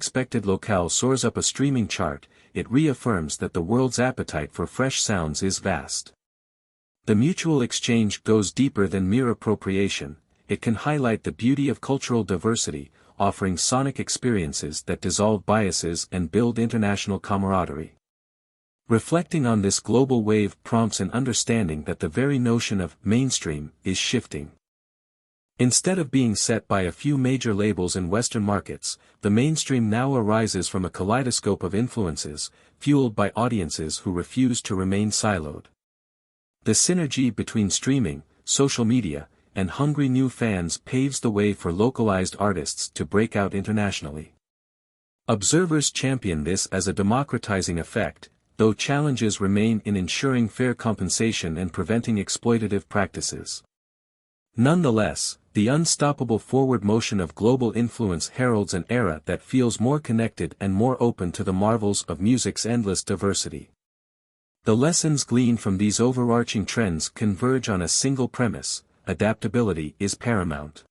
unexpected locale soars up a streaming chart, it reaffirms that the world's appetite for fresh sounds is vast. The mutual exchange goes deeper than mere appropriation. It can highlight the beauty of cultural diversity, offering sonic experiences that dissolve biases and build international camaraderie. Reflecting on this global wave prompts an understanding that the very notion of mainstream is shifting. Instead of being set by a few major labels in Western markets, the mainstream now arises from a kaleidoscope of influences, fueled by audiences who refuse to remain siloed. The synergy between streaming, social media, and hungry new fans paves the way for localized artists to break out internationally. Observers champion this as a democratizing effect, though challenges remain in ensuring fair compensation and preventing exploitative practices. Nonetheless, the unstoppable forward motion of global influence heralds an era that feels more connected and more open to the marvels of music's endless diversity. The lessons gleaned from these overarching trends converge on a single premise: adaptability is paramount.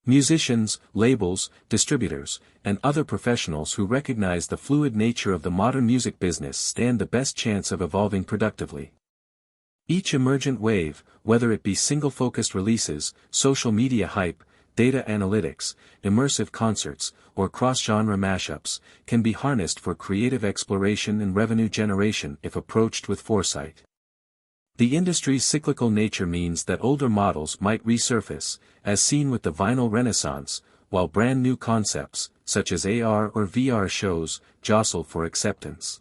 Musicians, labels, distributors, and other professionals who recognize the fluid nature of the modern music business stand the best chance of evolving productively. Each emergent wave, whether it be single-focused releases, social media hype, data analytics, immersive concerts, or cross-genre mashups, can be harnessed for creative exploration and revenue generation if approached with foresight. The industry's cyclical nature means that older models might resurface, as seen with the vinyl renaissance, while brand new concepts, such as AR or VR shows, jostle for acceptance.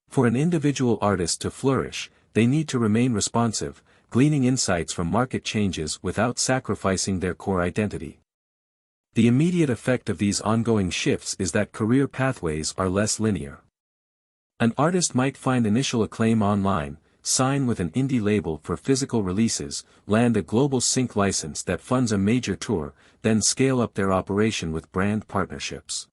For an individual artist to flourish, they need to remain responsive, gleaning insights from market changes without sacrificing their core identity. The immediate effect of these ongoing shifts is that career pathways are less linear. An artist might find initial acclaim online, sign with an indie label for physical releases, land a global sync license that funds a major tour, then scale up their operation with brand partnerships.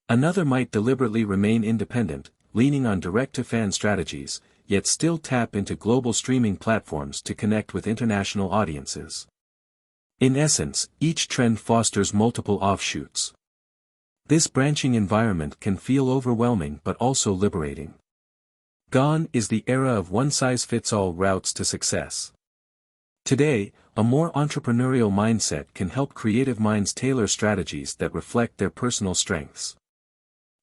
Another might deliberately remain independent, leaning on direct-to-fan strategies, yet still tap into global streaming platforms to connect with international audiences. In essence, each trend fosters multiple offshoots. This branching environment can feel overwhelming but also liberating. Gone is the era of one-size-fits-all routes to success. Today, a more entrepreneurial mindset can help creative minds tailor strategies that reflect their personal strengths.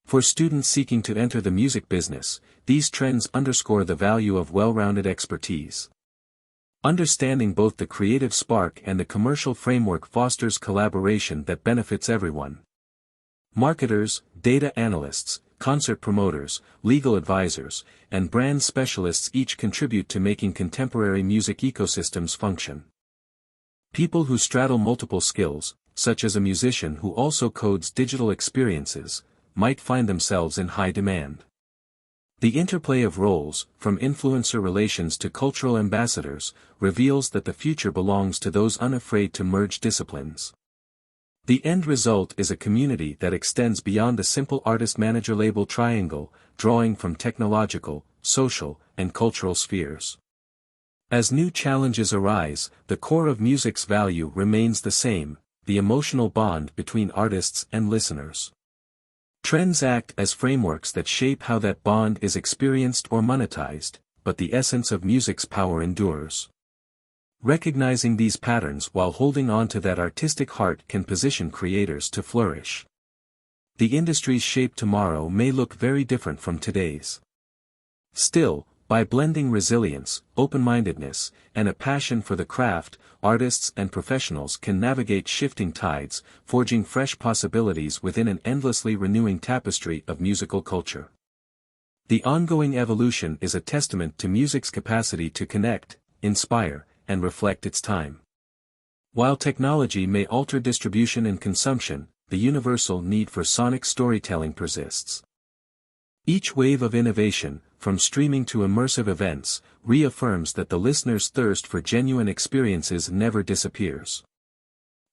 For students seeking to enter the music business, these trends underscore the value of well-rounded expertise. Understanding both the creative spark and the commercial framework fosters collaboration that benefits everyone. Marketers, data analysts, concert promoters, legal advisors, and brand specialists each contribute to making contemporary music ecosystems function. People who straddle multiple skills, such as a musician who also codes digital experiences, might find themselves in high demand. The interplay of roles, from influencer relations to cultural ambassadors, reveals that the future belongs to those unafraid to merge disciplines. The end result is a community that extends beyond the simple artist-manager-label triangle, drawing from technological, social, and cultural spheres. As new challenges arise, the core of music's value remains the same: the emotional bond between artists and listeners. Trends act as frameworks that shape how that bond is experienced or monetized, but the essence of music's power endures. Recognizing these patterns while holding on to that artistic heart can position creators to flourish. The industry's shape tomorrow may look very different from today's. Still, by blending resilience, open-mindedness, and a passion for the craft, artists and professionals can navigate shifting tides, forging fresh possibilities within an endlessly renewing tapestry of musical culture. The ongoing evolution is a testament to music's capacity to connect, inspire, and reflect its time. While technology may alter distribution and consumption, the universal need for sonic storytelling persists. Each wave of innovation, from streaming to immersive events, reaffirms that the listener's thirst for genuine experiences never disappears.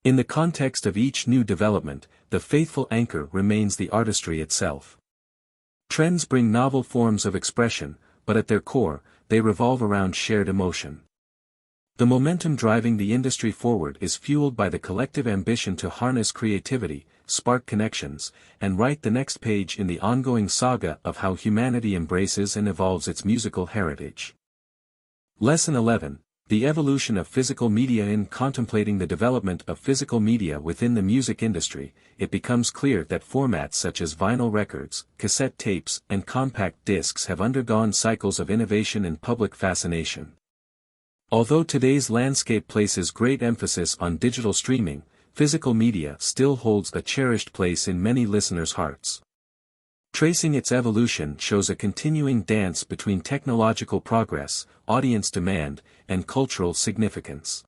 In the context of each new development, the faithful anchor remains the artistry itself. Trends bring novel forms of expression, but at their core, they revolve around shared emotion. The momentum driving the industry forward is fueled by the collective ambition to harness creativity, spark connections, and write the next page in the ongoing saga of how humanity embraces and evolves its musical heritage. Lesson 11. The evolution of physical media. In contemplating the development of physical media within the music industry, it becomes clear that formats such as vinyl records, cassette tapes, and compact discs have undergone cycles of innovation and public fascination. Although today's landscape places great emphasis on digital streaming, physical media still holds a cherished place in many listeners' hearts. Tracing its evolution shows a continuing dance between technological progress, audience demand, and cultural significance.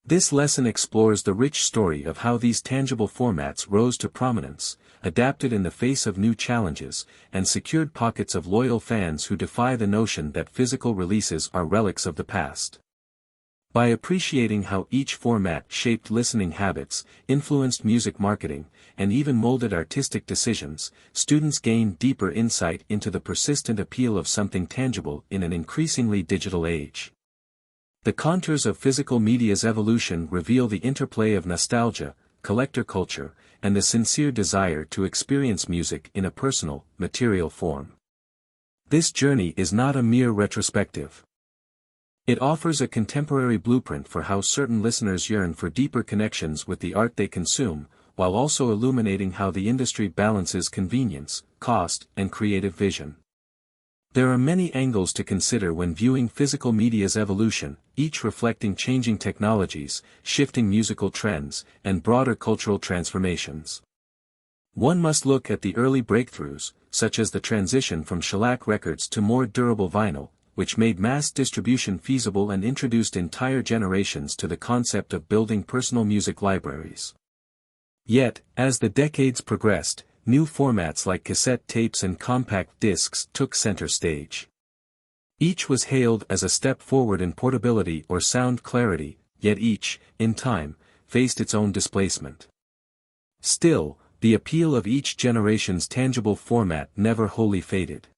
This lesson explores the rich story of how these tangible formats rose to prominence, adapted in the face of new challenges, and secured pockets of loyal fans who defy the notion that physical releases are relics of the past. By appreciating how each format shaped listening habits, influenced music marketing, and even molded artistic decisions, students gain deeper insight into the persistent appeal of something tangible in an increasingly digital age. The contours of physical media's evolution reveal the interplay of nostalgia, collector culture, and the sincere desire to experience music in a personal, material form. This journey is not a mere retrospective. It offers a contemporary blueprint for how certain listeners yearn for deeper connections with the art they consume, while also illuminating how the industry balances convenience, cost, and creative vision. There are many angles to consider when viewing physical media's evolution, each reflecting changing technologies, shifting musical trends, and broader cultural transformations. One must look at the early breakthroughs, such as the transition from shellac records to more durable vinyl, which made mass distribution feasible and introduced entire generations to the concept of building personal music libraries. Yet, as the decades progressed, new formats like cassette tapes and compact discs took center stage. Each was hailed as a step forward in portability or sound clarity, yet each, in time, faced its own displacement. Still, the appeal of each generation's tangible format never wholly faded.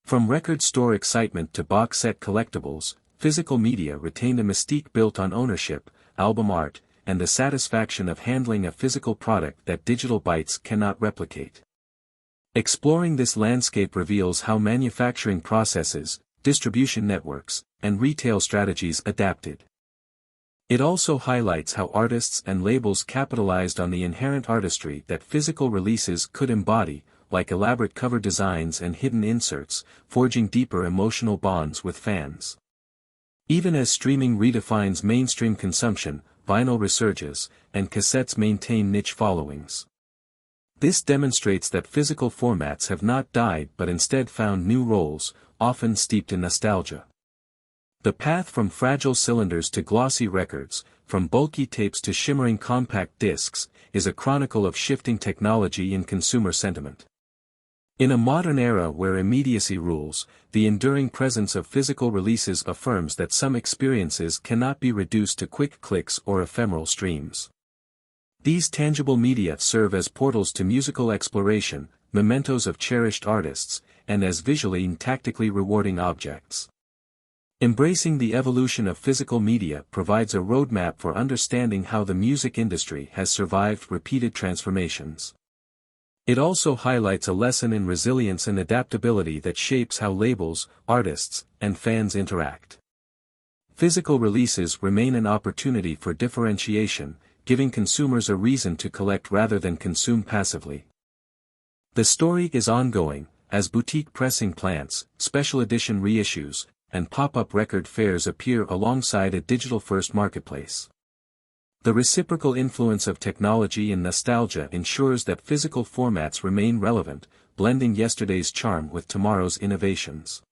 From record store excitement to box set collectibles, physical media retained a mystique built on ownership, album art, and the satisfaction of handling a physical product that digital bytes cannot replicate. Exploring this landscape reveals how manufacturing processes, distribution networks, and retail strategies adapted. It also highlights how artists and labels capitalized on the inherent artistry that physical releases could embody, like elaborate cover designs and hidden inserts, forging deeper emotional bonds with fans. Even as streaming redefines mainstream consumption, vinyl resurges, and cassettes maintain niche followings. This demonstrates that physical formats have not died but instead found new roles, often steeped in nostalgia. The path from fragile cylinders to glossy records, from bulky tapes to shimmering compact discs, is a chronicle of shifting technology and consumer sentiment. In a modern era where immediacy rules, the enduring presence of physical releases affirms that some experiences cannot be reduced to quick clicks or ephemeral streams. These tangible media serve as portals to musical exploration, mementos of cherished artists, and as visually and tactically rewarding objects. Embracing the evolution of physical media provides a roadmap for understanding how the music industry has survived repeated transformations. It also highlights a lesson in resilience and adaptability that shapes how labels, artists, and fans interact. Physical releases remain an opportunity for differentiation, giving consumers a reason to collect rather than consume passively. The story is ongoing, as boutique pressing plants, special edition reissues, and pop-up record fairs appear alongside a digital-first marketplace. The reciprocal influence of technology and nostalgia ensures that physical formats remain relevant, blending yesterday's charm with tomorrow's innovations.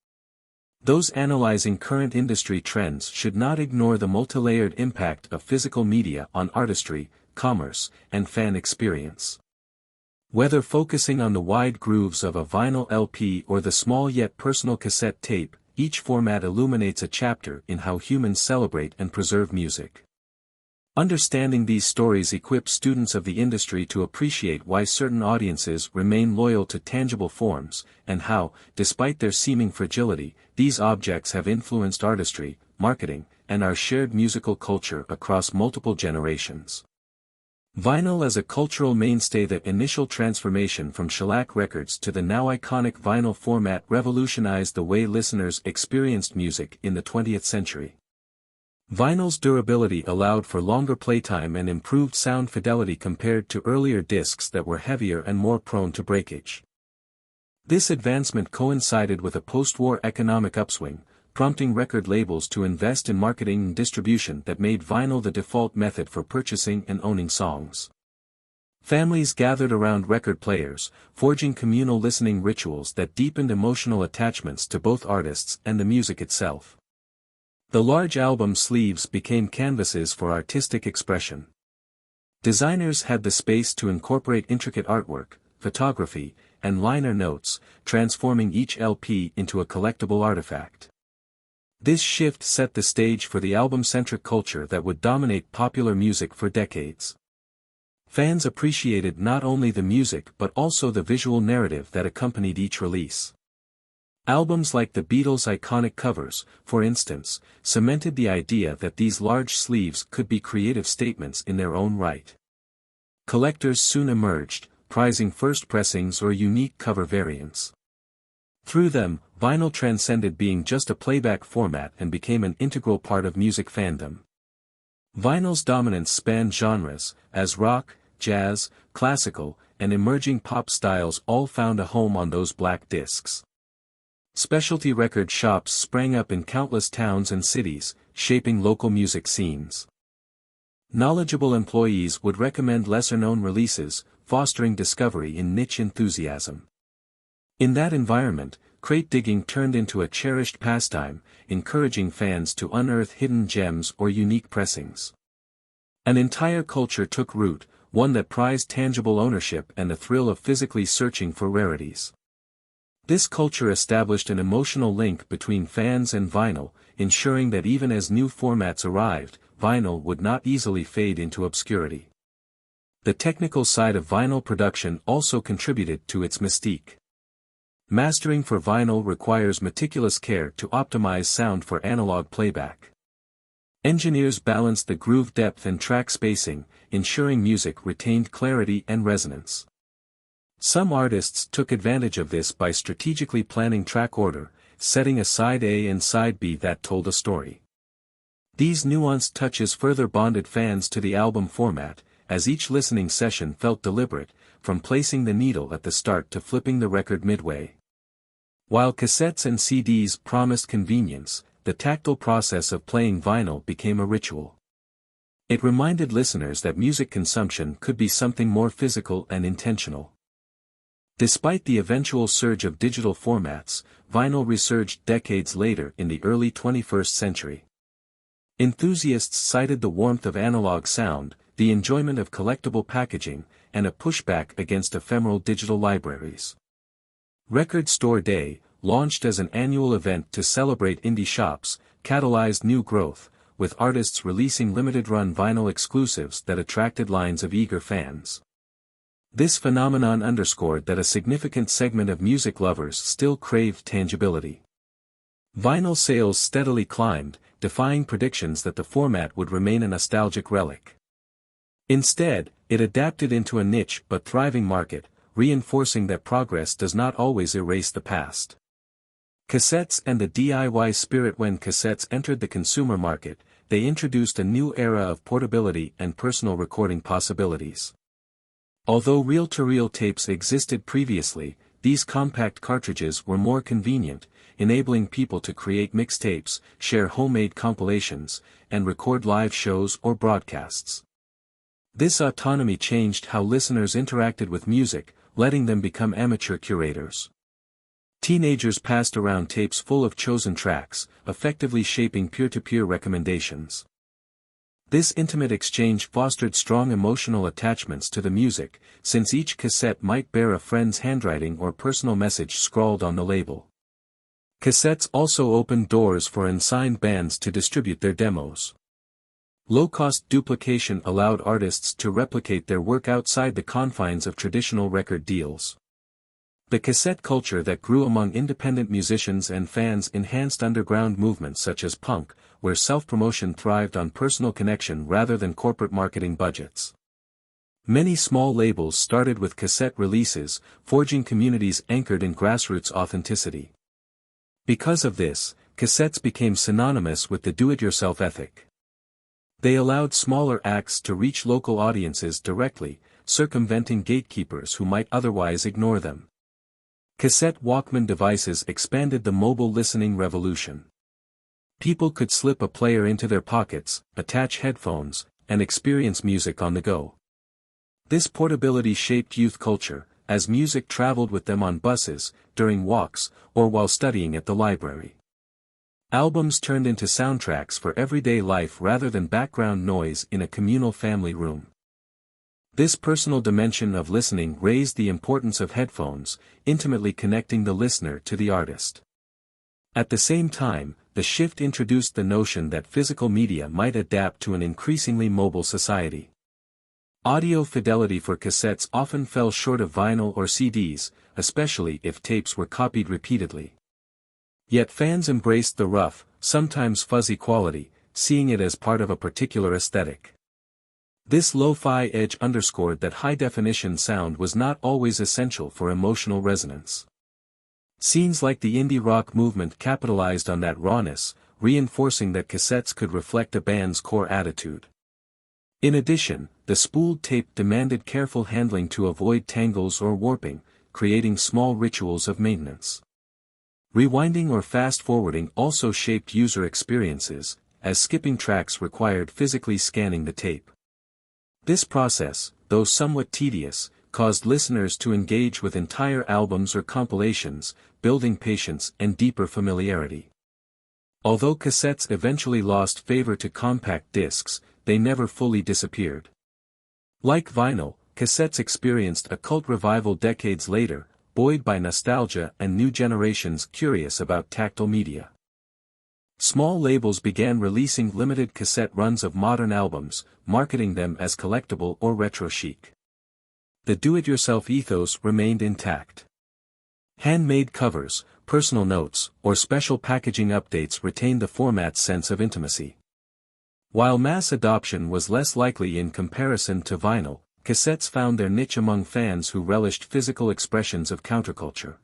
Those analyzing current industry trends should not ignore the multilayered impact of physical media on artistry, commerce, and fan experience. Whether focusing on the wide grooves of a vinyl LP or the small yet personal cassette tape, each format illuminates a chapter in how humans celebrate and preserve music. Understanding these stories equips students of the industry to appreciate why certain audiences remain loyal to tangible forms, and how, despite their seeming fragility, these objects have influenced artistry, marketing, and our shared musical culture across multiple generations. Vinyl as a cultural mainstay. The initial transformation from shellac records to the now iconic vinyl format revolutionized the way listeners experienced music in the 20th century. Vinyl's durability allowed for longer playtime and improved sound fidelity compared to earlier discs that were heavier and more prone to breakage. This advancement coincided with a post-war economic upswing, prompting record labels to invest in marketing and distribution that made vinyl the default method for purchasing and owning songs. Families gathered around record players, forging communal listening rituals that deepened emotional attachments to both artists and the music itself. The large album sleeves became canvases for artistic expression. Designers had the space to incorporate intricate artwork, photography, and liner notes, transforming each LP into a collectible artifact. This shift set the stage for the album-centric culture that would dominate popular music for decades. Fans appreciated not only the music but also the visual narrative that accompanied each release. Albums like the Beatles' iconic covers, for instance, cemented the idea that these large sleeves could be creative statements in their own right. Collectors soon emerged, prizing first pressings or unique cover variants. Through them, vinyl transcended being just a playback format and became an integral part of music fandom. Vinyl's dominance spanned genres, as rock, jazz, classical, and emerging pop styles all found a home on those black discs. Specialty record shops sprang up in countless towns and cities, shaping local music scenes. Knowledgeable employees would recommend lesser-known releases, fostering discovery in niche enthusiasm. In that environment, crate digging turned into a cherished pastime, encouraging fans to unearth hidden gems or unique pressings. An entire culture took root, one that prized tangible ownership and the thrill of physically searching for rarities. This culture established an emotional link between fans and vinyl, ensuring that even as new formats arrived, vinyl would not easily fade into obscurity. The technical side of vinyl production also contributed to its mystique. Mastering for vinyl requires meticulous care to optimize sound for analog playback. Engineers balanced the groove depth and track spacing, ensuring music retained clarity and resonance. Some artists took advantage of this by strategically planning track order, setting a side A and side B that told a story. These nuanced touches further bonded fans to the album format, as each listening session felt deliberate, from placing the needle at the start to flipping the record midway. While cassettes and CDs promised convenience, the tactile process of playing vinyl became a ritual. It reminded listeners that music consumption could be something more physical and intentional. Despite the eventual surge of digital formats, vinyl resurged decades later in the early 21st century. Enthusiasts cited the warmth of analog sound, the enjoyment of collectible packaging, and a pushback against ephemeral digital libraries. Record Store Day, launched as an annual event to celebrate indie shops, catalyzed new growth, with artists releasing limited-run vinyl exclusives that attracted lines of eager fans. This phenomenon underscored that a significant segment of music lovers still craved tangibility. Vinyl sales steadily climbed, defying predictions that the format would remain a nostalgic relic. Instead, it adapted into a niche but thriving market, reinforcing that progress does not always erase the past. Cassettes and the DIY spirit. When cassettes entered the consumer market, they introduced a new era of portability and personal recording possibilities. Although reel-to-reel tapes existed previously, these compact cartridges were more convenient, enabling people to create mixtapes, share homemade compilations, and record live shows or broadcasts. This autonomy changed how listeners interacted with music, letting them become amateur curators. Teenagers passed around tapes full of chosen tracks, effectively shaping peer-to-peer recommendations. This intimate exchange fostered strong emotional attachments to the music, since each cassette might bear a friend's handwriting or personal message scrawled on the label. Cassettes also opened doors for unsigned bands to distribute their demos. Low-cost duplication allowed artists to replicate their work outside the confines of traditional record deals. The cassette culture that grew among independent musicians and fans enhanced underground movements such as punk, where self-promotion thrived on personal connection rather than corporate marketing budgets. Many small labels started with cassette releases, forging communities anchored in grassroots authenticity. Because of this, cassettes became synonymous with the do-it-yourself ethic. They allowed smaller acts to reach local audiences directly, circumventing gatekeepers who might otherwise ignore them. Cassette Walkman devices expanded the mobile listening revolution. People could slip a player into their pockets, attach headphones, and experience music on the go. This portability shaped youth culture, as music traveled with them on buses, during walks, or while studying at the library. Albums turned into soundtracks for everyday life rather than background noise in a communal family room. This personal dimension of listening raised the importance of headphones, intimately connecting the listener to the artist. At the same time, the shift introduced the notion that physical media might adapt to an increasingly mobile society. Audio fidelity for cassettes often fell short of vinyl or CDs, especially if tapes were copied repeatedly. Yet fans embraced the rough, sometimes fuzzy quality, seeing it as part of a particular aesthetic. This lo-fi edge underscored that high-definition sound was not always essential for emotional resonance. Scenes like the indie rock movement capitalized on that rawness, reinforcing that cassettes could reflect a band's core attitude. In addition, the spooled tape demanded careful handling to avoid tangles or warping, creating small rituals of maintenance. Rewinding or fast-forwarding also shaped user experiences, as skipping tracks required physically scanning the tape. This process, though somewhat tedious, caused listeners to engage with entire albums or compilations, building patience and deeper familiarity. Although cassettes eventually lost favor to compact discs, they never fully disappeared. Like vinyl, cassettes experienced a cult revival decades later, buoyed by nostalgia and new generations curious about tactile media. Small labels began releasing limited cassette runs of modern albums, marketing them as collectible or retro chic. The do-it-yourself ethos remained intact. Handmade covers, personal notes, or special packaging updates retained the format's sense of intimacy. While mass adoption was less likely in comparison to vinyl, cassettes found their niche among fans who relished physical expressions of counterculture.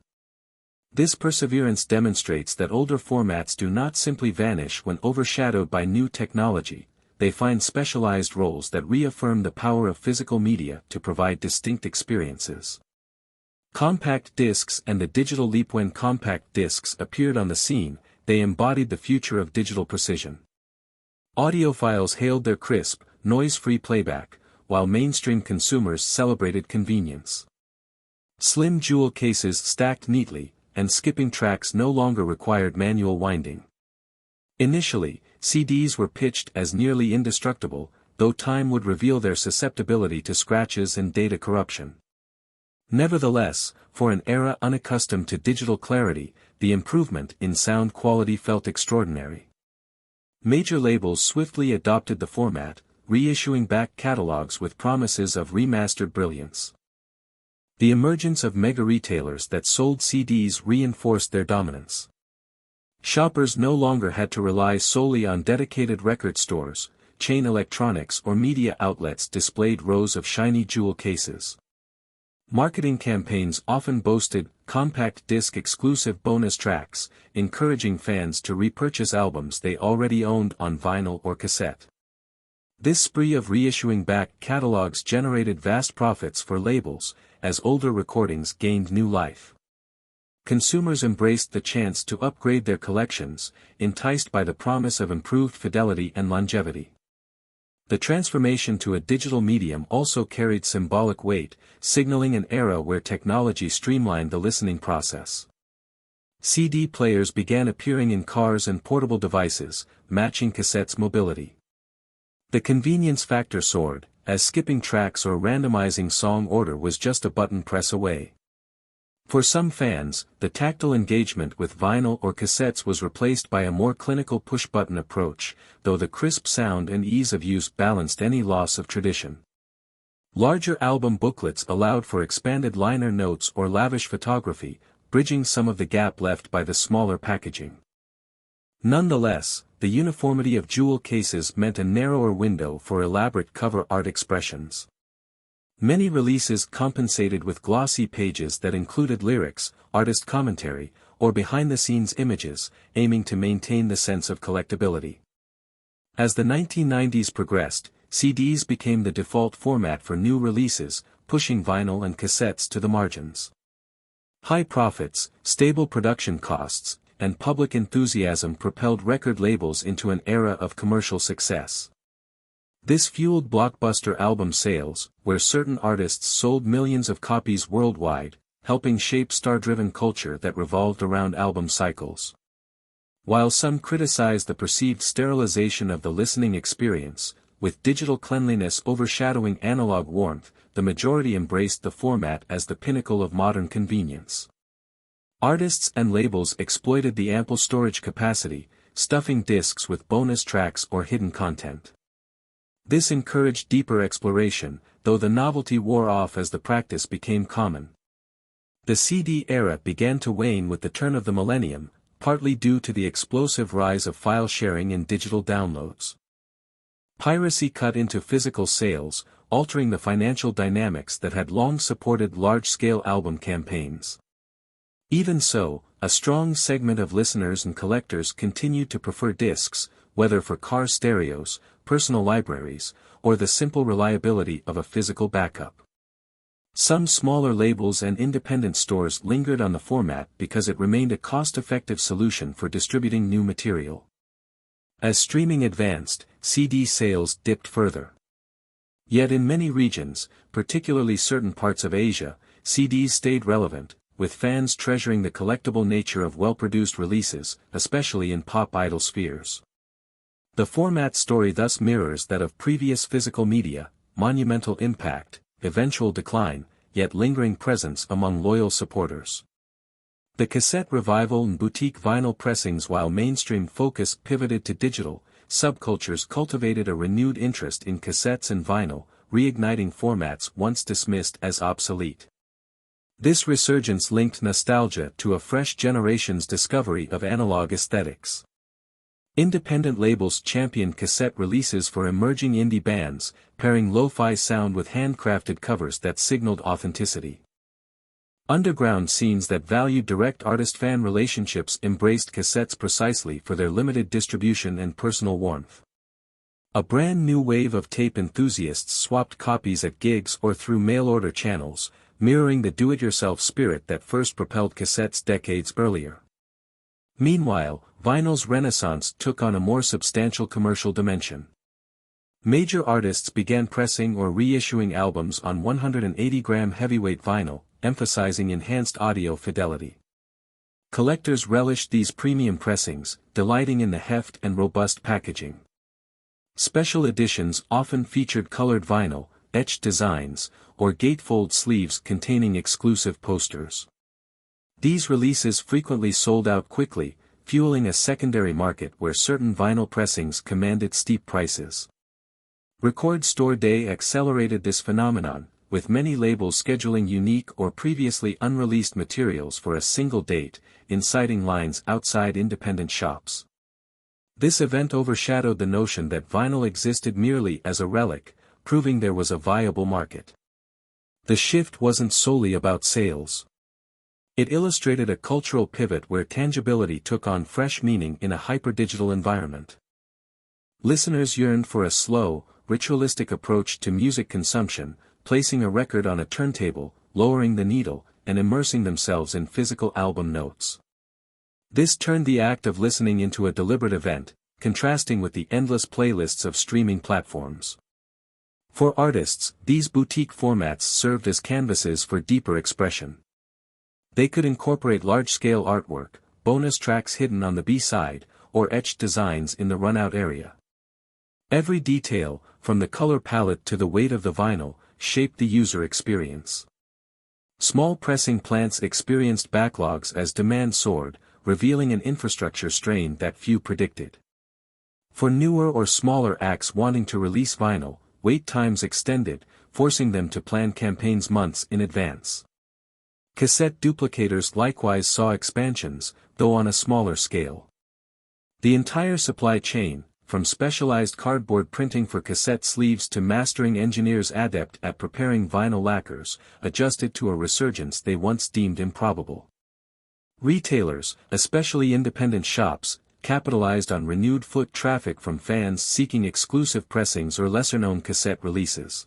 This perseverance demonstrates that older formats do not simply vanish when overshadowed by new technology, they find specialized roles that reaffirm the power of physical media to provide distinct experiences. Compact discs and the digital leap. When compact discs appeared on the scene, they embodied the future of digital precision. Audiophiles hailed their crisp, noise-free playback, while mainstream consumers celebrated convenience. Slim jewel cases stacked neatly, and skipping tracks no longer required manual winding. Initially, CDs were pitched as nearly indestructible, though time would reveal their susceptibility to scratches and data corruption. Nevertheless, for an era unaccustomed to digital clarity, the improvement in sound quality felt extraordinary. Major labels swiftly adopted the format, reissuing back catalogs with promises of remastered brilliance. The emergence of mega retailers that sold CDs reinforced their dominance. Shoppers no longer had to rely solely on dedicated record stores, chain electronics or media outlets displayed rows of shiny jewel cases. Marketing campaigns often boasted compact disc exclusive bonus tracks, encouraging fans to repurchase albums they already owned on vinyl or cassette. This spree of reissuing back catalogs generated vast profits for labels, as older recordings gained new life. Consumers embraced the chance to upgrade their collections, enticed by the promise of improved fidelity and longevity. The transformation to a digital medium also carried symbolic weight, signaling an era where technology streamlined the listening process. CD players began appearing in cars and portable devices, matching cassettes' mobility. The convenience factor soared, as skipping tracks or randomizing song order was just a button press away. For some fans, the tactile engagement with vinyl or cassettes was replaced by a more clinical push-button approach, though the crisp sound and ease of use balanced any loss of tradition. Larger album booklets allowed for expanded liner notes or lavish photography, bridging some of the gap left by the smaller packaging. Nonetheless, the uniformity of jewel cases meant a narrower window for elaborate cover art expressions. Many releases compensated with glossy pages that included lyrics, artist commentary, or behind-the-scenes images, aiming to maintain the sense of collectability. As the 1990s progressed, CDs became the default format for new releases, pushing vinyl and cassettes to the margins. High profits, stable production costs, and public enthusiasm propelled record labels into an era of commercial success. This fueled blockbuster album sales, where certain artists sold millions of copies worldwide, helping shape star-driven culture that revolved around album cycles. While some criticized the perceived sterilization of the listening experience, with digital cleanliness overshadowing analog warmth, the majority embraced the format as the pinnacle of modern convenience. Artists and labels exploited the ample storage capacity, stuffing discs with bonus tracks or hidden content. This encouraged deeper exploration, though the novelty wore off as the practice became common. The CD era began to wane with the turn of the millennium, partly due to the explosive rise of file sharing and digital downloads. Piracy cut into physical sales, altering the financial dynamics that had long supported large-scale album campaigns. Even so, a strong segment of listeners and collectors continued to prefer discs, whether for car stereos, personal libraries, or the simple reliability of a physical backup. Some smaller labels and independent stores lingered on the format because it remained a cost-effective solution for distributing new material. As streaming advanced, CD sales dipped further. Yet in many regions, particularly certain parts of Asia, CDs stayed relevant, with fans treasuring the collectible nature of well-produced releases, especially in pop idol spheres. The format story thus mirrors that of previous physical media: monumental impact, eventual decline, yet lingering presence among loyal supporters. The cassette revival and boutique vinyl pressings. While mainstream focus pivoted to digital, subcultures cultivated a renewed interest in cassettes and vinyl, reigniting formats once dismissed as obsolete. This resurgence linked nostalgia to a fresh generation's discovery of analog aesthetics. Independent labels championed cassette releases for emerging indie bands, pairing lo-fi sound with handcrafted covers that signaled authenticity. Underground scenes that valued direct artist-fan relationships embraced cassettes precisely for their limited distribution and personal warmth. A brand new wave of tape enthusiasts swapped copies at gigs or through mail-order channels, mirroring the do-it-yourself spirit that first propelled cassettes decades earlier. Meanwhile, vinyl's renaissance took on a more substantial commercial dimension. Major artists began pressing or reissuing albums on 180-gram heavyweight vinyl, emphasizing enhanced audio fidelity. Collectors relished these premium pressings, delighting in the heft and robust packaging. Special editions often featured colored vinyl, etched designs, or gatefold sleeves containing exclusive posters. These releases frequently sold out quickly, fueling a secondary market where certain vinyl pressings commanded steep prices. Record Store Day accelerated this phenomenon, with many labels scheduling unique or previously unreleased materials for a single date, inciting lines outside independent shops. This event overshadowed the notion that vinyl existed merely as a relic, proving there was a viable market. The shift wasn't solely about sales. It illustrated a cultural pivot where tangibility took on fresh meaning in a hyper-digital environment. Listeners yearned for a slow, ritualistic approach to music consumption, placing a record on a turntable, lowering the needle, and immersing themselves in physical album notes. This turned the act of listening into a deliberate event, contrasting with the endless playlists of streaming platforms. For artists, these boutique formats served as canvases for deeper expression. They could incorporate large-scale artwork, bonus tracks hidden on the B-side, or etched designs in the run-out area. Every detail, from the color palette to the weight of the vinyl, shaped the user experience. Small pressing plants experienced backlogs as demand soared, revealing an infrastructure strain that few predicted. For newer or smaller acts wanting to release vinyl, wait times extended, forcing them to plan campaigns months in advance. Cassette duplicators likewise saw expansions, though on a smaller scale. The entire supply chain, from specialized cardboard printing for cassette sleeves to mastering engineers adept at preparing vinyl lacquers, adjusted to a resurgence they once deemed improbable. Retailers, especially independent shops, capitalized on renewed foot traffic from fans seeking exclusive pressings or lesser-known cassette releases.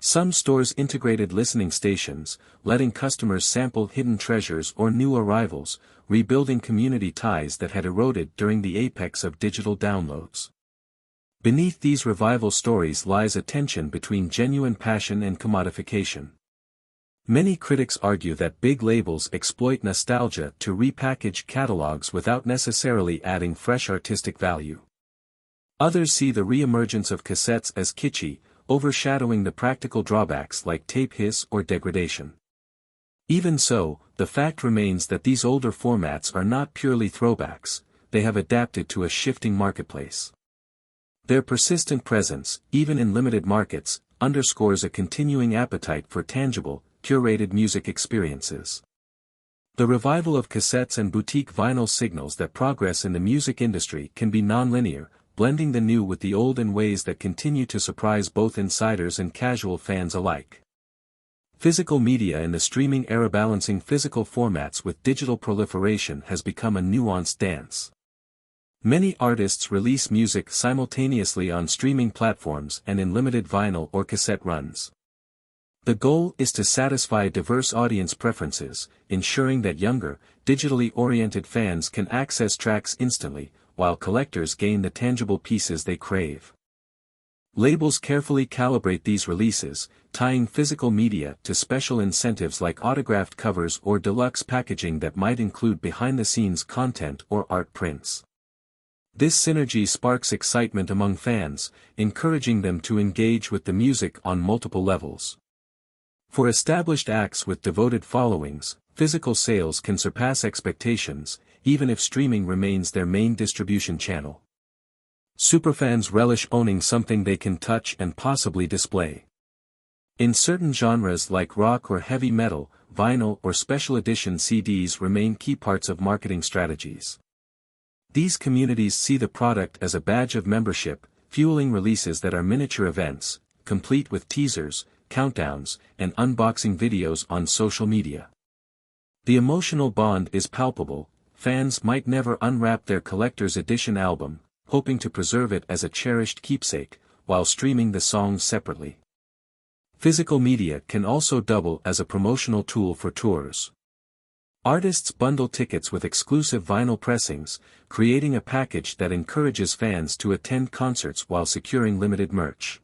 Some stores integrated listening stations, letting customers sample hidden treasures or new arrivals, rebuilding community ties that had eroded during the apex of digital downloads. Beneath these revival stories lies a tension between genuine passion and commodification. Many critics argue that big labels exploit nostalgia to repackage catalogs without necessarily adding fresh artistic value. Others see the re-emergence of cassettes as kitschy, overshadowing the practical drawbacks like tape hiss or degradation. Even so, the fact remains that these older formats are not purely throwbacks, they have adapted to a shifting marketplace. Their persistent presence, even in limited markets, underscores a continuing appetite for tangible, curated music experiences. The revival of cassettes and boutique vinyl signals that progress in the music industry can be non-linear, blending the new with the old in ways that continue to surprise both insiders and casual fans alike. Physical media in the streaming era. Balancing physical formats with digital proliferation has become a nuanced dance. Many artists release music simultaneously on streaming platforms and in limited vinyl or cassette runs. The goal is to satisfy diverse audience preferences, ensuring that younger, digitally oriented fans can access tracks instantly, while collectors gain the tangible pieces they crave. Labels carefully calibrate these releases, tying physical media to special incentives like autographed covers or deluxe packaging that might include behind-the-scenes content or art prints. This synergy sparks excitement among fans, encouraging them to engage with the music on multiple levels. For established acts with devoted followings, physical sales can surpass expectations, even if streaming remains their main distribution channel. Superfans relish owning something they can touch and possibly display. In certain genres like rock or heavy metal, vinyl or special edition CDs remain key parts of marketing strategies. These communities see the product as a badge of membership, fueling releases that are miniature events, complete with teasers, countdowns, and unboxing videos on social media. The emotional bond is palpable. Fans might never unwrap their collector's edition album, hoping to preserve it as a cherished keepsake, while streaming the songs separately. Physical media can also double as a promotional tool for tours. Artists bundle tickets with exclusive vinyl pressings, creating a package that encourages fans to attend concerts while securing limited merch.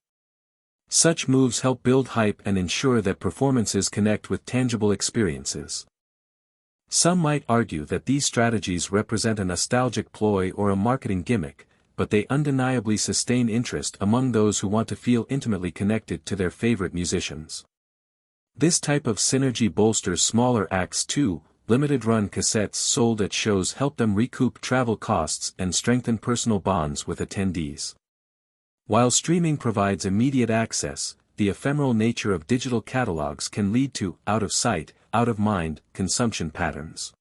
Such moves help build hype and ensure that performances connect with tangible experiences. Some might argue that these strategies represent a nostalgic ploy or a marketing gimmick, but they undeniably sustain interest among those who want to feel intimately connected to their favorite musicians. This type of synergy bolsters smaller acts too. Limited-run cassettes sold at shows help them recoup travel costs and strengthen personal bonds with attendees. While streaming provides immediate access, the ephemeral nature of digital catalogs can lead to out-of-sight, out-of-mind consumption patterns.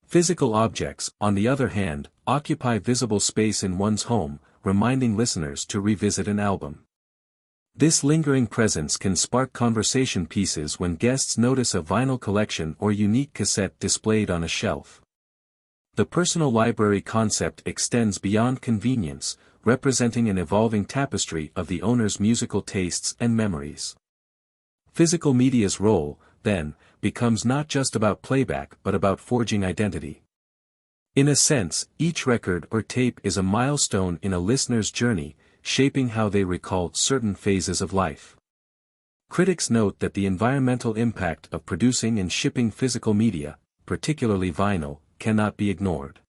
Physical objects, on the other hand, occupy visible space in one's home, reminding listeners to revisit an album. This lingering presence can spark conversation pieces when guests notice a vinyl collection or unique cassette displayed on a shelf. The personal library concept extends beyond convenience, representing an evolving tapestry of the owner's musical tastes and memories. Physical media's role, then, becomes not just about playback but about forging identity. In a sense, each record or tape is a milestone in a listener's journey, shaping how they recall certain phases of life. Critics note that the environmental impact of producing and shipping physical media, particularly vinyl, cannot be ignored.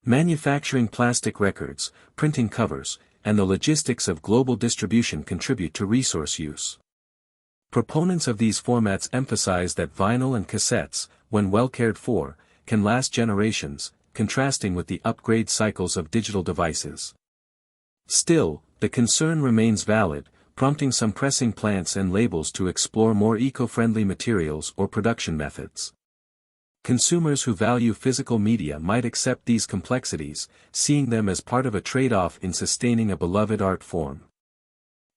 Manufacturing plastic records, printing covers, and the logistics of global distribution contribute to resource use. Proponents of these formats emphasize that vinyl and cassettes, when well cared for, can last generations, contrasting with the upgrade cycles of digital devices. Still, the concern remains valid, prompting some pressing plants and labels to explore more eco-friendly materials or production methods. Consumers who value physical media might accept these complexities, seeing them as part of a trade-off in sustaining a beloved art form.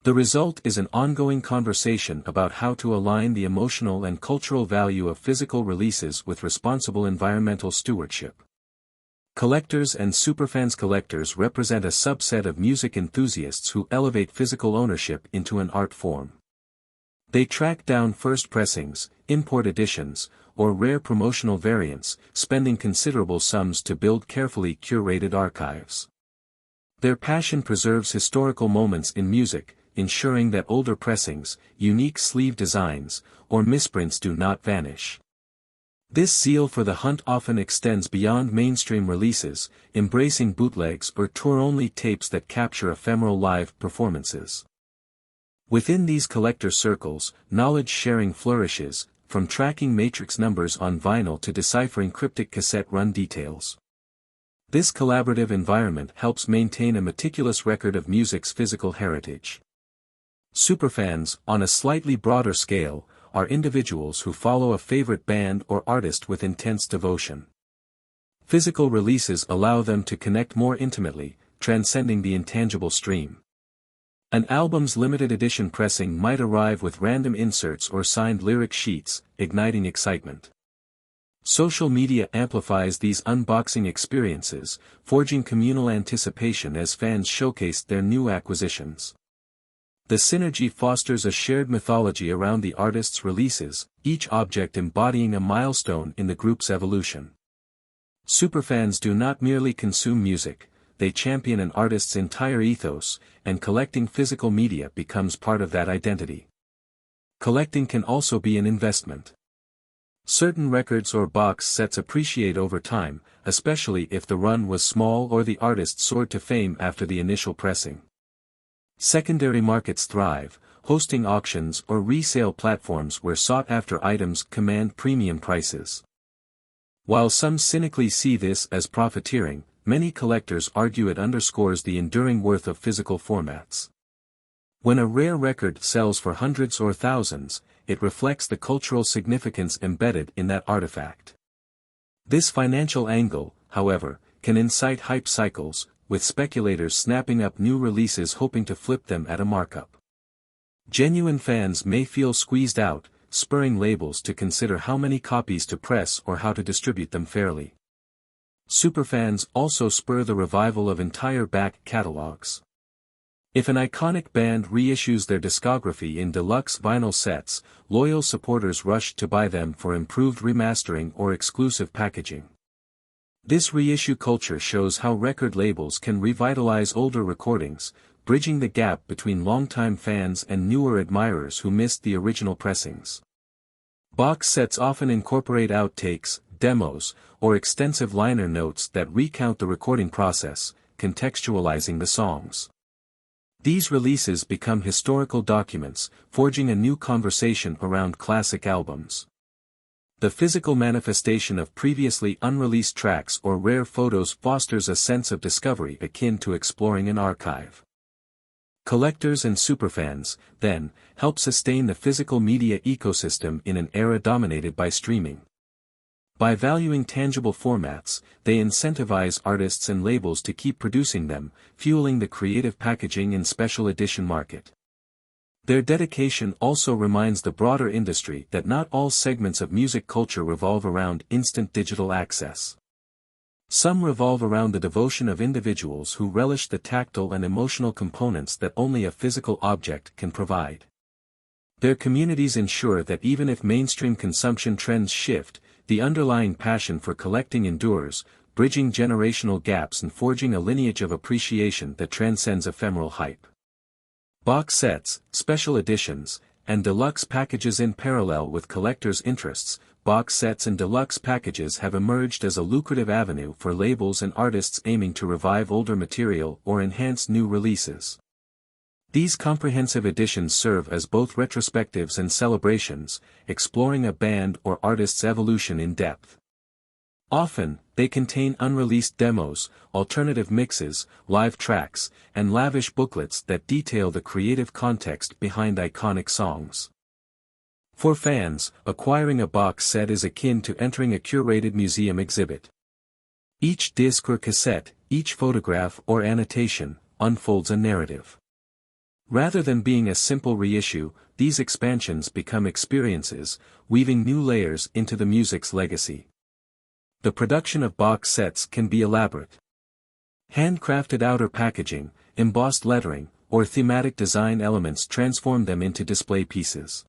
The result is an ongoing conversation about how to align the emotional and cultural value of physical releases with responsible environmental stewardship. Collectors and superfans. Collectors represent a subset of music enthusiasts who elevate physical ownership into an art form. They track down first pressings, import editions, or rare promotional variants, spending considerable sums to build carefully curated archives. Their passion preserves historical moments in music, ensuring that older pressings, unique sleeve designs, or misprints do not vanish. This zeal for the hunt often extends beyond mainstream releases, embracing bootlegs or tour-only tapes that capture ephemeral live performances. Within these collector circles, knowledge sharing flourishes, from tracking matrix numbers on vinyl to deciphering cryptic cassette run details. This collaborative environment helps maintain a meticulous record of music's physical heritage. Superfans, on a slightly broader scale, are individuals who follow a favorite band or artist with intense devotion. Physical releases allow them to connect more intimately, transcending the intangible stream. An album's limited edition pressing might arrive with random inserts or signed lyric sheets, igniting excitement. Social media amplifies these unboxing experiences, forging communal anticipation as fans showcase their new acquisitions. The synergy fosters a shared mythology around the artist's releases, each object embodying a milestone in the group's evolution. Superfans do not merely consume music, they champion an artist's entire ethos, and collecting physical media becomes part of that identity. Collecting can also be an investment. Certain records or box sets appreciate over time, especially if the run was small or the artist soared to fame after the initial pressing. Secondary markets thrive, hosting auctions or resale platforms where sought-after items command premium prices. While some cynically see this as profiteering, many collectors argue it underscores the enduring worth of physical formats. When a rare record sells for hundreds or thousands, it reflects the cultural significance embedded in that artifact. This financial angle, however, can incite hype cycles, with speculators snapping up new releases hoping to flip them at a markup. Genuine fans may feel squeezed out, spurring labels to consider how many copies to press or how to distribute them fairly. Superfans also spur the revival of entire back catalogs. If an iconic band reissues their discography in deluxe vinyl sets, loyal supporters rush to buy them for improved remastering or exclusive packaging. This reissue culture shows how record labels can revitalize older recordings, bridging the gap between longtime fans and newer admirers who missed the original pressings. Box sets often incorporate outtakes, demos, or extensive liner notes that recount the recording process, contextualizing the songs. These releases become historical documents, forging a new conversation around classic albums. The physical manifestation of previously unreleased tracks or rare photos fosters a sense of discovery akin to exploring an archive. Collectors and superfans, then, help sustain the physical media ecosystem in an era dominated by streaming. By valuing tangible formats, they incentivize artists and labels to keep producing them, fueling the creative packaging and special edition market. Their dedication also reminds the broader industry that not all segments of music culture revolve around instant digital access. Some revolve around the devotion of individuals who relish the tactile and emotional components that only a physical object can provide. Their communities ensure that even if mainstream consumption trends shift, the underlying passion for collecting endures, bridging generational gaps and forging a lineage of appreciation that transcends ephemeral hype. Box sets, special editions, and deluxe packages. In parallel with collectors' interests, box sets and deluxe packages have emerged as a lucrative avenue for labels and artists aiming to revive older material or enhance new releases. These comprehensive editions serve as both retrospectives and celebrations, exploring a band or artist's evolution in depth. Often, they contain unreleased demos, alternative mixes, live tracks, and lavish booklets that detail the creative context behind iconic songs. For fans, acquiring a box set is akin to entering a curated museum exhibit. Each disc or cassette, each photograph or annotation, unfolds a narrative. Rather than being a simple reissue, these expansions become experiences, weaving new layers into the music's legacy. The production of box sets can be elaborate. Handcrafted outer packaging, embossed lettering, or thematic design elements transform them into display pieces.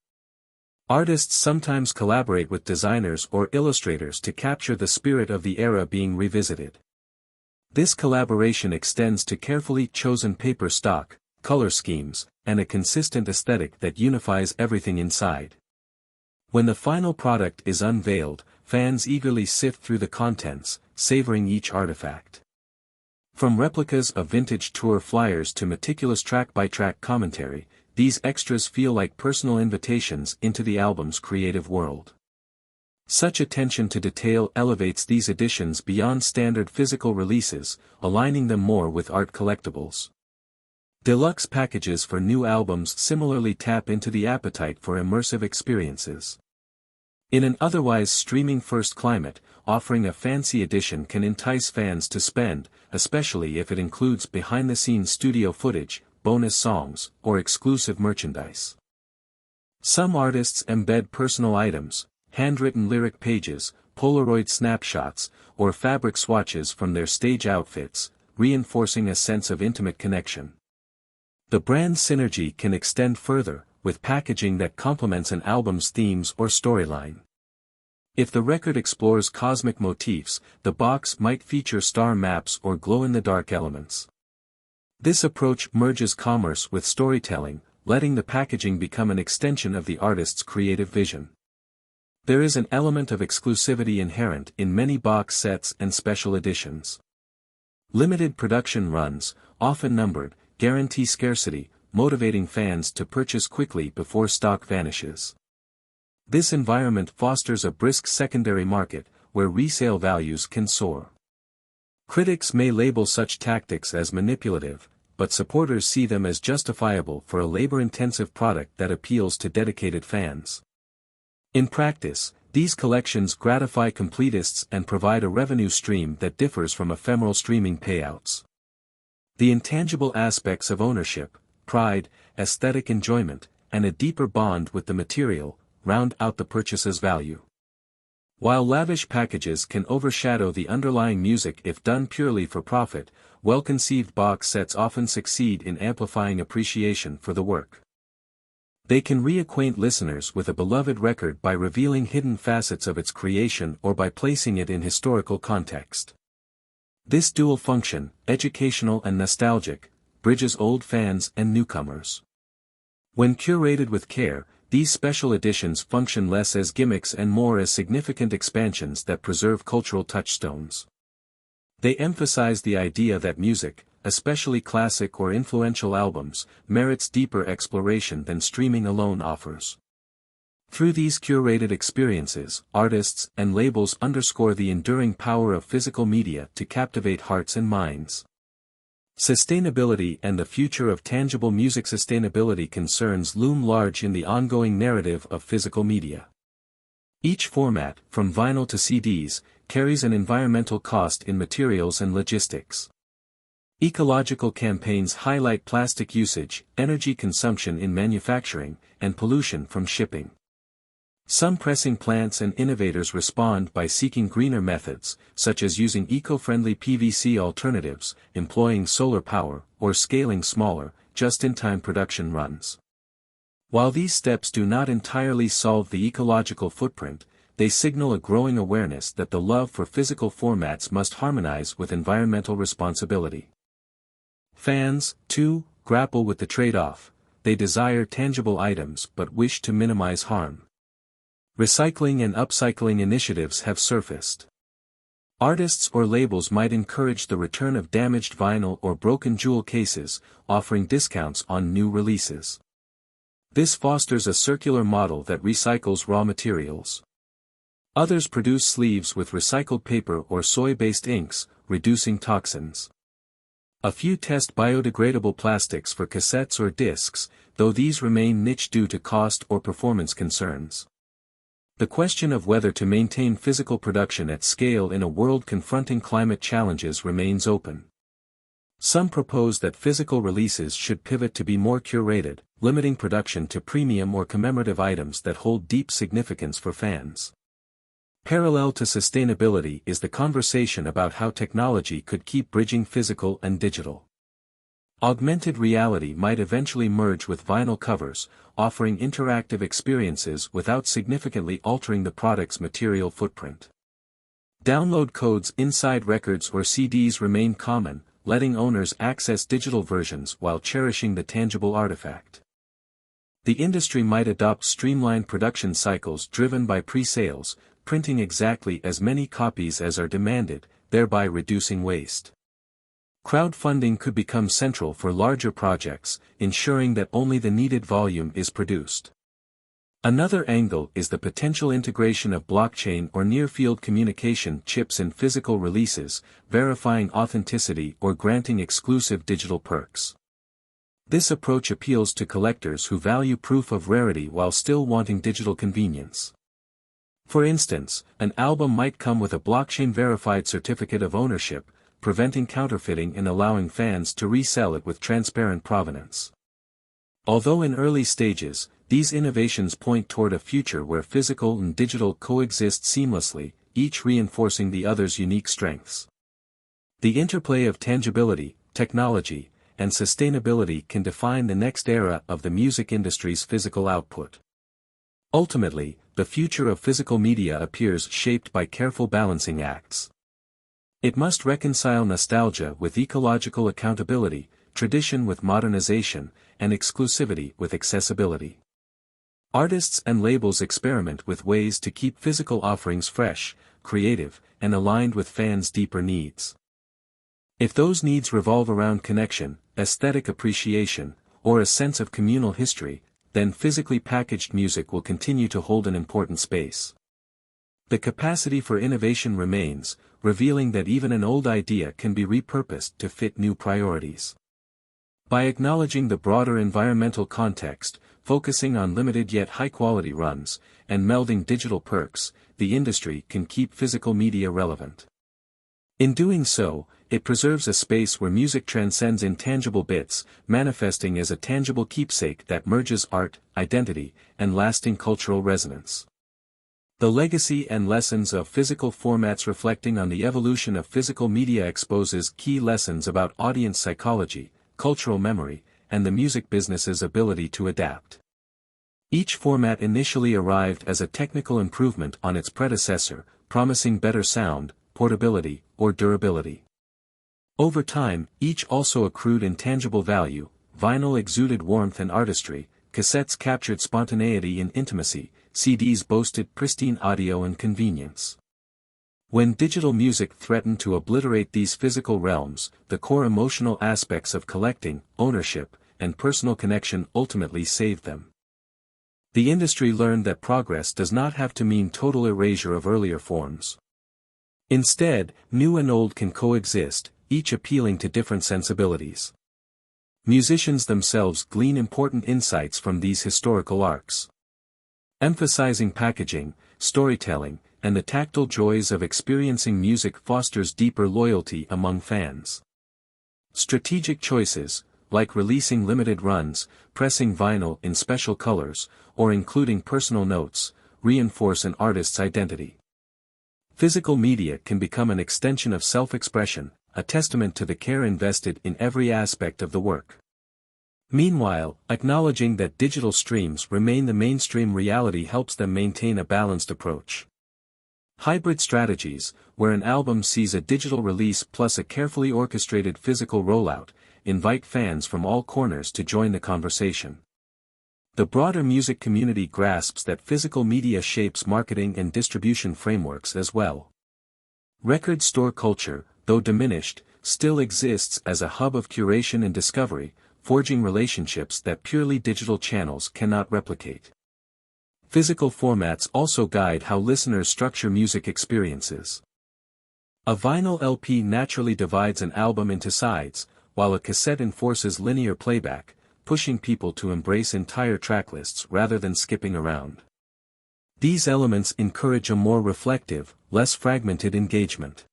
Artists sometimes collaborate with designers or illustrators to capture the spirit of the era being revisited. This collaboration extends to carefully chosen paper stock, color schemes, and a consistent aesthetic that unifies everything inside. When the final product is unveiled, fans eagerly sift through the contents, savoring each artifact. From replicas of vintage tour flyers to meticulous track-by-track commentary, these extras feel like personal invitations into the album's creative world. Such attention to detail elevates these editions beyond standard physical releases, aligning them more with art collectibles. Deluxe packages for new albums similarly tap into the appetite for immersive experiences. In an otherwise streaming-first climate, offering a fancy edition can entice fans to spend, especially if it includes behind-the-scenes studio footage, bonus songs, or exclusive merchandise. Some artists embed personal items, handwritten lyric pages, Polaroid snapshots, or fabric swatches from their stage outfits, reinforcing a sense of intimate connection. The brand synergy can extend further, with packaging that complements an album's themes or storyline. If the record explores cosmic motifs, the box might feature star maps or glow-in-the-dark elements. This approach merges commerce with storytelling, letting the packaging become an extension of the artist's creative vision. There is an element of exclusivity inherent in many box sets and special editions. Limited production runs, often numbered, guarantee scarcity, motivating fans to purchase quickly before stock vanishes. This environment fosters a brisk secondary market, where resale values can soar. Critics may label such tactics as manipulative, but supporters see them as justifiable for a labor-intensive product that appeals to dedicated fans. In practice, these collections gratify completists and provide a revenue stream that differs from ephemeral streaming payouts. The intangible aspects of ownership, pride, aesthetic enjoyment, and a deeper bond with the material, round out the purchase's value. While lavish packages can overshadow the underlying music if done purely for profit, well-conceived box sets often succeed in amplifying appreciation for the work. They can reacquaint listeners with a beloved record by revealing hidden facets of its creation or by placing it in historical context. This dual function, educational and nostalgic, bridges old fans and newcomers. When curated with care, these special editions function less as gimmicks and more as significant expansions that preserve cultural touchstones. They emphasize the idea that music, especially classic or influential albums, merits deeper exploration than streaming alone offers. Through these curated experiences, artists and labels underscore the enduring power of physical media to captivate hearts and minds. Sustainability and the future of tangible music. Sustainability concerns loom large in the ongoing narrative of physical media. Each format, from vinyl to CDs, carries an environmental cost in materials and logistics. Ecological campaigns highlight plastic usage, energy consumption in manufacturing, and pollution from shipping. Some pressing plants and innovators respond by seeking greener methods, such as using eco-friendly PVC alternatives, employing solar power, or scaling smaller, just-in-time production runs. While these steps do not entirely solve the ecological footprint, they signal a growing awareness that the love for physical formats must harmonize with environmental responsibility. Fans, too, grapple with the trade-off. They desire tangible items but wish to minimize harm. Recycling and upcycling initiatives have surfaced. Artists or labels might encourage the return of damaged vinyl or broken jewel cases, offering discounts on new releases. This fosters a circular model that recycles raw materials. Others produce sleeves with recycled paper or soy-based inks, reducing toxins. A few test biodegradable plastics for cassettes or discs, though these remain niche due to cost or performance concerns. The question of whether to maintain physical production at scale in a world confronting climate challenges remains open. Some propose that physical releases should pivot to be more curated, limiting production to premium or commemorative items that hold deep significance for fans. Parallel to sustainability is the conversation about how technology could keep bridging physical and digital. Augmented reality might eventually merge with vinyl covers, offering interactive experiences without significantly altering the product's material footprint. Download codes inside records or CDs remain common, letting owners access digital versions while cherishing the tangible artifact. The industry might adopt streamlined production cycles driven by pre-sales, printing exactly as many copies as are demanded, thereby reducing waste. Crowdfunding could become central for larger projects, ensuring that only the needed volume is produced. Another angle is the potential integration of blockchain or near-field communication chips in physical releases, verifying authenticity or granting exclusive digital perks. This approach appeals to collectors who value proof of rarity while still wanting digital convenience. For instance, an album might come with a blockchain-verified certificate of ownership, preventing counterfeiting and allowing fans to resell it with transparent provenance. Although in early stages, these innovations point toward a future where physical and digital coexist seamlessly, each reinforcing the other's unique strengths. The interplay of tangibility, technology, and sustainability can define the next era of the music industry's physical output. Ultimately, the future of physical media appears shaped by careful balancing acts. It must reconcile nostalgia with ecological accountability, tradition with modernization, and exclusivity with accessibility. Artists and labels experiment with ways to keep physical offerings fresh, creative, and aligned with fans' deeper needs. If those needs revolve around connection, aesthetic appreciation, or a sense of communal history, then physically packaged music will continue to hold an important space. The capacity for innovation remains, revealing that even an old idea can be repurposed to fit new priorities. By acknowledging the broader environmental context, focusing on limited yet high-quality runs, and melding digital perks, the industry can keep physical media relevant. In doing so, it preserves a space where music transcends intangible bits, manifesting as a tangible keepsake that merges art, identity, and lasting cultural resonance. The legacy and lessons of physical formats reflecting on the evolution of physical media exposes key lessons about audience psychology, cultural memory, and the music business's ability to adapt. Each format initially arrived as a technical improvement on its predecessor, promising better sound, portability, or durability. Over time, each also accrued intangible value. Vinyl exuded warmth and artistry, cassettes captured spontaneity and intimacy, CDs boasted pristine audio and convenience. When digital music threatened to obliterate these physical realms, the core emotional aspects of collecting, ownership, and personal connection ultimately saved them. The industry learned that progress does not have to mean total erasure of earlier forms. Instead, new and old can coexist, each appealing to different sensibilities. Musicians themselves glean important insights from these historical arcs. Emphasizing packaging, storytelling, and the tactile joys of experiencing music fosters deeper loyalty among fans. Strategic choices, like releasing limited runs, pressing vinyl in special colors, or including personal notes, reinforce an artist's identity. Physical media can become an extension of self-expression, a testament to the care invested in every aspect of the work. Meanwhile, acknowledging that digital streams remain the mainstream reality helps them maintain a balanced approach. Hybrid strategies, where an album sees a digital release plus a carefully orchestrated physical rollout, invite fans from all corners to join the conversation. The broader music community grasps that physical media shapes marketing and distribution frameworks as well. Record store culture, though diminished, still exists as a hub of curation and discovery, forging relationships that purely digital channels cannot replicate. Physical formats also guide how listeners structure music experiences. A vinyl LP naturally divides an album into sides, while a cassette enforces linear playback, pushing people to embrace entire tracklists rather than skipping around. These elements encourage a more reflective, less fragmented engagement.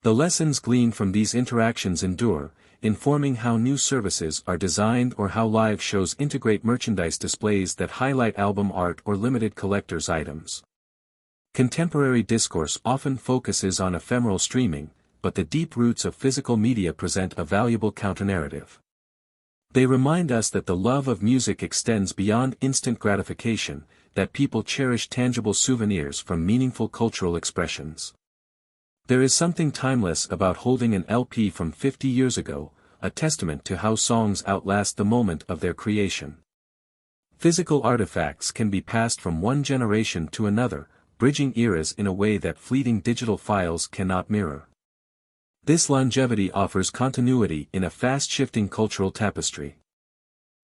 The lessons gleaned from these interactions endure, informing how new services are designed or how live shows integrate merchandise displays that highlight album art or limited collector's items. Contemporary discourse often focuses on ephemeral streaming, but the deep roots of physical media present a valuable counternarrative. They remind us that the love of music extends beyond instant gratification, that people cherish tangible souvenirs from meaningful cultural expressions. There is something timeless about holding an LP from 50 years ago, a testament to how songs outlast the moment of their creation. Physical artifacts can be passed from one generation to another, bridging eras in a way that fleeting digital files cannot mirror. This longevity offers continuity in a fast-shifting cultural tapestry.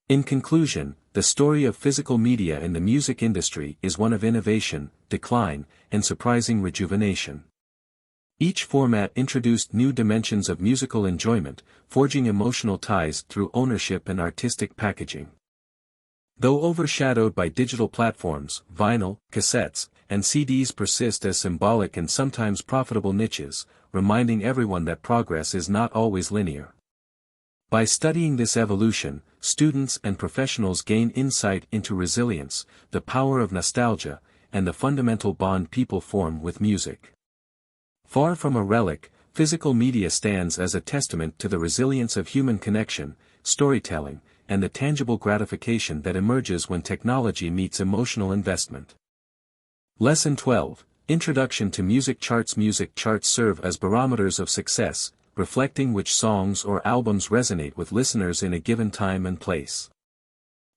In conclusion, the story of physical media in the music industry is one of innovation, decline, and surprising rejuvenation. Each format introduced new dimensions of musical enjoyment, forging emotional ties through ownership and artistic packaging. Though overshadowed by digital platforms, vinyl, cassettes, and CDs persist as symbolic and sometimes profitable niches, reminding everyone that progress is not always linear. By studying this evolution, students and professionals gain insight into resilience, the power of nostalgia, and the fundamental bond people form with music. Far from a relic, physical media stands as a testament to the resilience of human connection, storytelling, and the tangible gratification that emerges when technology meets emotional investment. Lesson 12, Introduction to Music Charts. Music charts serve as barometers of success, reflecting which songs or albums resonate with listeners in a given time and place.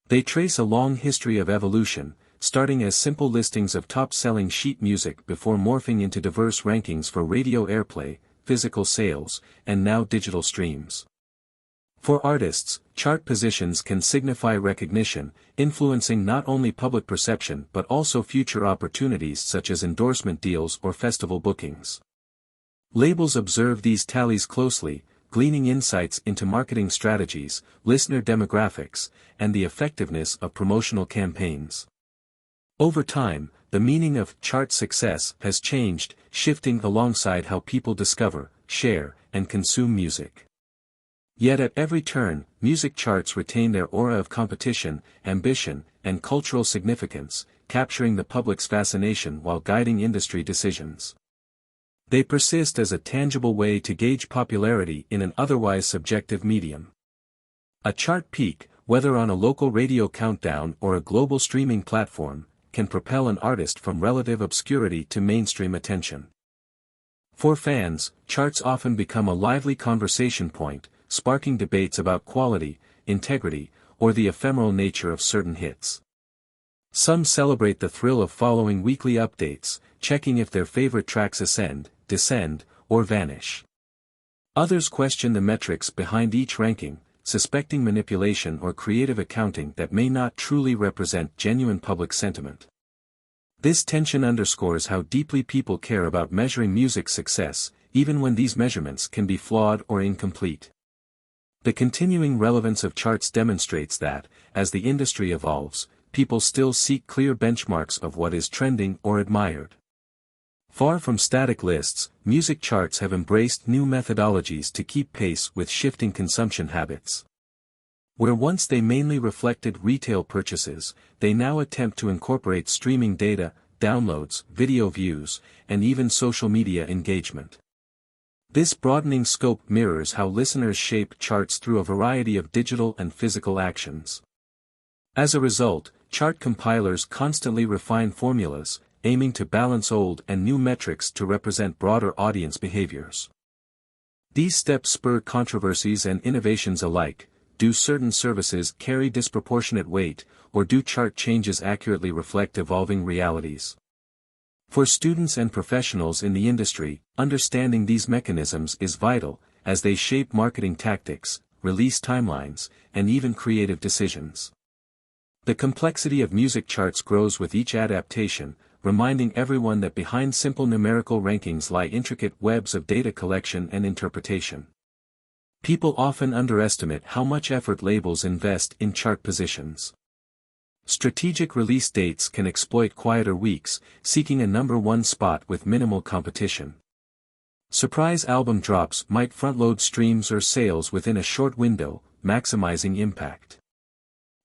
They trace a long history of evolution, starting as simple listings of top-selling sheet music before morphing into diverse rankings for radio airplay, physical sales, and now digital streams. For artists, chart positions can signify recognition, influencing not only public perception but also future opportunities such as endorsement deals or festival bookings. Labels observe these tallies closely, gleaning insights into marketing strategies, listener demographics, and the effectiveness of promotional campaigns. Over time, the meaning of chart success has changed, shifting alongside how people discover, share, and consume music. Yet at every turn, music charts retain their aura of competition, ambition, and cultural significance, capturing the public's fascination while guiding industry decisions. They persist as a tangible way to gauge popularity in an otherwise subjective medium. A chart peak, whether on a local radio countdown or a global streaming platform, can propel an artist from relative obscurity to mainstream attention. For fans, charts often become a lively conversation point, sparking debates about quality, integrity, or the ephemeral nature of certain hits. Some celebrate the thrill of following weekly updates, checking if their favorite tracks ascend, descend, or vanish. Others question the metrics behind each ranking, suspecting manipulation or creative accounting that may not truly represent genuine public sentiment. This tension underscores how deeply people care about measuring music success, even when these measurements can be flawed or incomplete. The continuing relevance of charts demonstrates that, as the industry evolves, people still seek clear benchmarks of what is trending or admired. Far from static lists, music charts have embraced new methodologies to keep pace with shifting consumption habits. Where once they mainly reflected retail purchases, they now attempt to incorporate streaming data, downloads, video views, and even social media engagement. This broadening scope mirrors how listeners shape charts through a variety of digital and physical actions. As a result, chart compilers constantly refine formulas, aiming to balance old and new metrics to represent broader audience behaviors. These steps spur controversies and innovations alike. Do certain services carry disproportionate weight, or do chart changes accurately reflect evolving realities? For students and professionals in the industry, understanding these mechanisms is vital, as they shape marketing tactics, release timelines, and even creative decisions. The complexity of music charts grows with each adaptation, reminding everyone that behind simple numerical rankings lie intricate webs of data collection and interpretation. People often underestimate how much effort labels invest in chart positions. Strategic release dates can exploit quieter weeks, seeking a number one spot with minimal competition. Surprise album drops might front-load streams or sales within a short window, maximizing impact.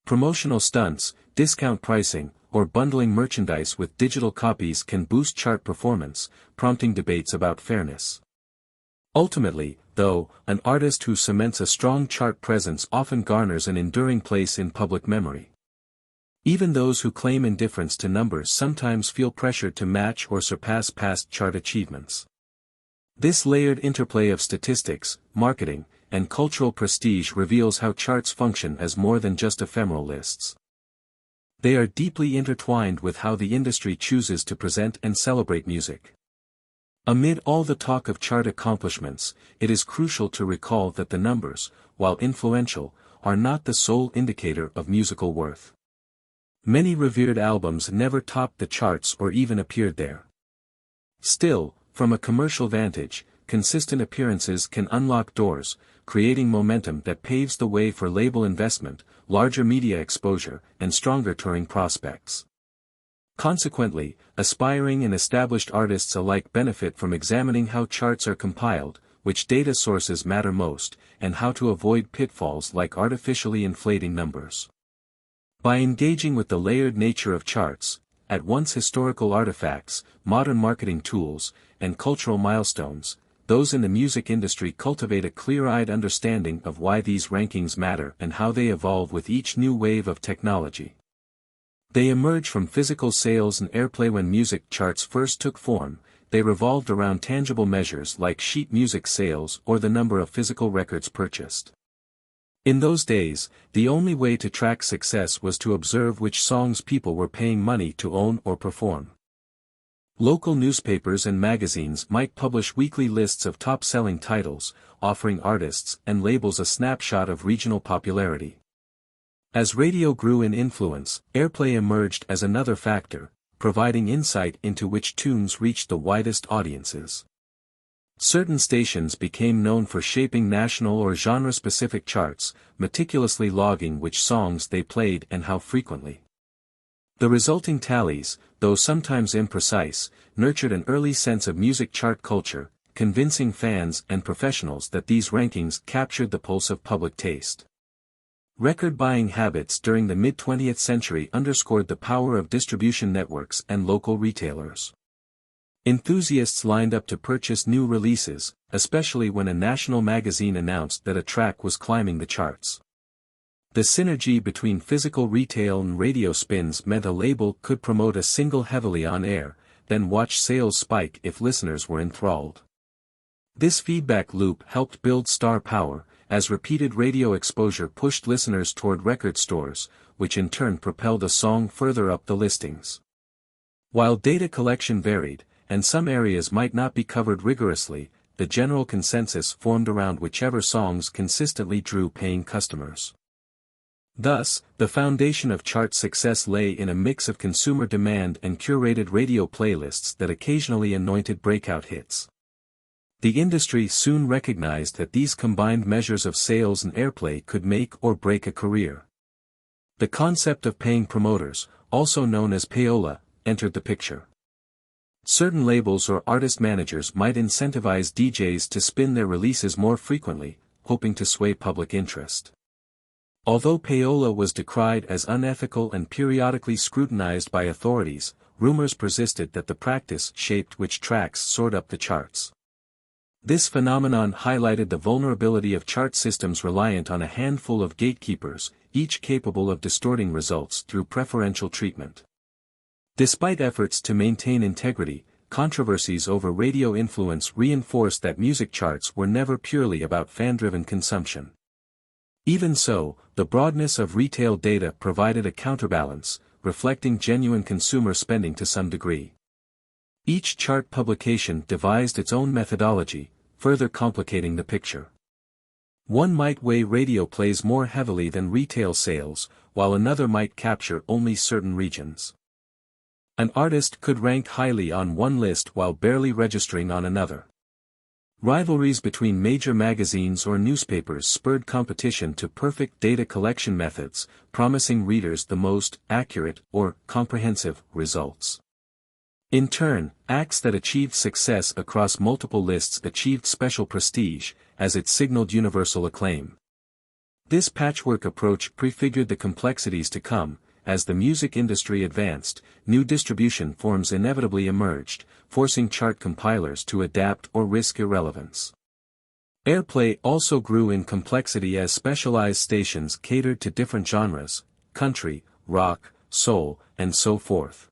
Promotional stunts, discount pricing, or bundling merchandise with digital copies can boost chart performance, prompting debates about fairness. Ultimately, though, an artist who cements a strong chart presence often garners an enduring place in public memory. Even those who claim indifference to numbers sometimes feel pressured to match or surpass past chart achievements. This layered interplay of statistics, marketing, and cultural prestige reveals how charts function as more than just ephemeral lists. They are deeply intertwined with how the industry chooses to present and celebrate music. Amid all the talk of chart accomplishments, it is crucial to recall that the numbers, while influential, are not the sole indicator of musical worth. Many revered albums never topped the charts or even appeared there. Still, from a commercial vantage, consistent appearances can unlock doors, creating momentum that paves the way for label investment, larger media exposure, and stronger touring prospects. Consequently, aspiring and established artists alike benefit from examining how charts are compiled, which data sources matter most, and how to avoid pitfalls like artificially inflating numbers. By engaging with the layered nature of charts, at once historical artifacts, modern marketing tools, and cultural milestones, those in the music industry cultivate a clear-eyed understanding of why these rankings matter and how they evolve with each new wave of technology. They emerge from physical sales and airplay. When music charts first took form, they revolved around tangible measures like sheet music sales or the number of physical records purchased. In those days, the only way to track success was to observe which songs people were paying money to own or perform. Local newspapers and magazines might publish weekly lists of top-selling titles, offering artists and labels a snapshot of regional popularity. As radio grew in influence, airplay emerged as another factor, providing insight into which tunes reached the widest audiences. Certain stations became known for shaping national or genre-specific charts, meticulously logging which songs they played and how frequently. The resulting tallies, though sometimes imprecise, nurtured an early sense of music chart culture, convincing fans and professionals that these rankings captured the pulse of public taste. Record buying habits during the mid-20th century underscored the power of distribution networks and local retailers. Enthusiasts lined up to purchase new releases, especially when a national magazine announced that a track was climbing the charts. The synergy between physical retail and radio spins meant a label could promote a single heavily on air, then watch sales spike if listeners were enthralled. This feedback loop helped build star power, as repeated radio exposure pushed listeners toward record stores, which in turn propelled a song further up the listings. While data collection varied, and some areas might not be covered rigorously, the general consensus formed around whichever songs consistently drew paying customers. Thus, the foundation of chart success lay in a mix of consumer demand and curated radio playlists that occasionally anointed breakout hits. The industry soon recognized that these combined measures of sales and airplay could make or break a career. The concept of paying promoters, also known as payola, entered the picture. Certain labels or artist managers might incentivize DJs to spin their releases more frequently, hoping to sway public interest. Although payola was decried as unethical and periodically scrutinized by authorities, rumors persisted that the practice shaped which tracks soared up the charts. This phenomenon highlighted the vulnerability of chart systems reliant on a handful of gatekeepers, each capable of distorting results through preferential treatment. Despite efforts to maintain integrity, controversies over radio influence reinforced that music charts were never purely about fan-driven consumption. Even so, the broadness of retail data provided a counterbalance, reflecting genuine consumer spending to some degree. Each chart publication devised its own methodology, further complicating the picture. One might weigh radio plays more heavily than retail sales, while another might capture only certain regions. An artist could rank highly on one list while barely registering on another. Rivalries between major magazines or newspapers spurred competition to perfect data collection methods, promising readers the most accurate or comprehensive results. In turn, acts that achieved success across multiple lists achieved special prestige, as it signaled universal acclaim. This patchwork approach prefigured the complexities to come. As the music industry advanced, new distribution forms inevitably emerged, forcing chart compilers to adapt or risk irrelevance. Airplay also grew in complexity as specialized stations catered to different genres: country, rock, soul, and so forth.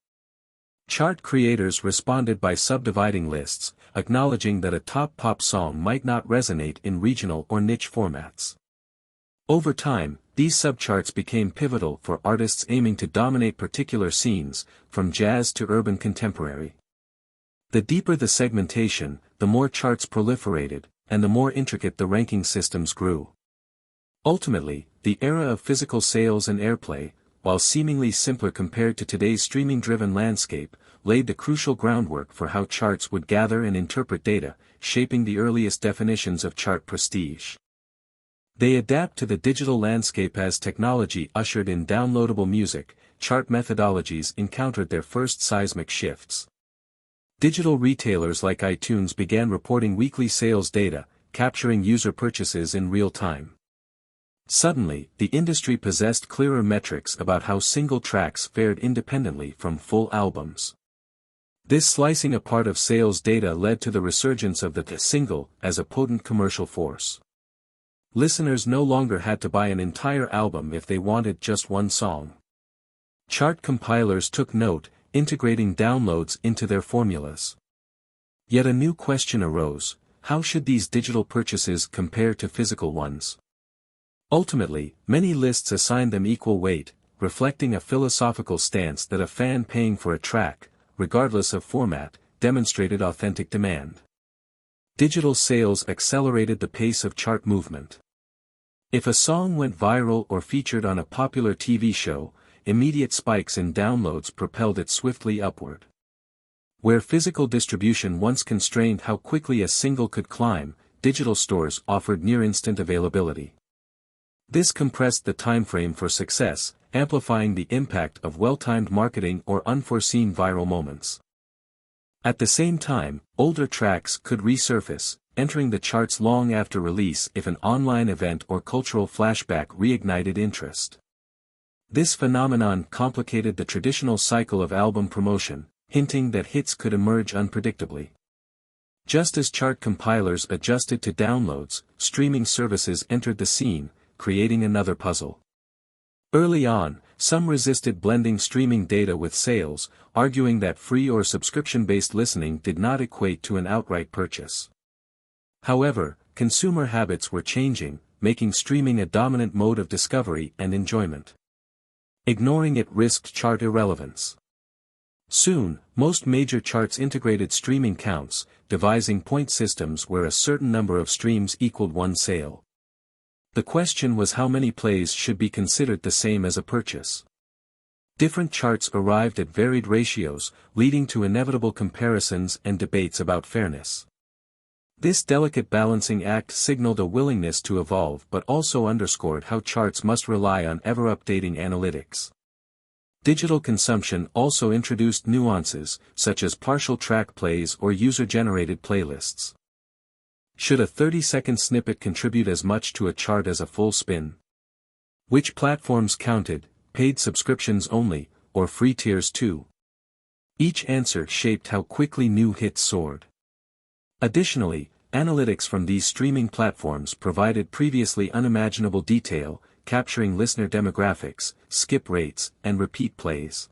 Chart creators responded by subdividing lists, acknowledging that a top pop song might not resonate in regional or niche formats. Over time, these subcharts became pivotal for artists aiming to dominate particular scenes, from jazz to urban contemporary. The deeper the segmentation, the more charts proliferated, and the more intricate the ranking systems grew. Ultimately, the era of physical sales and airplay, while seemingly simpler compared to today's streaming-driven landscape, laid the crucial groundwork for how charts would gather and interpret data, shaping the earliest definitions of chart prestige. They adapt to the digital landscape as technology ushered in downloadable music. Chart methodologies encountered their first seismic shifts. Digital retailers like iTunes began reporting weekly sales data, capturing user purchases in real time. Suddenly, the industry possessed clearer metrics about how single tracks fared independently from full albums. This slicing apart of sales data led to the resurgence of the single as a potent commercial force. Listeners no longer had to buy an entire album if they wanted just one song. Chart compilers took note, integrating downloads into their formulas. Yet a new question arose: how should these digital purchases compare to physical ones? Ultimately, many lists assigned them equal weight, reflecting a philosophical stance that a fan paying for a track, regardless of format, demonstrated authentic demand. Digital sales accelerated the pace of chart movement. If a song went viral or featured on a popular TV show, immediate spikes in downloads propelled it swiftly upward. Where physical distribution once constrained how quickly a single could climb, digital stores offered near-instant availability. This compressed the timeframe for success, amplifying the impact of well-timed marketing or unforeseen viral moments. At the same time, older tracks could resurface, entering the charts long after release if an online event or cultural flashback reignited interest. This phenomenon complicated the traditional cycle of album promotion, hinting that hits could emerge unpredictably. Just as chart compilers adjusted to downloads, streaming services entered the scene, creating another puzzle. Early on, some resisted blending streaming data with sales, arguing that free or subscription-based listening did not equate to an outright purchase. However, consumer habits were changing, making streaming a dominant mode of discovery and enjoyment. Ignoring it risked chart irrelevance. Soon, most major charts integrated streaming counts, devising point systems where a certain number of streams equaled one sale. The question was how many plays should be considered the same as a purchase. Different charts arrived at varied ratios, leading to inevitable comparisons and debates about fairness. This delicate balancing act signaled a willingness to evolve but also underscored how charts must rely on ever-updating analytics. Digital consumption also introduced nuances, such as partial track plays or user-generated playlists. Should a 30-second snippet contribute as much to a chart as a full spin? Which platforms counted, paid subscriptions only, or free tiers too? Each answer shaped how quickly new hits soared. Additionally, analytics from these streaming platforms provided previously unimaginable detail, capturing listener demographics, skip rates, and repeat plays.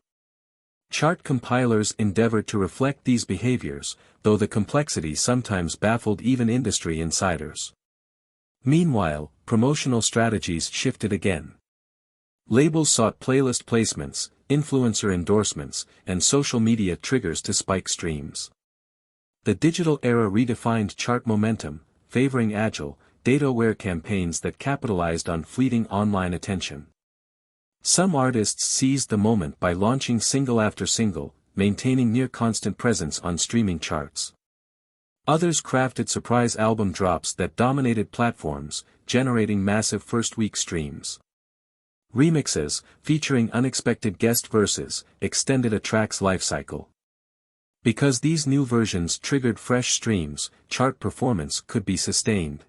Chart compilers endeavored to reflect these behaviors, though the complexity sometimes baffled even industry insiders. Meanwhile, promotional strategies shifted again. Labels sought playlist placements, influencer endorsements, and social media triggers to spike streams. The digital era redefined chart momentum, favoring agile, data-aware campaigns that capitalized on fleeting online attention. Some artists seized the moment by launching single after single, maintaining near-constant presence on streaming charts. Others crafted surprise album drops that dominated platforms, generating massive first-week streams. Remixes, featuring unexpected guest verses, extended a track's lifecycle. Because these new versions triggered fresh streams, chart performance could be sustained.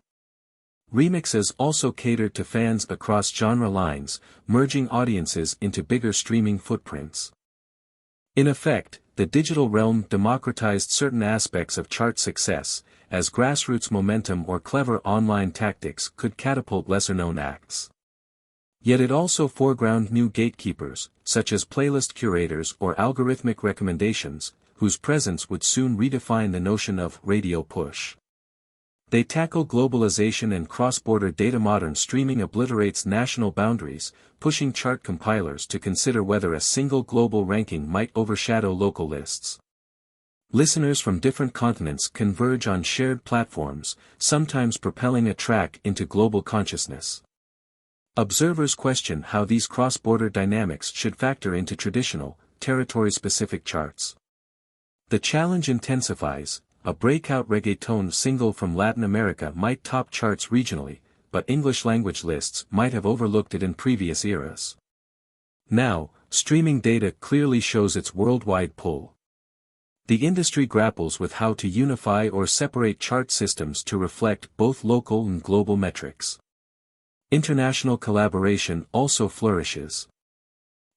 Remixes also catered to fans across genre lines, merging audiences into bigger streaming footprints. In effect, the digital realm democratized certain aspects of chart success, as grassroots momentum or clever online tactics could catapult lesser-known acts. Yet it also foregrounded new gatekeepers, such as playlist curators or algorithmic recommendations, whose presence would soon redefine the notion of radio push. They tackle globalization and cross-border data. Modern streaming obliterates national boundaries, pushing chart compilers to consider whether a single global ranking might overshadow local lists. Listeners from different continents converge on shared platforms, sometimes propelling a track into global consciousness. Observers question how these cross-border dynamics should factor into traditional, territory-specific charts. The challenge intensifies. A breakout reggaeton single from Latin America might top charts regionally, but English-language lists might have overlooked it in previous eras. Now, streaming data clearly shows its worldwide pull. The industry grapples with how to unify or separate chart systems to reflect both local and global metrics. International collaboration also flourishes.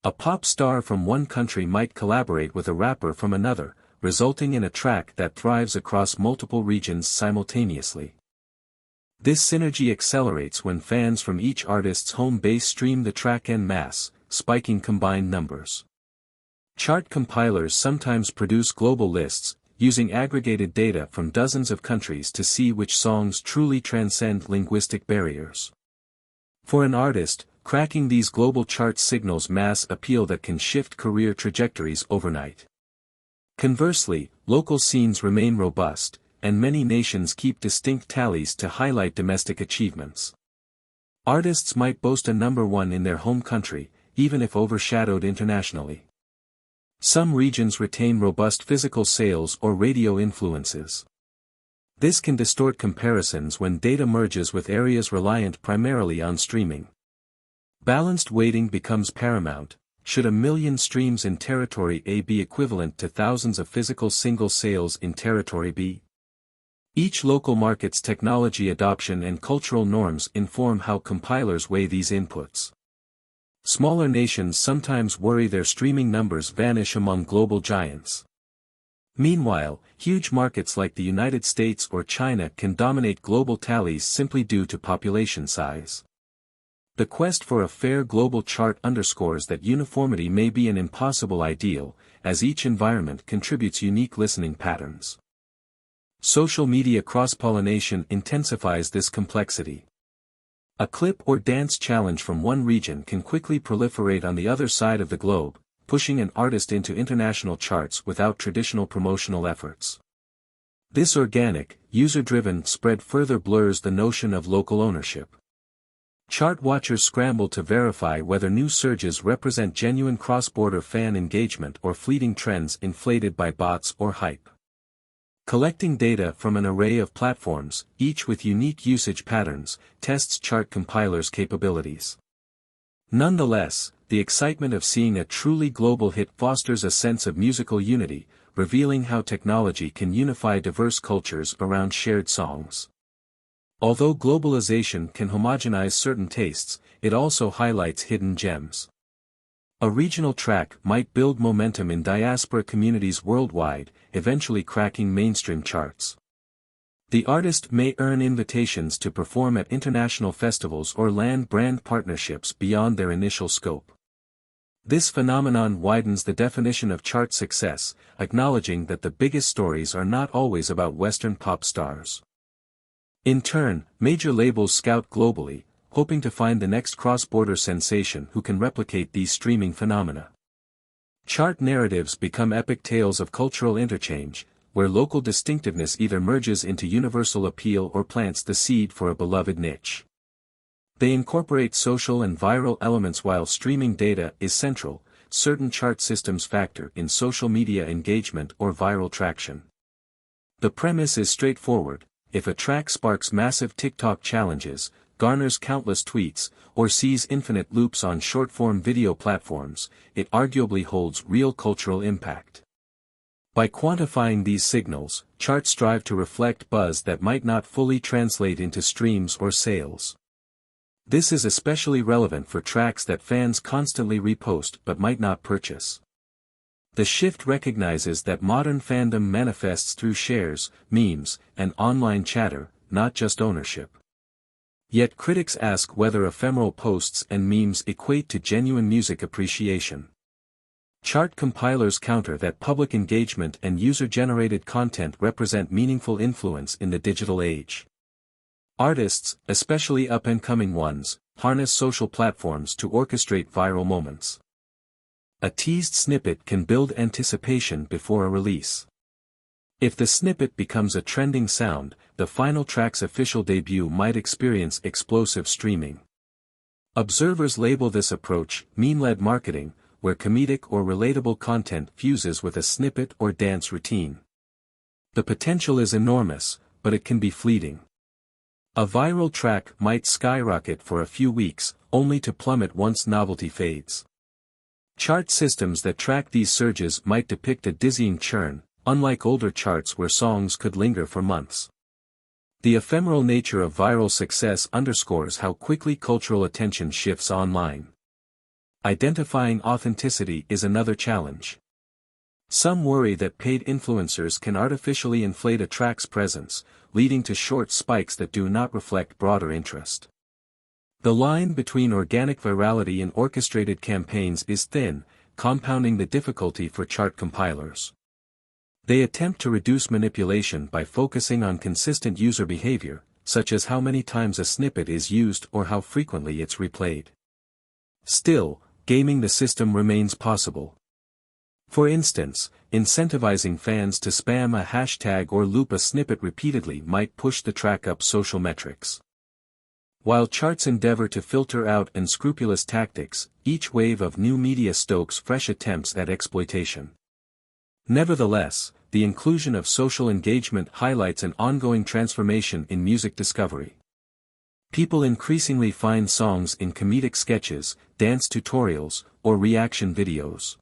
A pop star from one country might collaborate with a rapper from another, resulting in a track that thrives across multiple regions simultaneously. This synergy accelerates when fans from each artist's home base stream the track en masse, spiking combined numbers. Chart compilers sometimes produce global lists, using aggregated data from dozens of countries to see which songs truly transcend linguistic barriers. For an artist, cracking these global charts signals mass appeal that can shift career trajectories overnight. Conversely, local scenes remain robust, and many nations keep distinct tallies to highlight domestic achievements. Artists might boast a number one in their home country, even if overshadowed internationally. Some regions retain robust physical sales or radio influences. This can distort comparisons when data merges with areas reliant primarily on streaming. Balanced weighting becomes paramount. Should 1 million streams in Territory A be equivalent to thousands of physical single sales in Territory B? Each local market's technology adoption and cultural norms inform how compilers weigh these inputs. Smaller nations sometimes worry their streaming numbers vanish among global giants. Meanwhile, huge markets like the United States or China can dominate global tallies simply due to population size. The quest for a fair global chart underscores that uniformity may be an impossible ideal, as each environment contributes unique listening patterns. Social media cross-pollination intensifies this complexity. A clip or dance challenge from one region can quickly proliferate on the other side of the globe, pushing an artist into international charts without traditional promotional efforts. This organic, user-driven spread further blurs the notion of local ownership. Chart watchers scramble to verify whether new surges represent genuine cross-border fan engagement or fleeting trends inflated by bots or hype. Collecting data from an array of platforms, each with unique usage patterns, tests chart compilers' capabilities. Nonetheless, the excitement of seeing a truly global hit fosters a sense of musical unity, revealing how technology can unify diverse cultures around shared songs. Although globalization can homogenize certain tastes, it also highlights hidden gems. A regional track might build momentum in diaspora communities worldwide, eventually cracking mainstream charts. The artist may earn invitations to perform at international festivals or land brand partnerships beyond their initial scope. This phenomenon widens the definition of chart success, acknowledging that the biggest stories are not always about Western pop stars. In turn, major labels scout globally, hoping to find the next cross-border sensation who can replicate these streaming phenomena. Chart narratives become epic tales of cultural interchange, where local distinctiveness either merges into universal appeal or plants the seed for a beloved niche. They incorporate social and viral elements while streaming data is central. Certain chart systems factor in social media engagement or viral traction. The premise is straightforward: if a track sparks massive TikTok challenges, garners countless tweets, or sees infinite loops on short-form video platforms, it arguably holds real cultural impact. By quantifying these signals, charts strive to reflect buzz that might not fully translate into streams or sales. This is especially relevant for tracks that fans constantly repost but might not purchase. The shift recognizes that modern fandom manifests through shares, memes, and online chatter, not just ownership. Yet critics ask whether ephemeral posts and memes equate to genuine music appreciation. Chart compilers counter that public engagement and user-generated content represent meaningful influence in the digital age. Artists, especially up-and-coming ones, harness social platforms to orchestrate viral moments. A teased snippet can build anticipation before a release. If the snippet becomes a trending sound, the final track's official debut might experience explosive streaming. Observers label this approach meme-led marketing, where comedic or relatable content fuses with a snippet or dance routine. The potential is enormous, but it can be fleeting. A viral track might skyrocket for a few weeks, only to plummet once novelty fades. Chart systems that track these surges might depict a dizzying churn, unlike older charts where songs could linger for months. The ephemeral nature of viral success underscores how quickly cultural attention shifts online. Identifying authenticity is another challenge. Some worry that paid influencers can artificially inflate a track's presence, leading to short spikes that do not reflect broader interest. The line between organic virality and orchestrated campaigns is thin, compounding the difficulty for chart compilers. They attempt to reduce manipulation by focusing on consistent user behavior, such as how many times a snippet is used or how frequently it's replayed. Still, gaming the system remains possible. For instance, incentivizing fans to spam a hashtag or loop a snippet repeatedly might push the track up social metrics. While charts endeavor to filter out unscrupulous tactics, each wave of new media stokes fresh attempts at exploitation. Nevertheless, the inclusion of social engagement highlights an ongoing transformation in music discovery. People increasingly find songs in comedic sketches, dance tutorials, or reaction videos.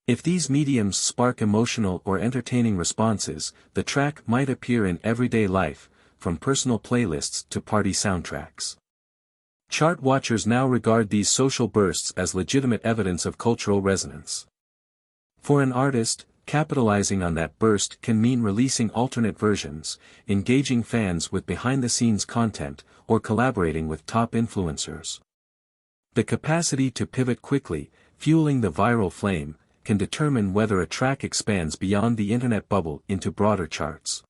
If these mediums spark emotional or entertaining responses, the track might appear in everyday life, from personal playlists to party soundtracks. Chart watchers now regard these social bursts as legitimate evidence of cultural resonance. For an artist, capitalizing on that burst can mean releasing alternate versions, engaging fans with behind-the-scenes content, or collaborating with top influencers. The capacity to pivot quickly, fueling the viral flame, can determine whether a track expands beyond the internet bubble into broader charts.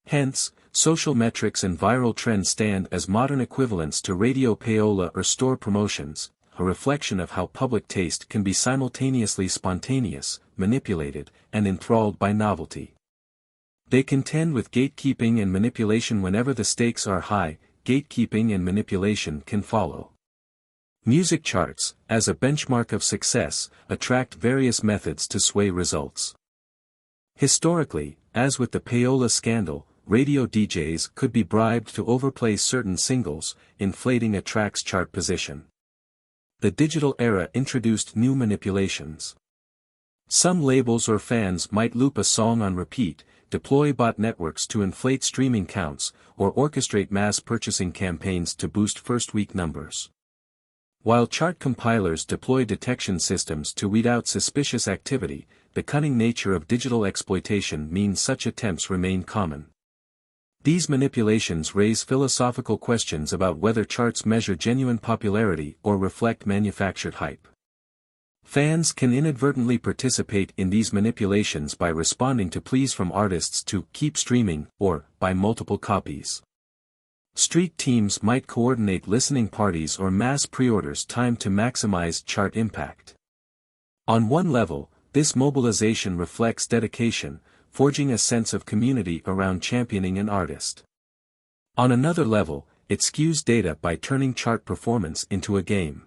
Hence, social metrics and viral trends stand as modern equivalents to radio payola or store promotions, a reflection of how public taste can be simultaneously spontaneous, manipulated, and enthralled by novelty. They contend with gatekeeping and manipulation. Whenever the stakes are high, gatekeeping and manipulation can follow. Music charts, as a benchmark of success, attract various methods to sway results. Historically, as with the payola scandal, radio DJs could be bribed to overplay certain singles, inflating a track's chart position. The digital era introduced new manipulations. Some labels or fans might loop a song on repeat, deploy bot networks to inflate streaming counts, or orchestrate mass purchasing campaigns to boost first-week numbers. While chart compilers deploy detection systems to weed out suspicious activity, the cunning nature of digital exploitation means such attempts remain common. These manipulations raise philosophical questions about whether charts measure genuine popularity or reflect manufactured hype. Fans can inadvertently participate in these manipulations by responding to pleas from artists to keep streaming or buy multiple copies. Street teams might coordinate listening parties or mass pre-orders timed to maximize chart impact. On one level, this mobilization reflects dedication, forging a sense of community around championing an artist. On another level, it skews data by turning chart performance into a game.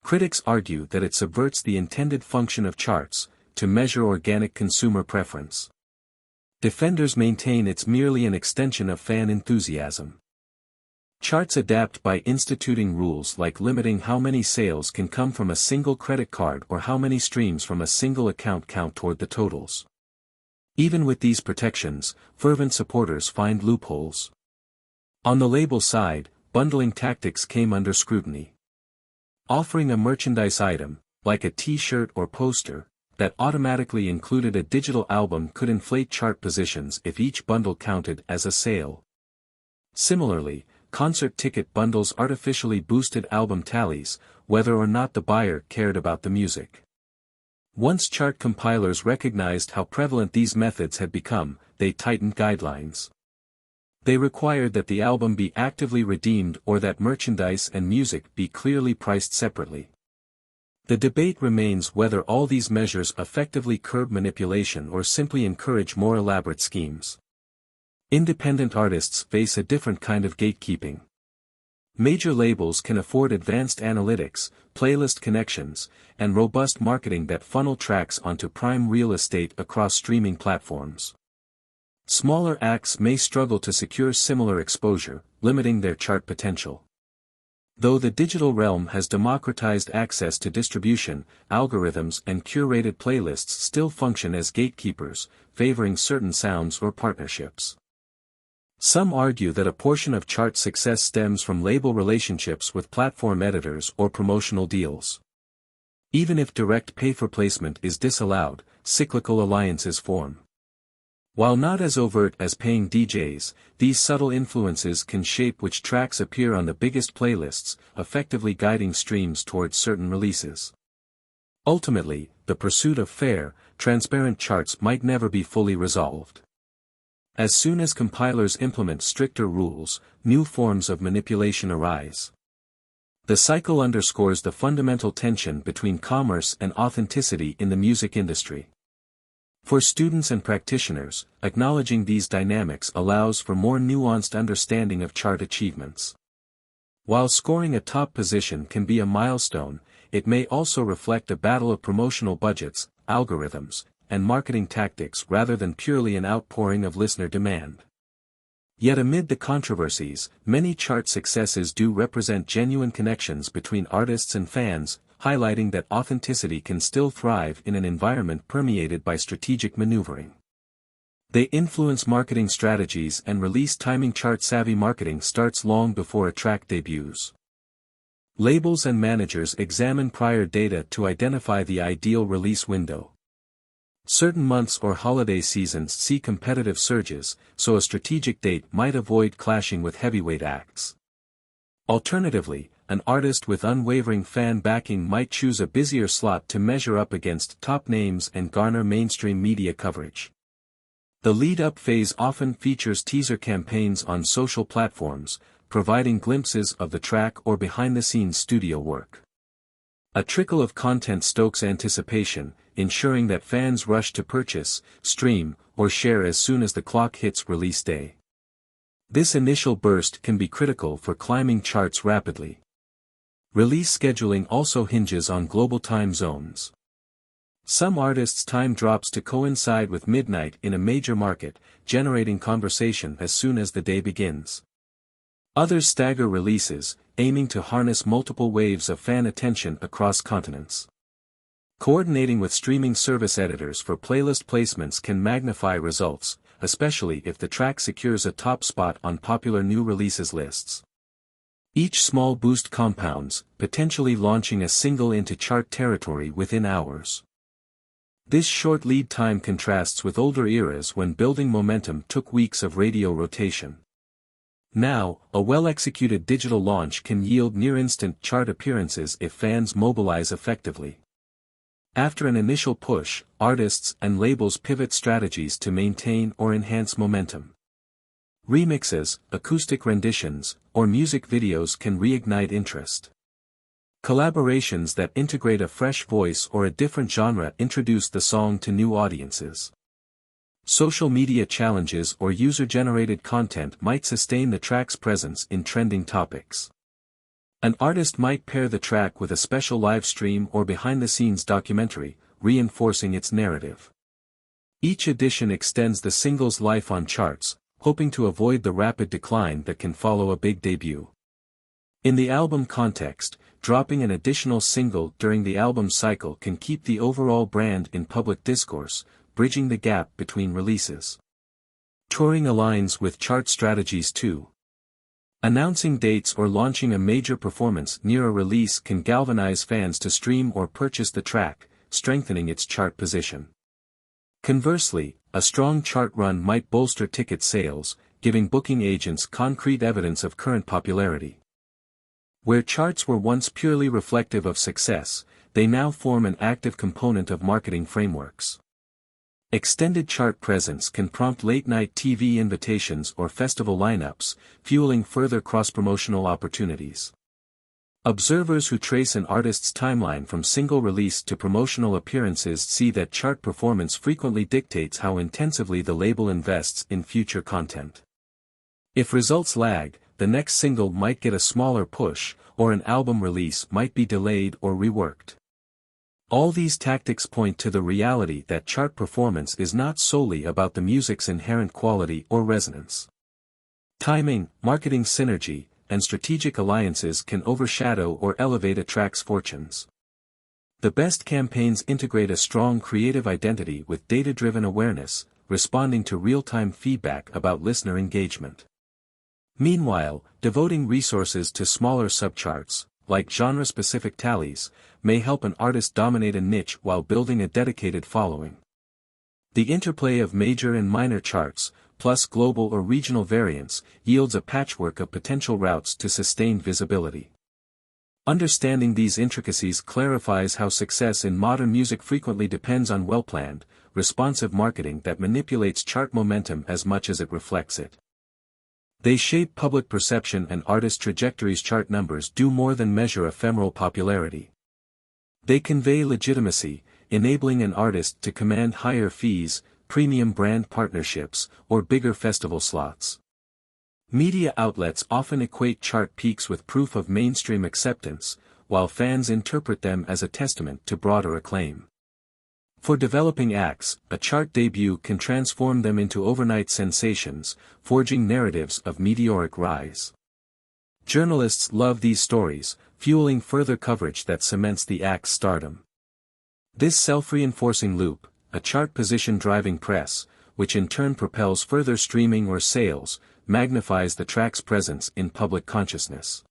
Critics argue that it subverts the intended function of charts, to measure organic consumer preference. Defenders maintain it's merely an extension of fan enthusiasm. Charts adapt by instituting rules like limiting how many sales can come from a single credit card or how many streams from a single account count toward the totals. Even with these protections, fervent supporters find loopholes. On the label side, bundling tactics came under scrutiny. Offering a merchandise item, like a t-shirt or poster, that automatically included a digital album could inflate chart positions if each bundle counted as a sale. Similarly, concert ticket bundles artificially boosted album tallies, whether or not the buyer cared about the music. Once chart compilers recognized how prevalent these methods had become, they tightened guidelines. They required that the album be actively redeemed or that merchandise and music be clearly priced separately. The debate remains whether all these measures effectively curb manipulation or simply encourage more elaborate schemes. Independent artists face a different kind of gatekeeping. Major labels can afford advanced analytics, playlist connections, and robust marketing that funnel tracks onto prime real estate across streaming platforms. Smaller acts may struggle to secure similar exposure, limiting their chart potential. Though the digital realm has democratized access to distribution, algorithms and curated playlists still function as gatekeepers, favoring certain sounds or partnerships. Some argue that a portion of chart success stems from label relationships with platform editors or promotional deals. Even if direct pay-for-placement is disallowed, cyclical alliances form. While not as overt as paying DJs, these subtle influences can shape which tracks appear on the biggest playlists, effectively guiding streams towards certain releases. Ultimately, the pursuit of fair, transparent charts might never be fully resolved. As soon as compilers implement stricter rules, new forms of manipulation arise. The cycle underscores the fundamental tension between commerce and authenticity in the music industry. For students and practitioners, acknowledging these dynamics allows for more nuanced understanding of chart achievements. While scoring a top position can be a milestone, it may also reflect a battle of promotional budgets, algorithms, and marketing tactics rather than purely an outpouring of listener demand. Yet amid the controversies, many chart successes do represent genuine connections between artists and fans, highlighting that authenticity can still thrive in an environment permeated by strategic maneuvering. They influence marketing strategies and release timing. Chart-savvy marketing starts long before a track debuts. Labels and managers examine prior data to identify the ideal release window. Certain months or holiday seasons see competitive surges, so a strategic date might avoid clashing with heavyweight acts. Alternatively, an artist with unwavering fan backing might choose a busier slot to measure up against top names and garner mainstream media coverage. The lead-up phase often features teaser campaigns on social platforms, providing glimpses of the track or behind-the-scenes studio work. A trickle of content stokes anticipation, ensuring that fans rush to purchase, stream, or share as soon as the clock hits release day. This initial burst can be critical for climbing charts rapidly. Release scheduling also hinges on global time zones. Some artists' time drops to coincide with midnight in a major market, generating conversation as soon as the day begins. Others stagger releases, aiming to harness multiple waves of fan attention across continents. Coordinating with streaming service editors for playlist placements can magnify results, especially if the track secures a top spot on popular new releases lists. Each small boost compounds, potentially launching a single into chart territory within hours. This short lead time contrasts with older eras when building momentum took weeks of radio rotation. Now, a well-executed digital launch can yield near-instant chart appearances if fans mobilize effectively. After an initial push, artists and labels pivot strategies to maintain or enhance momentum. Remixes, acoustic renditions, or music videos can reignite interest. Collaborations that integrate a fresh voice or a different genre introduce the song to new audiences. Social media challenges or user-generated content might sustain the track's presence in trending topics. An artist might pair the track with a special live stream or behind-the-scenes documentary, reinforcing its narrative. Each edition extends the single's life on charts, hoping to avoid the rapid decline that can follow a big debut. In the album context, dropping an additional single during the album cycle can keep the overall brand in public discourse, bridging the gap between releases. Touring aligns with chart strategies too. Announcing dates or launching a major performance near a release can galvanize fans to stream or purchase the track, strengthening its chart position. Conversely, a strong chart run might bolster ticket sales, giving booking agents concrete evidence of current popularity. Where charts were once purely reflective of success, they now form an active component of marketing frameworks. Extended chart presence can prompt late-night TV invitations or festival lineups, fueling further cross-promotional opportunities. Observers who trace an artist's timeline from single release to promotional appearances see that chart performance frequently dictates how intensively the label invests in future content. If results lag, the next single might get a smaller push, or an album release might be delayed or reworked. All these tactics point to the reality that chart performance is not solely about the music's inherent quality or resonance. Timing, marketing synergy, and strategic alliances can overshadow or elevate a track's fortunes. The best campaigns integrate a strong creative identity with data-driven awareness, responding to real-time feedback about listener engagement. Meanwhile, devoting resources to smaller subcharts, like genre-specific tallies, may help an artist dominate a niche while building a dedicated following. The interplay of major and minor charts, plus global or regional variants, yields a patchwork of potential routes to sustained visibility. Understanding these intricacies clarifies how success in modern music frequently depends on well-planned, responsive marketing that manipulates chart momentum as much as it reflects it. They shape public perception and artist trajectories. Chart numbers do more than measure ephemeral popularity. They convey legitimacy, enabling an artist to command higher fees, premium brand partnerships, or bigger festival slots. Media outlets often equate chart peaks with proof of mainstream acceptance, while fans interpret them as a testament to broader acclaim. For developing acts, a chart debut can transform them into overnight sensations, forging narratives of meteoric rise. Journalists love these stories, fueling further coverage that cements the act's stardom. This self-reinforcing loop, a chart position driving press, which in turn propels further streaming or sales, magnifies the track's presence in public consciousness.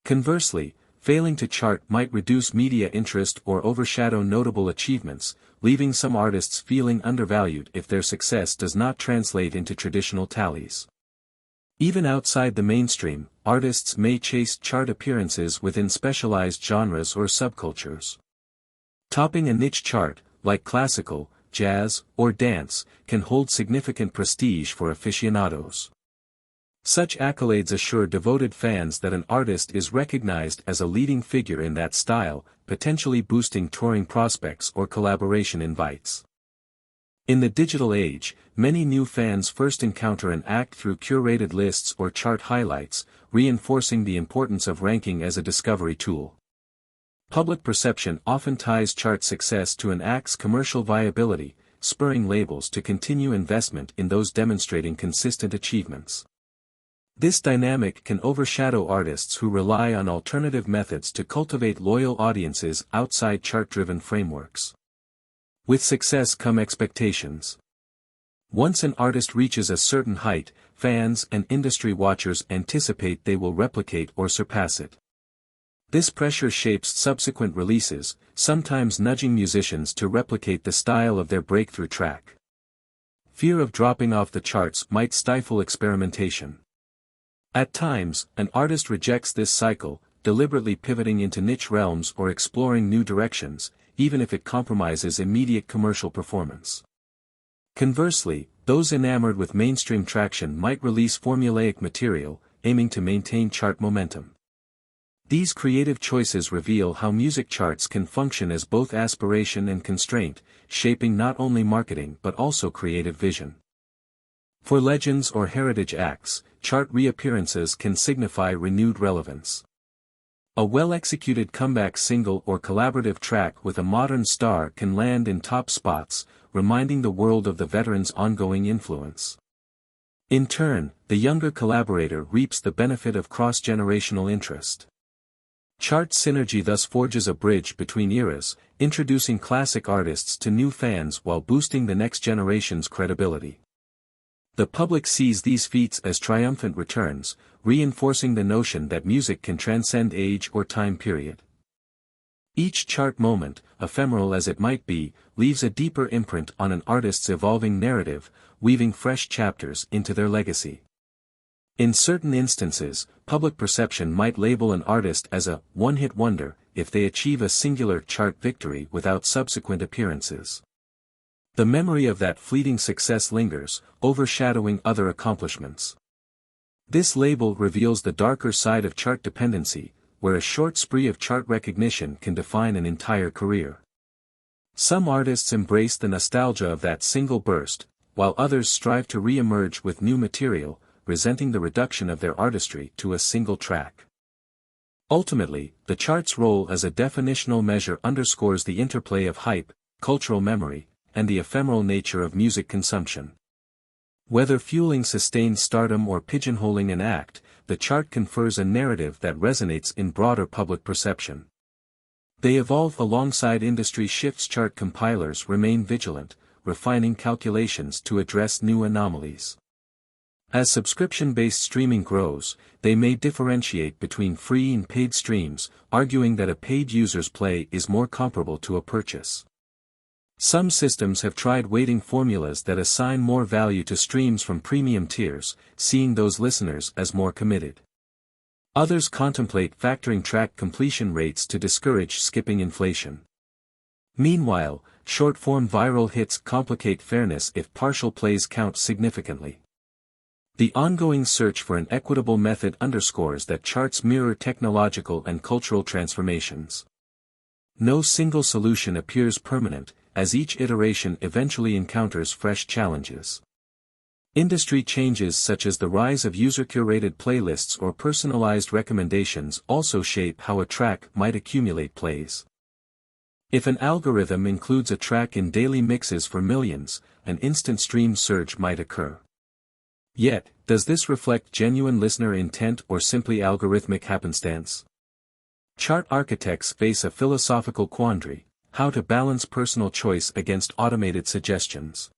Conversely, failing to chart might reduce media interest or overshadow notable achievements, leaving some artists feeling undervalued if their success does not translate into traditional tallies. Even outside the mainstream, artists may chase chart appearances within specialized genres or subcultures. Topping a niche chart, like classical, jazz, or dance, can hold significant prestige for aficionados. Such accolades assure devoted fans that an artist is recognized as a leading figure in that style, potentially boosting touring prospects or collaboration invites. In the digital age, many new fans first encounter an act through curated lists or chart highlights, reinforcing the importance of ranking as a discovery tool. Public perception often ties chart success to an act's commercial viability, spurring labels to continue investment in those demonstrating consistent achievements. This dynamic can overshadow artists who rely on alternative methods to cultivate loyal audiences outside chart-driven frameworks. With success come expectations. Once an artist reaches a certain height, fans and industry watchers anticipate they will replicate or surpass it. This pressure shapes subsequent releases, sometimes nudging musicians to replicate the style of their breakthrough track. Fear of dropping off the charts might stifle experimentation. At times, an artist rejects this cycle, deliberately pivoting into niche realms or exploring new directions, even if it compromises immediate commercial performance. Conversely, those enamored with mainstream traction might release formulaic material, aiming to maintain chart momentum. These creative choices reveal how music charts can function as both aspiration and constraint, shaping not only marketing but also creative vision. For legends or heritage acts, chart reappearances can signify renewed relevance. A well-executed comeback single or collaborative track with a modern star can land in top spots, reminding the world of the veteran's ongoing influence. In turn, the younger collaborator reaps the benefit of cross-generational interest. Chart synergy thus forges a bridge between eras, introducing classic artists to new fans while boosting the next generation's credibility. The public sees these feats as triumphant returns, reinforcing the notion that music can transcend age or time period. Each chart moment, ephemeral as it might be, leaves a deeper imprint on an artist's evolving narrative, weaving fresh chapters into their legacy. In certain instances, public perception might label an artist as a one-hit wonder if they achieve a singular chart victory without subsequent appearances. The memory of that fleeting success lingers, overshadowing other accomplishments. This label reveals the darker side of chart dependency, where a short spree of chart recognition can define an entire career. Some artists embrace the nostalgia of that single burst, while others strive to re-emerge with new material, resenting the reduction of their artistry to a single track. Ultimately, the chart's role as a definitional measure underscores the interplay of hype, cultural memory, and the ephemeral nature of music consumption. Whether fueling sustained stardom or pigeonholing an act, the chart confers a narrative that resonates in broader public perception. They evolve alongside industry shifts. Chart compilers remain vigilant, refining calculations to address new anomalies. As subscription-based streaming grows, they may differentiate between free and paid streams, arguing that a paid user's play is more comparable to a purchase. Some systems have tried weighting formulas that assign more value to streams from premium tiers, seeing those listeners as more committed. Others contemplate factoring track completion rates to discourage skipping inflation. Meanwhile, short-form viral hits complicate fairness if partial plays count significantly. The ongoing search for an equitable method underscores that charts mirror technological and cultural transformations. No single solution appears permanent, as each iteration eventually encounters fresh challenges. Industry changes such as the rise of user-curated playlists or personalized recommendations also shape how a track might accumulate plays. If an algorithm includes a track in daily mixes for millions, an instant stream surge might occur. Yet, does this reflect genuine listener intent or simply algorithmic happenstance? Chart architects face a philosophical quandary: how to balance personal choice against automated suggestions.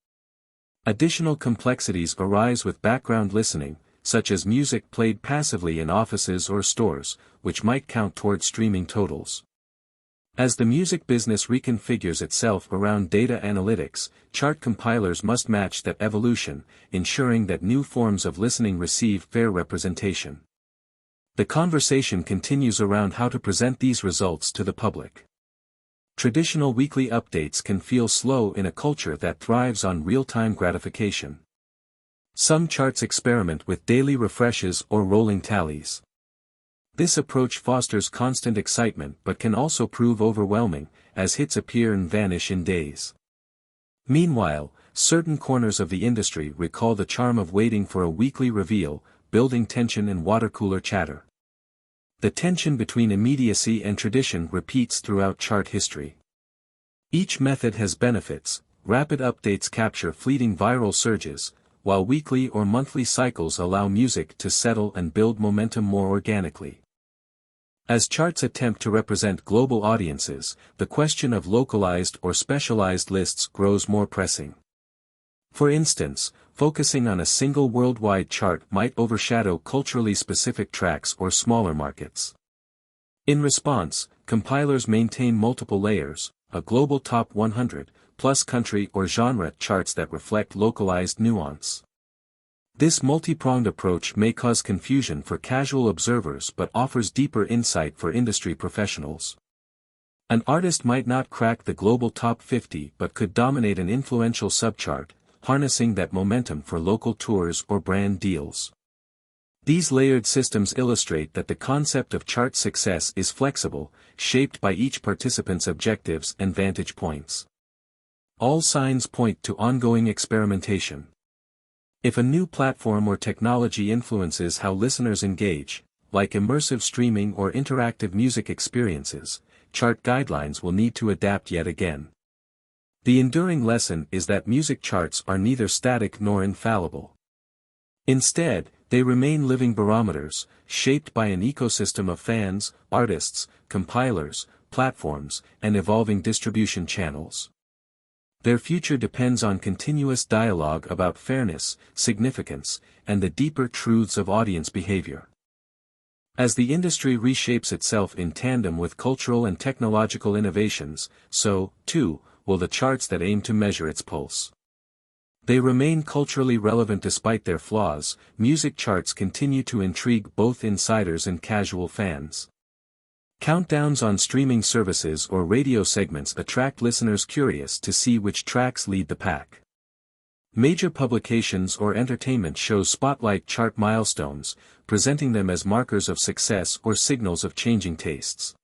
Additional complexities arise with background listening, such as music played passively in offices or stores, which might count toward streaming totals. As the music business reconfigures itself around data analytics, chart compilers must match that evolution, ensuring that new forms of listening receive fair representation. The conversation continues around how to present these results to the public. Traditional weekly updates can feel slow in a culture that thrives on real-time gratification. Some charts experiment with daily refreshes or rolling tallies. This approach fosters constant excitement but can also prove overwhelming, as hits appear and vanish in days. Meanwhile, certain corners of the industry recall the charm of waiting for a weekly reveal, building tension and watercooler chatter. The tension between immediacy and tradition repeats throughout chart history. Each method has benefits. Rapid updates capture fleeting viral surges, while weekly or monthly cycles allow music to settle and build momentum more organically. As charts attempt to represent global audiences, the question of localized or specialized lists grows more pressing. For instance, focusing on a single worldwide chart might overshadow culturally specific tracks or smaller markets. In response, compilers maintain multiple layers, a global top 100, plus country or genre charts that reflect localized nuance. This multi-pronged approach may cause confusion for casual observers but offers deeper insight for industry professionals. An artist might not crack the global top 50 but could dominate an influential subchart, harnessing that momentum for local tours or brand deals. These layered systems illustrate that the concept of chart success is flexible, shaped by each participant's objectives and vantage points. All signs point to ongoing experimentation. If a new platform or technology influences how listeners engage, like immersive streaming or interactive music experiences, chart guidelines will need to adapt yet again. The enduring lesson is that music charts are neither static nor infallible. Instead, they remain living barometers, shaped by an ecosystem of fans, artists, compilers, platforms, and evolving distribution channels. Their future depends on continuous dialogue about fairness, significance, and the deeper truths of audience behavior. As the industry reshapes itself in tandem with cultural and technological innovations, so, too, will the charts that aim to measure its pulse. They remain culturally relevant despite their flaws. Music charts continue to intrigue both insiders and casual fans. Countdowns on streaming services or radio segments attract listeners curious to see which tracks lead the pack. Major publications or entertainment shows spotlight chart milestones, presenting them as markers of success or signals of changing tastes.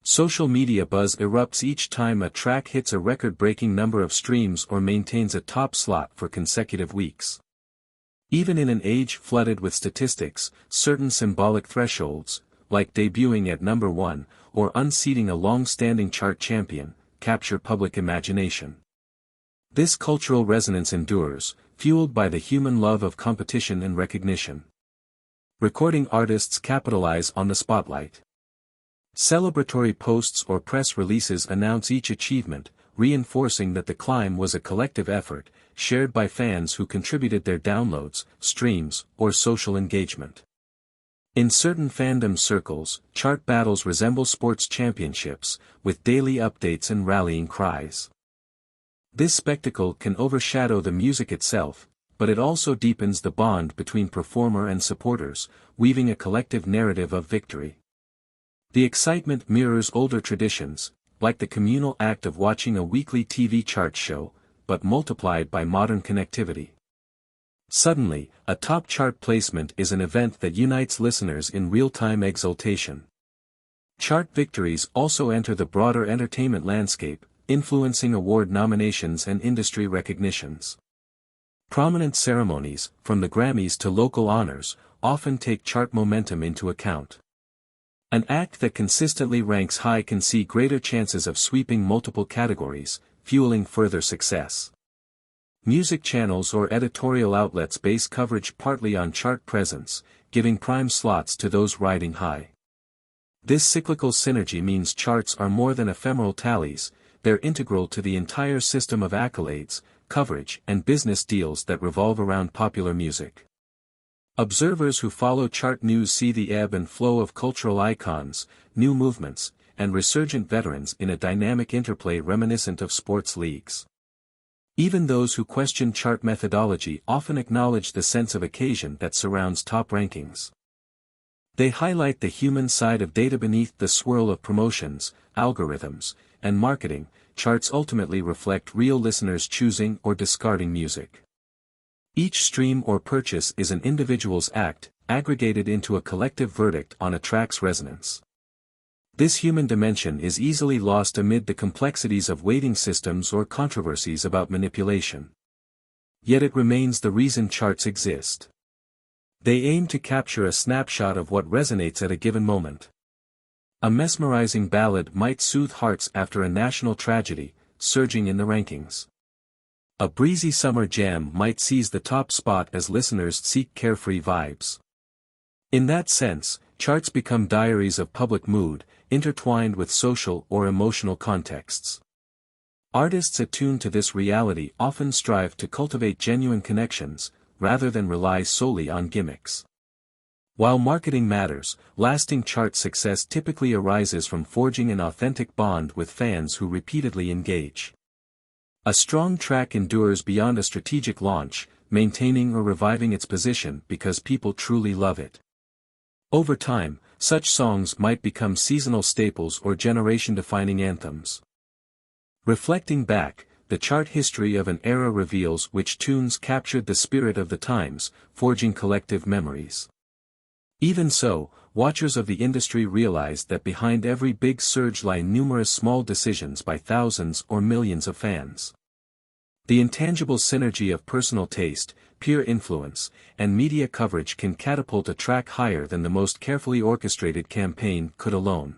Social media buzz erupts each time a track hits a record-breaking number of streams or maintains a top slot for consecutive weeks. Even in an age flooded with statistics, certain symbolic thresholds, like debuting at number 1, or unseating a long-standing chart champion, capture public imagination. This cultural resonance endures, fueled by the human love of competition and recognition. Recording artists capitalize on the spotlight. Celebratory posts or press releases announce each achievement, reinforcing that the climb was a collective effort, shared by fans who contributed their downloads, streams, or social engagement. In certain fandom circles, chart battles resemble sports championships, with daily updates and rallying cries. This spectacle can overshadow the music itself, but it also deepens the bond between performer and supporters, weaving a collective narrative of victory. The excitement mirrors older traditions, like the communal act of watching a weekly TV chart show, but multiplied by modern connectivity. Suddenly, a top chart placement is an event that unites listeners in real-time exultation. Chart victories also enter the broader entertainment landscape, influencing award nominations and industry recognitions. Prominent ceremonies, from the Grammys to local honors, often take chart momentum into account. An act that consistently ranks high can see greater chances of sweeping multiple categories, fueling further success. Music channels or editorial outlets base coverage partly on chart presence, giving prime slots to those riding high. This cyclical synergy means charts are more than ephemeral tallies, they're integral to the entire system of accolades, coverage, and business deals that revolve around popular music. Observers who follow chart news see the ebb and flow of cultural icons, new movements, and resurgent veterans in a dynamic interplay reminiscent of sports leagues. Even those who question chart methodology often acknowledge the sense of occasion that surrounds top rankings. They highlight the human side of data beneath the swirl of promotions, algorithms, and marketing. Charts ultimately reflect real listeners choosing or discarding music. Each stream or purchase is an individual's act, aggregated into a collective verdict on a track's resonance. This human dimension is easily lost amid the complexities of weighting systems or controversies about manipulation. Yet it remains the reason charts exist. They aim to capture a snapshot of what resonates at a given moment. A mesmerizing ballad might soothe hearts after a national tragedy, surging in the rankings. A breezy summer jam might seize the top spot as listeners seek carefree vibes. In that sense, charts become diaries of public mood, intertwined with social or emotional contexts. Artists attuned to this reality often strive to cultivate genuine connections, rather than rely solely on gimmicks. While marketing matters, lasting chart success typically arises from forging an authentic bond with fans who repeatedly engage. A strong track endures beyond a strategic launch, maintaining or reviving its position because people truly love it. Over time, such songs might become seasonal staples or generation-defining anthems. Reflecting back, the chart history of an era reveals which tunes captured the spirit of the times, forging collective memories. Even so, watchers of the industry realize that behind every big surge lie numerous small decisions by thousands or millions of fans. The intangible synergy of personal taste, peer influence, and media coverage can catapult a track higher than the most carefully orchestrated campaign could alone.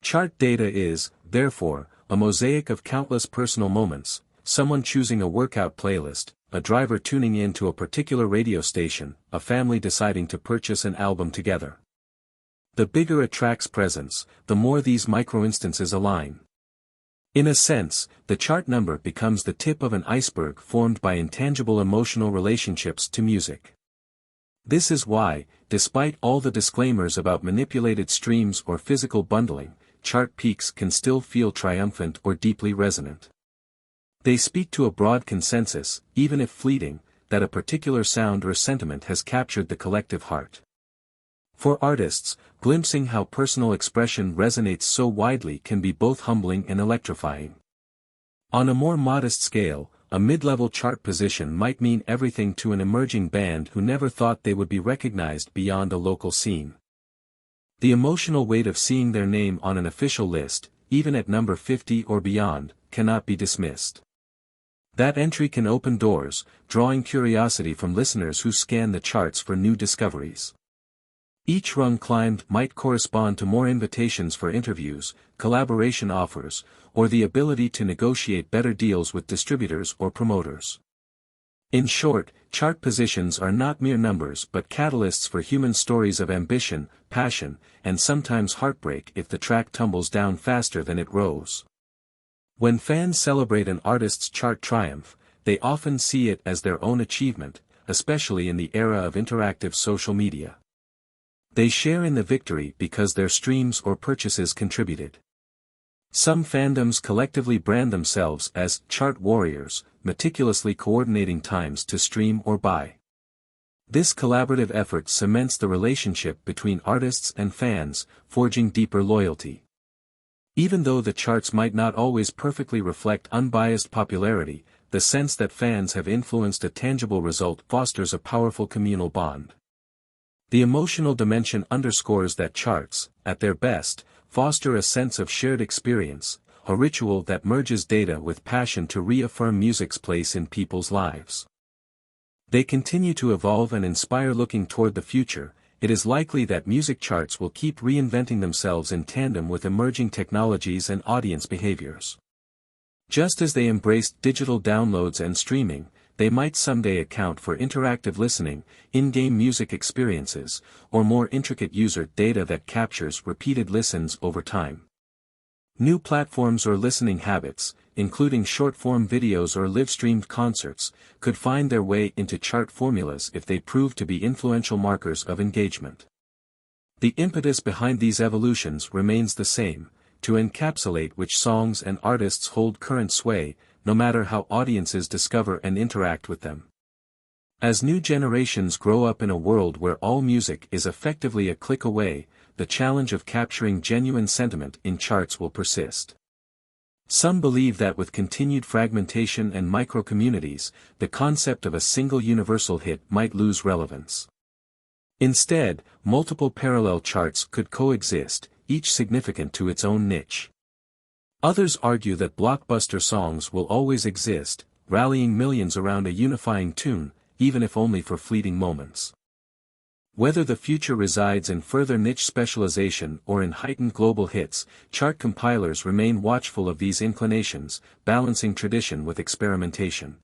Chart data is, therefore, a mosaic of countless personal moments, someone choosing a workout playlist, a driver tuning in to a particular radio station, a family deciding to purchase an album together. The bigger a track's presence, the more these micro-instances align. In a sense, the chart number becomes the tip of an iceberg formed by intangible emotional relationships to music. This is why, despite all the disclaimers about manipulated streams or physical bundling, chart peaks can still feel triumphant or deeply resonant. They speak to a broad consensus, even if fleeting, that a particular sound or sentiment has captured the collective heart. For artists, glimpsing how personal expression resonates so widely can be both humbling and electrifying. On a more modest scale, a mid-level chart position might mean everything to an emerging band who never thought they would be recognized beyond a local scene. The emotional weight of seeing their name on an official list, even at number 50 or beyond, cannot be dismissed. That entry can open doors, drawing curiosity from listeners who scan the charts for new discoveries. Each rung climbed might correspond to more invitations for interviews, collaboration offers, or the ability to negotiate better deals with distributors or promoters. In short, chart positions are not mere numbers but catalysts for human stories of ambition, passion, and sometimes heartbreak if the track tumbles down faster than it rose. When fans celebrate an artist's chart triumph, they often see it as their own achievement, especially in the era of interactive social media. They share in the victory because their streams or purchases contributed. Some fandoms collectively brand themselves as chart warriors, meticulously coordinating times to stream or buy. This collaborative effort cements the relationship between artists and fans, forging deeper loyalty. Even though the charts might not always perfectly reflect unbiased popularity, the sense that fans have influenced a tangible result fosters a powerful communal bond. The emotional dimension underscores that charts, at their best, foster a sense of shared experience, a ritual that merges data with passion to reaffirm music's place in people's lives. They continue to evolve and inspire. Looking toward the future, it is likely that music charts will keep reinventing themselves in tandem with emerging technologies and audience behaviors. Just as they embraced digital downloads and streaming, they might someday account for interactive listening, in-game music experiences, or more intricate user data that captures repeated listens over time. New platforms or listening habits, including short-form videos or live-streamed concerts, could find their way into chart formulas if they prove to be influential markers of engagement. The impetus behind these evolutions remains the same: to encapsulate which songs and artists hold current sway, no matter how audiences discover and interact with them. As new generations grow up in a world where all music is effectively a click away, the challenge of capturing genuine sentiment in charts will persist. Some believe that with continued fragmentation and micro-communities, the concept of a single universal hit might lose relevance. Instead, multiple parallel charts could coexist, each significant to its own niche. Others argue that blockbuster songs will always exist, rallying millions around a unifying tune, even if only for fleeting moments. Whether the future resides in further niche specialization or in heightened global hits, chart compilers remain watchful of these inclinations, balancing tradition with experimentation.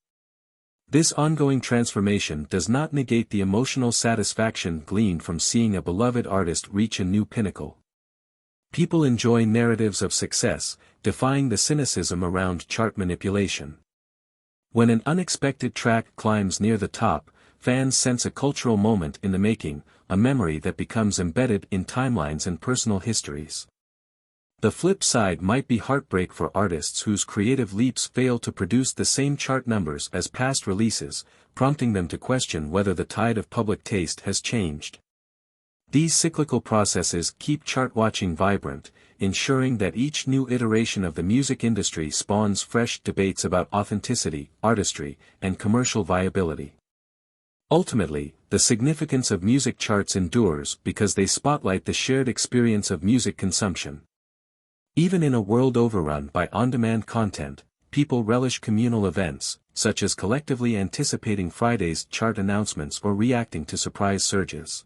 This ongoing transformation does not negate the emotional satisfaction gleaned from seeing a beloved artist reach a new pinnacle. People enjoy narratives of success, defying the cynicism around chart manipulation. When an unexpected track climbs near the top, fans sense a cultural moment in the making, a memory that becomes embedded in timelines and personal histories. The flip side might be heartbreak for artists whose creative leaps fail to produce the same chart numbers as past releases, prompting them to question whether the tide of public taste has changed. These cyclical processes keep chart watching vibrant, ensuring that each new iteration of the music industry spawns fresh debates about authenticity, artistry, and commercial viability. Ultimately, the significance of music charts endures because they spotlight the shared experience of music consumption. Even in a world overrun by on-demand content, people relish communal events, such as collectively anticipating Friday's chart announcements or reacting to surprise surges.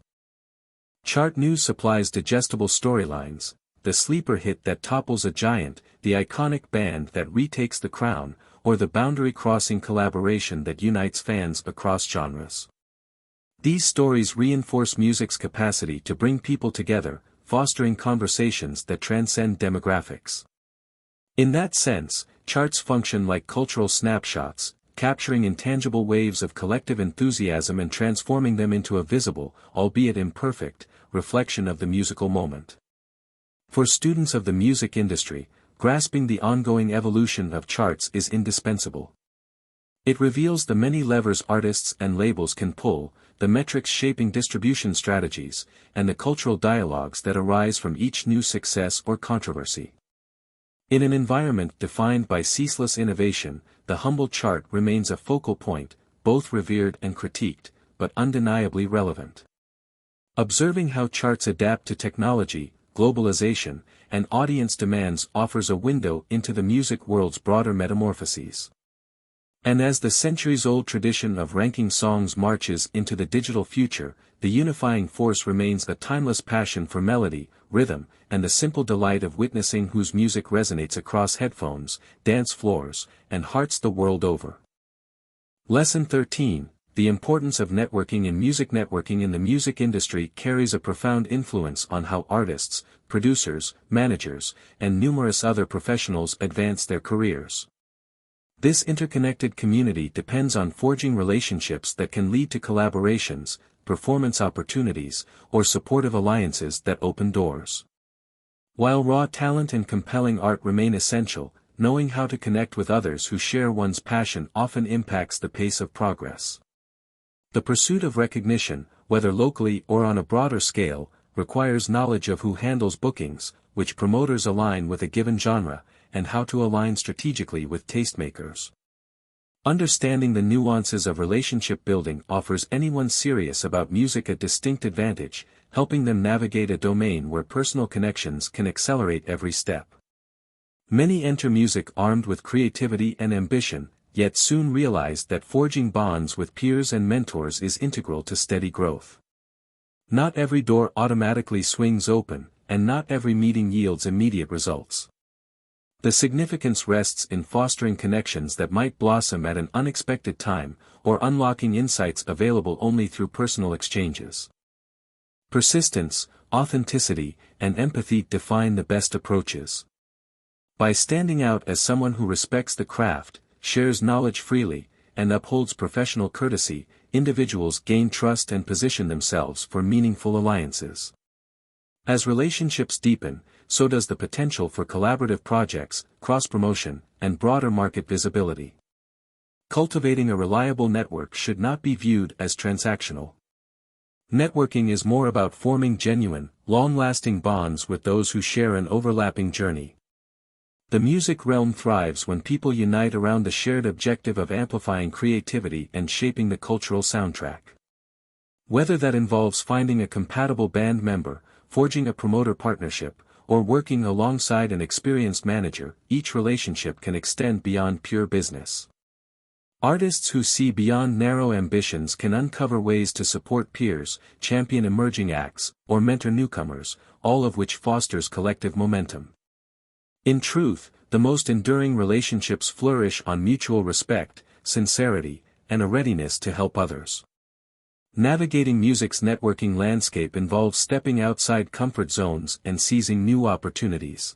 Chart news supplies digestible storylines, the sleeper hit that topples a giant, the iconic band that retakes the crown, or the boundary-crossing collaboration that unites fans across genres. These stories reinforce music's capacity to bring people together, fostering conversations that transcend demographics. In that sense, charts function like cultural snapshots, capturing intangible waves of collective enthusiasm and transforming them into a visible, albeit imperfect, reflection of the musical moment. For students of the music industry, grasping the ongoing evolution of charts is indispensable. It reveals the many levers artists and labels can pull, the metrics shaping distribution strategies, and the cultural dialogues that arise from each new success or controversy. In an environment defined by ceaseless innovation, the humble chart remains a focal point, both revered and critiqued, but undeniably relevant. Observing how charts adapt to technology, globalization, and audience demands offers a window into the music world's broader metamorphoses. And as the centuries-old tradition of ranking songs marches into the digital future, the unifying force remains a timeless passion for melody, rhythm, and the simple delight of witnessing whose music resonates across headphones, dance floors, and hearts the world over. Lesson 13: The importance of networking in music. Networking in the music industry carries a profound influence on how artists, producers, managers, and numerous other professionals advance their careers. This interconnected community depends on forging relationships that can lead to collaborations, performance opportunities, or supportive alliances that open doors. While raw talent and compelling art remain essential, knowing how to connect with others who share one's passion often impacts the pace of progress. The pursuit of recognition, whether locally or on a broader scale, requires knowledge of who handles bookings, which promoters align with a given genre, and how to align strategically with tastemakers. Understanding the nuances of relationship building offers anyone serious about music a distinct advantage, helping them navigate a domain where personal connections can accelerate every step. Many enter music armed with creativity and ambition, yet soon realize that forging bonds with peers and mentors is integral to steady growth. Not every door automatically swings open, and not every meeting yields immediate results. The significance rests in fostering connections that might blossom at an unexpected time, or unlocking insights available only through personal exchanges. Persistence, authenticity, and empathy define the best approaches. By standing out as someone who respects the craft, shares knowledge freely, and upholds professional courtesy, individuals gain trust and position themselves for meaningful alliances. As relationships deepen, so does the potential for collaborative projects, cross-promotion, and broader market visibility. Cultivating a reliable network should not be viewed as transactional. Networking is more about forming genuine, long-lasting bonds with those who share an overlapping journey. The music realm thrives when people unite around the shared objective of amplifying creativity and shaping the cultural soundtrack. Whether that involves finding a compatible band member, forging a promoter partnership, or working alongside an experienced manager, each relationship can extend beyond pure business. Artists who see beyond narrow ambitions can uncover ways to support peers, champion emerging acts, or mentor newcomers, all of which fosters collective momentum. In truth, the most enduring relationships flourish on mutual respect, sincerity, and a readiness to help others. Navigating music's networking landscape involves stepping outside comfort zones and seizing new opportunities.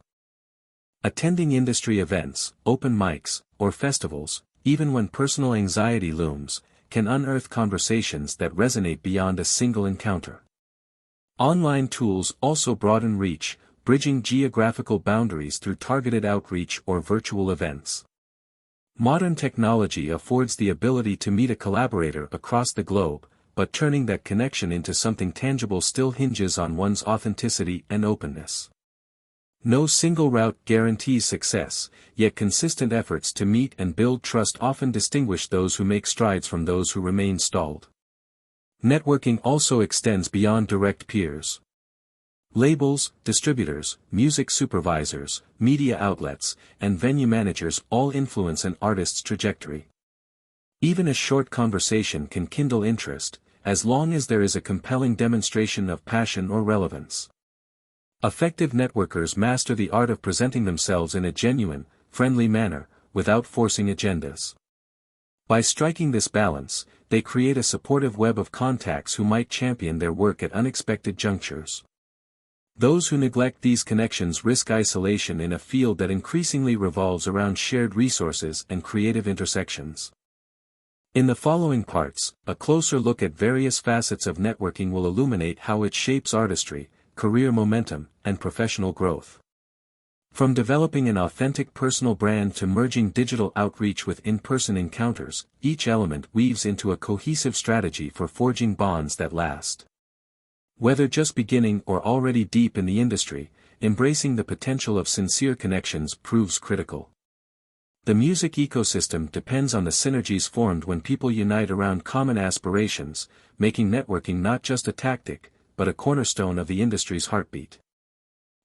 Attending industry events, open mics, or festivals, even when personal anxiety looms, can unearth conversations that resonate beyond a single encounter. Online tools also broaden reach, bridging geographical boundaries through targeted outreach or virtual events. Modern technology affords the ability to meet a collaborator across the globe, but turning that connection into something tangible still hinges on one's authenticity and openness. No single route guarantees success, yet consistent efforts to meet and build trust often distinguish those who make strides from those who remain stalled. Networking also extends beyond direct peers. Labels, distributors, music supervisors, media outlets, and venue managers all influence an artist's trajectory. Even a short conversation can kindle interest, as long as there is a compelling demonstration of passion or relevance. Effective networkers master the art of presenting themselves in a genuine, friendly manner, without forcing agendas. By striking this balance, they create a supportive web of contacts who might champion their work at unexpected junctures. Those who neglect these connections risk isolation in a field that increasingly revolves around shared resources and creative intersections. In the following parts, a closer look at various facets of networking will illuminate how it shapes artistry, career momentum, and professional growth. From developing an authentic personal brand to merging digital outreach with in-person encounters, each element weaves into a cohesive strategy for forging bonds that last. Whether just beginning or already deep in the industry, embracing the potential of sincere connections proves critical. The music ecosystem depends on the synergies formed when people unite around common aspirations, making networking not just a tactic, but a cornerstone of the industry's heartbeat.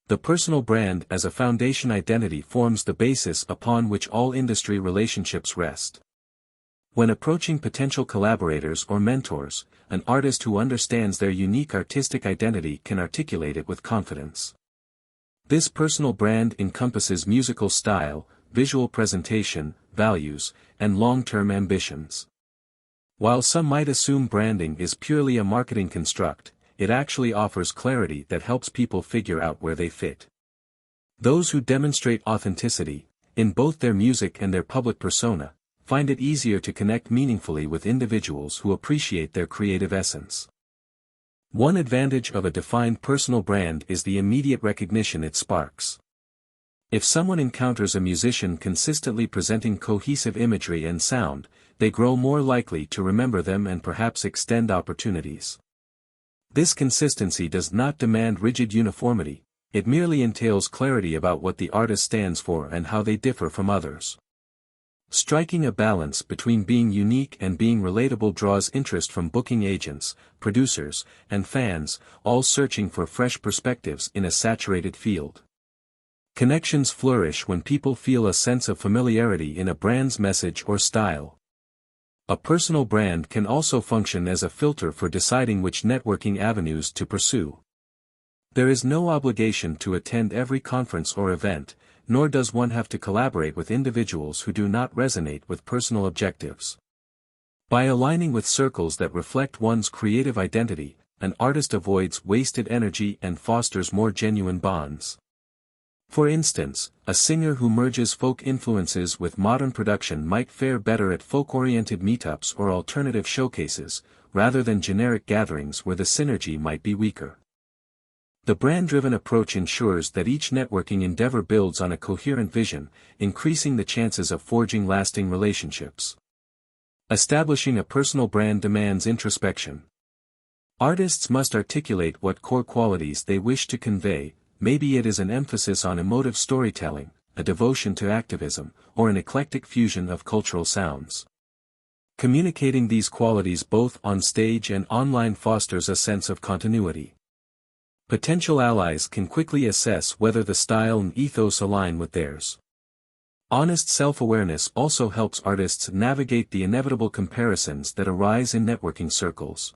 The personal brand as a foundation identity forms the basis upon which all industry relationships rest. When approaching potential collaborators or mentors, an artist who understands their unique artistic identity can articulate it with confidence. This personal brand encompasses musical style, visual presentation, values, and long-term ambitions. While some might assume branding is purely a marketing construct, it actually offers clarity that helps people figure out where they fit. Those who demonstrate authenticity, in both their music and their public persona, find it easier to connect meaningfully with individuals who appreciate their creative essence. One advantage of a defined personal brand is the immediate recognition it sparks. If someone encounters a musician consistently presenting cohesive imagery and sound, they grow more likely to remember them and perhaps extend opportunities. This consistency does not demand rigid uniformity, it merely entails clarity about what the artist stands for and how they differ from others. Striking a balance between being unique and being relatable draws interest from booking agents, producers, and fans, all searching for fresh perspectives in a saturated field. Connections flourish when people feel a sense of familiarity in a brand's message or style. A personal brand can also function as a filter for deciding which networking avenues to pursue. There is no obligation to attend every conference or event, nor does one have to collaborate with individuals who do not resonate with personal objectives. By aligning with circles that reflect one's creative identity, an artist avoids wasted energy and fosters more genuine bonds. For instance, a singer who merges folk influences with modern production might fare better at folk-oriented meetups or alternative showcases, rather than generic gatherings where the synergy might be weaker. The brand-driven approach ensures that each networking endeavor builds on a coherent vision, increasing the chances of forging lasting relationships. Establishing a personal brand demands introspection. Artists must articulate what core qualities they wish to convey. Maybe it is an emphasis on emotive storytelling, a devotion to activism, or an eclectic fusion of cultural sounds. Communicating these qualities both on stage and online fosters a sense of continuity. Potential allies can quickly assess whether the style and ethos align with theirs. Honest self-awareness also helps artists navigate the inevitable comparisons that arise in networking circles.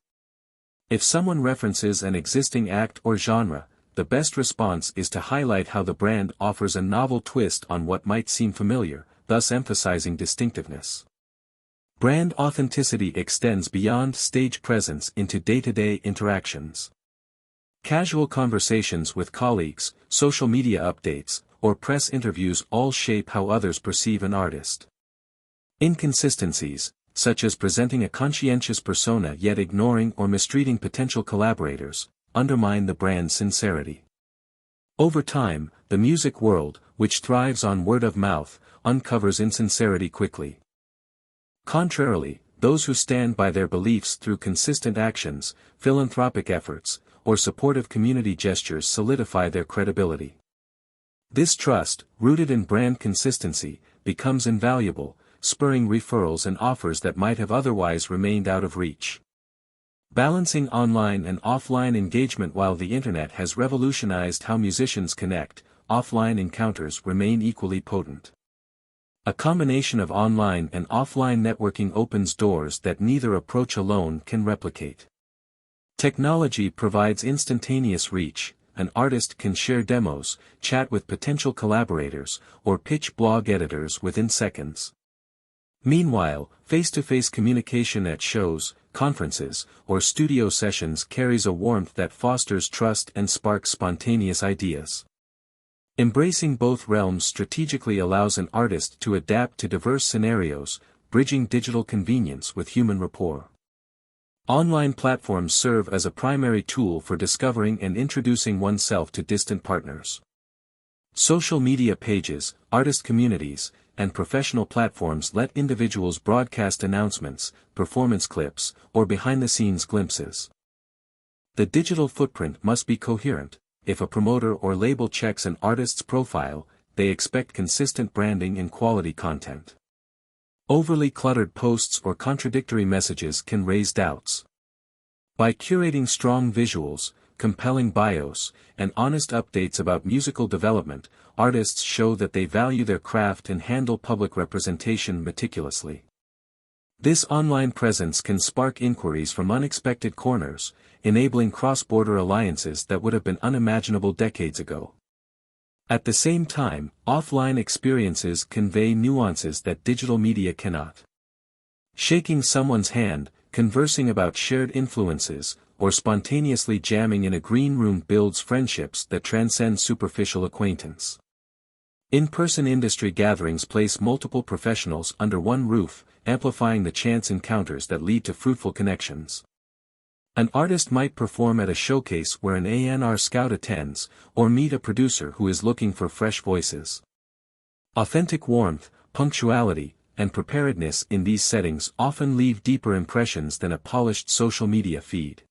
If someone references an existing act or genre, the best response is to highlight how the brand offers a novel twist on what might seem familiar, thus emphasizing distinctiveness. Brand authenticity extends beyond stage presence into day-to-day interactions. Casual conversations with colleagues, social media updates, or press interviews all shape how others perceive an artist. Inconsistencies, such as presenting a conscientious persona yet ignoring or mistreating potential collaborators, undermine the brand's sincerity. Over time, the music world, which thrives on word of mouth, uncovers insincerity quickly. Contrarily, those who stand by their beliefs through consistent actions, philanthropic efforts, or supportive community gestures solidify their credibility. This trust, rooted in brand consistency, becomes invaluable, spurring referrals and offers that might have otherwise remained out of reach. Balancing online and offline engagement. While the internet has revolutionized how musicians connect, offline encounters remain equally potent. A combination of online and offline networking opens doors that neither approach alone can replicate. Technology provides instantaneous reach. An artist can share demos, chat with potential collaborators, or pitch blog editors within seconds. Meanwhile, face-to-face communication at shows, conferences, or studio sessions carries a warmth that fosters trust and sparks spontaneous ideas. Embracing both realms strategically allows an artist to adapt to diverse scenarios, bridging digital convenience with human rapport. Online platforms serve as a primary tool for discovering and introducing oneself to distant partners. Social media pages, artist communities, and professional platforms let individuals broadcast announcements, performance clips, or behind-the-scenes glimpses. The digital footprint must be coherent. If a promoter or label checks an artist's profile, they expect consistent branding and quality content. Overly cluttered posts or contradictory messages can raise doubts. By curating strong visuals, compelling bios, and honest updates about musical development, artists show that they value their craft and handle public representation meticulously. This online presence can spark inquiries from unexpected corners, enabling cross-border alliances that would have been unimaginable decades ago. At the same time, offline experiences convey nuances that digital media cannot. Shaking someone's hand, conversing about shared influences, or spontaneously jamming in a green room builds friendships that transcend superficial acquaintance. In-person industry gatherings place multiple professionals under one roof, amplifying the chance encounters that lead to fruitful connections. An artist might perform at a showcase where an A&R scout attends, or meet a producer who is looking for fresh voices. Authentic warmth, punctuality, and preparedness in these settings often leave deeper impressions than a polished social media feed.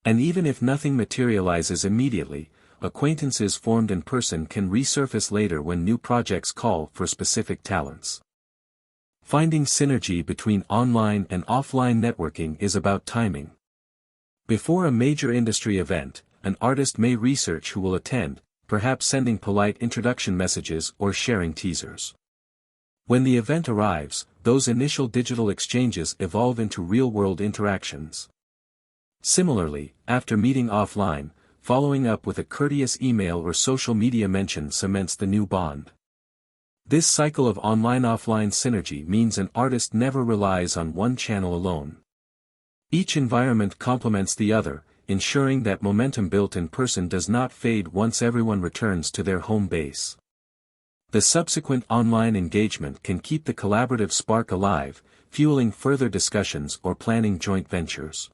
And even if nothing materializes immediately, acquaintances formed in person can resurface later when new projects call for specific talents. Finding synergy between online and offline networking is about timing. Before a major industry event, an artist may research who will attend, perhaps sending polite introduction messages or sharing teasers. When the event arrives, those initial digital exchanges evolve into real-world interactions. Similarly, after meeting offline, following up with a courteous email or social media mention cements the new bond. This cycle of online-offline synergy means an artist never relies on one channel alone. Each environment complements the other, ensuring that momentum built in person does not fade once everyone returns to their home base. The subsequent online engagement can keep the collaborative spark alive, fueling further discussions or planning joint ventures.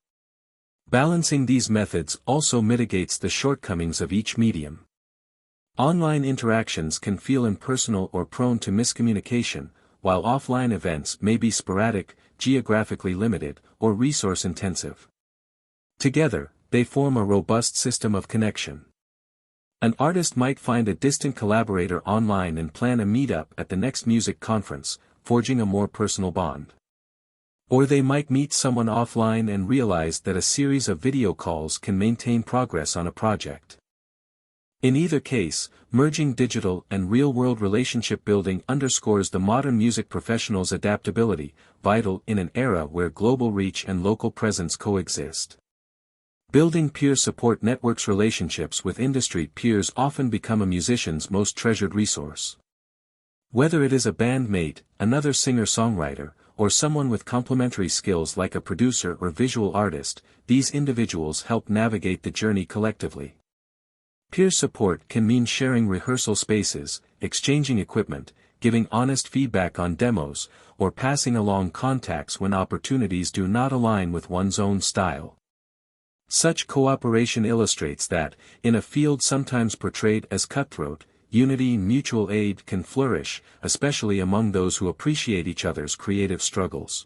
Balancing these methods also mitigates the shortcomings of each medium. Online interactions can feel impersonal or prone to miscommunication, while offline events may be sporadic, geographically limited, or resource-intensive. Together, they form a robust system of connection. An artist might find a distant collaborator online and plan a meetup at the next music conference, forging a more personal bond. Or they might meet someone offline and realize that a series of video calls can maintain progress on a project. In either case, merging digital and real-world relationship building underscores the modern music professional's adaptability, vital in an era where global reach and local presence coexist. Building peer support networks. Relationships with industry peers often become a musician's most treasured resource. Whether it is a bandmate, another singer-songwriter, or someone with complementary skills like a producer or visual artist, these individuals help navigate the journey collectively. Peer support can mean sharing rehearsal spaces, exchanging equipment, giving honest feedback on demos, or passing along contacts when opportunities do not align with one's own style. Such cooperation illustrates that, in a field sometimes portrayed as cutthroat, unity and mutual aid can flourish, especially among those who appreciate each other's creative struggles.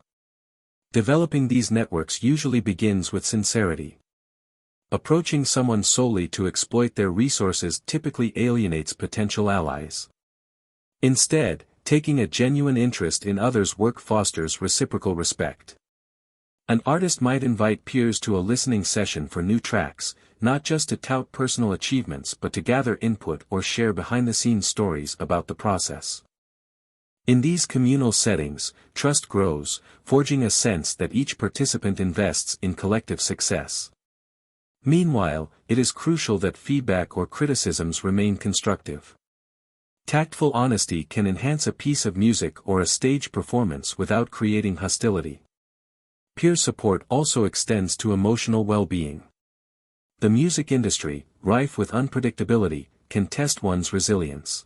Developing these networks usually begins with sincerity. Approaching someone solely to exploit their resources typically alienates potential allies. Instead, taking a genuine interest in others' work fosters reciprocal respect. An artist might invite peers to a listening session for new tracks, not just to tout personal achievements but to gather input or share behind-the-scenes stories about the process. In these communal settings, trust grows, forging a sense that each participant invests in collective success. Meanwhile, it is crucial that feedback or criticisms remain constructive. Tactful honesty can enhance a piece of music or a stage performance without creating hostility. Peer support also extends to emotional well-being. The music industry, rife with unpredictability, can test one's resilience.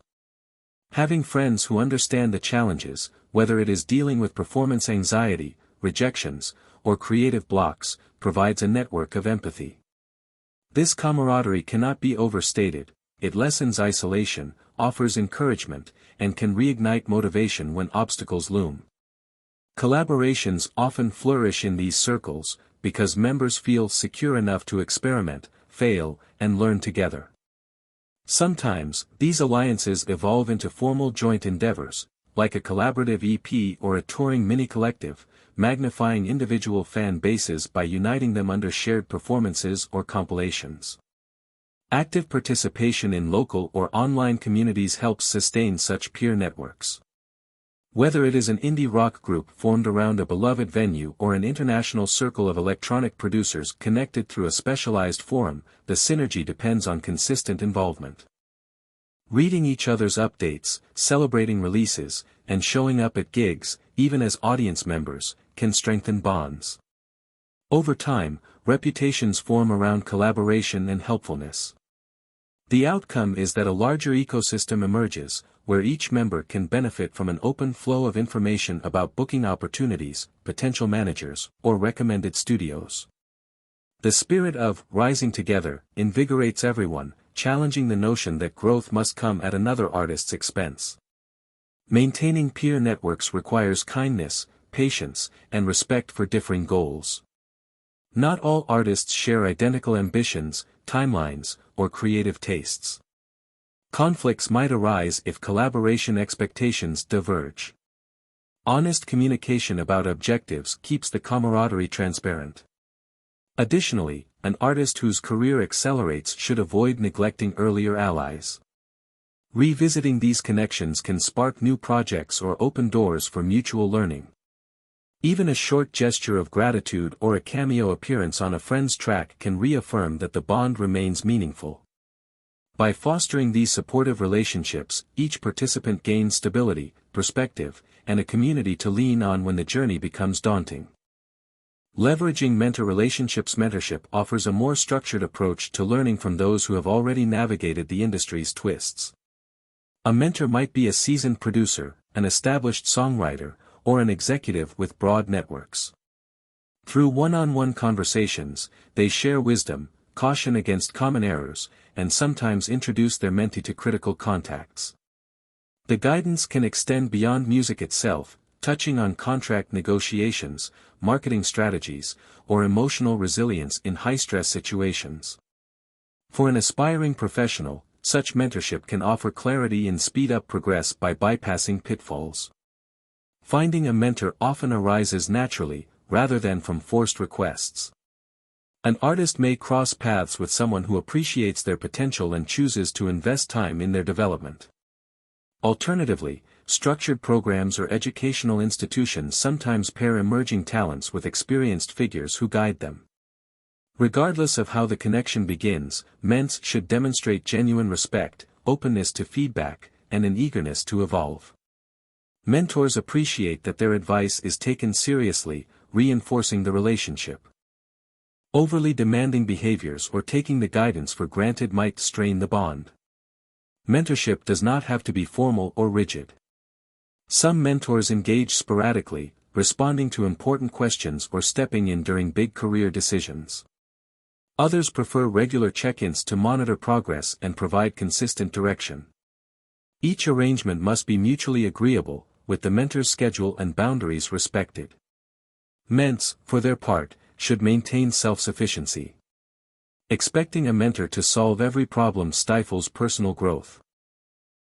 Having friends who understand the challenges, whether it is dealing with performance anxiety, rejections, or creative blocks, provides a network of empathy. This camaraderie cannot be overstated. It lessens isolation, offers encouragement, and can reignite motivation when obstacles loom. Collaborations often flourish in these circles, because members feel secure enough to experiment, fail, and learn together. Sometimes, these alliances evolve into formal joint endeavors, like a collaborative EP or a touring mini-collective, magnifying individual fan bases by uniting them under shared performances or compilations. Active participation in local or online communities helps sustain such peer networks. Whether it is an indie rock group formed around a beloved venue or an international circle of electronic producers connected through a specialized forum, the synergy depends on consistent involvement. Reading each other's updates, celebrating releases, and showing up at gigs, even as audience members, can strengthen bonds. Over time, reputations form around collaboration and helpfulness. The outcome is that a larger ecosystem emerges, where each member can benefit from an open flow of information about booking opportunities, potential managers, or recommended studios. The spirit of rising together invigorates everyone, challenging the notion that growth must come at another artist's expense. Maintaining peer networks requires kindness, patience, and respect for differing goals. Not all artists share identical ambitions, timelines, or creative tastes. Conflicts might arise if collaboration expectations diverge. Honest communication about objectives keeps the camaraderie transparent. Additionally, an artist whose career accelerates should avoid neglecting earlier allies. Revisiting these connections can spark new projects or open doors for mutual learning. Even a short gesture of gratitude or a cameo appearance on a friend's track can reaffirm that the bond remains meaningful. By fostering these supportive relationships, each participant gains stability, perspective, and a community to lean on when the journey becomes daunting. Leveraging mentor relationships. Mentorship offers a more structured approach to learning from those who have already navigated the industry's twists. A mentor might be a seasoned producer, an established songwriter, or an executive with broad networks. Through one-on-one conversations, they share wisdom, caution against common errors, and sometimes introduce their mentee to critical contacts. The guidance can extend beyond music itself, touching on contract negotiations, marketing strategies, or emotional resilience in high-stress situations. For an aspiring professional, such mentorship can offer clarity and speed up progress by bypassing pitfalls. Finding a mentor often arises naturally, rather than from forced requests. An artist may cross paths with someone who appreciates their potential and chooses to invest time in their development. Alternatively, structured programs or educational institutions sometimes pair emerging talents with experienced figures who guide them. Regardless of how the connection begins, mentors should demonstrate genuine respect, openness to feedback, and an eagerness to evolve. Mentors appreciate that their advice is taken seriously, reinforcing the relationship. Overly demanding behaviors or taking the guidance for granted might strain the bond. Mentorship does not have to be formal or rigid. Some mentors engage sporadically, responding to important questions or stepping in during big career decisions. Others prefer regular check-ins to monitor progress and provide consistent direction. Each arrangement must be mutually agreeable, with the mentor's schedule and boundaries respected. Mentors, for their part, should maintain self-sufficiency. Expecting a mentor to solve every problem stifles personal growth.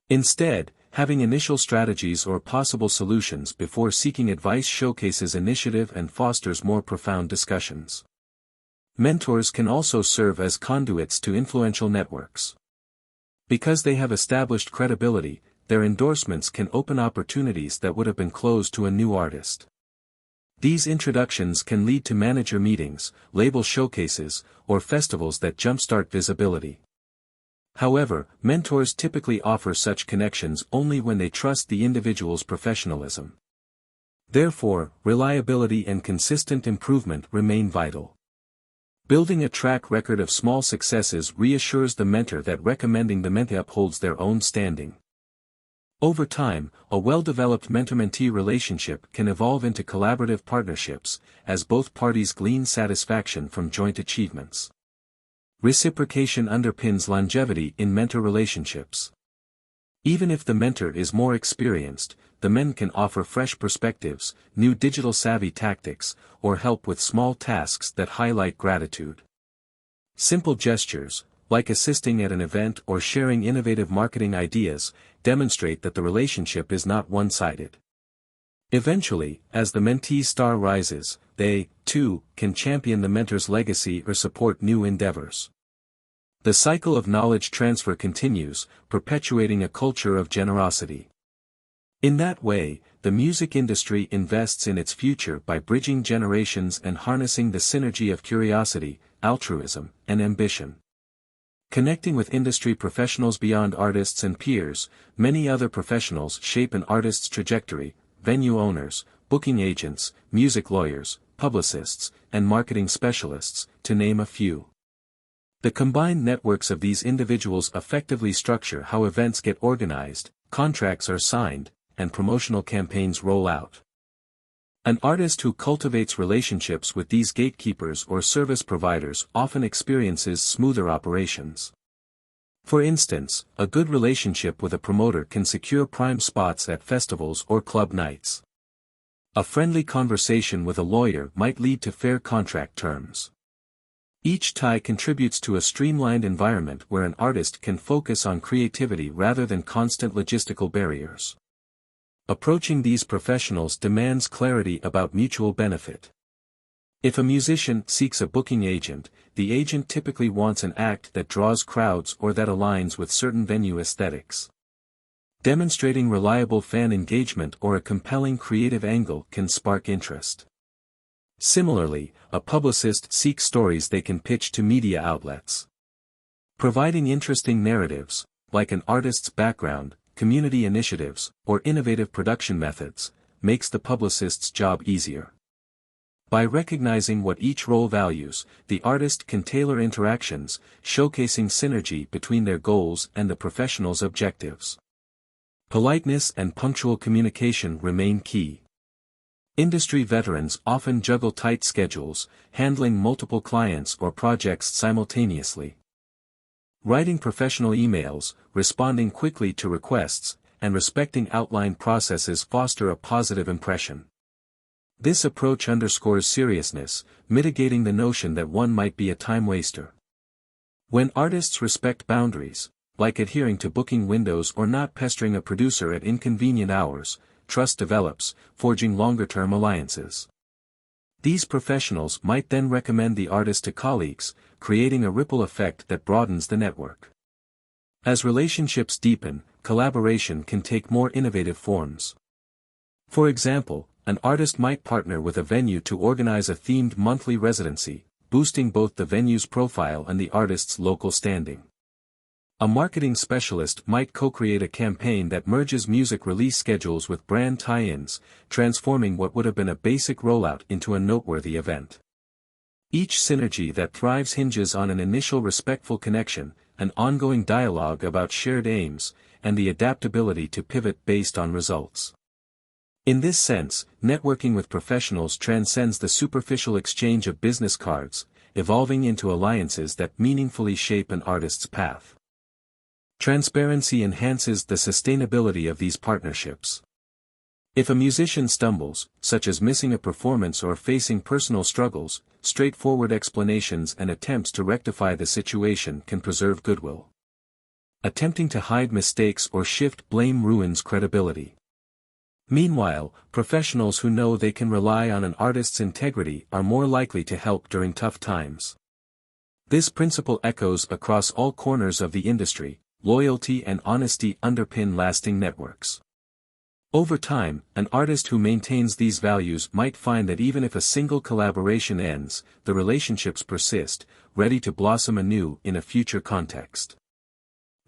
Instead, Having initial strategies or possible solutions before seeking advice showcases initiative and fosters more profound discussions. Mentors can also serve as conduits to influential networks. Because they have established credibility, their endorsements can open opportunities that would have been closed to a new artist. These introductions can lead to manager meetings, label showcases, or festivals that jumpstart visibility. However, mentors typically offer such connections only when they trust the individual's professionalism. Therefore, reliability and consistent improvement remain vital. Building a track record of small successes reassures the mentor that recommending the mentee upholds their own standing. Over time, a well-developed mentor-mentee relationship can evolve into collaborative partnerships, as both parties glean satisfaction from joint achievements. Reciprocation underpins longevity in mentor relationships. Even if the mentor is more experienced, the men can offer fresh perspectives, new digital-savvy tactics, or help with small tasks that highlight gratitude. Simple gestures, like assisting at an event or sharing innovative marketing ideas, demonstrate that the relationship is not one-sided. Eventually, as the mentee's star rises, they, too, can champion the mentor's legacy or support new endeavors. The cycle of knowledge transfer continues, perpetuating a culture of generosity. In that way, the music industry invests in its future by bridging generations and harnessing the synergy of curiosity, altruism, and ambition. Connecting with industry professionals beyond artists and peers, many other professionals shape an artist's trajectory: venue owners, booking agents, music lawyers, publicists, and marketing specialists, to name a few. The combined networks of these individuals effectively structure how events get organized, contracts are signed, and promotional campaigns roll out. An artist who cultivates relationships with these gatekeepers or service providers often experiences smoother operations. For instance, a good relationship with a promoter can secure prime spots at festivals or club nights. A friendly conversation with a lawyer might lead to fair contract terms. Each tie contributes to a streamlined environment where an artist can focus on creativity rather than constant logistical barriers. Approaching these professionals demands clarity about mutual benefit. If a musician seeks a booking agent, the agent typically wants an act that draws crowds or that aligns with certain venue aesthetics. Demonstrating reliable fan engagement or a compelling creative angle can spark interest. Similarly, a publicist seeks stories they can pitch to media outlets. Providing interesting narratives, like an artist's background, community initiatives, or innovative production methods, makes the publicist's job easier. By recognizing what each role values, the artist can tailor interactions, showcasing synergy between their goals and the professional's objectives. Politeness and punctual communication remain key. Industry veterans often juggle tight schedules, handling multiple clients or projects simultaneously. Writing professional emails, responding quickly to requests, and respecting outlined processes foster a positive impression. This approach underscores seriousness, mitigating the notion that one might be a time waster. When artists respect boundaries, like adhering to booking windows or not pestering a producer at inconvenient hours, trust develops, forging longer-term alliances. These professionals might then recommend the artist to colleagues, creating a ripple effect that broadens the network. As relationships deepen, collaboration can take more innovative forms. For example, an artist might partner with a venue to organize a themed monthly residency, boosting both the venue's profile and the artist's local standing. A marketing specialist might co-create a campaign that merges music release schedules with brand tie-ins, transforming what would have been a basic rollout into a noteworthy event. Each synergy that thrives hinges on an initial respectful connection, an ongoing dialogue about shared aims, and the adaptability to pivot based on results. In this sense, networking with professionals transcends the superficial exchange of business cards, evolving into alliances that meaningfully shape an artist's path. Transparency enhances the sustainability of these partnerships. If a musician stumbles, such as missing a performance or facing personal struggles, straightforward explanations and attempts to rectify the situation can preserve goodwill. Attempting to hide mistakes or shift blame ruins credibility. Meanwhile, professionals who know they can rely on an artist's integrity are more likely to help during tough times. This principle echoes across all corners of the industry. Loyalty and honesty underpin lasting networks. Over time, an artist who maintains these values might find that even if a single collaboration ends, the relationships persist, ready to blossom anew in a future context.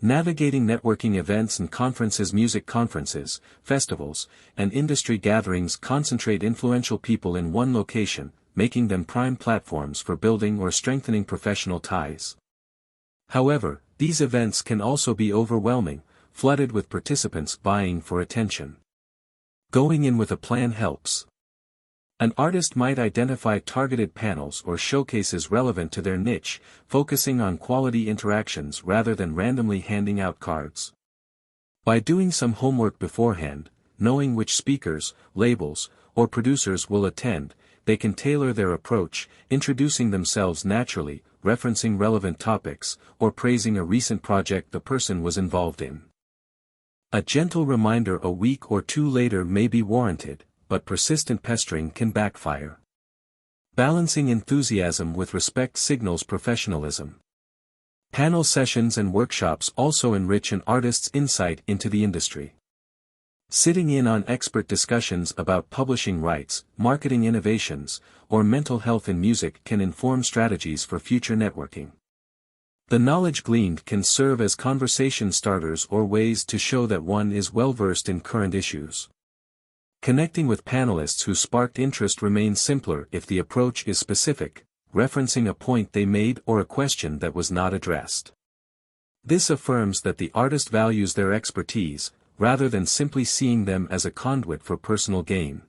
Navigating networking events and conferences. Music conferences, festivals, and industry gatherings concentrate influential people in one location, making them prime platforms for building or strengthening professional ties. However, these events can also be overwhelming, flooded with participants vying for attention. Going in with a plan helps. An artist might identify targeted panels or showcases relevant to their niche, focusing on quality interactions rather than randomly handing out cards. By doing some homework beforehand, knowing which speakers, labels, or producers will attend, they can tailor their approach, introducing themselves naturally, referencing relevant topics, or praising a recent project the person was involved in. A gentle reminder a week or two later may be warranted, but persistent pestering can backfire. Balancing enthusiasm with respect signals professionalism. Panel sessions and workshops also enrich an artist's insight into the industry. Sitting in on expert discussions about publishing rights, marketing innovations, or mental health in music can inform strategies for future networking. The knowledge gleaned can serve as conversation starters or ways to show that one is well versed in current issues. Connecting with panelists who sparked interest remains simpler if the approach is specific, referencing a point they made or a question that was not addressed. This affirms that the artist values their expertise, rather than simply seeing them as a conduit for personal gain.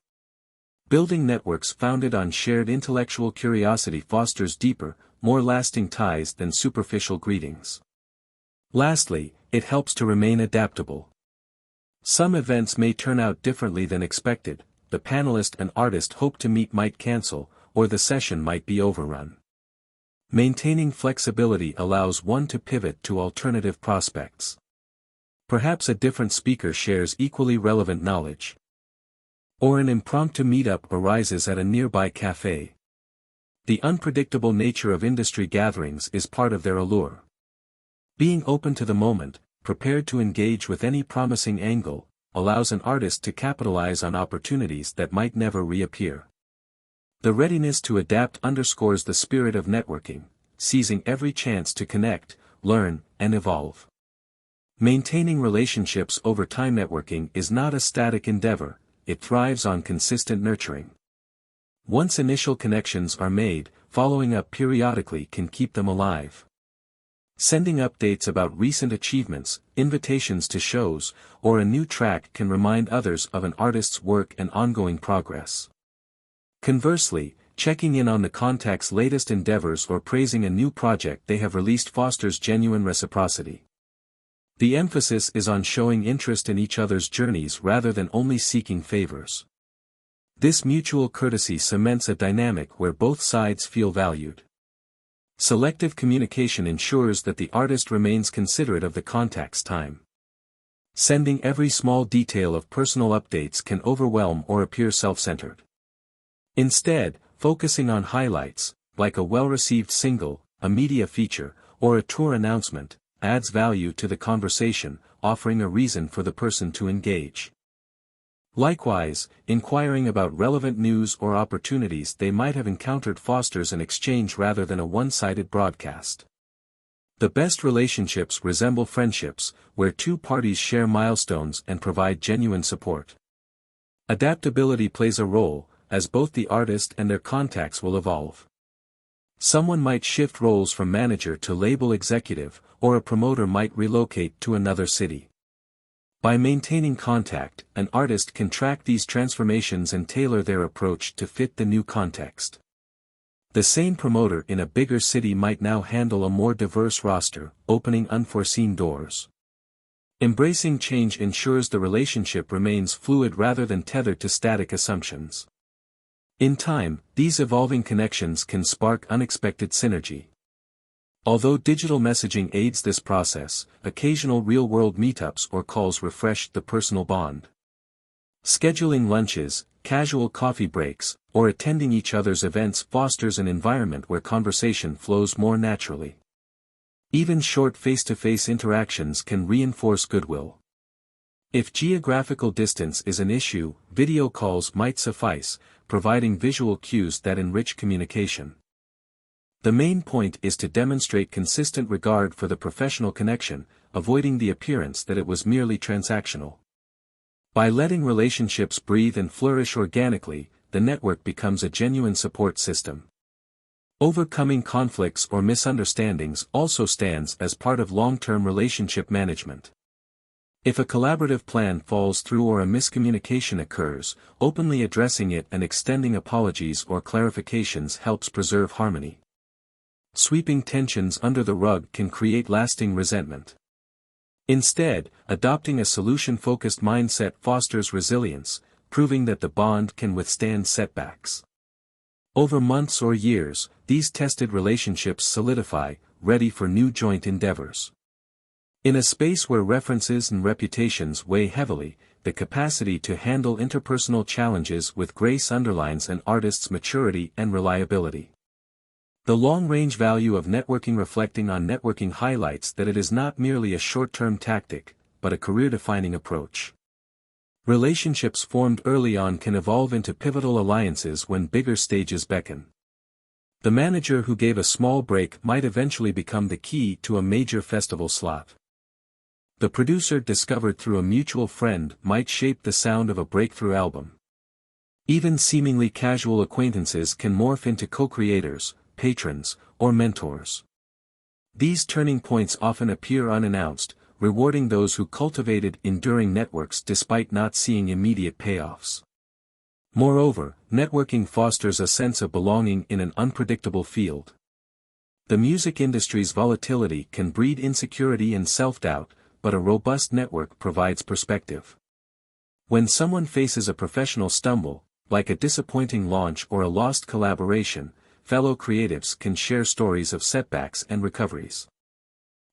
Building networks founded on shared intellectual curiosity fosters deeper, more lasting ties than superficial greetings. Lastly, it helps to remain adaptable. Some events may turn out differently than expected, the panelist and artist hope to meet might cancel, or the session might be overrun. Maintaining flexibility allows one to pivot to alternative prospects. Perhaps a different speaker shares equally relevant knowledge. Or an impromptu meetup arises at a nearby cafe. The unpredictable nature of industry gatherings is part of their allure. Being open to the moment, prepared to engage with any promising angle, allows an artist to capitalize on opportunities that might never reappear. The readiness to adapt underscores the spirit of networking, seizing every chance to connect, learn, and evolve. Maintaining relationships over time. Networking is not a static endeavor, it thrives on consistent nurturing. Once initial connections are made, following up periodically can keep them alive. Sending updates about recent achievements, invitations to shows, or a new track can remind others of an artist's work and ongoing progress. Conversely, checking in on the contact's latest endeavors or praising a new project they have released fosters genuine reciprocity. The emphasis is on showing interest in each other's journeys rather than only seeking favors. This mutual courtesy cements a dynamic where both sides feel valued. Selective communication ensures that the artist remains considerate of the contact's time. Sending every small detail of personal updates can overwhelm or appear self-centered. Instead, focusing on highlights, like a well-received single, a media feature, or a tour announcement, adds value to the conversation, offering a reason for the person to engage. Likewise, inquiring about relevant news or opportunities they might have encountered fosters an exchange rather than a one-sided broadcast. The best relationships resemble friendships, where two parties share milestones and provide genuine support. Adaptability plays a role, as both the artist and their contacts will evolve. Someone might shift roles from manager to label executive, or a promoter might relocate to another city. By maintaining contact, an artist can track these transformations and tailor their approach to fit the new context. The same promoter in a bigger city might now handle a more diverse roster, opening unforeseen doors. Embracing change ensures the relationship remains fluid rather than tethered to static assumptions. In time, these evolving connections can spark unexpected synergy. Although digital messaging aids this process, occasional real-world meetups or calls refresh the personal bond. Scheduling lunches, casual coffee breaks, or attending each other's events fosters an environment where conversation flows more naturally. Even short face-to-face interactions can reinforce goodwill. If geographical distance is an issue, video calls might suffice, providing visual cues that enrich communication. The main point is to demonstrate consistent regard for the professional connection, avoiding the appearance that it was merely transactional. By letting relationships breathe and flourish organically, the network becomes a genuine support system. Overcoming conflicts or misunderstandings also stands as part of long-term relationship management. If a collaborative plan falls through or a miscommunication occurs, openly addressing it and extending apologies or clarifications helps preserve harmony. Sweeping tensions under the rug can create lasting resentment. Instead, adopting a solution-focused mindset fosters resilience, proving that the bond can withstand setbacks. Over months or years, these tested relationships solidify, ready for new joint endeavors. In a space where references and reputations weigh heavily, the capacity to handle interpersonal challenges with grace underlines an artist's maturity and reliability. The long-range value of networking reflecting on networking highlights that it is not merely a short-term tactic, but a career-defining approach. Relationships formed early on can evolve into pivotal alliances when bigger stages beckon. The manager who gave a small break might eventually become the key to a major festival slot. The producer discovered through a mutual friend might shape the sound of a breakthrough album. Even seemingly casual acquaintances can morph into co-creators, patrons, or mentors. These turning points often appear unannounced, rewarding those who cultivated enduring networks despite not seeing immediate payoffs. Moreover, networking fosters a sense of belonging in an unpredictable field. The music industry's volatility can breed insecurity and self-doubt, but a robust network provides perspective. When someone faces a professional stumble, like a disappointing launch or a lost collaboration, fellow creatives can share stories of setbacks and recoveries.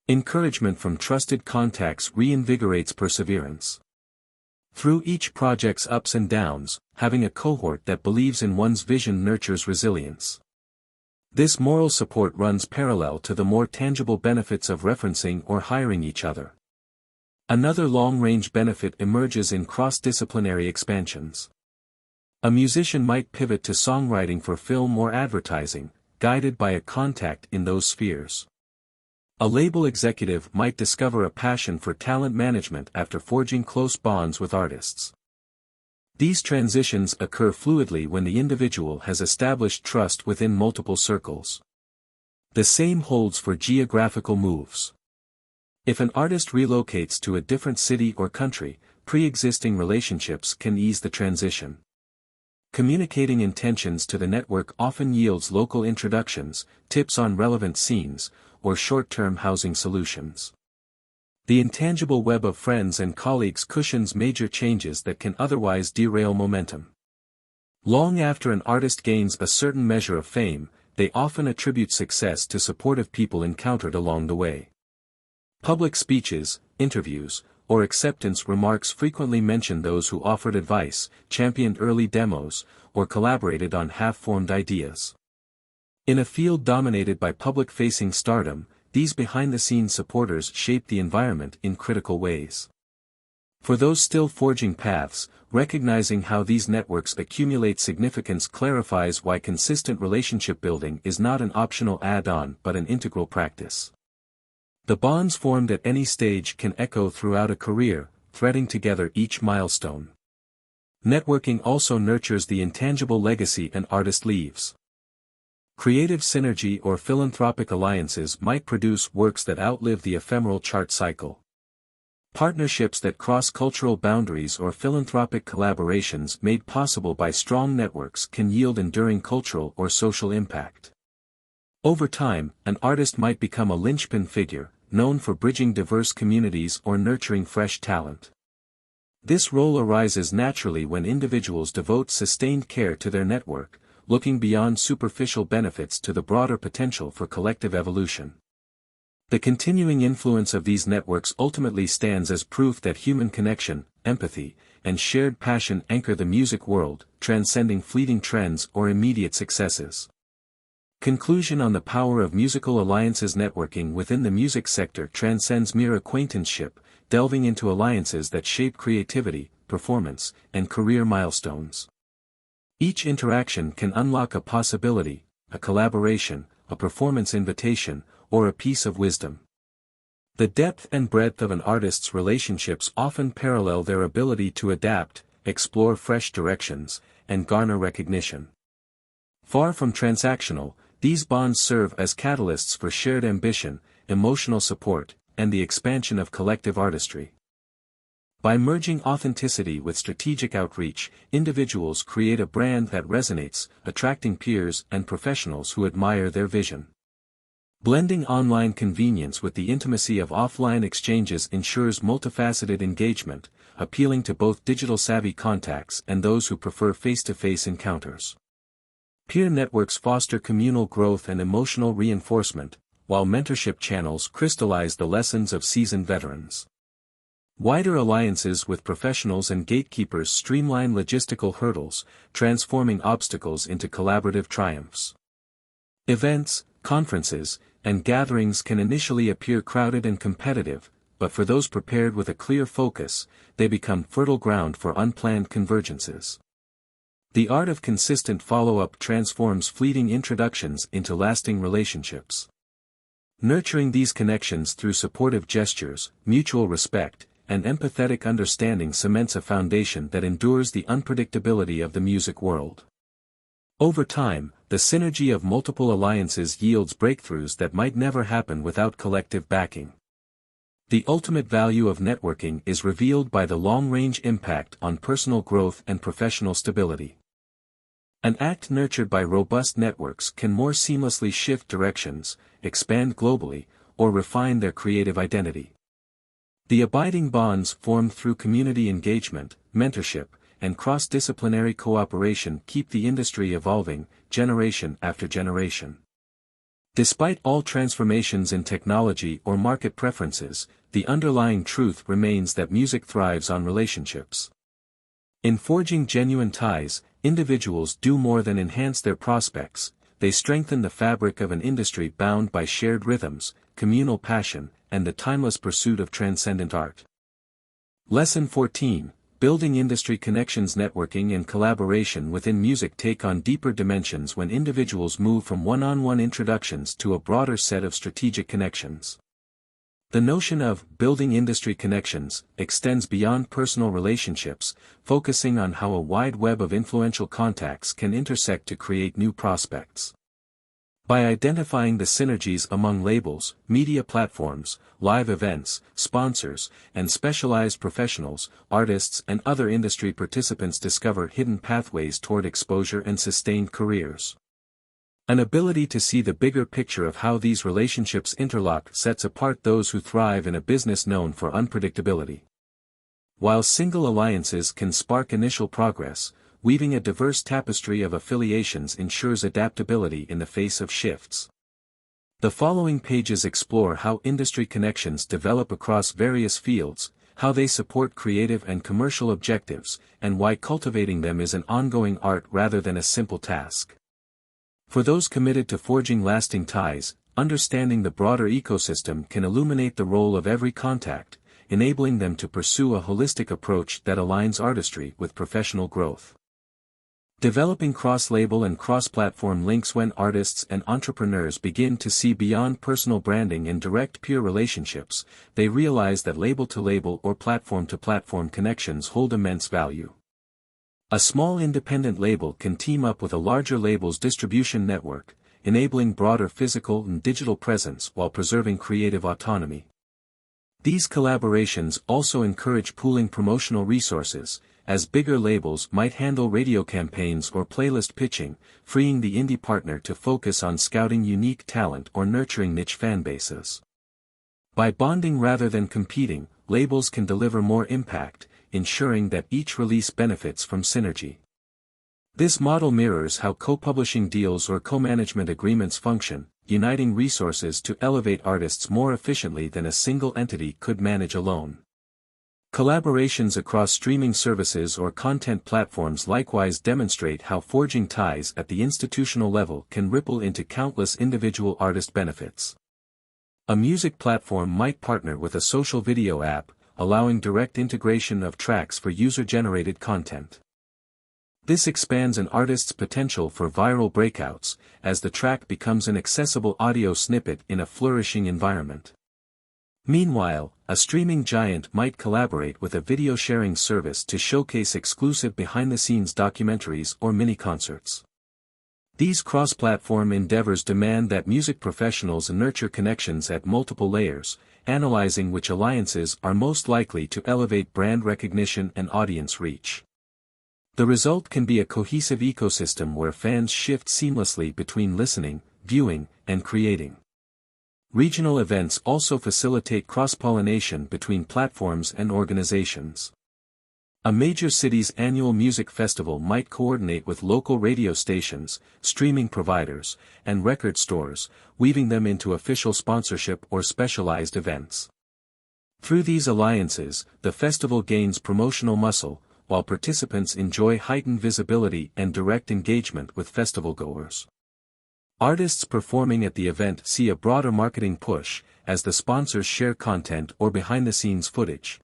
Encouragement from trusted contacts reinvigorates perseverance. Through each project's ups and downs, having a cohort that believes in one's vision nurtures resilience. This moral support runs parallel to the more tangible benefits of referencing or hiring each other. Another long-range benefit emerges in cross-disciplinary expansions. A musician might pivot to songwriting for film or advertising, guided by a contact in those spheres. A label executive might discover a passion for talent management after forging close bonds with artists. These transitions occur fluidly when the individual has established trust within multiple circles. The same holds for geographical moves. If an artist relocates to a different city or country, pre-existing relationships can ease the transition. Communicating intentions to the network often yields local introductions, tips on relevant scenes, or short-term housing solutions. The intangible web of friends and colleagues cushions major changes that can otherwise derail momentum. Long after an artist gains a certain measure of fame, they often attribute success to supportive people encountered along the way. Public speeches, interviews, or acceptance remarks frequently mention those who offered advice, championed early demos, or collaborated on half-formed ideas. In a field dominated by public-facing stardom, these behind-the-scenes supporters shape the environment in critical ways. For those still forging paths, recognizing how these networks accumulate significance clarifies why consistent relationship building is not an optional add-on but an integral practice. The bonds formed at any stage can echo throughout a career, threading together each milestone. Networking also nurtures the intangible legacy an artist leaves. Creative synergy or philanthropic alliances might produce works that outlive the ephemeral chart cycle. Partnerships that cross cultural boundaries or philanthropic collaborations made possible by strong networks can yield enduring cultural or social impact. Over time, an artist might become a linchpin figure, known for bridging diverse communities or nurturing fresh talent. This role arises naturally when individuals devote sustained care to their network, looking beyond superficial benefits to the broader potential for collective evolution. The continuing influence of these networks ultimately stands as proof that human connection, empathy, and shared passion anchor the music world, transcending fleeting trends or immediate successes. Conclusion on the power of musical alliances. Networking within the music sector transcends mere acquaintanceship, delving into alliances that shape creativity, performance, and career milestones. Each interaction can unlock a possibility, a collaboration, a performance invitation, or a piece of wisdom. The depth and breadth of an artist's relationships often parallel their ability to adapt, explore fresh directions, and garner recognition. Far from transactional, these bonds serve as catalysts for shared ambition, emotional support, and the expansion of collective artistry. By merging authenticity with strategic outreach, individuals create a brand that resonates, attracting peers and professionals who admire their vision. Blending online convenience with the intimacy of offline exchanges ensures multifaceted engagement, appealing to both digital-savvy contacts and those who prefer face-to-face encounters. Peer networks foster communal growth and emotional reinforcement, while mentorship channels crystallize the lessons of seasoned veterans. Wider alliances with professionals and gatekeepers streamline logistical hurdles, transforming obstacles into collaborative triumphs. Events, conferences, and gatherings can initially appear crowded and competitive, but for those prepared with a clear focus, they become fertile ground for unplanned convergences. The art of consistent follow-up transforms fleeting introductions into lasting relationships. Nurturing these connections through supportive gestures, mutual respect, and empathetic understanding cements a foundation that endures the unpredictability of the music world. Over time, the synergy of multiple alliances yields breakthroughs that might never happen without collective backing. The ultimate value of networking is revealed by the long-range impact on personal growth and professional stability. An act nurtured by robust networks can more seamlessly shift directions, expand globally, or refine their creative identity. The abiding bonds formed through community engagement, mentorship, and cross-disciplinary cooperation keep the industry evolving, generation after generation. Despite all transformations in technology or market preferences, the underlying truth remains that music thrives on relationships. In forging genuine ties, individuals do more than enhance their prospects, they strengthen the fabric of an industry bound by shared rhythms, communal passion, and the timeless pursuit of transcendent art. Lesson 14. Building industry connections. Networking and collaboration within music take on deeper dimensions when individuals move from one-on-one introductions to a broader set of strategic connections. The notion of building industry connections extends beyond personal relationships, focusing on how a wide web of influential contacts can intersect to create new prospects. By identifying the synergies among labels, media platforms, live events, sponsors, and specialized professionals, artists and other industry participants discover hidden pathways toward exposure and sustained careers. An ability to see the bigger picture of how these relationships interlock sets apart those who thrive in a business known for unpredictability. While single alliances can spark initial progress, weaving a diverse tapestry of affiliations ensures adaptability in the face of shifts. The following pages explore how industry connections develop across various fields, how they support creative and commercial objectives, and why cultivating them is an ongoing art rather than a simple task. For those committed to forging lasting ties, understanding the broader ecosystem can illuminate the role of every contact, enabling them to pursue a holistic approach that aligns artistry with professional growth. Developing cross-label and cross-platform links. When artists and entrepreneurs begin to see beyond personal branding and direct peer relationships, they realize that label-to-label or platform-to-platform connections hold immense value. A small independent label can team up with a larger label's distribution network, enabling broader physical and digital presence while preserving creative autonomy. These collaborations also encourage pooling promotional resources, as bigger labels might handle radio campaigns or playlist pitching, freeing the indie partner to focus on scouting unique talent or nurturing niche fanbases. By bonding rather than competing, labels can deliver more impact, ensuring that each release benefits from synergy. This model mirrors how co-publishing deals or co-management agreements function, uniting resources to elevate artists more efficiently than a single entity could manage alone. Collaborations across streaming services or content platforms likewise demonstrate how forging ties at the institutional level can ripple into countless individual artist benefits. A music platform might partner with a social video app, allowing direct integration of tracks for user-generated content. This expands an artist's potential for viral breakouts, as the track becomes an accessible audio snippet in a flourishing environment. Meanwhile, a streaming giant might collaborate with a video-sharing service to showcase exclusive behind-the-scenes documentaries or mini-concerts. These cross-platform endeavors demand that music professionals nurture connections at multiple layers, analyzing which alliances are most likely to elevate brand recognition and audience reach. The result can be a cohesive ecosystem where fans shift seamlessly between listening, viewing, and creating. Regional events also facilitate cross-pollination between platforms and organizations. A major city's annual music festival might coordinate with local radio stations, streaming providers, and record stores, weaving them into official sponsorship or specialized events. Through these alliances, the festival gains promotional muscle, while participants enjoy heightened visibility and direct engagement with festivalgoers. Artists performing at the event see a broader marketing push, as the sponsors share content or behind-the-scenes footage.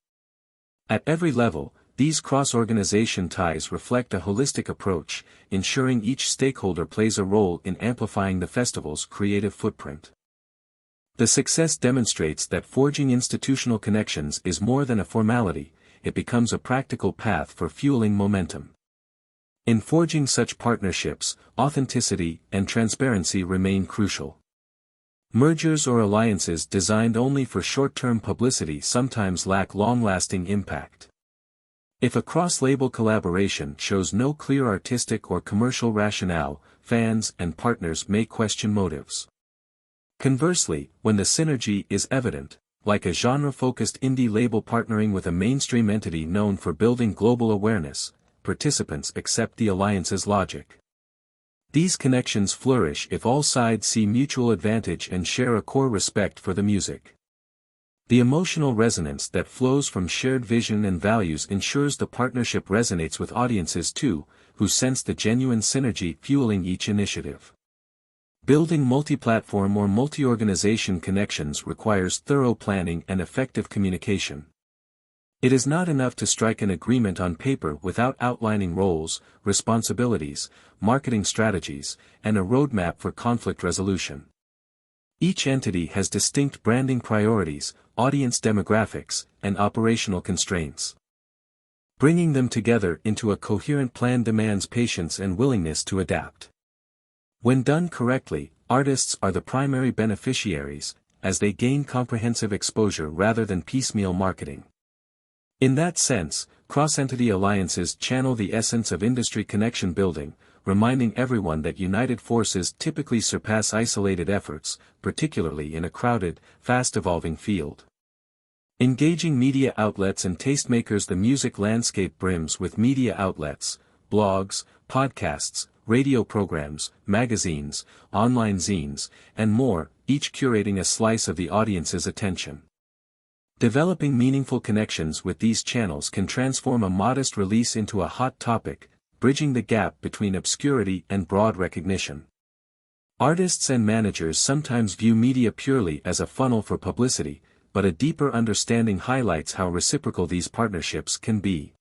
At every level, these cross-organization ties reflect a holistic approach, ensuring each stakeholder plays a role in amplifying the festival's creative footprint. The success demonstrates that forging institutional connections is more than a formality, it becomes a practical path for fueling momentum. In forging such partnerships, authenticity and transparency remain crucial. Mergers or alliances designed only for short-term publicity sometimes lack long-lasting impact. If a cross-label collaboration shows no clear artistic or commercial rationale, fans and partners may question motives. Conversely, when the synergy is evident, like a genre-focused indie label partnering with a mainstream entity known for building global awareness, participants accept the alliance's logic. These connections flourish if all sides see mutual advantage and share a core respect for the music. The emotional resonance that flows from shared vision and values ensures the partnership resonates with audiences too, who sense the genuine synergy fueling each initiative. Building multi-platform or multi-organization connections requires thorough planning and effective communication. It is not enough to strike an agreement on paper without outlining roles, responsibilities, marketing strategies, and a roadmap for conflict resolution. Each entity has distinct branding priorities, audience demographics, and operational constraints. Bringing them together into a coherent plan demands patience and willingness to adapt. When done correctly, artists are the primary beneficiaries, as they gain comprehensive exposure rather than piecemeal marketing. In that sense, cross-entity alliances channel the essence of industry connection building, reminding everyone that united forces typically surpass isolated efforts, particularly in a crowded, fast-evolving field. Engaging media outlets and tastemakers. The music landscape brims with media outlets, blogs, podcasts, radio programs, magazines, online zines, and more, each curating a slice of the audience's attention. Developing meaningful connections with these channels can transform a modest release into a hot topic, bridging the gap between obscurity and broad recognition. Artists and managers sometimes view media purely as a funnel for publicity, but a deeper understanding highlights how reciprocal these partnerships can be.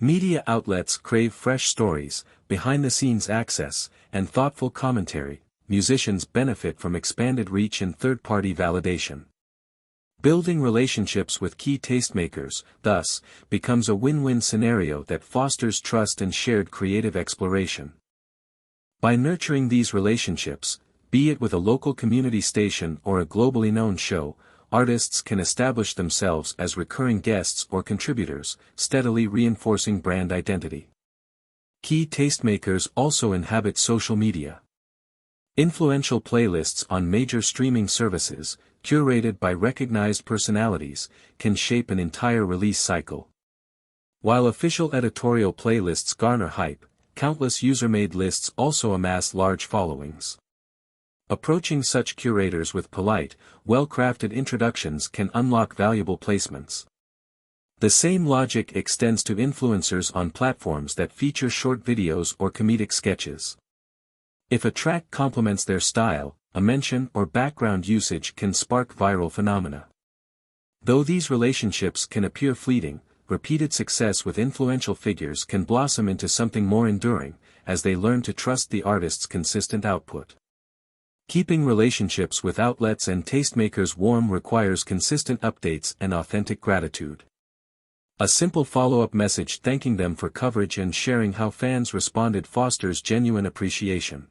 Media outlets crave fresh stories, behind-the-scenes access, and thoughtful commentary. Musicians benefit from expanded reach and third-party validation. Building relationships with key tastemakers, thus, becomes a win-win scenario that fosters trust and shared creative exploration. By nurturing these relationships, be it with a local community station or a globally known show, artists can establish themselves as recurring guests or contributors, steadily reinforcing brand identity. Key tastemakers also inhabit social media. Influential playlists on major streaming services, curated by recognized personalities, can shape an entire release cycle. While official editorial playlists garner hype, countless user-made lists also amass large followings. Approaching such curators with polite, well-crafted introductions can unlock valuable placements. The same logic extends to influencers on platforms that feature short videos or comedic sketches. If a track complements their style, a mention or background usage can spark viral phenomena. Though these relationships can appear fleeting, repeated success with influential figures can blossom into something more enduring, as they learn to trust the artist's consistent output. Keeping relationships with outlets and tastemakers warm requires consistent updates and authentic gratitude. A simple follow-up message thanking them for coverage and sharing how fans responded fosters genuine appreciation.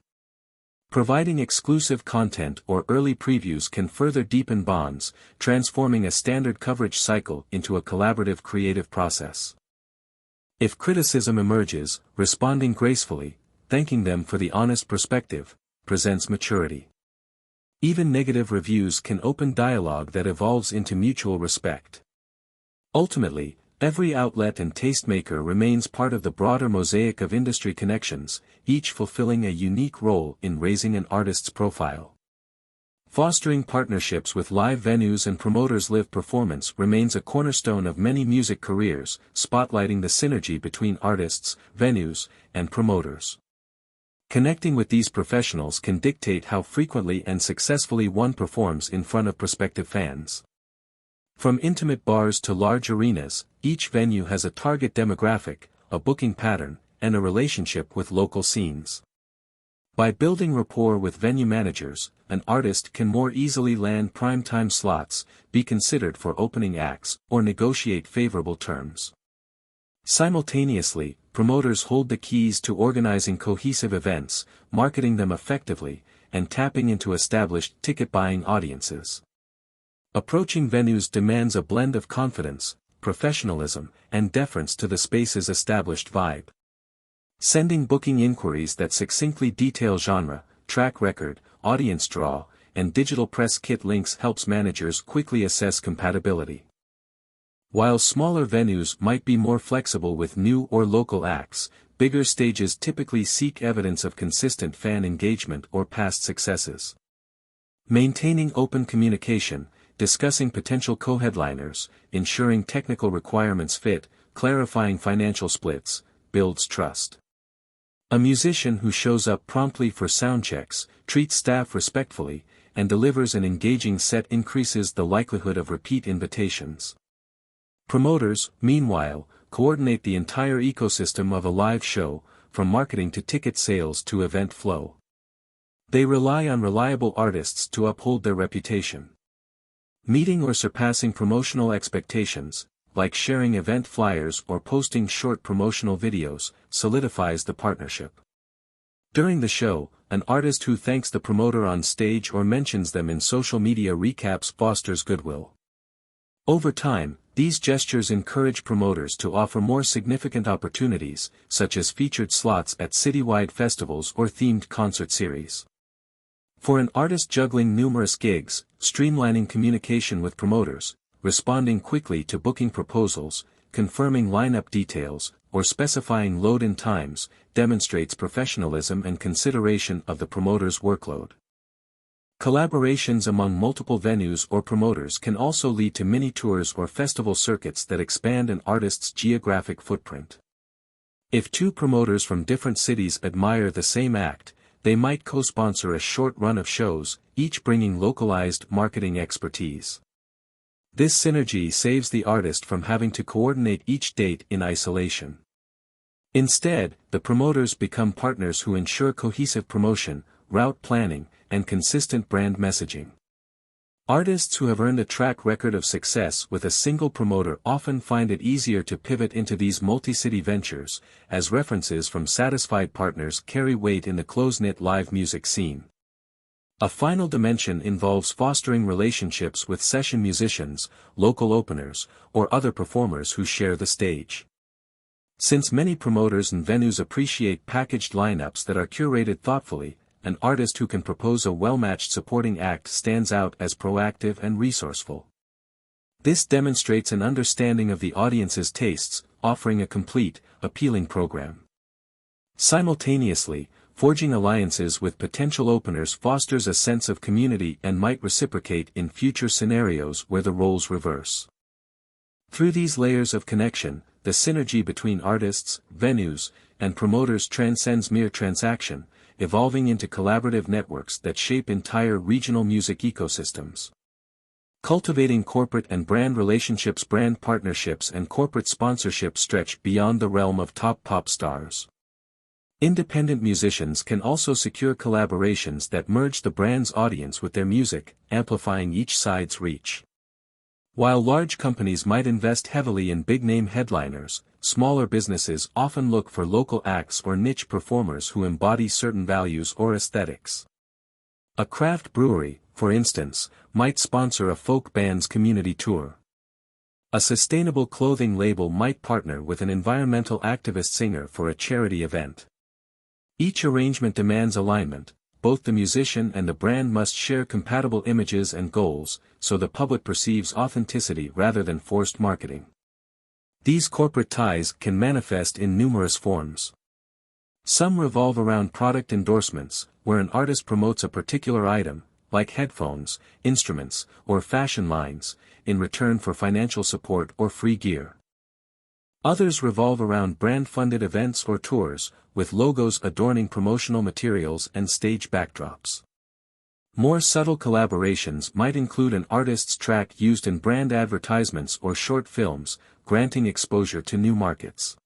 Providing exclusive content or early previews can further deepen bonds, transforming a standard coverage cycle into a collaborative creative process. If criticism emerges, responding gracefully, thanking them for the honest perspective, presents maturity. Even negative reviews can open dialogue that evolves into mutual respect. Ultimately, every outlet and tastemaker remains part of the broader mosaic of industry connections, each fulfilling a unique role in raising an artist's profile. Fostering partnerships with live venues and promoters' live performance remains a cornerstone of many music careers, spotlighting the synergy between artists, venues, and promoters. Connecting with these professionals can dictate how frequently and successfully one performs in front of prospective fans. From intimate bars to large arenas, each venue has a target demographic, a booking pattern, and a relationship with local scenes. By building rapport with venue managers, an artist can more easily land prime-time slots, be considered for opening acts, or negotiate favorable terms. Simultaneously, promoters hold the keys to organizing cohesive events, marketing them effectively, and tapping into established ticket-buying audiences. Approaching venues demands a blend of confidence, professionalism, and deference to the space's established vibe. Sending booking inquiries that succinctly detail genre, track record, audience draw, and digital press kit links helps managers quickly assess compatibility. While smaller venues might be more flexible with new or local acts, bigger stages typically seek evidence of consistent fan engagement or past successes. Maintaining open communication, discussing potential co-headliners, ensuring technical requirements fit, clarifying financial splits, builds trust. A musician who shows up promptly for sound checks, treats staff respectfully, and delivers an engaging set increases the likelihood of repeat invitations. Promoters, meanwhile, coordinate the entire ecosystem of a live show, from marketing to ticket sales to event flow. They rely on reliable artists to uphold their reputation. Meeting or surpassing promotional expectations, like sharing event flyers or posting short promotional videos, solidifies the partnership. During the show, an artist who thanks the promoter on stage or mentions them in social media recaps fosters goodwill. Over time, these gestures encourage promoters to offer more significant opportunities, such as featured slots at citywide festivals or themed concert series. For an artist juggling numerous gigs, streamlining communication with promoters, responding quickly to booking proposals, confirming lineup details, or specifying load-in times, demonstrates professionalism and consideration of the promoter's workload. Collaborations among multiple venues or promoters can also lead to mini-tours or festival circuits that expand an artist's geographic footprint. If two promoters from different cities admire the same act, they might co-sponsor a short run of shows, each bringing localized marketing expertise. This synergy saves the artist from having to coordinate each date in isolation. Instead, the promoters become partners who ensure cohesive promotion, route planning, and consistent brand messaging. Artists who have earned a track record of success with a single promoter often find it easier to pivot into these multi-city ventures, as references from satisfied partners carry weight in the close-knit live music scene. A final dimension involves fostering relationships with session musicians, local openers, or other performers who share the stage. Since many promoters and venues appreciate packaged lineups that are curated thoughtfully, an artist who can propose a well-matched supporting act stands out as proactive and resourceful. This demonstrates an understanding of the audience's tastes, offering a complete, appealing program. Simultaneously, forging alliances with potential openers fosters a sense of community and might reciprocate in future scenarios where the roles reverse. Through these layers of connection, the synergy between artists, venues, and promoters transcends mere transaction, evolving into collaborative networks that shape entire regional music ecosystems. Cultivating corporate and brand relationships. Brand partnerships and corporate sponsorship stretch beyond the realm of top pop stars. Independent musicians can also secure collaborations that merge the brand's audience with their music, amplifying each side's reach. While large companies might invest heavily in big-name headliners, smaller businesses often look for local acts or niche performers who embody certain values or aesthetics. A craft brewery, for instance, might sponsor a folk band's community tour. A sustainable clothing label might partner with an environmental activist singer for a charity event. Each arrangement demands alignment. Both the musician and the brand must share compatible images and goals, so the public perceives authenticity rather than forced marketing. These corporate ties can manifest in numerous forms. Some revolve around product endorsements, where an artist promotes a particular item, like headphones, instruments, or fashion lines, in return for financial support or free gear. Others revolve around brand-funded events or tours, with logos adorning promotional materials and stage backdrops. More subtle collaborations might include an artist's track used in brand advertisements or short films, granting exposure to new markets.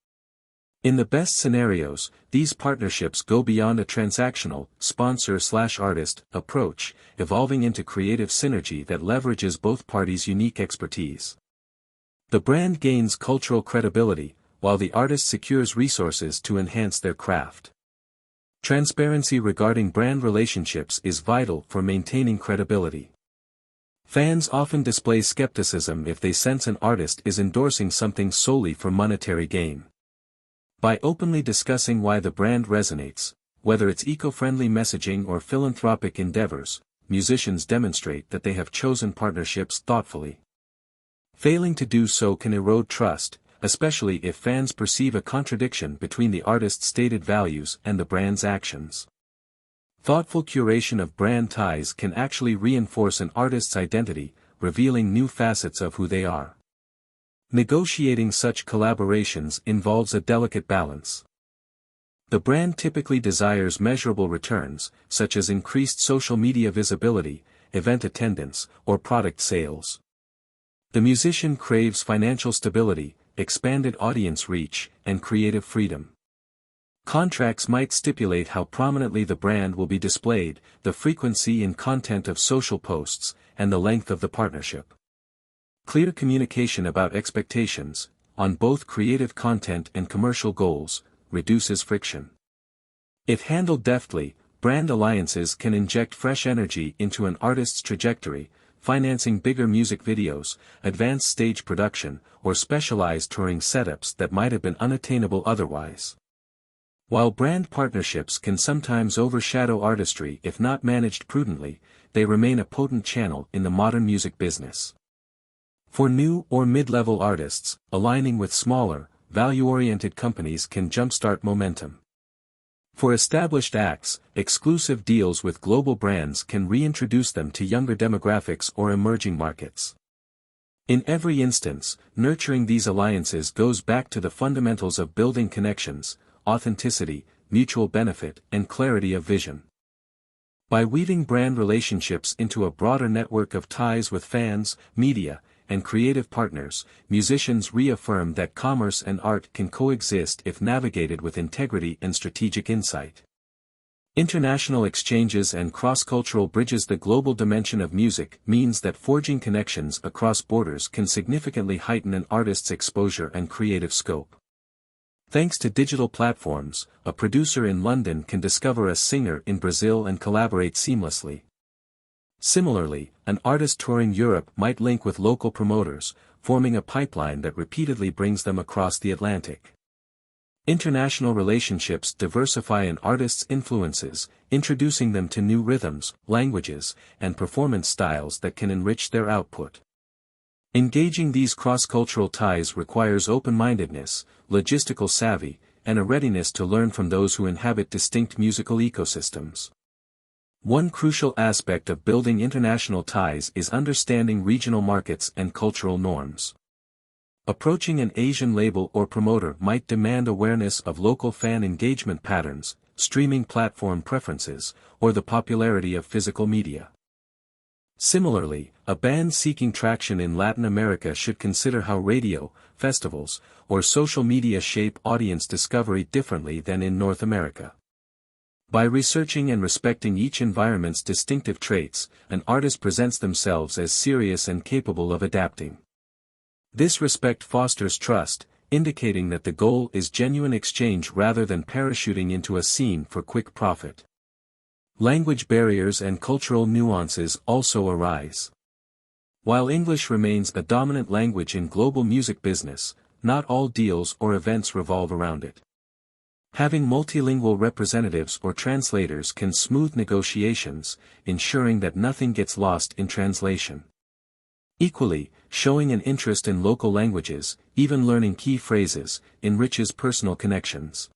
In the best scenarios, these partnerships go beyond a transactional, sponsor/artist approach, evolving into creative synergy that leverages both parties' unique expertise. The brand gains cultural credibility, while the artist secures resources to enhance their craft. Transparency regarding brand relationships is vital for maintaining credibility. Fans often display skepticism if they sense an artist is endorsing something solely for monetary gain. By openly discussing why the brand resonates, whether it's eco-friendly messaging or philanthropic endeavors, musicians demonstrate that they have chosen partnerships thoughtfully. Failing to do so can erode trust, especially if fans perceive a contradiction between the artist's stated values and the brand's actions. Thoughtful curation of brand ties can actually reinforce an artist's identity, revealing new facets of who they are. Negotiating such collaborations involves a delicate balance. The brand typically desires measurable returns, such as increased social media visibility, event attendance, or product sales. The musician craves financial stability, expanded audience reach, and creative freedom. Contracts might stipulate how prominently the brand will be displayed, the frequency and content of social posts, and the length of the partnership. Clear communication about expectations, on both creative content and commercial goals, reduces friction. If handled deftly, brand alliances can inject fresh energy into an artist's trajectory, financing bigger music videos, advanced stage production, or specialized touring setups that might have been unattainable otherwise. While brand partnerships can sometimes overshadow artistry if not managed prudently, they remain a potent channel in the modern music business. For new or mid-level artists, aligning with smaller, value-oriented companies can jumpstart momentum. For established acts, exclusive deals with global brands can reintroduce them to younger demographics or emerging markets. In every instance, nurturing these alliances goes back to the fundamentals of building connections, authenticity, mutual benefit, and clarity of vision. By weaving brand relationships into a broader network of ties with fans, media, and creative partners, musicians reaffirm that commerce and art can coexist if navigated with integrity and strategic insight. International exchanges and cross-cultural bridges. The global dimension of music means that forging connections across borders can significantly heighten an artist's exposure and creative scope. Thanks to digital platforms, a producer in London can discover a singer in Brazil and collaborate seamlessly. Similarly, an artist touring Europe might link with local promoters, forming a pipeline that repeatedly brings them across the Atlantic. International relationships diversify an artist's influences, introducing them to new rhythms, languages, and performance styles that can enrich their output. Engaging these cross-cultural ties requires open-mindedness, logistical savvy, and a readiness to learn from those who inhabit distinct musical ecosystems. One crucial aspect of building international ties is understanding regional markets and cultural norms. Approaching an Asian label or promoter might demand awareness of local fan engagement patterns, streaming platform preferences, or the popularity of physical media. Similarly, a band seeking traction in Latin America should consider how radio, festivals, or social media shape audience discovery differently than in North America. By researching and respecting each environment's distinctive traits, an artist presents themselves as serious and capable of adapting. This respect fosters trust, indicating that the goal is genuine exchange rather than parachuting into a scene for quick profit. Language barriers and cultural nuances also arise. While English remains a dominant language in global music business, not all deals or events revolve around it. Having multilingual representatives or translators can smooth negotiations, ensuring that nothing gets lost in translation. Equally, showing an interest in local languages, even learning key phrases, enriches personal connections.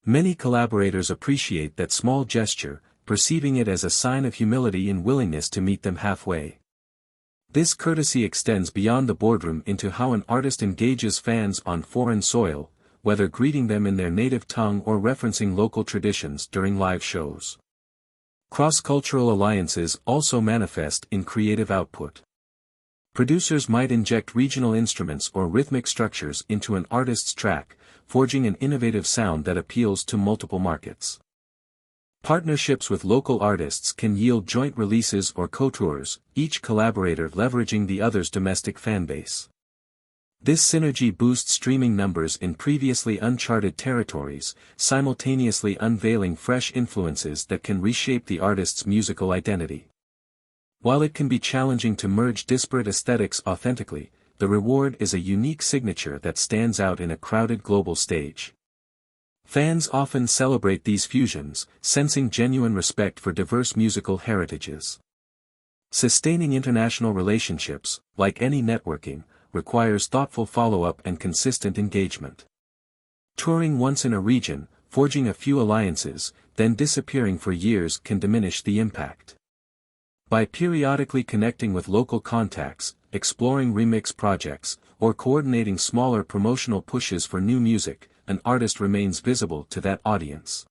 Many collaborators appreciate that small gesture, perceiving it as a sign of humility and willingness to meet them halfway. This courtesy extends beyond the boardroom into how an artist engages fans on foreign soil, whether greeting them in their native tongue or referencing local traditions during live shows. Cross-cultural alliances also manifest in creative output. Producers might inject regional instruments or rhythmic structures into an artist's track, forging an innovative sound that appeals to multiple markets. Partnerships with local artists can yield joint releases or co-tours, each collaborator leveraging the other's domestic fanbase. This synergy boosts streaming numbers in previously uncharted territories, simultaneously unveiling fresh influences that can reshape the artist's musical identity. While it can be challenging to merge disparate aesthetics authentically, the reward is a unique signature that stands out in a crowded global stage. Fans often celebrate these fusions, sensing genuine respect for diverse musical heritages. Sustaining international relationships, like any networking, requires thoughtful follow-up and consistent engagement. Touring once in a region, forging a few alliances, then disappearing for years can diminish the impact. By periodically connecting with local contacts, exploring remix projects, or coordinating smaller promotional pushes for new music, an artist remains visible to that audience.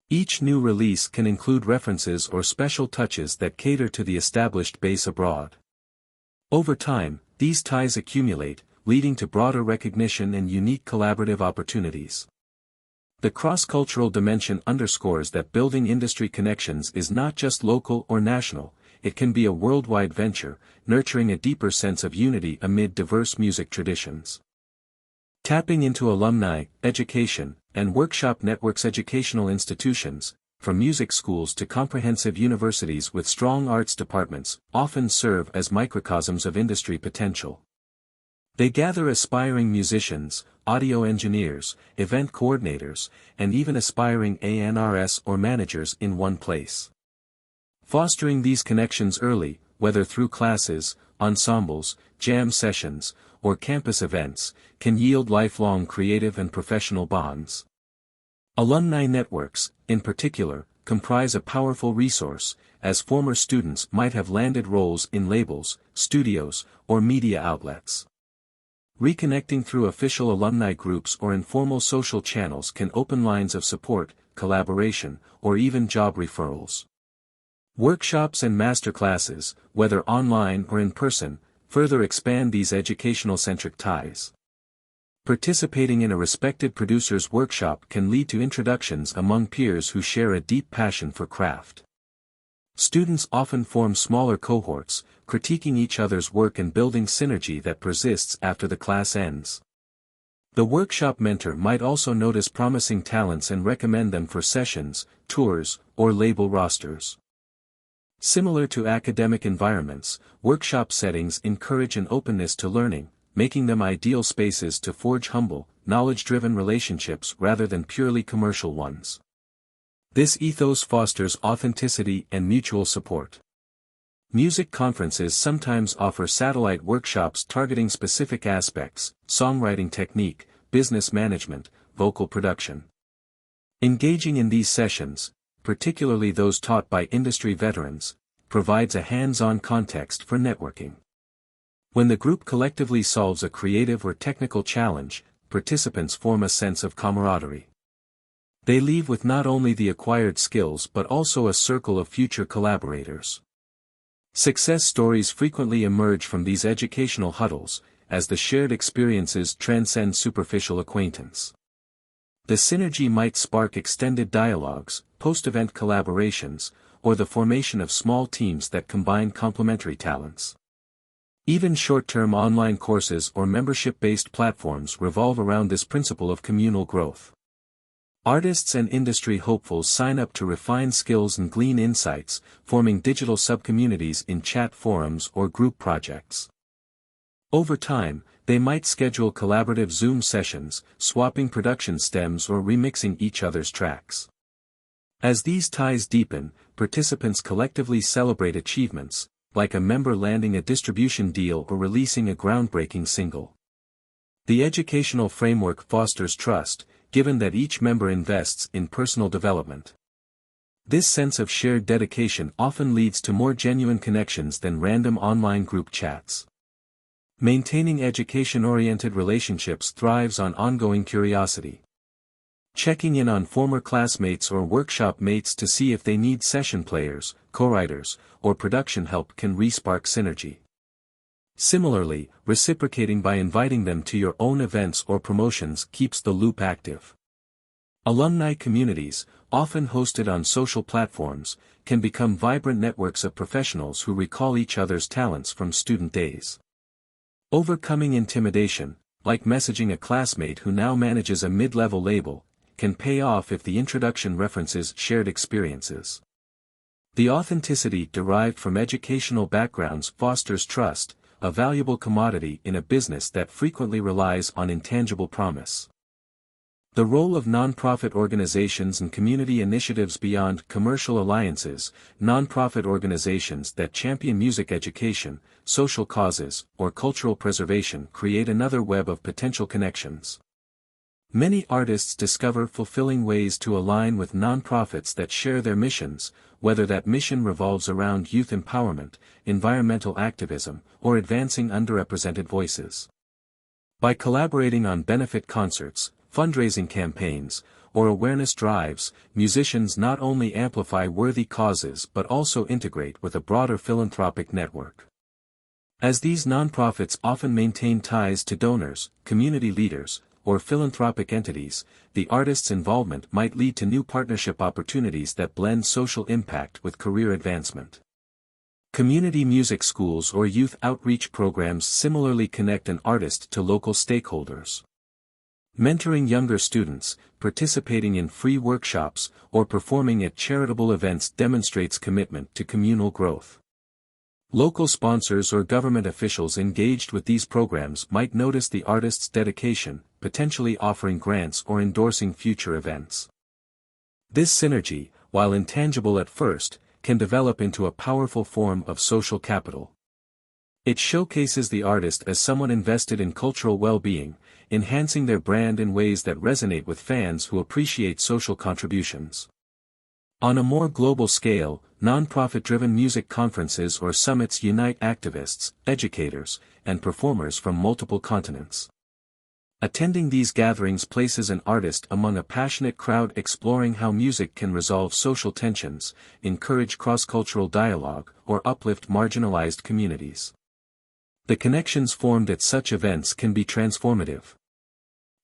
Each new release can include references or special touches that cater to the established base abroad. Over time, these ties accumulate, leading to broader recognition and unique collaborative opportunities. The cross-cultural dimension underscores that building industry connections is not just local or national, it can be a worldwide venture, nurturing a deeper sense of unity amid diverse music traditions. Tapping into alumni, education, and workshop networks. Educational institutions, from music schools to comprehensive universities with strong arts departments, often serve as microcosms of industry potential. They gather aspiring musicians, audio engineers, event coordinators, and even aspiring A&Rs or managers in one place. Fostering these connections early, whether through classes, ensembles, jam sessions, or campus events, can yield lifelong creative and professional bonds. Alumni networks, in particular, comprise a powerful resource, as former students might have landed roles in labels, studios, or media outlets. Reconnecting through official alumni groups or informal social channels can open lines of support, collaboration, or even job referrals. Workshops and masterclasses, whether online or in person, further expand these educational-centric ties. Participating in a respected producer's workshop can lead to introductions among peers who share a deep passion for craft. Students often form smaller cohorts, critiquing each other's work and building synergy that persists after the class ends. The workshop mentor might also notice promising talents and recommend them for sessions, tours, or label rosters. Similar to academic environments, workshop settings encourage an openness to learning, making them ideal spaces to forge humble, knowledge-driven relationships rather than purely commercial ones. This ethos fosters authenticity and mutual support. Music conferences sometimes offer satellite workshops targeting specific aspects: songwriting technique, business management, vocal production. Engaging in these sessions, particularly those taught by industry veterans, provides a hands-on context for networking. When the group collectively solves a creative or technical challenge, participants form a sense of camaraderie. They leave with not only the acquired skills but also a circle of future collaborators. Success stories frequently emerge from these educational huddles, as the shared experiences transcend superficial acquaintance. The synergy might spark extended dialogues, post-event collaborations, or the formation of small teams that combine complementary talents. Even short-term online courses or membership-based platforms revolve around this principle of communal growth. Artists and industry hopefuls sign up to refine skills and glean insights, forming digital subcommunities in chat forums or group projects. Over time, they might schedule collaborative Zoom sessions, swapping production stems or remixing each other's tracks. As these ties deepen, participants collectively celebrate achievements, like a member landing a distribution deal or releasing a groundbreaking single. The educational framework fosters trust, given that each member invests in personal development. This sense of shared dedication often leads to more genuine connections than random online group chats. Maintaining education-oriented relationships thrives on ongoing curiosity. Checking in on former classmates or workshop mates to see if they need session players, co-writers, or production help can re-spark synergy. Similarly, reciprocating by inviting them to your own events or promotions keeps the loop active. Alumni communities, often hosted on social platforms, can become vibrant networks of professionals who recall each other's talents from student days. Overcoming intimidation, like messaging a classmate who now manages a mid-level label, can pay off if the introduction references shared experiences. The authenticity derived from educational backgrounds fosters trust, a valuable commodity in a business that frequently relies on intangible promise. The role of nonprofit organizations and community initiatives beyond commercial alliances, nonprofit organizations that champion music education, social causes, or cultural preservation create another web of potential connections. Many artists discover fulfilling ways to align with nonprofits that share their missions, whether that mission revolves around youth empowerment, environmental activism, or advancing underrepresented voices. By collaborating on benefit concerts, fundraising campaigns, or awareness drives, musicians not only amplify worthy causes but also integrate with a broader philanthropic network. As these nonprofits often maintain ties to donors, community leaders, or philanthropic entities, the artist's involvement might lead to new partnership opportunities that blend social impact with career advancement. Community music schools or youth outreach programs similarly connect an artist to local stakeholders. Mentoring younger students, participating in free workshops, or performing at charitable events demonstrates commitment to communal growth. Local sponsors or government officials engaged with these programs might notice the artist's dedication, potentially offering grants or endorsing future events. This synergy, while intangible at first, can develop into a powerful form of social capital. It showcases the artist as someone invested in cultural well-being, enhancing their brand in ways that resonate with fans who appreciate social contributions. On a more global scale, nonprofit-driven music conferences or summits unite activists, educators, and performers from multiple continents. Attending these gatherings places an artist among a passionate crowd exploring how music can resolve social tensions, encourage cross-cultural dialogue, or uplift marginalized communities. The connections formed at such events can be transformative.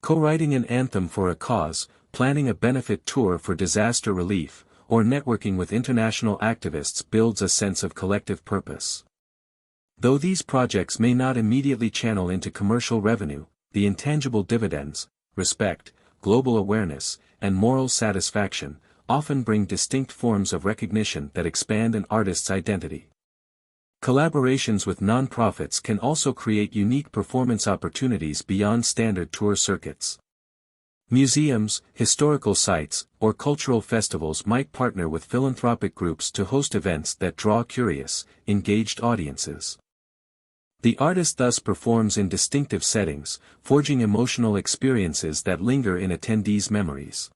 Co-writing an anthem for a cause, planning a benefit tour for disaster relief, or networking with international activists builds a sense of collective purpose. Though these projects may not immediately channel into commercial revenue, the intangible dividends, respect, global awareness, and moral satisfaction, often bring distinct forms of recognition that expand an artist's identity. Collaborations with nonprofits can also create unique performance opportunities beyond standard tour circuits. Museums, historical sites, or cultural festivals might partner with philanthropic groups to host events that draw curious, engaged audiences. The artist thus performs in distinctive settings, forging emotional experiences that linger in attendees' memories.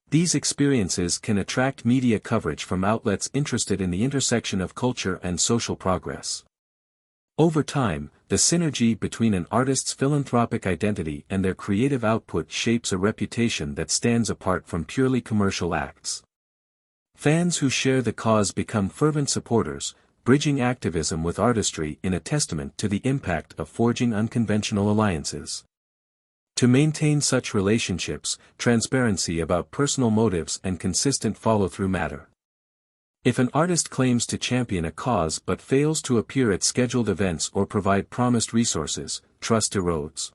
These experiences can attract media coverage from outlets interested in the intersection of culture and social progress. Over time, the synergy between an artist's philanthropic identity and their creative output shapes a reputation that stands apart from purely commercial acts. Fans who share the cause become fervent supporters, bridging activism with artistry in a testament to the impact of forging unconventional alliances. To maintain such relationships, transparency about personal motives and consistent follow-through matter. If an artist claims to champion a cause but fails to appear at scheduled events or provide promised resources, trust erodes.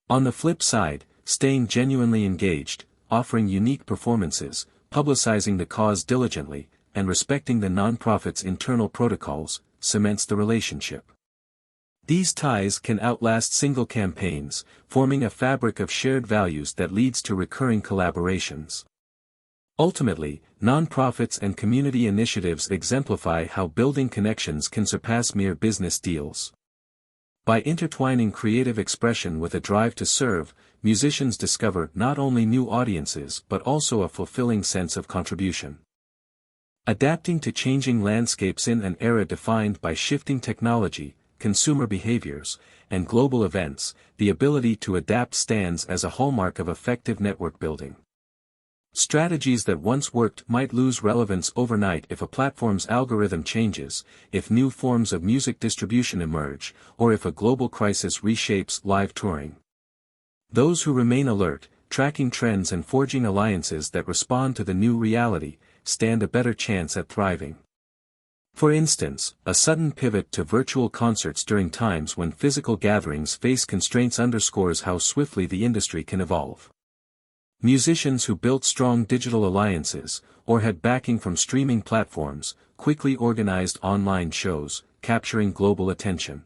On the flip side, staying genuinely engaged, offering unique performances, publicizing the cause diligently, and respecting the nonprofit's internal protocols, cements the relationship. These ties can outlast single campaigns, forming a fabric of shared values that leads to recurring collaborations. Ultimately, nonprofits and community initiatives exemplify how building connections can surpass mere business deals. By intertwining creative expression with a drive to serve, musicians discover not only new audiences but also a fulfilling sense of contribution. Adapting to changing landscapes in an era defined by shifting technology, consumer behaviors, and global events, the ability to adapt stands as a hallmark of effective network building. Strategies that once worked might lose relevance overnight if a platform's algorithm changes, if new forms of music distribution emerge, or if a global crisis reshapes live touring. Those who remain alert, tracking trends and forging alliances that respond to the new reality, stand a better chance at thriving. For instance, a sudden pivot to virtual concerts during times when physical gatherings face constraints underscores how swiftly the industry can evolve. Musicians who built strong digital alliances, or had backing from streaming platforms, quickly organized online shows, capturing global attention.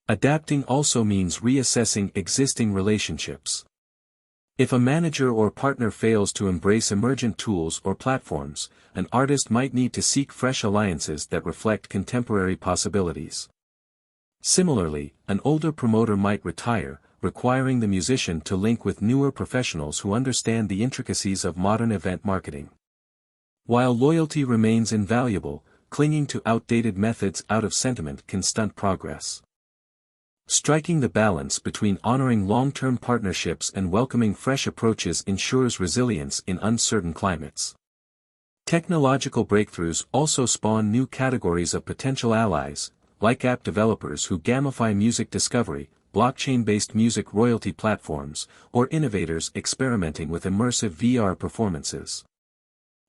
Adapting also means reassessing existing relationships. If a manager or partner fails to embrace emergent tools or platforms, an artist might need to seek fresh alliances that reflect contemporary possibilities. Similarly, an older promoter might retire, requiring the musician to link with newer professionals who understand the intricacies of modern event marketing. While loyalty remains invaluable, clinging to outdated methods out of sentiment can stunt progress. Striking the balance between honoring long-term partnerships and welcoming fresh approaches ensures resilience in uncertain climates. Technological breakthroughs also spawn new categories of potential allies, like app developers who gamify music discovery, blockchain-based music royalty platforms, or innovators experimenting with immersive VR performances.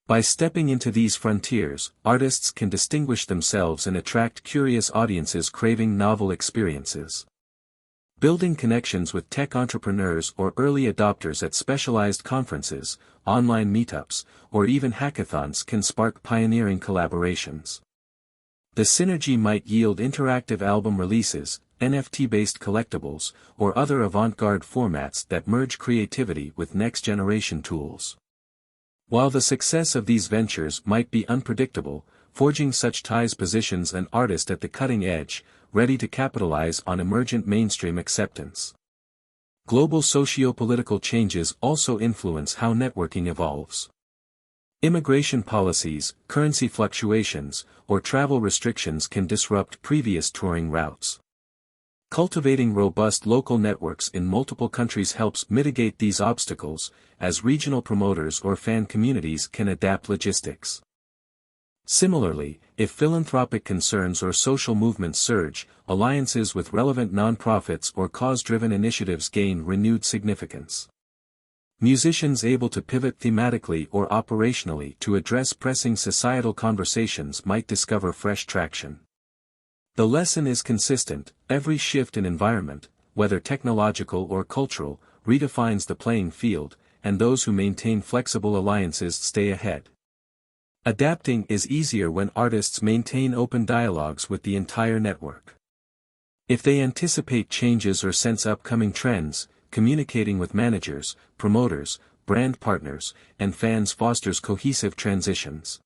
By stepping into these frontiers, artists can distinguish themselves and attract curious audiences craving novel experiences. Building connections with tech entrepreneurs or early adopters at specialized conferences, online meetups, or even hackathons can spark pioneering collaborations. The synergy might yield interactive album releases, NFT-based collectibles, or other avant-garde formats that merge creativity with next-generation tools. While the success of these ventures might be unpredictable, forging such ties positions an artist at the cutting edge, ready to capitalize on emergent mainstream acceptance. Global socio-political changes also influence how networking evolves. Immigration policies, currency fluctuations, or travel restrictions can disrupt previous touring routes. Cultivating robust local networks in multiple countries helps mitigate these obstacles, as regional promoters or fan communities can adapt logistics. Similarly, if philanthropic concerns or social movements surge, alliances with relevant nonprofits or cause-driven initiatives gain renewed significance. Musicians able to pivot thematically or operationally to address pressing societal conversations might discover fresh traction. The lesson is consistent: every shift in environment, whether technological or cultural, redefines the playing field, and those who maintain flexible alliances stay ahead. Adapting is easier when artists maintain open dialogues with the entire network. If they anticipate changes or sense upcoming trends, communicating with managers, promoters, brand partners, and fans fosters cohesive transitions.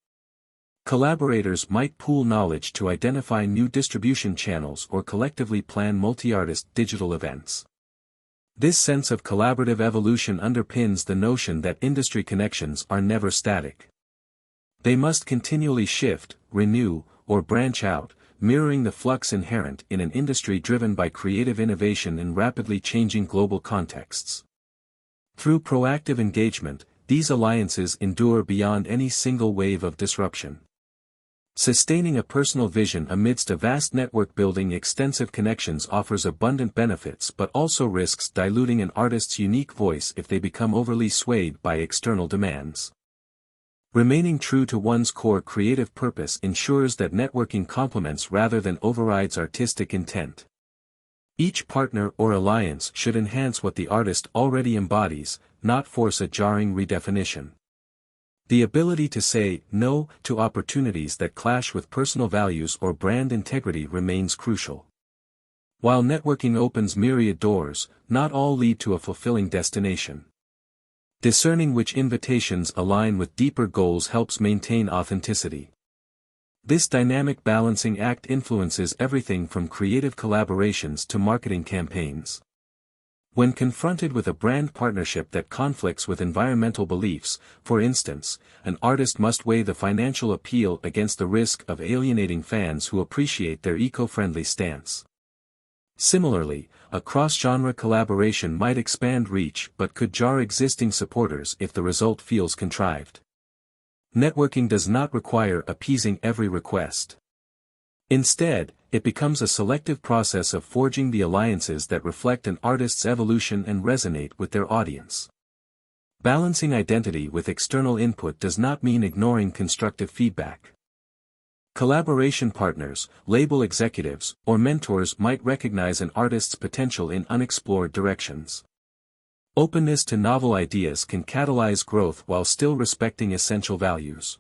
Collaborators might pool knowledge to identify new distribution channels or collectively plan multi-artist digital events. This sense of collaborative evolution underpins the notion that industry connections are never static. They must continually shift, renew, or branch out, mirroring the flux inherent in an industry driven by creative innovation in rapidly changing global contexts. Through proactive engagement, these alliances endure beyond any single wave of disruption. Sustaining a personal vision amidst a vast network building extensive connections offers abundant benefits but also risks diluting an artist's unique voice if they become overly swayed by external demands. Remaining true to one's core creative purpose ensures that networking complements rather than overrides artistic intent. Each partner or alliance should enhance what the artist already embodies, not force a jarring redefinition. The ability to say no to opportunities that clash with personal values or brand integrity remains crucial. While networking opens myriad doors, not all lead to a fulfilling destination. Discerning which invitations align with deeper goals helps maintain authenticity. This dynamic balancing act influences everything from creative collaborations to marketing campaigns. When confronted with a brand partnership that conflicts with environmental beliefs, for instance, an artist must weigh the financial appeal against the risk of alienating fans who appreciate their eco-friendly stance. Similarly, a cross-genre collaboration might expand reach but could jar existing supporters if the result feels contrived. Networking does not require appeasing every request. Instead, it becomes a selective process of forging the alliances that reflect an artist's evolution and resonate with their audience. Balancing identity with external input does not mean ignoring constructive feedback. Collaboration partners, label executives, or mentors might recognize an artist's potential in unexplored directions. Openness to novel ideas can catalyze growth while still respecting essential values.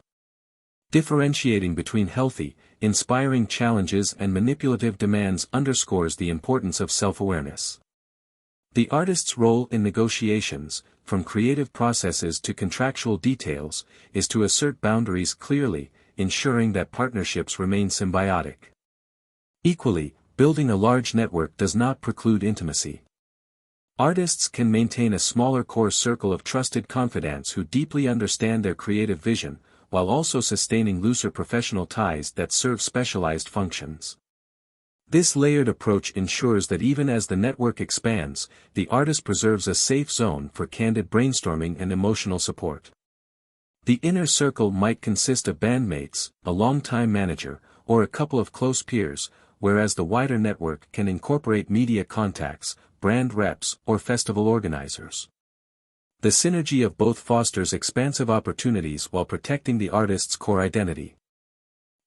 Differentiating between healthy, inspiring challenges and manipulative demands underscores the importance of self-awareness. The artist's role in negotiations, from creative processes to contractual details, is to assert boundaries clearly, ensuring that partnerships remain symbiotic. Equally, building a large network does not preclude intimacy. Artists can maintain a smaller core circle of trusted confidants who deeply understand their creative vision, while also sustaining looser professional ties that serve specialized functions. This layered approach ensures that even as the network expands, the artist preserves a safe zone for candid brainstorming and emotional support. The inner circle might consist of bandmates, a longtime manager, or a couple of close peers, whereas the wider network can incorporate media contacts, brand reps, or festival organizers. The synergy of both fosters expansive opportunities while protecting the artist's core identity.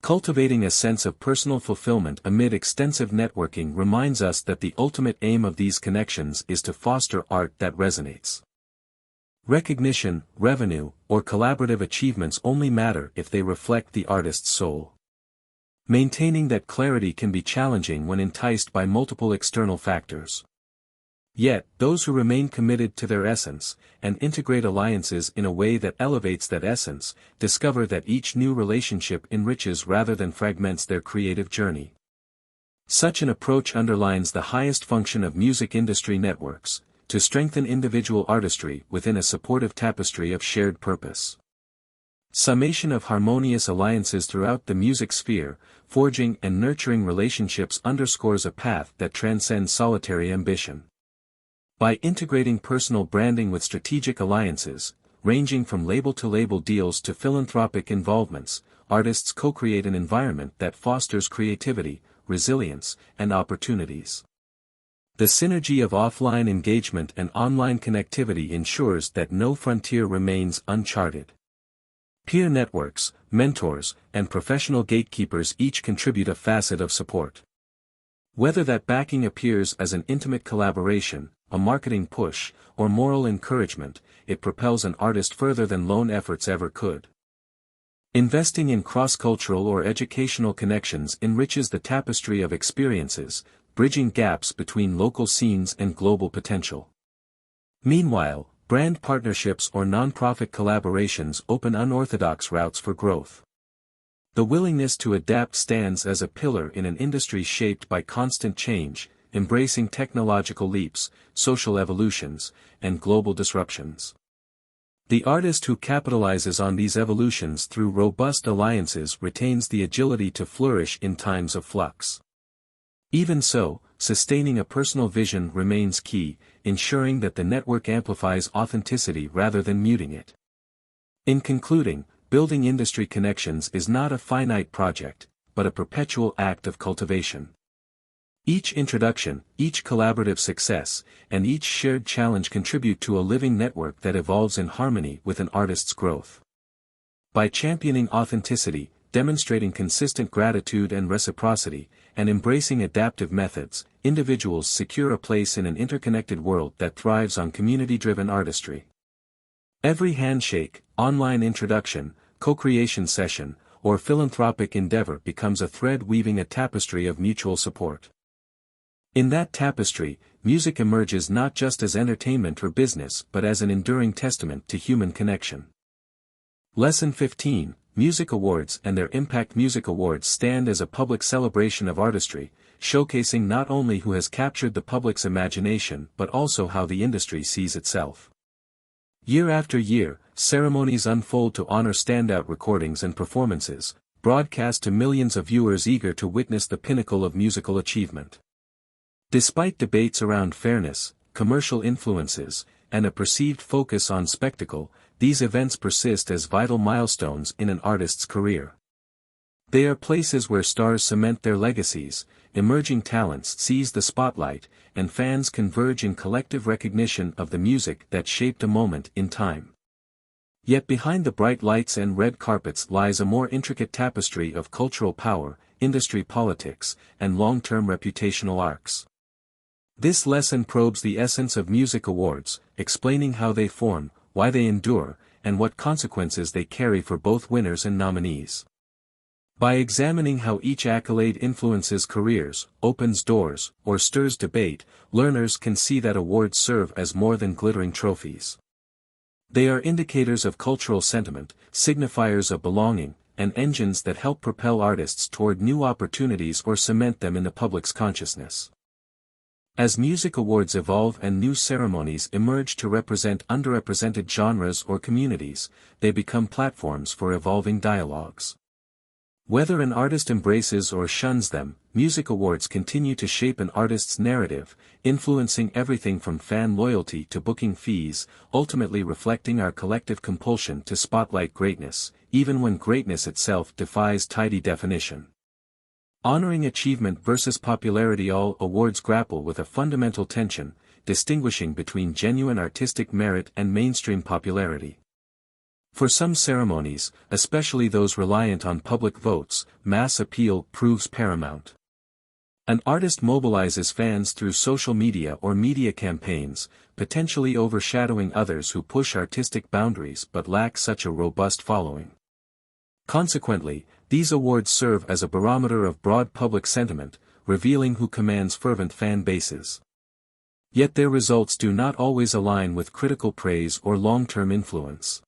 Cultivating a sense of personal fulfillment amid extensive networking reminds us that the ultimate aim of these connections is to foster art that resonates. Recognition, revenue, or collaborative achievements only matter if they reflect the artist's soul. Maintaining that clarity can be challenging when enticed by multiple external factors. Yet, those who remain committed to their essence, and integrate alliances in a way that elevates that essence, discover that each new relationship enriches rather than fragments their creative journey. Such an approach underlines the highest function of music industry networks, to strengthen individual artistry within a supportive tapestry of shared purpose. Summation of harmonious alliances throughout the music sphere, forging and nurturing relationships underscores a path that transcends solitary ambition. By integrating personal branding with strategic alliances, ranging from label-to-label deals to philanthropic involvements, artists co-create an environment that fosters creativity, resilience, and opportunities. The synergy of offline engagement and online connectivity ensures that no frontier remains uncharted. Peer networks, mentors, and professional gatekeepers each contribute a facet of support. Whether that backing appears as an intimate collaboration, a marketing push, or moral encouragement, it propels an artist further than lone efforts ever could. Investing in cross-cultural or educational connections enriches the tapestry of experiences, bridging gaps between local scenes and global potential. Meanwhile, brand partnerships or non-profit collaborations open unorthodox routes for growth. The willingness to adapt stands as a pillar in an industry shaped by constant change, embracing technological leaps, social evolutions, and global disruptions. The artist who capitalizes on these evolutions through robust alliances retains the agility to flourish in times of flux. Even so, sustaining a personal vision remains key, ensuring that the network amplifies authenticity rather than muting it. In concluding, building industry connections is not a finite project, but a perpetual act of cultivation. Each introduction, each collaborative success, and each shared challenge contribute to a living network that evolves in harmony with an artist's growth. By championing authenticity, demonstrating consistent gratitude and reciprocity, and embracing adaptive methods, individuals secure a place in an interconnected world that thrives on community-driven artistry. Every handshake, online introduction, co-creation session, or philanthropic endeavor becomes a thread weaving a tapestry of mutual support. In that tapestry, music emerges not just as entertainment or business but as an enduring testament to human connection. Lesson 15, Music Awards and their impact. Music awards stand as a public celebration of artistry, showcasing not only who has captured the public's imagination but also how the industry sees itself. Year after year, ceremonies unfold to honor standout recordings and performances, broadcast to millions of viewers eager to witness the pinnacle of musical achievement. Despite debates around fairness, commercial influences, and a perceived focus on spectacle, these events persist as vital milestones in an artist's career. They are places where stars cement their legacies, emerging talents seize the spotlight, and fans converge in collective recognition of the music that shaped a moment in time. Yet behind the bright lights and red carpets lies a more intricate tapestry of cultural power, industry politics, and long-term reputational arcs. This lesson probes the essence of music awards, explaining how they form, why they endure, and what consequences they carry for both winners and nominees. By examining how each accolade influences careers, opens doors, or stirs debate, learners can see that awards serve as more than glittering trophies. They are indicators of cultural sentiment, signifiers of belonging, and engines that help propel artists toward new opportunities or cement them in the public's consciousness. As music awards evolve and new ceremonies emerge to represent underrepresented genres or communities, they become platforms for evolving dialogues. Whether an artist embraces or shuns them, music awards continue to shape an artist's narrative, influencing everything from fan loyalty to booking fees, ultimately reflecting our collective compulsion to spotlight greatness, even when greatness itself defies tidy definition. Honoring achievement versus popularity. All awards grapple with a fundamental tension, distinguishing between genuine artistic merit and mainstream popularity. For some ceremonies, especially those reliant on public votes, mass appeal proves paramount. An artist mobilizes fans through social media or media campaigns, potentially overshadowing others who push artistic boundaries but lack such a robust following. Consequently, these awards serve as a barometer of broad public sentiment, revealing who commands fervent fan bases. Yet their results do not always align with critical praise or long-term influence.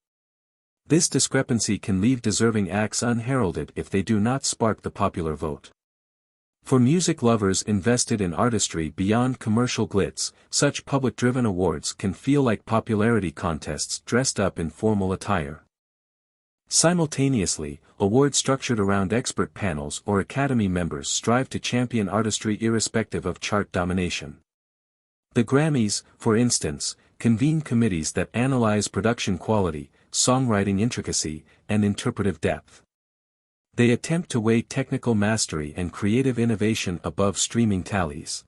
This discrepancy can leave deserving acts unheralded if they do not spark the popular vote. For music lovers invested in artistry beyond commercial glitz, such public-driven awards can feel like popularity contests dressed up in formal attire. Simultaneously, awards structured around expert panels or academy members strive to champion artistry irrespective of chart domination. The Grammys, for instance, convene committees that analyze production quality, songwriting intricacy, and interpretive depth. They attempt to weigh technical mastery and creative innovation above streaming tallies.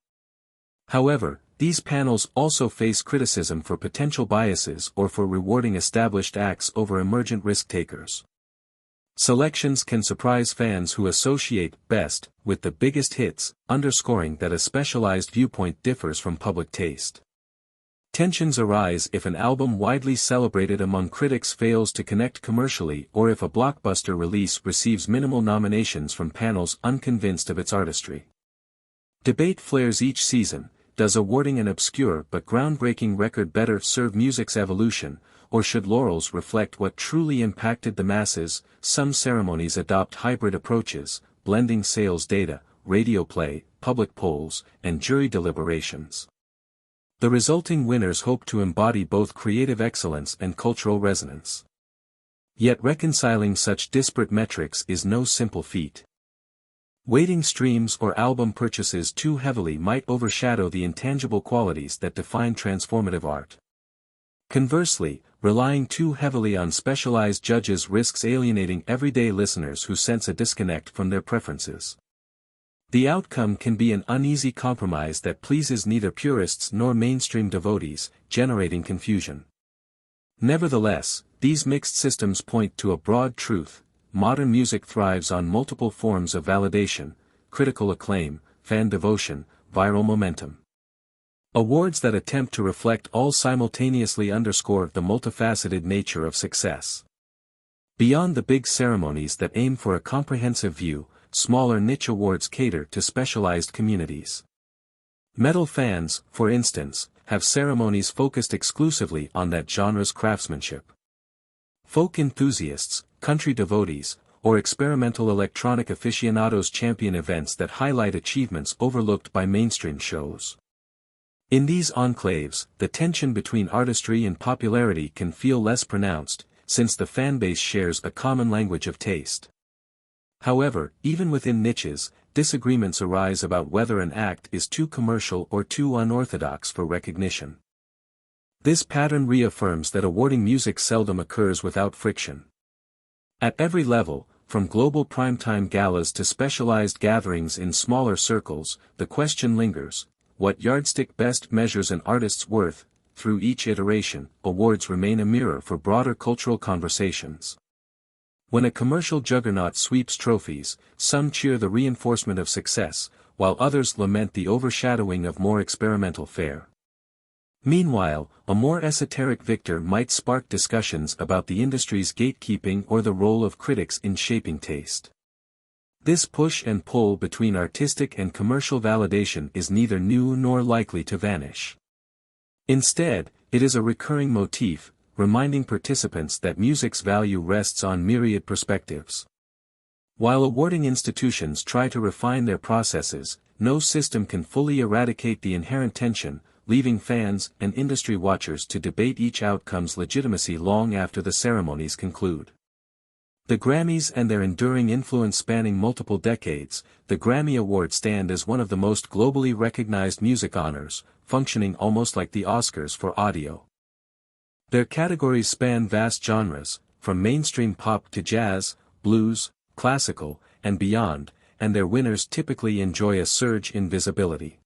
However, these panels also face criticism for potential biases or for rewarding established acts over emergent risk-takers. Selections can surprise fans who associate best with the biggest hits, underscoring that a specialized viewpoint differs from public taste. Tensions arise if an album widely celebrated among critics fails to connect commercially or if a blockbuster release receives minimal nominations from panels unconvinced of its artistry. Debate flares each season. Does awarding an obscure but groundbreaking record better serve music's evolution, or should laurels reflect what truly impacted the masses? Some ceremonies adopt hybrid approaches, blending sales data, radio play, public polls, and jury deliberations. The resulting winners hope to embody both creative excellence and cultural resonance. Yet reconciling such disparate metrics is no simple feat. Weighting streams or album purchases too heavily might overshadow the intangible qualities that define transformative art. Conversely, relying too heavily on specialized judges risks alienating everyday listeners who sense a disconnect from their preferences. The outcome can be an uneasy compromise that pleases neither purists nor mainstream devotees, generating confusion. Nevertheless, these mixed systems point to a broad truth: modern music thrives on multiple forms of validation, critical acclaim, fan devotion, viral momentum. Awards that attempt to reflect all simultaneously underscore the multifaceted nature of success. Beyond the big ceremonies that aim for a comprehensive view, smaller niche awards cater to specialized communities. Metal fans, for instance, have ceremonies focused exclusively on that genre's craftsmanship. Folk enthusiasts, country devotees, or experimental electronic aficionados champion events that highlight achievements overlooked by mainstream shows. In these enclaves, the tension between artistry and popularity can feel less pronounced, since the fanbase shares a common language of taste. However, even within niches, disagreements arise about whether an act is too commercial or too unorthodox for recognition. This pattern reaffirms that awarding music seldom occurs without friction. At every level, from global primetime galas to specialized gatherings in smaller circles, the question lingers: what yardstick best measures an artist's worth? Through each iteration, awards remain a mirror for broader cultural conversations. When a commercial juggernaut sweeps trophies, some cheer the reinforcement of success, while others lament the overshadowing of more experimental fare. Meanwhile, a more esoteric victor might spark discussions about the industry's gatekeeping or the role of critics in shaping taste. This push and pull between artistic and commercial validation is neither new nor likely to vanish. Instead, it is a recurring motif, reminding participants that music's value rests on myriad perspectives. While awarding institutions try to refine their processes, no system can fully eradicate the inherent tension, leaving fans and industry watchers to debate each outcome's legitimacy long after the ceremonies conclude. The Grammys and their enduring influence spanning multiple decades, the Grammy Awards stand as one of the most globally recognized music honors, functioning almost like the Oscars for audio. Their categories span vast genres, from mainstream pop to jazz, blues, classical, and beyond, and their winners typically enjoy a surge in visibility.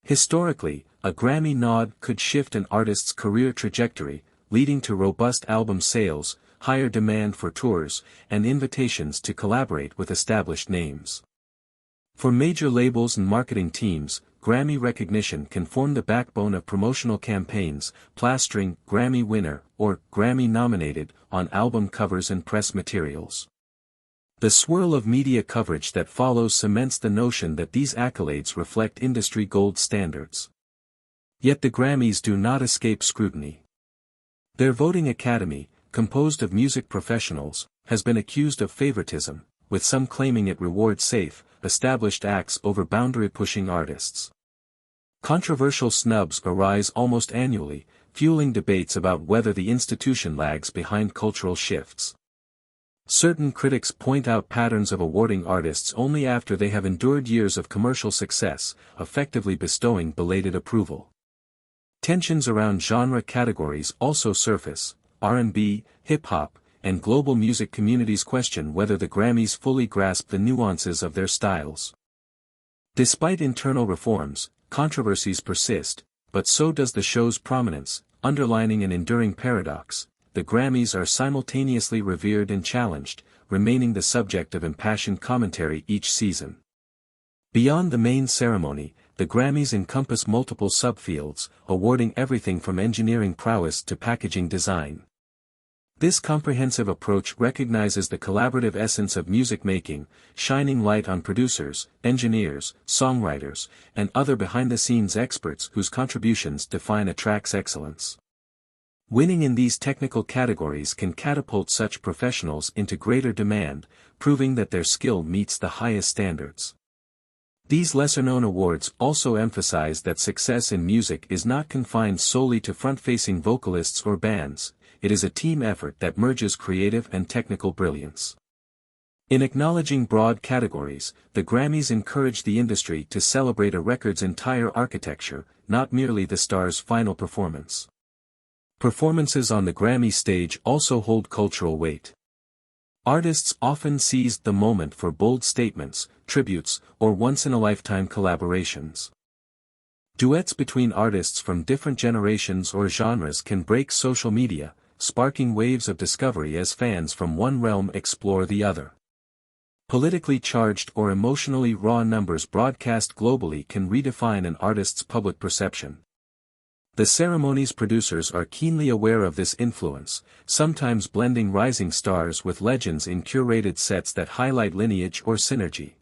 Historically, a Grammy nod could shift an artist's career trajectory, leading to robust album sales, higher demand for tours, and invitations to collaborate with established names. For major labels and marketing teams, Grammy recognition can form the backbone of promotional campaigns, plastering "Grammy winner" or "Grammy nominated" on album covers and press materials. The swirl of media coverage that follows cements the notion that these accolades reflect industry gold standards. Yet the Grammys do not escape scrutiny. Their voting academy, composed of music professionals, has been accused of favoritism, with some claiming it rewards safe, established acts over boundary-pushing artists. Controversial snubs arise almost annually, fueling debates about whether the institution lags behind cultural shifts. Certain critics point out patterns of awarding artists only after they have endured years of commercial success, effectively bestowing belated approval. Tensions around genre categories also surface. R&B, hip-hop, and global music communities question whether the Grammys fully grasp the nuances of their styles. Despite internal reforms, controversies persist, but so does the show's prominence, underlining an enduring paradox: the Grammys are simultaneously revered and challenged, remaining the subject of impassioned commentary each season. Beyond the main ceremony, the Grammys encompass multiple subfields, awarding everything from engineering prowess to packaging design. This comprehensive approach recognizes the collaborative essence of music making, shining light on producers, engineers, songwriters, and other behind-the-scenes experts whose contributions define a track's excellence. Winning in these technical categories can catapult such professionals into greater demand, proving that their skill meets the highest standards. These lesser-known awards also emphasize that success in music is not confined solely to front-facing vocalists or bands, it is a team effort that merges creative and technical brilliance. In acknowledging broad categories, the Grammys encourage the industry to celebrate a record's entire architecture, not merely the star's final performance. Performances on the Grammy stage also hold cultural weight. Artists often seized the moment for bold statements, tributes, or once-in-a-lifetime collaborations. Duets between artists from different generations or genres can break social media, sparking waves of discovery as fans from one realm explore the other. Politically charged or emotionally raw numbers broadcast globally can redefine an artist's public perception. The ceremony's producers are keenly aware of this influence, sometimes blending rising stars with legends in curated sets that highlight lineage or synergy.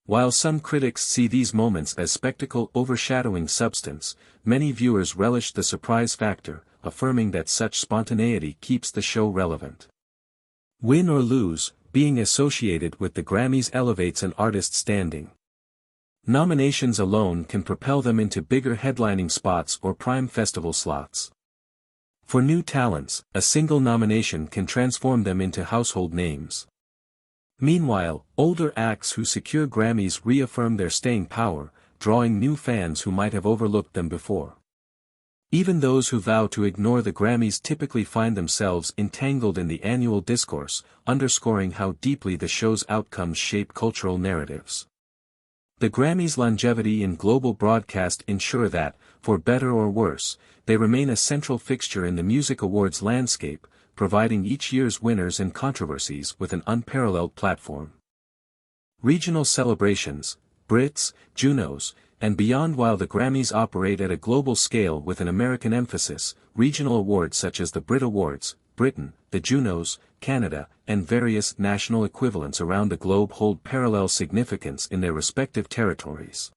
While some critics see these moments as spectacle overshadowing substance, many viewers relish the surprise factor, affirming that such spontaneity keeps the show relevant. Win or lose, being associated with the Grammys elevates an artist's standing. Nominations alone can propel them into bigger headlining spots or prime festival slots. For new talents, a single nomination can transform them into household names. Meanwhile, older acts who secure Grammys reaffirm their staying power, drawing new fans who might have overlooked them before. Even those who vow to ignore the Grammys typically find themselves entangled in the annual discourse, underscoring how deeply the show's outcomes shape cultural narratives. The Grammys' longevity in global broadcast ensure that, for better or worse, they remain a central fixture in the music awards landscape, providing each year's winners and controversies with an unparalleled platform. Regional celebrations, Brits, Junos, and beyond. While the Grammys operate at a global scale with an American emphasis, regional awards such as the Brit Awards, Britain, the Junos, Canada, and various national equivalents around the globe hold parallel significance in their respective territories.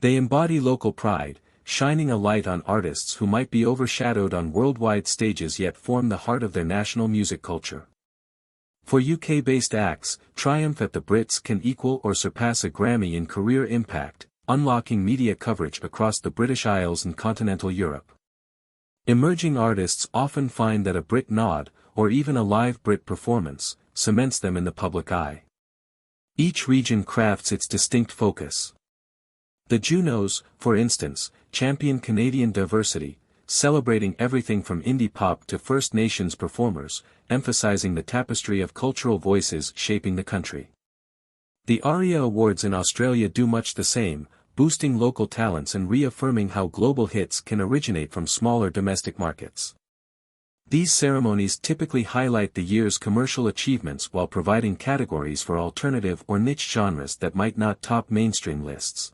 They embody local pride, shining a light on artists who might be overshadowed on worldwide stages yet form the heart of their national music culture. For UK-based acts, triumph at the Brits can equal or surpass a Grammy in career impact, unlocking media coverage across the British Isles and continental Europe. Emerging artists often find that a Brit nod, or even a live Brit performance, cements them in the public eye. Each region crafts its distinct focus. The Junos, for instance, champion Canadian diversity, celebrating everything from indie pop to First Nations performers, emphasizing the tapestry of cultural voices shaping the country. The ARIA Awards in Australia do much the same, boosting local talents and reaffirming how global hits can originate from smaller domestic markets. These ceremonies typically highlight the year's commercial achievements while providing categories for alternative or niche genres that might not top mainstream lists.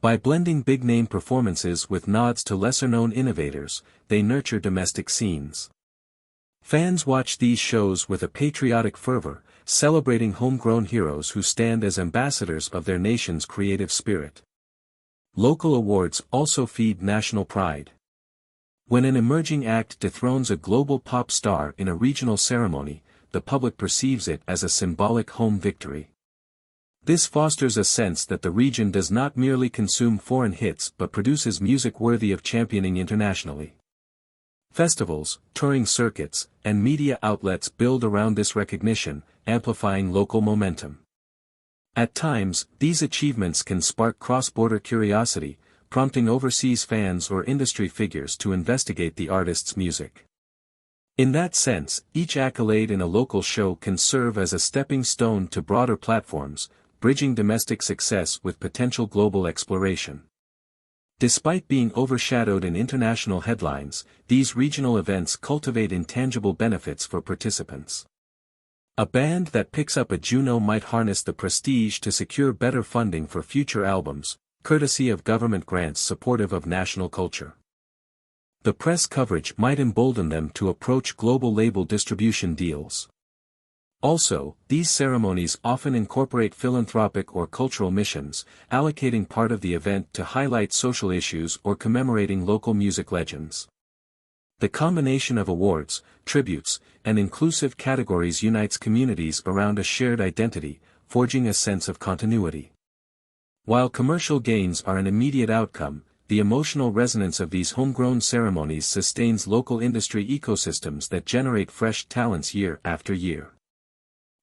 By blending big-name performances with nods to lesser-known innovators, they nurture domestic scenes. Fans watch these shows with a patriotic fervor, celebrating homegrown heroes who stand as ambassadors of their nation's creative spirit. Local awards also feed national pride. When an emerging act dethrones a global pop star in a regional ceremony, the public perceives it as a symbolic home victory. This fosters a sense that the region does not merely consume foreign hits but produces music worthy of championing internationally. Festivals, touring circuits, and media outlets build around this recognition, amplifying local momentum. At times, these achievements can spark cross-border curiosity, prompting overseas fans or industry figures to investigate the artist's music. In that sense, each accolade in a local show can serve as a stepping stone to broader platforms, bridging domestic success with potential global exploration. Despite being overshadowed in international headlines, these regional events cultivate intangible benefits for participants. A band that picks up a Juno might harness the prestige to secure better funding for future albums, courtesy of government grants supportive of national culture. The press coverage might embolden them to approach global label distribution deals. Also, these ceremonies often incorporate philanthropic or cultural missions, allocating part of the event to highlight social issues or commemorating local music legends. The combination of awards, tributes, and inclusive categories unites communities around a shared identity, forging a sense of continuity. While commercial gains are an immediate outcome, the emotional resonance of these homegrown ceremonies sustains local industry ecosystems that generate fresh talents year after year.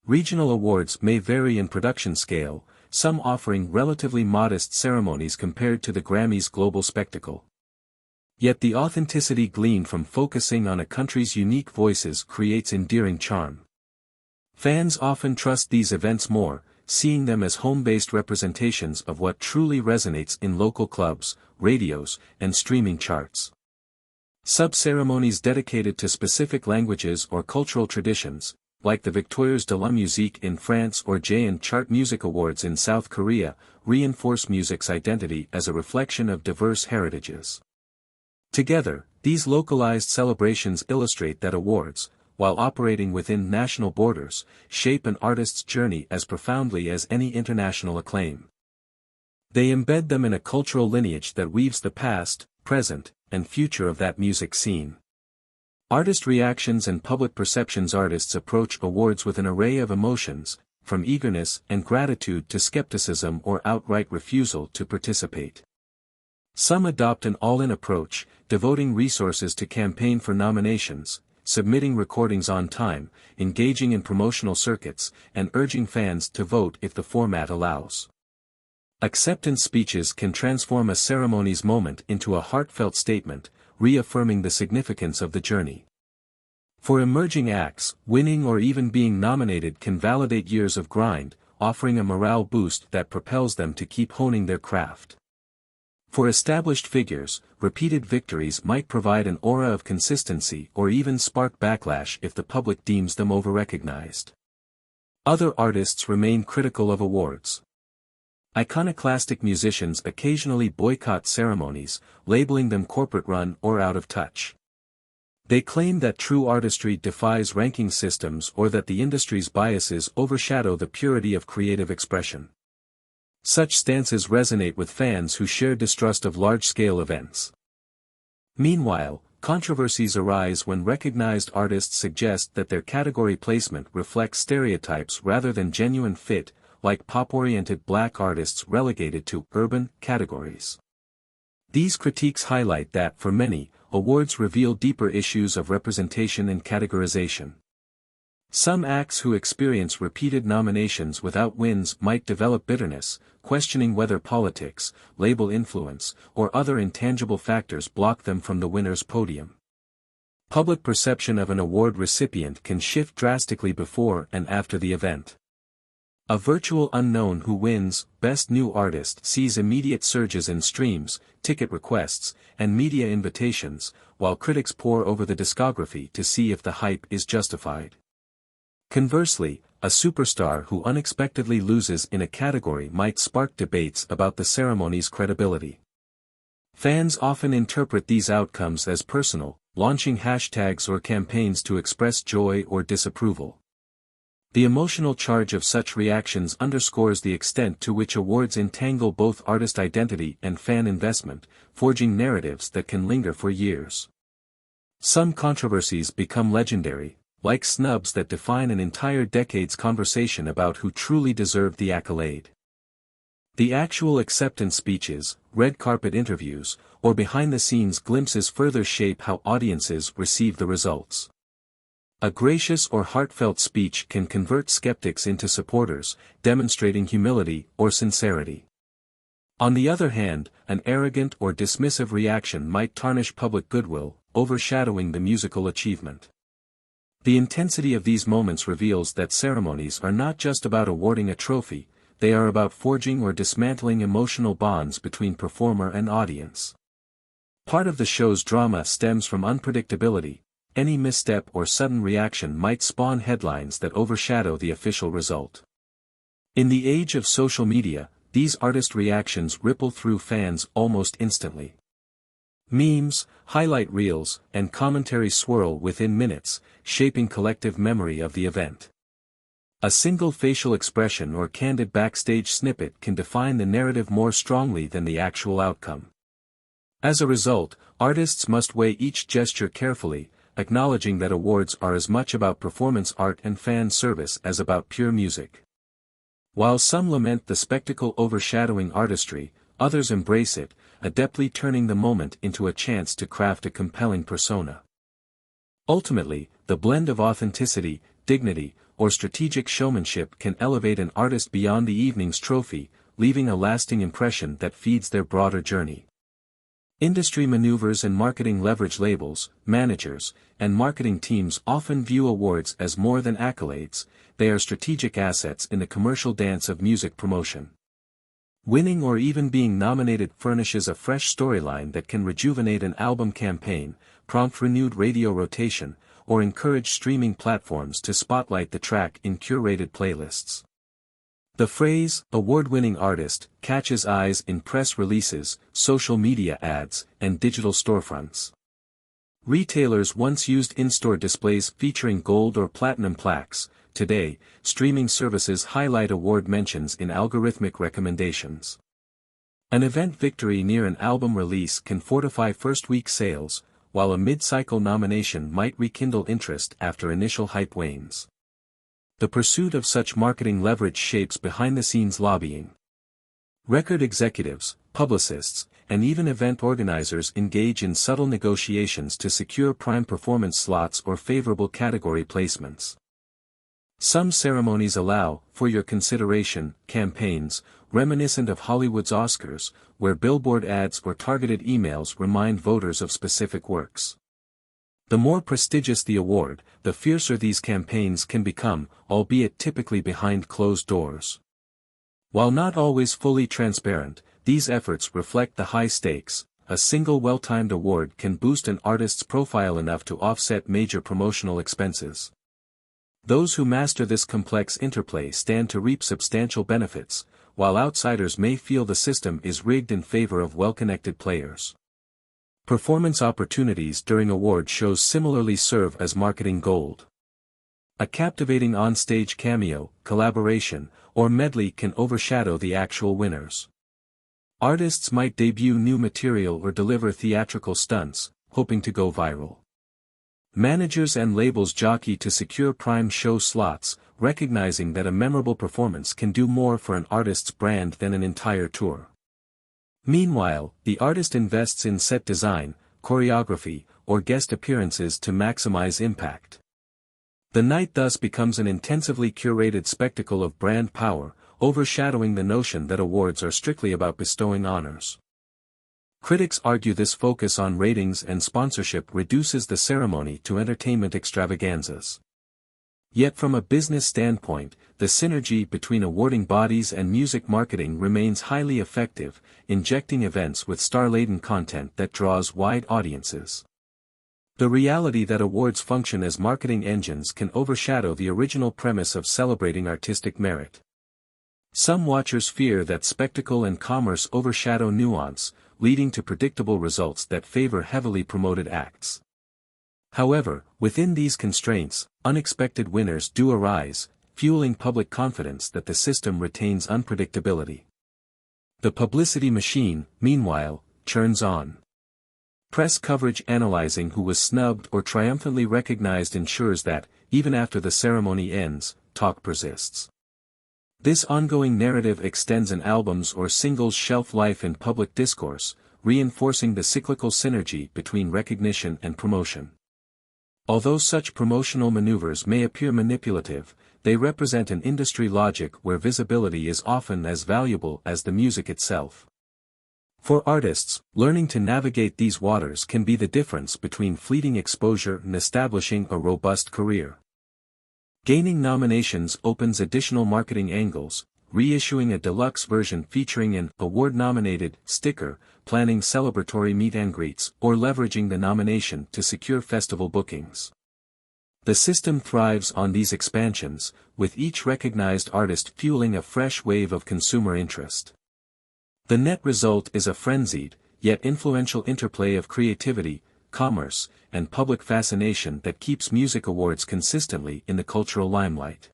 Regional awards may vary in production scale, some offering relatively modest ceremonies compared to the Grammys' global spectacle. Yet the authenticity gleaned from focusing on a country's unique voices creates endearing charm. Fans often trust these events more, seeing them as home-based representations of what truly resonates in local clubs, radios, and streaming charts. Sub-ceremonies dedicated to specific languages or cultural traditions, like the Victoires de la Musique in France or Jaein Chart Music Awards in South Korea, reinforce music's identity as a reflection of diverse heritages. Together, these localized celebrations illustrate that awards, while operating within national borders, shape an artist's journey as profoundly as any international acclaim. They embed them in a cultural lineage that weaves the past, present, and future of that music scene. Artist reactions and public perceptions. Artists approach awards with an array of emotions, from eagerness and gratitude to skepticism or outright refusal to participate. Some adopt an all-in approach, devoting resources to campaign for nominations, submitting recordings on time, engaging in promotional circuits, and urging fans to vote if the format allows. Acceptance speeches can transform a ceremony's moment into a heartfelt statement, reaffirming the significance of the journey. For emerging acts, winning or even being nominated can validate years of grind, offering a morale boost that propels them to keep honing their craft. For established figures, repeated victories might provide an aura of consistency or even spark backlash if the public deems them over-recognized. Other artists remain critical of awards. Iconoclastic musicians occasionally boycott ceremonies, labeling them corporate-run or out of touch. They claim that true artistry defies ranking systems or that the industry's biases overshadow the purity of creative expression. Such stances resonate with fans who share distrust of large-scale events. Meanwhile, controversies arise when recognized artists suggest that their category placement reflects stereotypes rather than genuine fit, like pop-oriented black artists relegated to urban categories. These critiques highlight that, for many, awards reveal deeper issues of representation and categorization. Some acts who experience repeated nominations without wins might develop bitterness, questioning whether politics, label influence, or other intangible factors block them from the winner's podium. Public perception of an award recipient can shift drastically before and after the event. A virtual unknown who wins Best New Artist sees immediate surges in streams, ticket requests, and media invitations, while critics pore over the discography to see if the hype is justified. Conversely, a superstar who unexpectedly loses in a category might spark debates about the ceremony's credibility. Fans often interpret these outcomes as personal, launching hashtags or campaigns to express joy or disapproval. The emotional charge of such reactions underscores the extent to which awards entangle both artist identity and fan investment, forging narratives that can linger for years. Some controversies become legendary, like snubs that define an entire decade's conversation about who truly deserved the accolade. The actual acceptance speeches, red carpet interviews, or behind-the-scenes glimpses further shape how audiences receive the results. A gracious or heartfelt speech can convert skeptics into supporters, demonstrating humility or sincerity. On the other hand, an arrogant or dismissive reaction might tarnish public goodwill, overshadowing the musical achievement. The intensity of these moments reveals that ceremonies are not just about awarding a trophy, they are about forging or dismantling emotional bonds between performer and audience. Part of the show's drama stems from unpredictability. Any misstep or sudden reaction might spawn headlines that overshadow the official result. In the age of social media, these artist reactions ripple through fans almost instantly. Memes, highlight reels, and commentary swirl within minutes, shaping collective memory of the event. A single facial expression or candid backstage snippet can define the narrative more strongly than the actual outcome. As a result, artists must weigh each gesture carefully, acknowledging that awards are as much about performance art and fan service as about pure music. While some lament the spectacle overshadowing artistry, others embrace it, adeptly turning the moment into a chance to craft a compelling persona. Ultimately, the blend of authenticity, dignity, or strategic showmanship can elevate an artist beyond the evening's trophy, leaving a lasting impression that feeds their broader journey. Industry maneuvers and marketing leverage labels, managers, and marketing teams often view awards as more than accolades, they are strategic assets in the commercial dance of music promotion. Winning or even being nominated furnishes a fresh storyline that can rejuvenate an album campaign, prompt renewed radio rotation, or encourage streaming platforms to spotlight the track in curated playlists. The phrase, award-winning artist, catches eyes in press releases, social media ads, and digital storefronts. Retailers once used in-store displays featuring gold or platinum plaques. Today, streaming services highlight award mentions in algorithmic recommendations. An event victory near an album release can fortify first-week sales, while a mid-cycle nomination might rekindle interest after initial hype wanes. The pursuit of such marketing leverage shapes behind-the-scenes lobbying. Record executives, publicists, and even event organizers engage in subtle negotiations to secure prime performance slots or favorable category placements. Some ceremonies allow, for your consideration, campaigns, reminiscent of Hollywood's Oscars, where billboard ads or targeted emails remind voters of specific works. The more prestigious the award, the fiercer these campaigns can become, albeit typically behind closed doors. While not always fully transparent, these efforts reflect the high stakes. A single well-timed award can boost an artist's profile enough to offset major promotional expenses. Those who master this complex interplay stand to reap substantial benefits, while outsiders may feel the system is rigged in favor of well-connected players. Performance opportunities during award shows similarly serve as marketing gold. A captivating on-stage cameo, collaboration, or medley can overshadow the actual winners. Artists might debut new material or deliver theatrical stunts, hoping to go viral. Managers and labels jockey to secure prime show slots, recognizing that a memorable performance can do more for an artist's brand than an entire tour. Meanwhile, the artist invests in set design, choreography, or guest appearances to maximize impact. The night thus becomes an intensively curated spectacle of brand power, overshadowing the notion that awards are strictly about bestowing honors. Critics argue this focus on ratings and sponsorship reduces the ceremony to entertainment extravaganzas. Yet from a business standpoint, the synergy between awarding bodies and music marketing remains highly effective, injecting events with star-laden content that draws wide audiences. The reality that awards function as marketing engines can overshadow the original premise of celebrating artistic merit. Some watchers fear that spectacle and commerce overshadow nuance, leading to predictable results that favor heavily promoted acts. However, within these constraints, unexpected winners do arise, fueling public confidence that the system retains unpredictability. The publicity machine, meanwhile, churns on. Press coverage analyzing who was snubbed or triumphantly recognized ensures that, even after the ceremony ends, talk persists. This ongoing narrative extends an album's or single's shelf life in public discourse, reinforcing the cyclical synergy between recognition and promotion. Although such promotional maneuvers may appear manipulative, they represent an industry logic where visibility is often as valuable as the music itself. For artists, learning to navigate these waters can be the difference between fleeting exposure and establishing a robust career. Gaining nominations opens additional marketing angles, reissuing a deluxe version featuring an award-nominated sticker, planning celebratory meet-and-greets, or leveraging the nomination to secure festival bookings. The system thrives on these expansions, with each recognized artist fueling a fresh wave of consumer interest. The net result is a frenzied, yet influential interplay of creativity, commerce, and public fascination that keeps music awards consistently in the cultural limelight.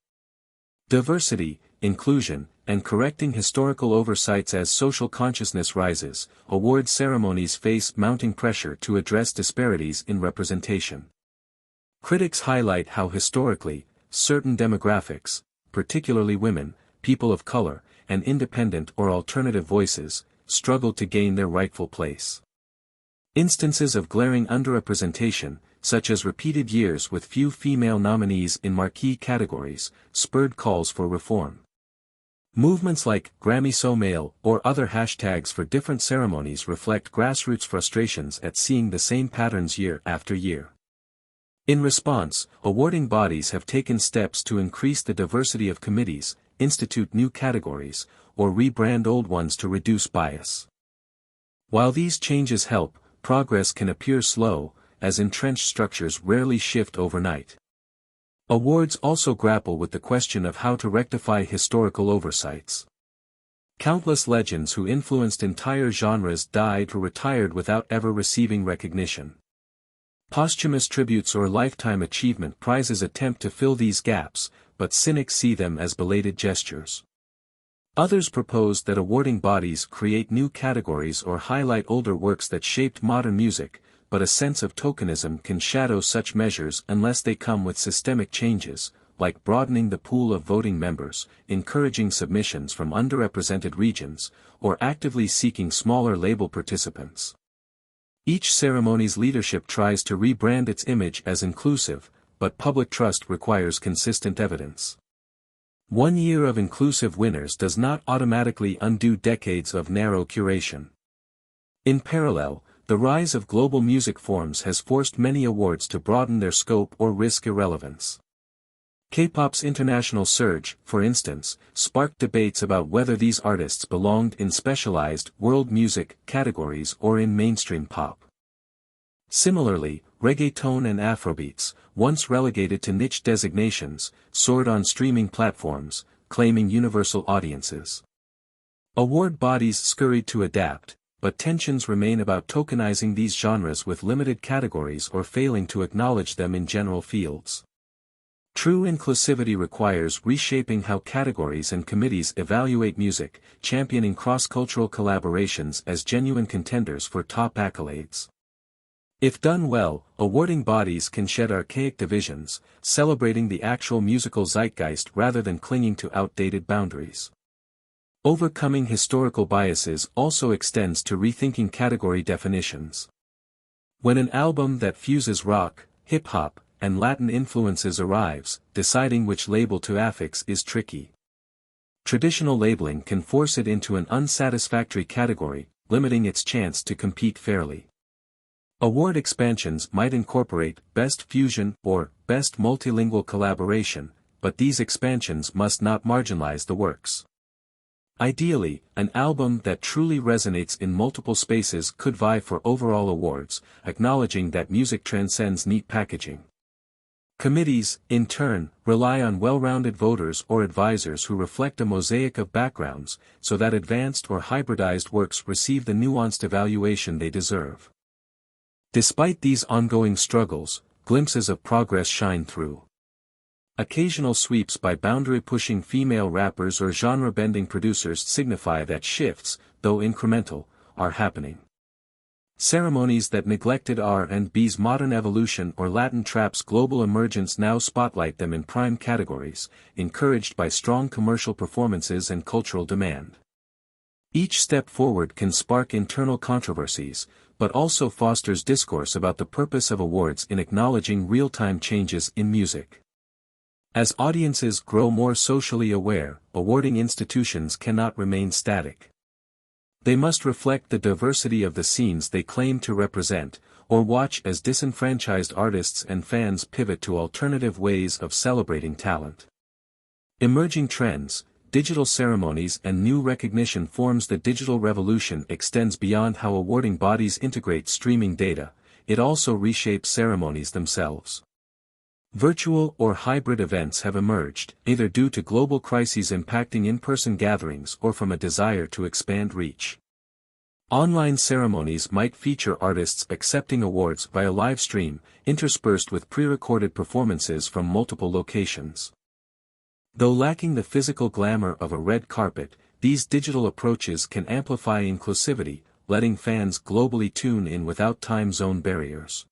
Diversity, inclusion, and correcting historical oversights. As social consciousness rises, award ceremonies face mounting pressure to address disparities in representation. Critics highlight how historically, certain demographics, particularly women, people of color, and independent or alternative voices, struggled to gain their rightful place. Instances of glaring underrepresentation, such as repeated years with few female nominees in marquee categories, spurred calls for reform. Movements like Grammy So Male or other hashtags for different ceremonies reflect grassroots frustrations at seeing the same patterns year after year. In response, awarding bodies have taken steps to increase the diversity of committees, institute new categories, or rebrand old ones to reduce bias. While these changes help, progress can appear slow, as entrenched structures rarely shift overnight. Awards also grapple with the question of how to rectify historical oversights. Countless legends who influenced entire genres died or retired without ever receiving recognition. Posthumous tributes or lifetime achievement prizes attempt to fill these gaps, but cynics see them as belated gestures. Others propose that awarding bodies create new categories or highlight older works that shaped modern music, but a sense of tokenism can shadow such measures unless they come with systemic changes, like broadening the pool of voting members, encouraging submissions from underrepresented regions, or actively seeking smaller label participants. Each ceremony's leadership tries to rebrand its image as inclusive, but public trust requires consistent evidence. One year of inclusive winners does not automatically undo decades of narrow curation. In parallel, the rise of global music forms has forced many awards to broaden their scope or risk irrelevance. K-pop's international surge, for instance, sparked debates about whether these artists belonged in specialized world music categories or in mainstream pop. Similarly, reggaeton and Afrobeats, once relegated to niche designations, soared on streaming platforms, claiming universal audiences. Award bodies scurried to adapt, but tensions remain about tokenizing these genres with limited categories or failing to acknowledge them in general fields. True inclusivity requires reshaping how categories and committees evaluate music, championing cross-cultural collaborations as genuine contenders for top accolades. If done well, awarding bodies can shed archaic divisions, celebrating the actual musical zeitgeist rather than clinging to outdated boundaries. Overcoming historical biases also extends to rethinking category definitions. When an album that fuses rock, hip-hop, and Latin influences arrives, deciding which label to affix is tricky. Traditional labeling can force it into an unsatisfactory category, limiting its chance to compete fairly. Award expansions might incorporate Best Fusion or Best Multilingual Collaboration, but these expansions must not marginalize the works. Ideally, an album that truly resonates in multiple spaces could vie for overall awards, acknowledging that music transcends neat packaging. Committees, in turn, rely on well-rounded voters or advisors who reflect a mosaic of backgrounds, so that advanced or hybridized works receive the nuanced evaluation they deserve. Despite these ongoing struggles, glimpses of progress shine through. Occasional sweeps by boundary-pushing female rappers or genre-bending producers signify that shifts, though incremental, are happening. Ceremonies that neglected R&B's modern evolution or Latin trap's global emergence now spotlight them in prime categories, encouraged by strong commercial performances and cultural demand. Each step forward can spark internal controversies, but also fosters discourse about the purpose of awards in acknowledging real-time changes in music. As audiences grow more socially aware, awarding institutions cannot remain static. They must reflect the diversity of the scenes they claim to represent, or watch as disenfranchised artists and fans pivot to alternative ways of celebrating talent. Emerging trends, digital ceremonies and new recognition forms. The digital revolution extends beyond how awarding bodies integrate streaming data, it also reshapes ceremonies themselves. Virtual or hybrid events have emerged, either due to global crises impacting in-person gatherings or from a desire to expand reach. Online ceremonies might feature artists accepting awards via live stream, interspersed with pre-recorded performances from multiple locations. Though lacking the physical glamour of a red carpet, these digital approaches can amplify inclusivity, letting fans globally tune in without time zone barriers.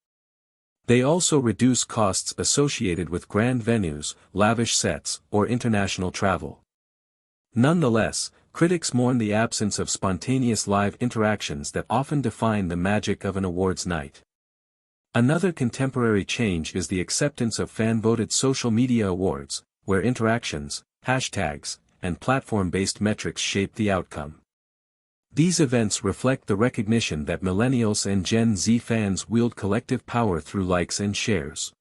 They also reduce costs associated with grand venues, lavish sets, or international travel. Nonetheless, critics mourn the absence of spontaneous live interactions that often define the magic of an awards night. Another contemporary change is the acceptance of fan-voted social media awards, where interactions, hashtags, and platform-based metrics shape the outcome. These events reflect the recognition that millennials and Gen Z fans wield collective power through likes and shares.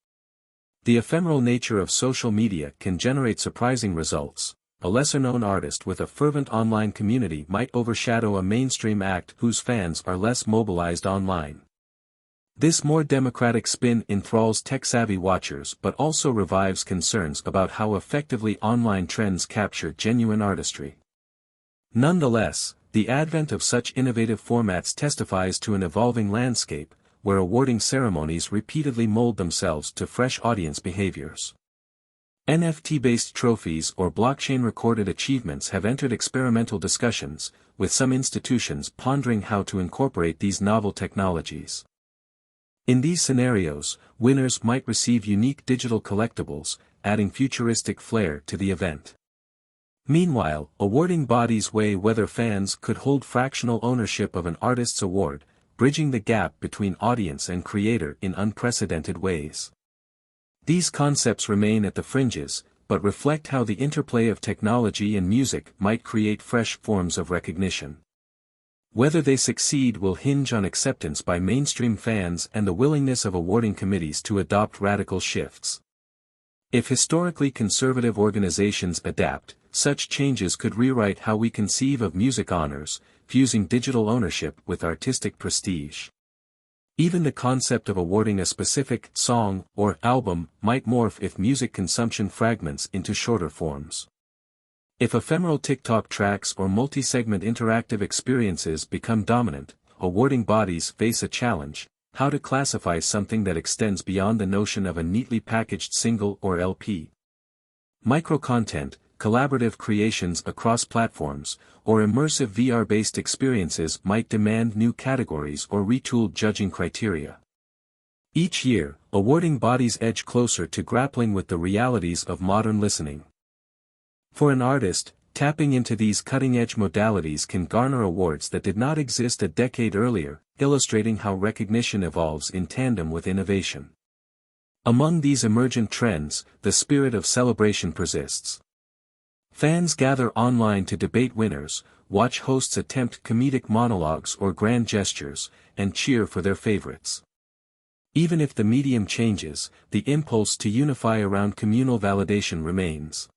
The ephemeral nature of social media can generate surprising results. A lesser-known artist with a fervent online community might overshadow a mainstream act whose fans are less mobilized online. This more democratic spin enthralls tech-savvy watchers but also revives concerns about how effectively online trends capture genuine artistry. Nonetheless, the advent of such innovative formats testifies to an evolving landscape, where awarding ceremonies repeatedly mold themselves to fresh audience behaviors. NFT-based trophies or blockchain-recorded achievements have entered experimental discussions, with some institutions pondering how to incorporate these novel technologies. In these scenarios, winners might receive unique digital collectibles, adding futuristic flair to the event. Meanwhile, awarding bodies weigh whether fans could hold fractional ownership of an artist's award, bridging the gap between audience and creator in unprecedented ways. These concepts remain at the fringes, but reflect how the interplay of technology and music might create fresh forms of recognition. Whether they succeed will hinge on acceptance by mainstream fans and the willingness of awarding committees to adopt radical shifts. If historically conservative organizations adapt, such changes could rewrite how we conceive of music honors, fusing digital ownership with artistic prestige. Even the concept of awarding a specific song or album might morph if music consumption fragments into shorter forms. If ephemeral TikTok tracks or multi-segment interactive experiences become dominant, awarding bodies face a challenge: how to classify something that extends beyond the notion of a neatly packaged single or LP. Micro-content, collaborative creations across platforms, or immersive VR-based experiences might demand new categories or retooled judging criteria. Each year, awarding bodies edge closer to grappling with the realities of modern listening. For an artist, tapping into these cutting-edge modalities can garner awards that did not exist a decade earlier, illustrating how recognition evolves in tandem with innovation. Among these emergent trends, the spirit of celebration persists. Fans gather online to debate winners, watch hosts attempt comedic monologues or grand gestures, and cheer for their favorites. Even if the medium changes, the impulse to unify around communal validation remains.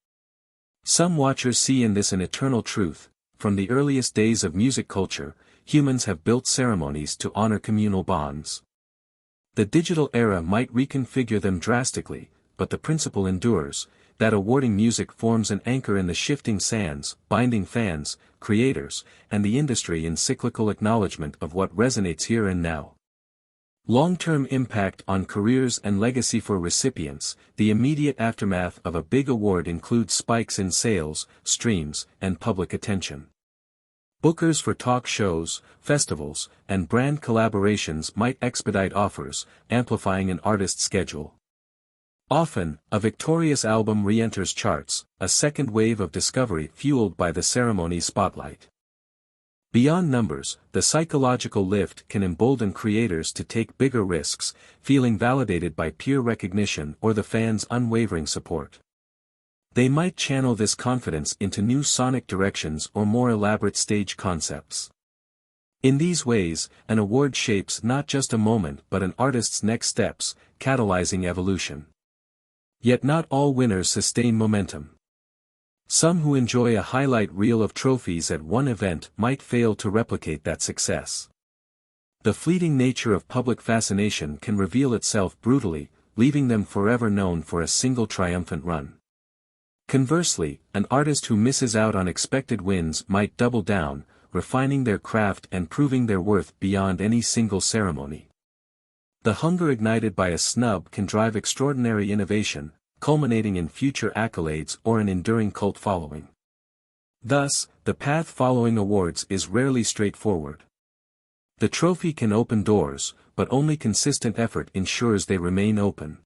Some watchers see in this an eternal truth: from the earliest days of music culture, humans have built ceremonies to honor communal bonds. The digital era might reconfigure them drastically, but the principle endures, that awarding music forms an anchor in the shifting sands, binding fans, creators, and the industry in cyclical acknowledgement of what resonates here and now. Long-term impact on careers and legacy for recipients. The immediate aftermath of a big award includes spikes in sales, streams, and public attention. Bookers for talk shows, festivals, and brand collaborations might expedite offers, amplifying an artist's schedule. Often, a victorious album re-enters charts, a second wave of discovery fueled by the ceremony's spotlight. Beyond numbers, the psychological lift can embolden creators to take bigger risks, feeling validated by peer recognition or the fans' unwavering support. They might channel this confidence into new sonic directions or more elaborate stage concepts. In these ways, an award shapes not just a moment but an artist's next steps, catalyzing evolution. Yet not all winners sustain momentum. Some who enjoy a highlight reel of trophies at one event might fail to replicate that success. The fleeting nature of public fascination can reveal itself brutally, leaving them forever known for a single triumphant run. Conversely, an artist who misses out on expected wins might double down, refining their craft and proving their worth beyond any single ceremony. The hunger ignited by a snub can drive extraordinary innovation, culminating in future accolades or an enduring cult following. Thus, the path following awards is rarely straightforward. The trophy can open doors, but only consistent effort ensures they remain open.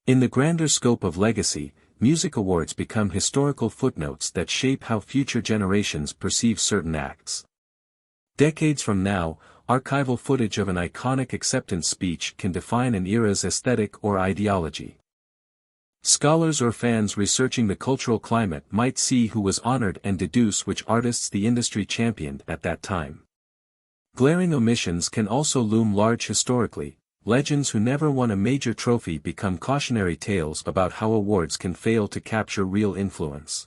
In the grander scope of legacy, music awards become historical footnotes that shape how future generations perceive certain acts. Decades from now, archival footage of an iconic acceptance speech can define an era's aesthetic or ideology. Scholars or fans researching the cultural climate might see who was honored and deduce which artists the industry championed at that time. Glaring omissions can also loom large historically. Legends who never won a major trophy become cautionary tales about how awards can fail to capture real influence.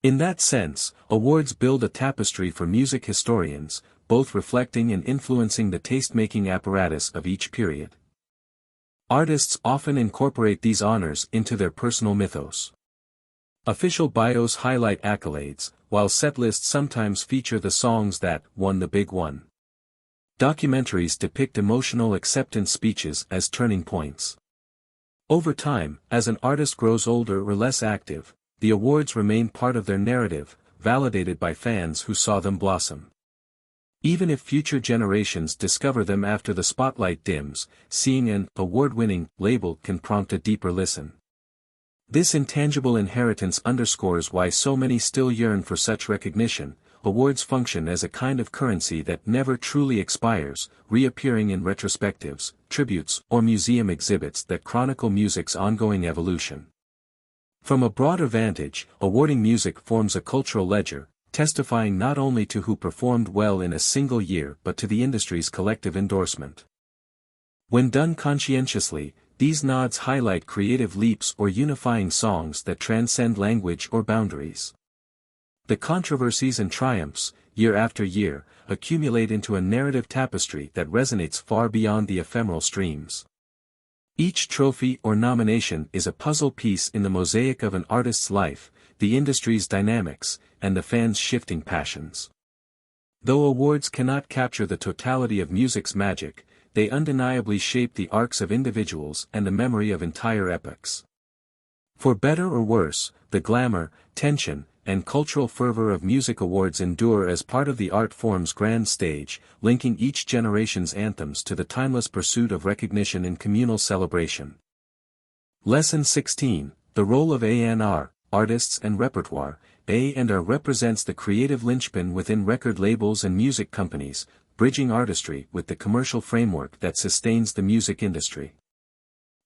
In that sense, awards build a tapestry for music historians, both reflecting and influencing the taste-making apparatus of each period. Artists often incorporate these honors into their personal mythos. Official bios highlight accolades, while setlists sometimes feature the songs that won the big one. Documentaries depict emotional acceptance speeches as turning points. Over time, as an artist grows older or less active, the awards remain part of their narrative, validated by fans who saw them blossom. Even if future generations discover them after the spotlight dims, seeing an award-winning label can prompt a deeper listen. This intangible inheritance underscores why so many still yearn for such recognition. Awards function as a kind of currency that never truly expires, reappearing in retrospectives, tributes, or museum exhibits that chronicle music's ongoing evolution. From a broader vantage, awarding music forms a cultural ledger, testifying not only to who performed well in a single year but to the industry's collective endorsement. When done conscientiously, these nods highlight creative leaps or unifying songs that transcend language or boundaries. The controversies and triumphs, year after year, accumulate into a narrative tapestry that resonates far beyond the ephemeral streams. Each trophy or nomination is a puzzle piece in the mosaic of an artist's life, the industry's dynamics, and the fans' shifting passions. Though awards cannot capture the totality of music's magic, they undeniably shape the arcs of individuals and the memory of entire epochs. For better or worse, the glamour, tension, and cultural fervor of music awards endure as part of the art form's grand stage, linking each generation's anthems to the timeless pursuit of recognition in communal celebration. Lesson 16, The Role of A&R, Artists and Repertoire. A&R represents the creative linchpin within record labels and music companies, bridging artistry with the commercial framework that sustains the music industry.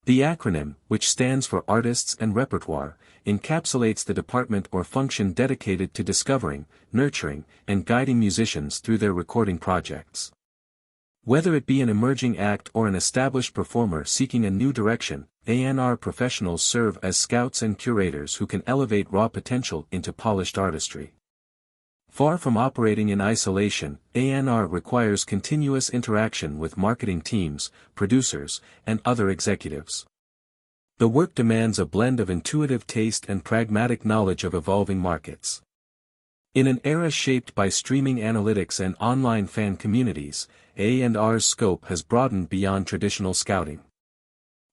The acronym, which stands for Artists and Repertoire, encapsulates the department or function dedicated to discovering, nurturing, and guiding musicians through their recording projects. Whether it be an emerging act or an established performer seeking a new direction, A&R professionals serve as scouts and curators who can elevate raw potential into polished artistry. Far from operating in isolation, A&R requires continuous interaction with marketing teams, producers, and other executives. The work demands a blend of intuitive taste and pragmatic knowledge of evolving markets. In an era shaped by streaming analytics and online fan communities, A&R's scope has broadened beyond traditional scouting.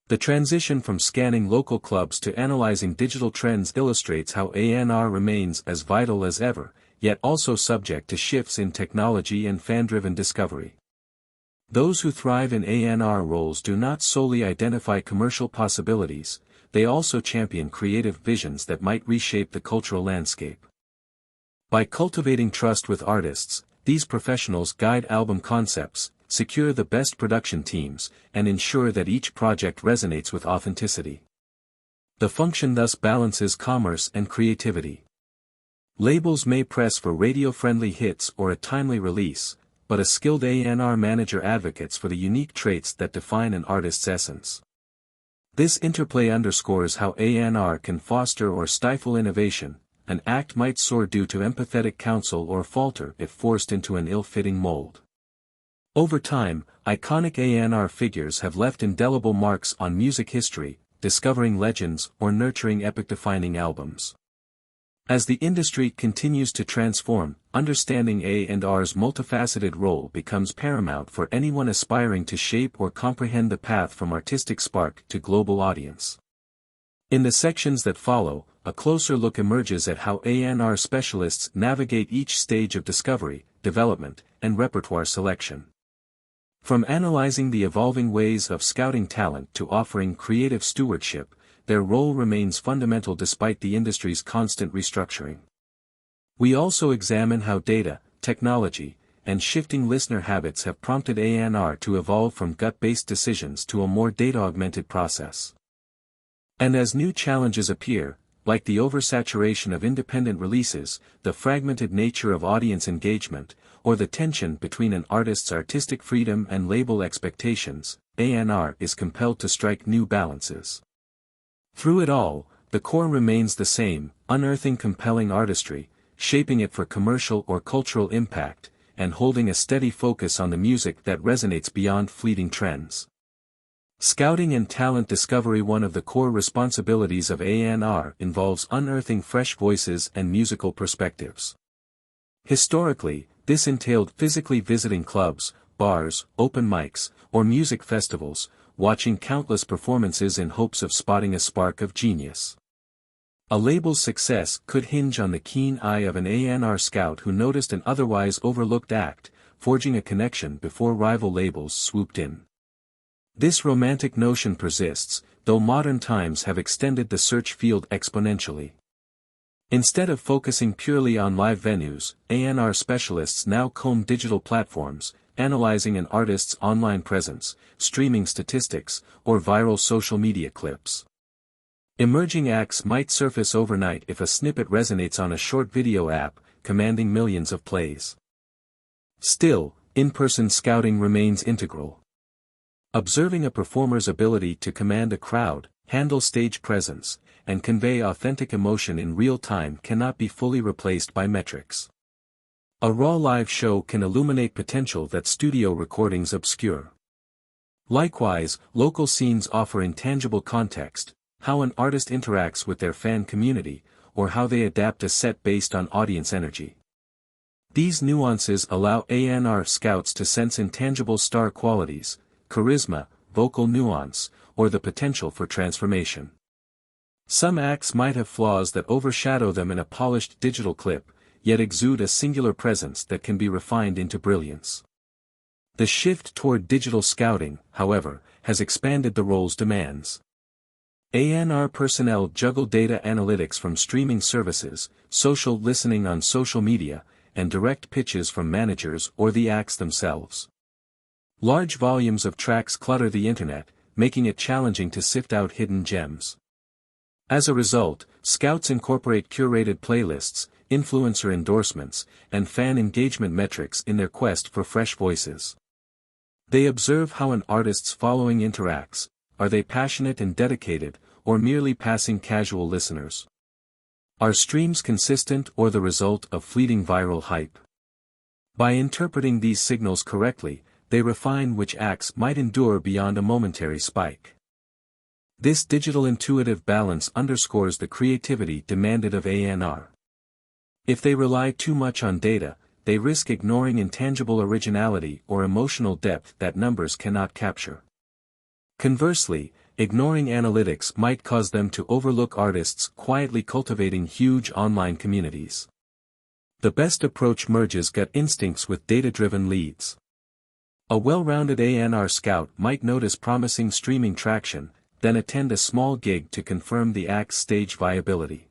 The transition from scanning local clubs to analyzing digital trends illustrates how A&R remains as vital as ever, yet also subject to shifts in technology and fan-driven discovery. Those who thrive in A&R roles do not solely identify commercial possibilities, they also champion creative visions that might reshape the cultural landscape. By cultivating trust with artists, these professionals guide album concepts, secure the best production teams, and ensure that each project resonates with authenticity. The function thus balances commerce and creativity. Labels may press for radio-friendly hits or a timely release, but a skilled A&R manager advocates for the unique traits that define an artist's essence. This interplay underscores how A&R can foster or stifle innovation. An act might soar due to empathetic counsel or falter if forced into an ill-fitting mold. Over time, iconic A&R figures have left indelible marks on music history, discovering legends or nurturing epoch-defining albums. As the industry continues to transform, understanding A&R's multifaceted role becomes paramount for anyone aspiring to shape or comprehend the path from artistic spark to global audience. In the sections that follow, a closer look emerges at how A&R specialists navigate each stage of discovery, development, and repertoire selection. From analyzing the evolving ways of scouting talent to offering creative stewardship, their role remains fundamental despite the industry's constant restructuring. We also examine how data, technology, and shifting listener habits have prompted A&R to evolve from gut-based decisions to a more data-augmented process. And as new challenges appear, like the oversaturation of independent releases, the fragmented nature of audience engagement, or the tension between an artist's artistic freedom and label expectations, A&R is compelled to strike new balances. Through it all, the core remains the same, unearthing compelling artistry, shaping it for commercial or cultural impact, and holding a steady focus on the music that resonates beyond fleeting trends. Scouting and talent discovery. One of the core responsibilities of A&R involves unearthing fresh voices and musical perspectives. Historically, this entailed physically visiting clubs, bars, open mics, or music festivals, watching countless performances in hopes of spotting a spark of genius. A label's success could hinge on the keen eye of an A&R scout who noticed an otherwise overlooked act, forging a connection before rival labels swooped in. This romantic notion persists, though modern times have extended the search field exponentially. Instead of focusing purely on live venues, A&R specialists now comb digital platforms, analyzing an artist's online presence, streaming statistics, or viral social media clips. Emerging acts might surface overnight if a snippet resonates on a short video app, commanding millions of plays. Still, in-person scouting remains integral. Observing a performer's ability to command a crowd, handle stage presence, and convey authentic emotion in real time cannot be fully replaced by metrics. A raw live show can illuminate potential that studio recordings obscure. Likewise, local scenes offer intangible context, how an artist interacts with their fan community, or how they adapt a set based on audience energy. These nuances allow A&R scouts to sense intangible star qualities, charisma, vocal nuance, or the potential for transformation. Some acts might have flaws that overshadow them in a polished digital clip, yet exude a singular presence that can be refined into brilliance. The shift toward digital scouting, however, has expanded the role's demands. A&R personnel juggle data analytics from streaming services, social listening on social media, and direct pitches from managers or the acts themselves. Large volumes of tracks clutter the internet, making it challenging to sift out hidden gems. As a result, scouts incorporate curated playlists, influencer endorsements, and fan engagement metrics in their quest for fresh voices. They observe how an artist's following interacts. Are they passionate and dedicated, or merely passing casual listeners? Are streams consistent or the result of fleeting viral hype? By interpreting these signals correctly, they refine which acts might endure beyond a momentary spike. This digital intuitive balance underscores the creativity demanded of A&R. If they rely too much on data, they risk ignoring intangible originality or emotional depth that numbers cannot capture. Conversely, ignoring analytics might cause them to overlook artists quietly cultivating huge online communities. The best approach merges gut instincts with data-driven leads. A well-rounded A&R scout might notice promising streaming traction, then attend a small gig to confirm the act's stage viability.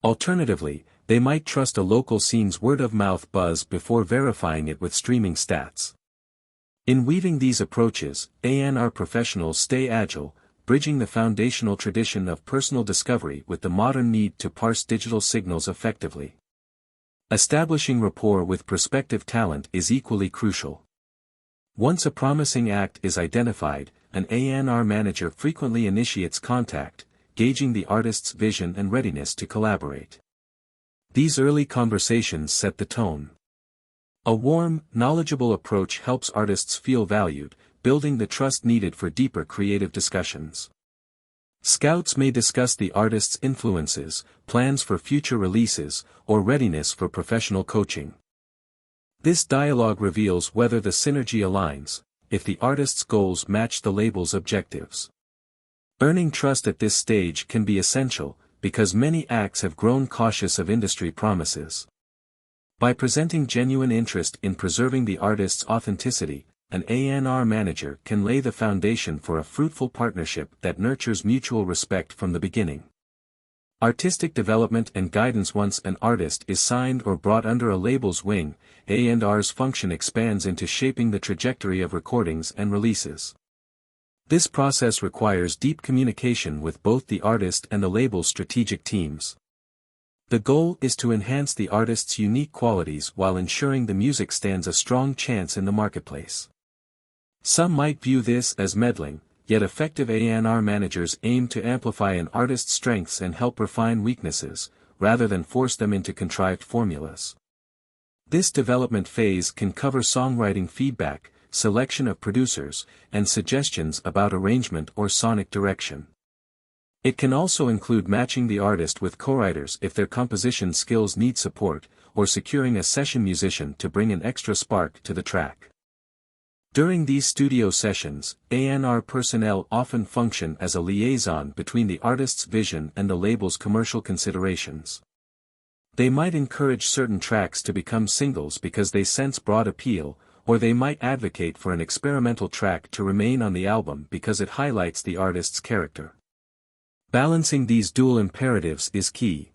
Alternatively, they might trust a local scene's word-of-mouth buzz before verifying it with streaming stats. In weaving these approaches, A&R professionals stay agile, bridging the foundational tradition of personal discovery with the modern need to parse digital signals effectively. Establishing rapport with prospective talent is equally crucial. Once a promising act is identified, an A&R manager frequently initiates contact, gauging the artist's vision and readiness to collaborate. These early conversations set the tone. A warm, knowledgeable approach helps artists feel valued, building the trust needed for deeper creative discussions. Scouts may discuss the artist's influences, plans for future releases, or readiness for professional coaching. This dialogue reveals whether the synergy aligns, if the artist's goals match the label's objectives. Earning trust at this stage can be essential, because many acts have grown cautious of industry promises. By presenting genuine interest in preserving the artist's authenticity, an A&R manager can lay the foundation for a fruitful partnership that nurtures mutual respect from the beginning. Artistic development and guidance. Once an artist is signed or brought under a label's wing, A&R's function expands into shaping the trajectory of recordings and releases. This process requires deep communication with both the artist and the label's strategic teams. The goal is to enhance the artist's unique qualities while ensuring the music stands a strong chance in the marketplace. Some might view this as meddling, yet effective A&R managers aim to amplify an artist's strengths and help refine weaknesses, rather than force them into contrived formulas. This development phase can cover songwriting feedback, selection of producers, and suggestions about arrangement or sonic direction. It can also include matching the artist with co-writers if their composition skills need support, or securing a session musician to bring an extra spark to the track. During these studio sessions, A&R personnel often function as a liaison between the artist's vision and the label's commercial considerations. They might encourage certain tracks to become singles because they sense broad appeal, or they might advocate for an experimental track to remain on the album because it highlights the artist's character. Balancing these dual imperatives is key.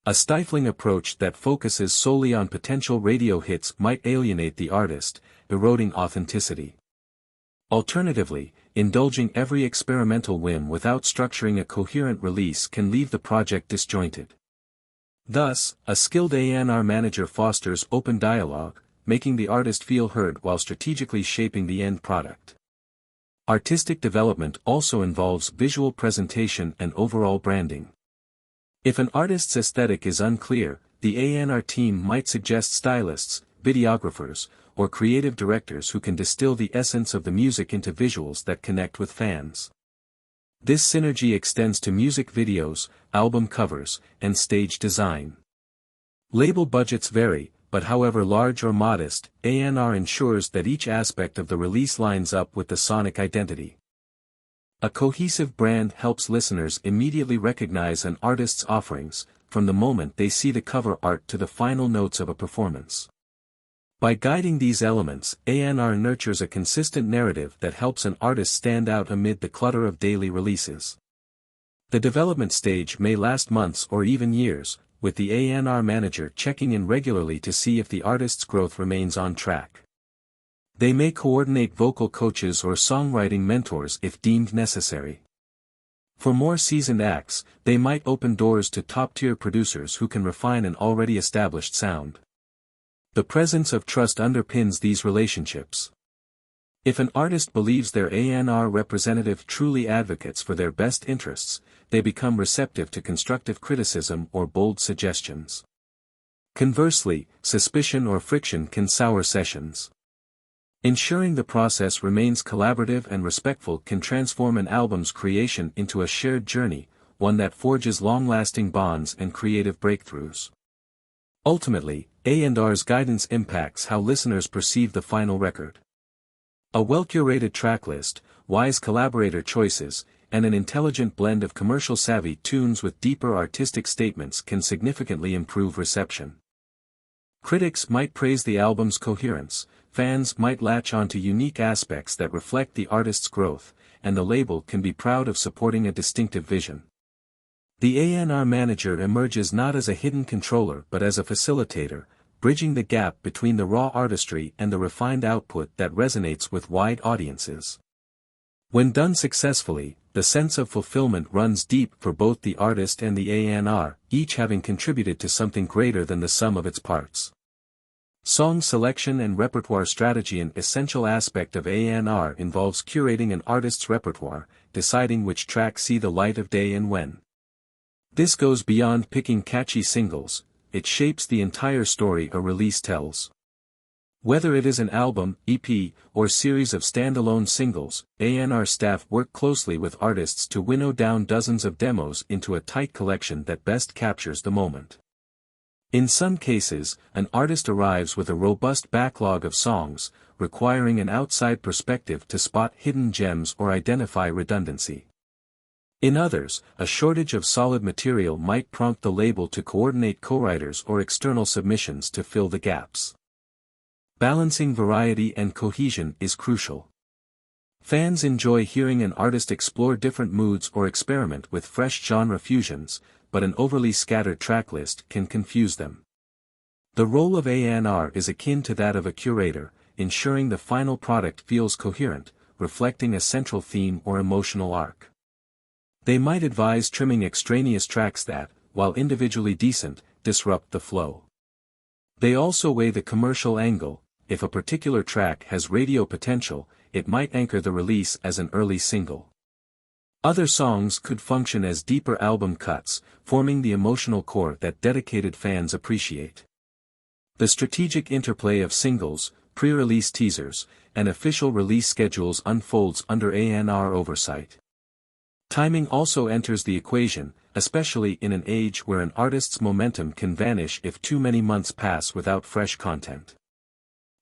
A stifling approach that focuses solely on potential radio hits might alienate the artist, eroding authenticity. Alternatively, indulging every experimental whim without structuring a coherent release can leave the project disjointed. Thus, a skilled A&R manager fosters open dialogue, making the artist feel heard while strategically shaping the end product. Artistic development also involves visual presentation and overall branding. If an artist's aesthetic is unclear, the A&R team might suggest stylists, videographers, or creative directors who can distill the essence of the music into visuals that connect with fans. This synergy extends to music videos, album covers, and stage design. Label budgets vary, but however large or modest, A&R ensures that each aspect of the release lines up with the sonic identity. A cohesive brand helps listeners immediately recognize an artist's offerings, from the moment they see the cover art to the final notes of a performance. By guiding these elements, A&R nurtures a consistent narrative that helps an artist stand out amid the clutter of daily releases. The development stage may last months or even years, with the A&R manager checking in regularly to see if the artist's growth remains on track. They may coordinate vocal coaches or songwriting mentors if deemed necessary. For more seasoned acts, they might open doors to top-tier producers who can refine an already established sound. The presence of trust underpins these relationships. If an artist believes their A&R representative truly advocates for their best interests, they become receptive to constructive criticism or bold suggestions. Conversely, suspicion or friction can sour sessions. Ensuring the process remains collaborative and respectful can transform an album's creation into a shared journey, one that forges long-lasting bonds and creative breakthroughs. Ultimately, A&R's guidance impacts how listeners perceive the final record. A well-curated tracklist, wise collaborator choices, and an intelligent blend of commercial-savvy tunes with deeper artistic statements can significantly improve reception. Critics might praise the album's coherence, fans might latch onto unique aspects that reflect the artist's growth, and the label can be proud of supporting a distinctive vision. The A&R manager emerges not as a hidden controller but as a facilitator, bridging the gap between the raw artistry and the refined output that resonates with wide audiences. When done successfully, the sense of fulfillment runs deep for both the artist and the A&R, each having contributed to something greater than the sum of its parts. Song selection and repertoire strategy. An essential aspect of A&R involves curating an artist's repertoire, deciding which tracks see the light of day and when. This goes beyond picking catchy singles, it shapes the entire story a release tells. Whether it is an album, EP, or series of standalone singles, A&R staff work closely with artists to winnow down dozens of demos into a tight collection that best captures the moment. In some cases, an artist arrives with a robust backlog of songs, requiring an outside perspective to spot hidden gems or identify redundancy. In others, a shortage of solid material might prompt the label to coordinate co-writers or external submissions to fill the gaps. Balancing variety and cohesion is crucial. Fans enjoy hearing an artist explore different moods or experiment with fresh genre fusions, but an overly scattered tracklist can confuse them. The role of A&R is akin to that of a curator, ensuring the final product feels coherent, reflecting a central theme or emotional arc. They might advise trimming extraneous tracks that, while individually decent, disrupt the flow. They also weigh the commercial angle. If a particular track has radio potential, it might anchor the release as an early single. Other songs could function as deeper album cuts, forming the emotional core that dedicated fans appreciate. The strategic interplay of singles, pre-release teasers, and official release schedules unfolds under A&R oversight. Timing also enters the equation, especially in an age where an artist's momentum can vanish if too many months pass without fresh content.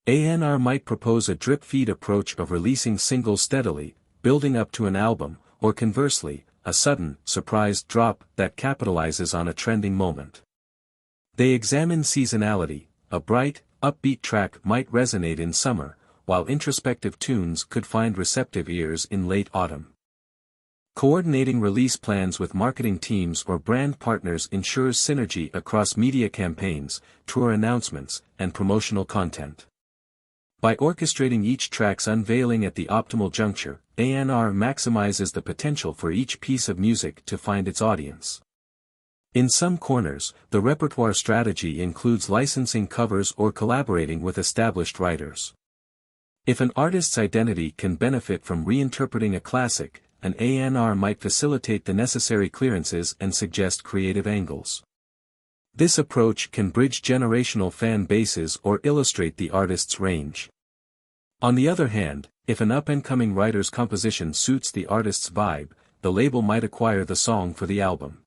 A&R might propose a drip-feed approach of releasing singles steadily, building up to an album, or conversely, a sudden, surprise drop that capitalizes on a trending moment. They examine seasonality. A bright, upbeat track might resonate in summer, while introspective tunes could find receptive ears in late autumn. Coordinating release plans with marketing teams or brand partners ensures synergy across media campaigns, tour announcements, and promotional content. By orchestrating each track's unveiling at the optimal juncture, A&R maximizes the potential for each piece of music to find its audience. In some corners, the repertoire strategy includes licensing covers or collaborating with established writers. If an artist's identity can benefit from reinterpreting a classic, an A&R might facilitate the necessary clearances and suggest creative angles. This approach can bridge generational fan bases or illustrate the artist's range. On the other hand, if an up-and-coming writer's composition suits the artist's vibe, the label might acquire the song for the album.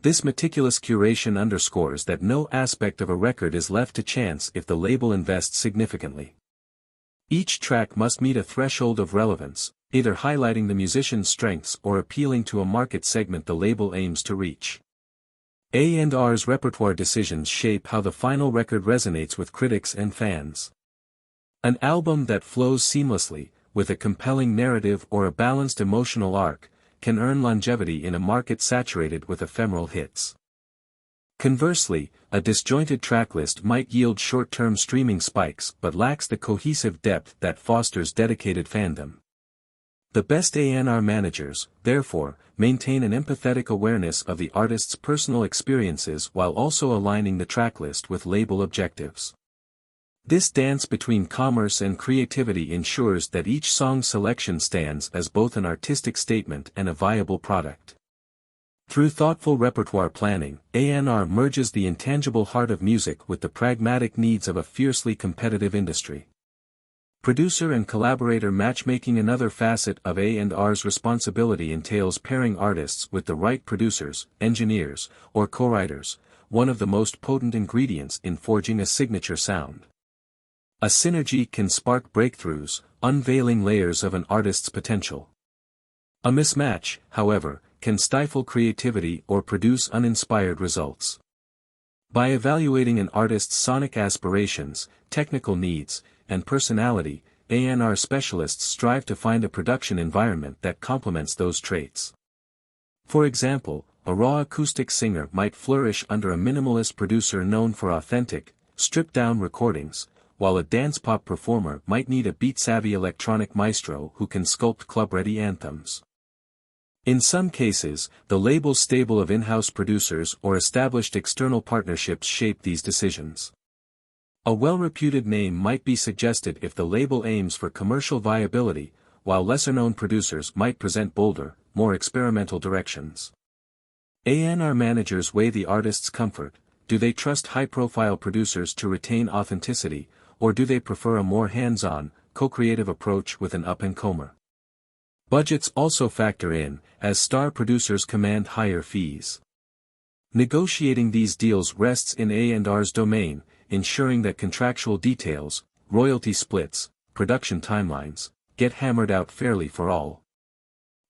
This meticulous curation underscores that no aspect of a record is left to chance if the label invests significantly. Each track must meet a threshold of relevance, either highlighting the musician's strengths or appealing to a market segment the label aims to reach. A&R's repertoire decisions shape how the final record resonates with critics and fans. An album that flows seamlessly, with a compelling narrative or a balanced emotional arc, can earn longevity in a market saturated with ephemeral hits. Conversely, a disjointed tracklist might yield short-term streaming spikes but lacks the cohesive depth that fosters dedicated fandom. The best A&R managers, therefore, maintain an empathetic awareness of the artist's personal experiences while also aligning the tracklist with label objectives. This dance between commerce and creativity ensures that each song's selection stands as both an artistic statement and a viable product. Through thoughtful repertoire planning, A&R merges the intangible heart of music with the pragmatic needs of a fiercely competitive industry. Producer and collaborator matchmaking. Another facet of A&R's responsibility entails pairing artists with the right producers, engineers, or co-writers, one of the most potent ingredients in forging a signature sound. A synergy can spark breakthroughs, unveiling layers of an artist's potential. A mismatch, however, can stifle creativity or produce uninspired results. By evaluating an artist's sonic aspirations, technical needs, and personality, A&R specialists strive to find a production environment that complements those traits. For example, a raw acoustic singer might flourish under a minimalist producer known for authentic, stripped-down recordings, while a dance-pop performer might need a beat-savvy electronic maestro who can sculpt club-ready anthems. In some cases, the label's stable of in-house producers or established external partnerships shape these decisions. A well-reputed name might be suggested if the label aims for commercial viability, while lesser-known producers might present bolder, more experimental directions. A&R managers weigh the artist's comfort. Do they trust high-profile producers to retain authenticity, or do they prefer a more hands-on, co-creative approach with an up-and-comer? Budgets also factor in, as star producers command higher fees. Negotiating these deals rests in A&R's domain, ensuring that contractual details, royalty splits, production timelines, get hammered out fairly for all.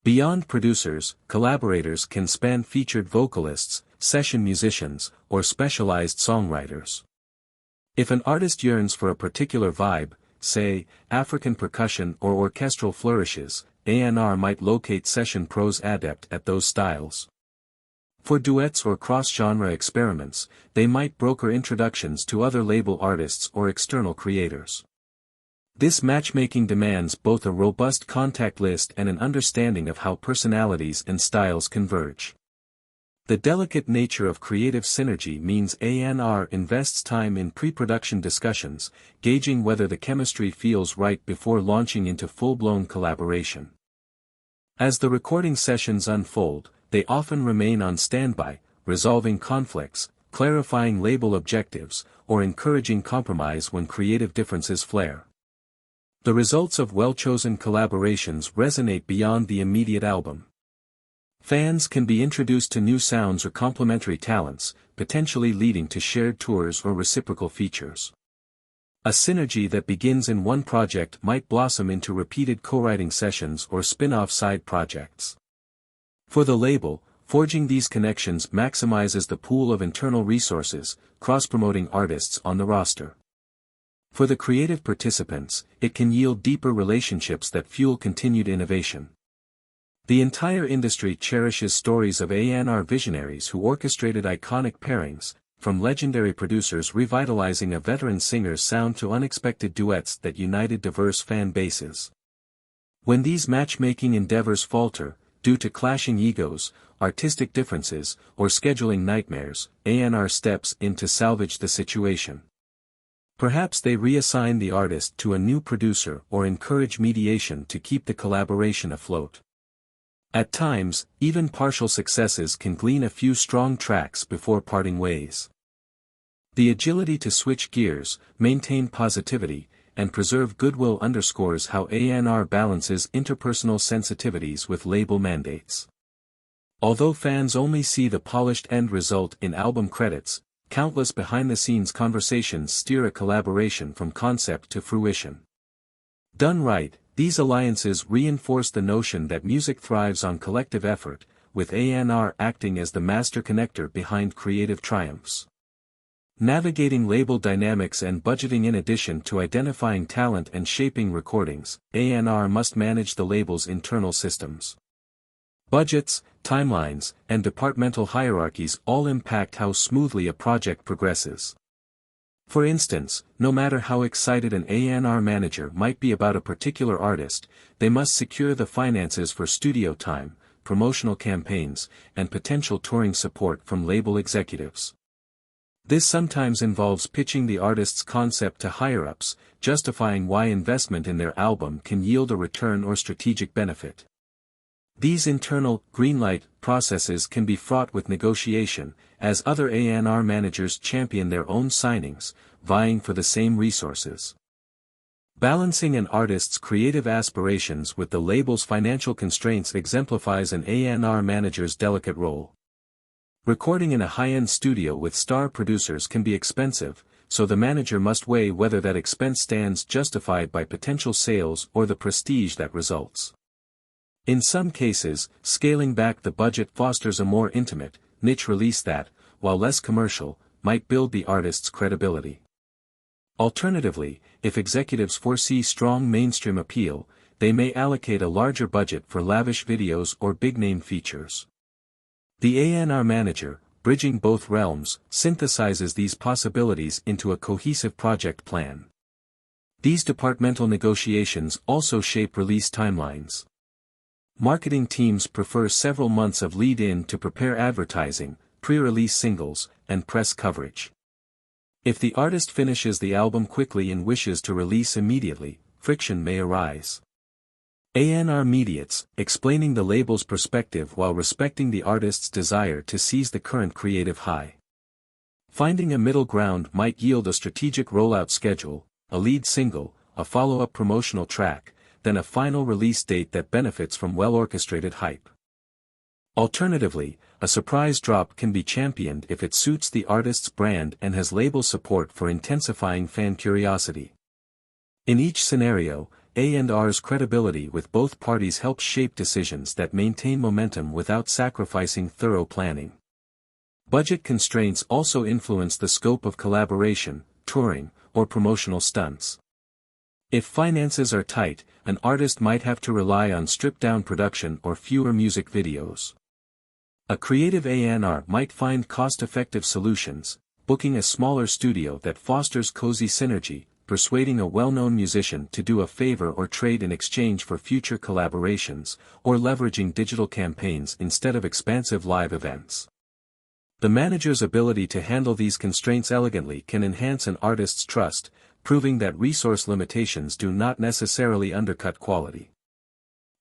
Beyond producers, collaborators can span featured vocalists, session musicians, or specialized songwriters. If an artist yearns for a particular vibe, say, African percussion or orchestral flourishes, A&R might locate session pros adept at those styles. For duets or cross-genre experiments, they might broker introductions to other label artists or external creators. This matchmaking demands both a robust contact list and an understanding of how personalities and styles converge. The delicate nature of creative synergy means A&R invests time in pre-production discussions, gauging whether the chemistry feels right before launching into full-blown collaboration. As the recording sessions unfold, they often remain on standby, resolving conflicts, clarifying label objectives, or encouraging compromise when creative differences flare. The results of well-chosen collaborations resonate beyond the immediate album. Fans can be introduced to new sounds or complementary talents, potentially leading to shared tours or reciprocal features. A synergy that begins in one project might blossom into repeated co-writing sessions or spin-off side projects. For the label, forging these connections maximizes the pool of internal resources, cross-promoting artists on the roster. For the creative participants, it can yield deeper relationships that fuel continued innovation. The entire industry cherishes stories of A&R visionaries who orchestrated iconic pairings, from legendary producers revitalizing a veteran singer's sound to unexpected duets that united diverse fan bases. When these matchmaking endeavors falter, due to clashing egos, artistic differences, or scheduling nightmares, A&R steps in to salvage the situation. Perhaps they reassign the artist to a new producer or encourage mediation to keep the collaboration afloat. At times, even partial successes can glean a few strong tracks before parting ways. The agility to switch gears, maintain positivity, and preserve goodwill underscores how A&R balances interpersonal sensitivities with label mandates. Although fans only see the polished end result in album credits, countless behind-the-scenes conversations steer a collaboration from concept to fruition. Done right, these alliances reinforce the notion that music thrives on collective effort, with A&R acting as the master connector behind creative triumphs. Navigating label dynamics and budgeting. In addition to identifying talent and shaping recordings, A&R must manage the label's internal systems. Budgets, timelines, and departmental hierarchies all impact how smoothly a project progresses. For instance, no matter how excited an A&R manager might be about a particular artist, they must secure the finances for studio time, promotional campaigns, and potential touring support from label executives. This sometimes involves pitching the artist's concept to higher-ups, justifying why investment in their album can yield a return or strategic benefit. These internal, greenlight, processes can be fraught with negotiation, as other A&R managers champion their own signings, vying for the same resources. Balancing an artist's creative aspirations with the label's financial constraints exemplifies an A&R manager's delicate role. Recording in a high-end studio with star producers can be expensive, so the manager must weigh whether that expense stands justified by potential sales or the prestige that results. In some cases, scaling back the budget fosters a more intimate, niche release that, while less commercial, might build the artist's credibility. Alternatively, if executives foresee strong mainstream appeal, they may allocate a larger budget for lavish videos or big-name features. The A&R manager, bridging both realms, synthesizes these possibilities into a cohesive project plan. These departmental negotiations also shape release timelines. Marketing teams prefer several months of lead-in to prepare advertising, pre-release singles, and press coverage. If the artist finishes the album quickly and wishes to release immediately, friction may arise. A&R mediates, explaining the label's perspective while respecting the artist's desire to seize the current creative high. Finding a middle ground might yield a strategic rollout schedule, a lead single, a follow-up promotional track, then a final release date that benefits from well-orchestrated hype. Alternatively, a surprise drop can be championed if it suits the artist's brand and has label support for intensifying fan curiosity. In each scenario, A&R's credibility with both parties helps shape decisions that maintain momentum without sacrificing thorough planning. Budget constraints also influence the scope of collaboration, touring, or promotional stunts. If finances are tight, an artist might have to rely on stripped-down production or fewer music videos. A creative A&R might find cost-effective solutions, booking a smaller studio that fosters cozy synergy, persuading a well-known musician to do a favor or trade in exchange for future collaborations, or leveraging digital campaigns instead of expansive live events. The manager's ability to handle these constraints elegantly can enhance an artist's trust, proving that resource limitations do not necessarily undercut quality.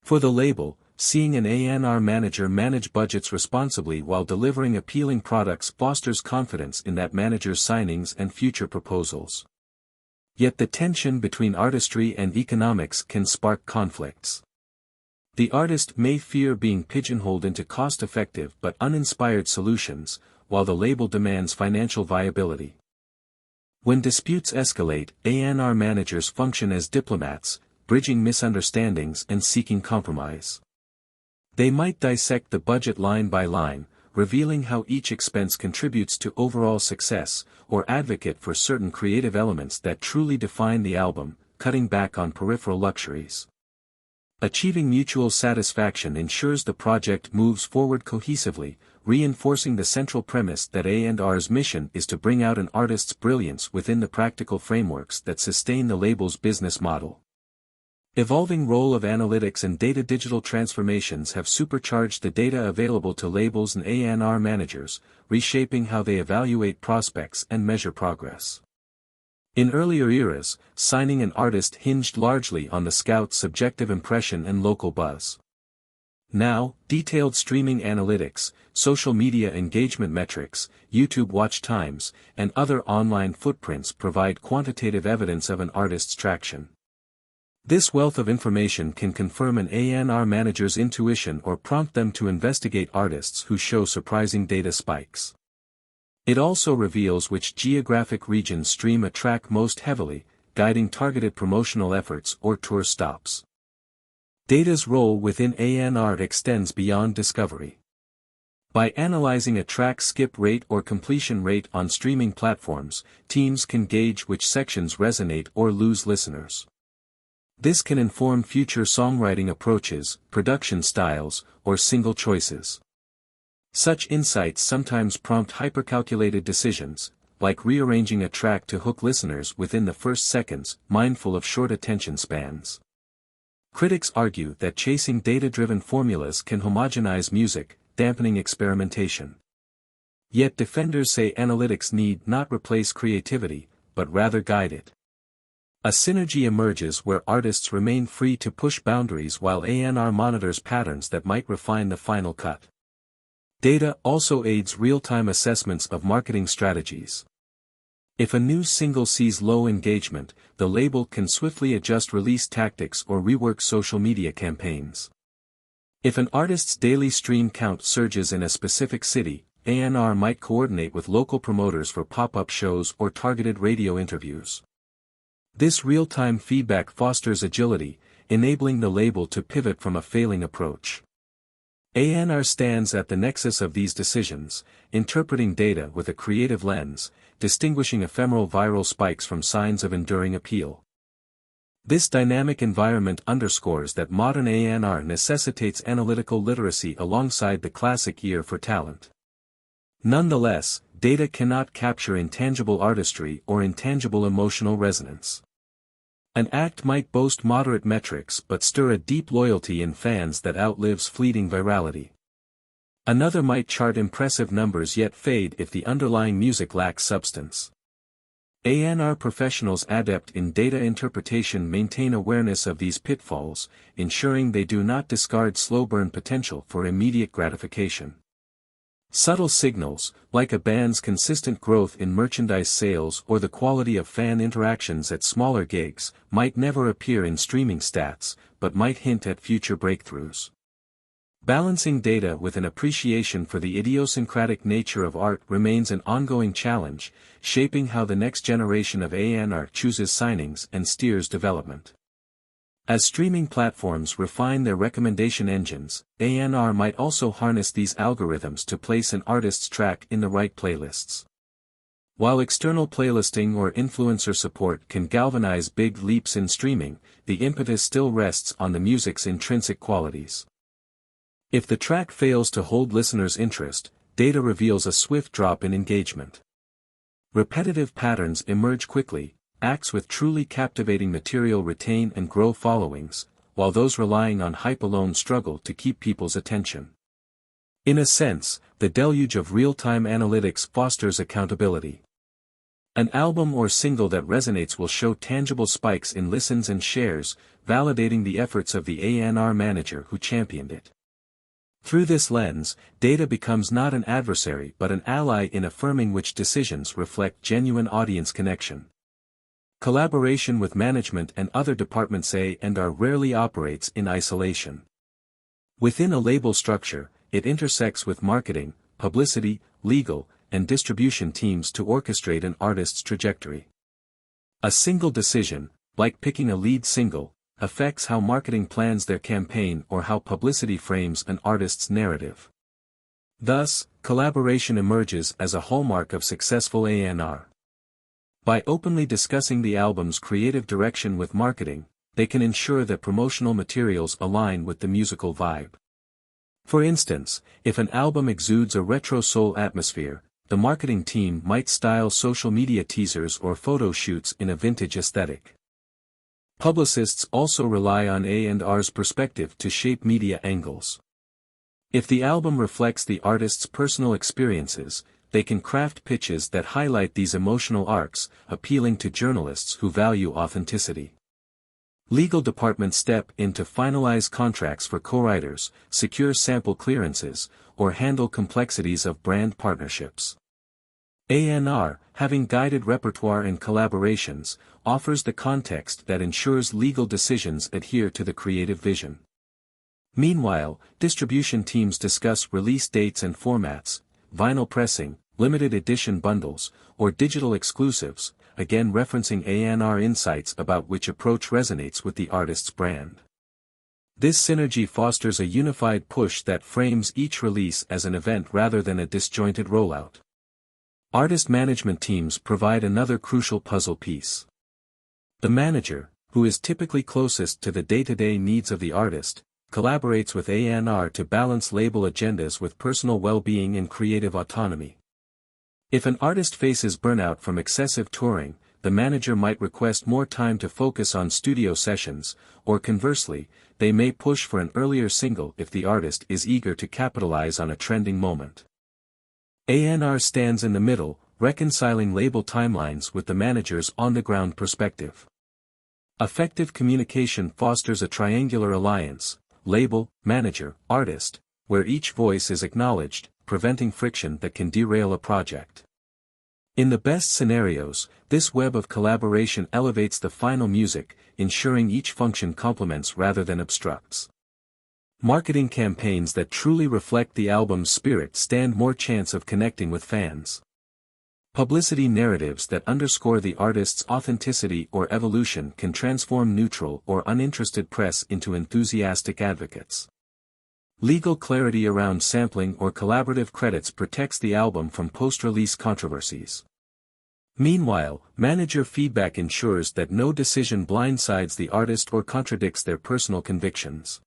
For the label, seeing an A&R manager manage budgets responsibly while delivering appealing products fosters confidence in that manager's signings and future proposals. Yet the tension between artistry and economics can spark conflicts. The artist may fear being pigeonholed into cost-effective but uninspired solutions, while the label demands financial viability. When disputes escalate, A&R managers function as diplomats, bridging misunderstandings and seeking compromise. They might dissect the budget line by line, revealing how each expense contributes to overall success, or advocate for certain creative elements that truly define the album, cutting back on peripheral luxuries. Achieving mutual satisfaction ensures the project moves forward cohesively, reinforcing the central premise that A&R's mission is to bring out an artist's brilliance within the practical frameworks that sustain the label's business model. Evolving role of analytics and data digital transformations have supercharged the data available to labels and A&R managers, reshaping how they evaluate prospects and measure progress. In earlier eras, signing an artist hinged largely on the scout's subjective impression and local buzz. Now, detailed streaming analytics, social media engagement metrics, YouTube watch times, and other online footprints provide quantitative evidence of an artist's traction. This wealth of information can confirm an A&R manager's intuition or prompt them to investigate artists who show surprising data spikes. It also reveals which geographic regions stream a track most heavily, guiding targeted promotional efforts or tour stops. Data's role within A&R extends beyond discovery. By analyzing a track's skip rate or completion rate on streaming platforms, teams can gauge which sections resonate or lose listeners. This can inform future songwriting approaches, production styles, or single choices. Such insights sometimes prompt hypercalculated decisions, like rearranging a track to hook listeners within the first seconds, mindful of short attention spans. Critics argue that chasing data-driven formulas can homogenize music, dampening experimentation. Yet defenders say analytics need not replace creativity, but rather guide it. A synergy emerges where artists remain free to push boundaries while A&R monitors patterns that might refine the final cut. Data also aids real-time assessments of marketing strategies. If a new single sees low engagement, the label can swiftly adjust release tactics or rework social media campaigns. If an artist's daily stream count surges in a specific city, A&R might coordinate with local promoters for pop-up shows or targeted radio interviews. This real-time feedback fosters agility, enabling the label to pivot from a failing approach. A&R stands at the nexus of these decisions, interpreting data with a creative lens, distinguishing ephemeral viral spikes from signs of enduring appeal. This dynamic environment underscores that modern A&R necessitates analytical literacy alongside the classic ear for talent. Nonetheless, data cannot capture intangible artistry or intangible emotional resonance. An act might boast moderate metrics but stir a deep loyalty in fans that outlives fleeting virality. Another might chart impressive numbers yet fade if the underlying music lacks substance. A&R professionals adept in data interpretation maintain awareness of these pitfalls, ensuring they do not discard slow-burn potential for immediate gratification. Subtle signals, like a band's consistent growth in merchandise sales or the quality of fan interactions at smaller gigs, might never appear in streaming stats, but might hint at future breakthroughs. Balancing data with an appreciation for the idiosyncratic nature of art remains an ongoing challenge, shaping how the next generation of A&R chooses signings and steers development. As streaming platforms refine their recommendation engines, A&R might also harness these algorithms to place an artist's track in the right playlists. While external playlisting or influencer support can galvanize big leaps in streaming, the impetus still rests on the music's intrinsic qualities. If the track fails to hold listeners' interest, data reveals a swift drop in engagement. Repetitive patterns emerge quickly. Acts with truly captivating material retain and grow followings, while those relying on hype alone struggle to keep people's attention. In a sense, the deluge of real-time analytics fosters accountability. An album or single that resonates will show tangible spikes in listens and shares, validating the efforts of the A&R manager who championed it. Through this lens, data becomes not an adversary but an ally in affirming which decisions reflect genuine audience connection. Collaboration with management and other departments A&R rarely operates in isolation. Within a label structure, it intersects with marketing, publicity, legal, and distribution teams to orchestrate an artist's trajectory. A single decision, like picking a lead single, affects how marketing plans their campaign or how publicity frames an artist's narrative. Thus, collaboration emerges as a hallmark of successful A&R. By openly discussing the album's creative direction with marketing, they can ensure that promotional materials align with the musical vibe. For instance, if an album exudes a retro soul atmosphere, the marketing team might style social media teasers or photo shoots in a vintage aesthetic. Publicists also rely on A&R's perspective to shape media angles. If the album reflects the artist's personal experiences, they can craft pitches that highlight these emotional arcs, appealing to journalists who value authenticity. Legal departments step in to finalize contracts for co-writers, secure sample clearances, or handle complexities of brand partnerships. A&R, having guided repertoire and collaborations, offers the context that ensures legal decisions adhere to the creative vision. Meanwhile, distribution teams discuss release dates and formats, vinyl pressing, limited edition bundles, or digital exclusives, again referencing A&R insights about which approach resonates with the artist's brand. This synergy fosters a unified push that frames each release as an event rather than a disjointed rollout. Artist management teams provide another crucial puzzle piece. The manager, who is typically closest to the day-to-day needs of the artist, collaborates with A&R to balance label agendas with personal well-being and creative autonomy. If an artist faces burnout from excessive touring, the manager might request more time to focus on studio sessions, or conversely, they may push for an earlier single if the artist is eager to capitalize on a trending moment. A&R stands in the middle, reconciling label timelines with the manager's on-the-ground perspective. Effective communication fosters a triangular alliance, label, manager, artist, where each voice is acknowledged, preventing friction that can derail a project. In the best scenarios, this web of collaboration elevates the final music, ensuring each function complements rather than obstructs. Marketing campaigns that truly reflect the album's spirit stand more chance of connecting with fans. Publicity narratives that underscore the artist's authenticity or evolution can transform neutral or uninterested press into enthusiastic advocates. Legal clarity around sampling or collaborative credits protects the album from post-release controversies. Meanwhile, manager feedback ensures that no decision blindsides the artist or contradicts their personal convictions.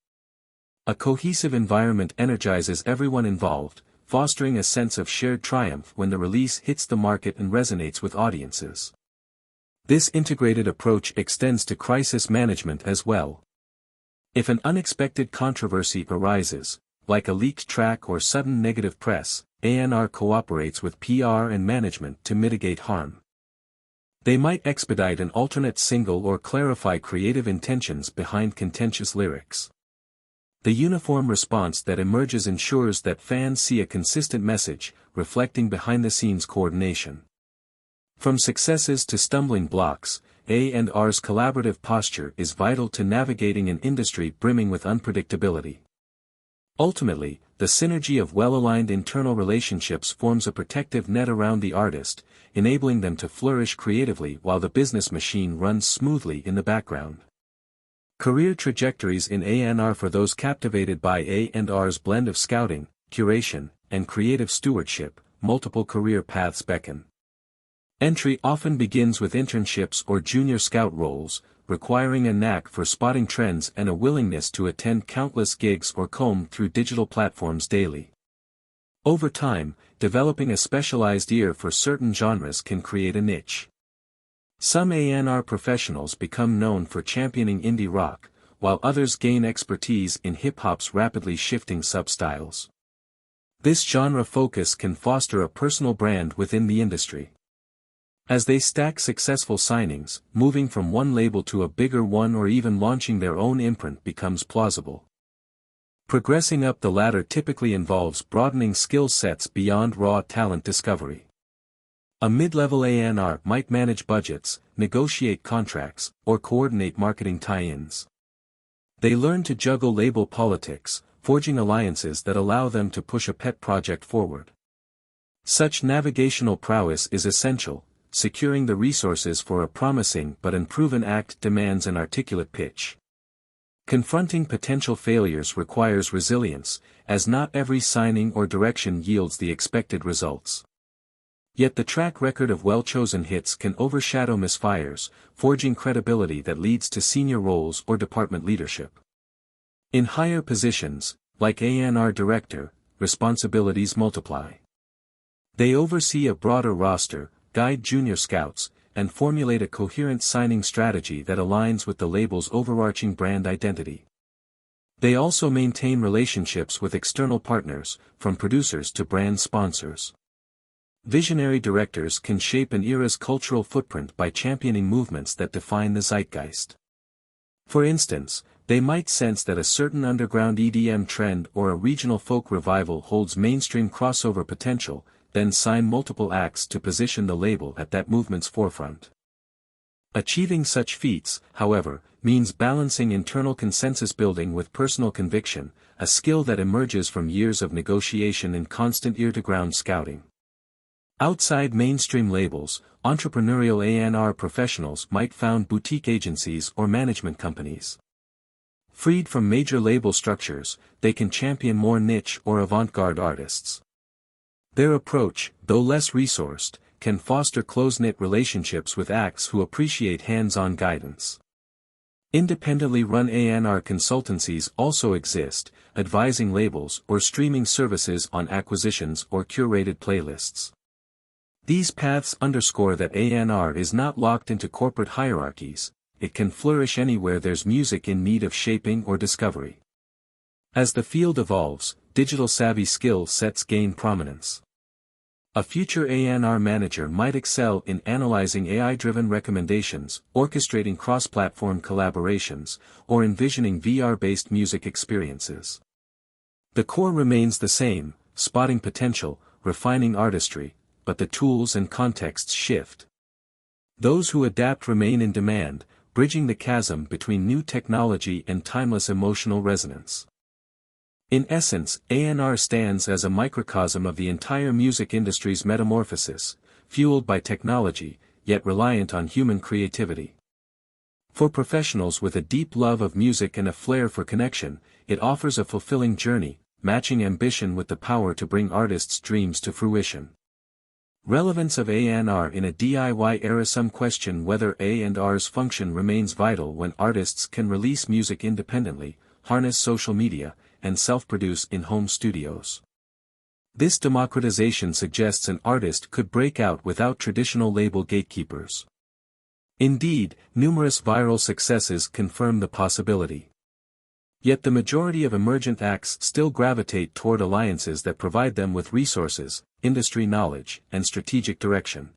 A cohesive environment energizes everyone involved, fostering a sense of shared triumph when the release hits the market and resonates with audiences. This integrated approach extends to crisis management as well. If an unexpected controversy arises, like a leaked track or sudden negative press, A&R cooperates with PR and management to mitigate harm. They might expedite an alternate single or clarify creative intentions behind contentious lyrics. The uniform response that emerges ensures that fans see a consistent message, reflecting behind-the-scenes coordination. From successes to stumbling blocks, A&R's collaborative posture is vital to navigating an industry brimming with unpredictability. Ultimately, the synergy of well-aligned internal relationships forms a protective net around the artist, enabling them to flourish creatively while the business machine runs smoothly in the background. Career trajectories in A&R. For those captivated by A&R's blend of scouting, curation, and creative stewardship, multiple career paths beckon. Entry often begins with internships or junior scout roles, requiring a knack for spotting trends and a willingness to attend countless gigs or comb through digital platforms daily. Over time, developing a specialized ear for certain genres can create a niche. Some A&R professionals become known for championing indie rock, while others gain expertise in hip-hop's rapidly shifting substyles. This genre focus can foster a personal brand within the industry. As they stack successful signings, moving from one label to a bigger one or even launching their own imprint becomes plausible. Progressing up the ladder typically involves broadening skill sets beyond raw talent discovery. A mid-level A&R might manage budgets, negotiate contracts, or coordinate marketing tie-ins. They learn to juggle label politics, forging alliances that allow them to push a pet project forward. Such navigational prowess is essential. Securing the resources for a promising but unproven act demands an articulate pitch. Confronting potential failures requires resilience, as not every signing or direction yields the expected results. Yet the track record of well-chosen hits can overshadow misfires, forging credibility that leads to senior roles or department leadership. In higher positions, like A&R director, responsibilities multiply. They oversee a broader roster, guide junior scouts, and formulate a coherent signing strategy that aligns with the label's overarching brand identity. They also maintain relationships with external partners, from producers to brand sponsors. Visionary directors can shape an era's cultural footprint by championing movements that define the zeitgeist. For instance, they might sense that a certain underground EDM trend or a regional folk revival holds mainstream crossover potential, then sign multiple acts to position the label at that movement's forefront. Achieving such feats, however, means balancing internal consensus building with personal conviction, a skill that emerges from years of negotiation and constant ear-to-ground scouting. Outside mainstream labels, entrepreneurial A&R professionals might found boutique agencies or management companies. Freed from major label structures, they can champion more niche or avant-garde artists. Their approach, though less resourced, can foster close-knit relationships with acts who appreciate hands-on guidance. Independently run A&R consultancies also exist, advising labels or streaming services on acquisitions or curated playlists. These paths underscore that A&R is not locked into corporate hierarchies, it can flourish anywhere there's music in need of shaping or discovery. As the field evolves, digital-savvy skill sets gain prominence. A future A&R manager might excel in analyzing AI-driven recommendations, orchestrating cross-platform collaborations, or envisioning VR-based music experiences. The core remains the same, spotting potential, refining artistry, but the tools and contexts shift. Those who adapt remain in demand, bridging the chasm between new technology and timeless emotional resonance. In essence, A&R stands as a microcosm of the entire music industry's metamorphosis, fueled by technology, yet reliant on human creativity. For professionals with a deep love of music and a flair for connection, it offers a fulfilling journey, matching ambition with the power to bring artists' dreams to fruition. Relevance of A&R in a DIY era. Some question whether A&R's function remains vital when artists can release music independently, harness social media, and self-produce in home studios. This democratization suggests an artist could break out without traditional label gatekeepers. Indeed, numerous viral successes confirm the possibility. Yet the majority of emergent acts still gravitate toward alliances that provide them with resources, industry knowledge, and strategic direction.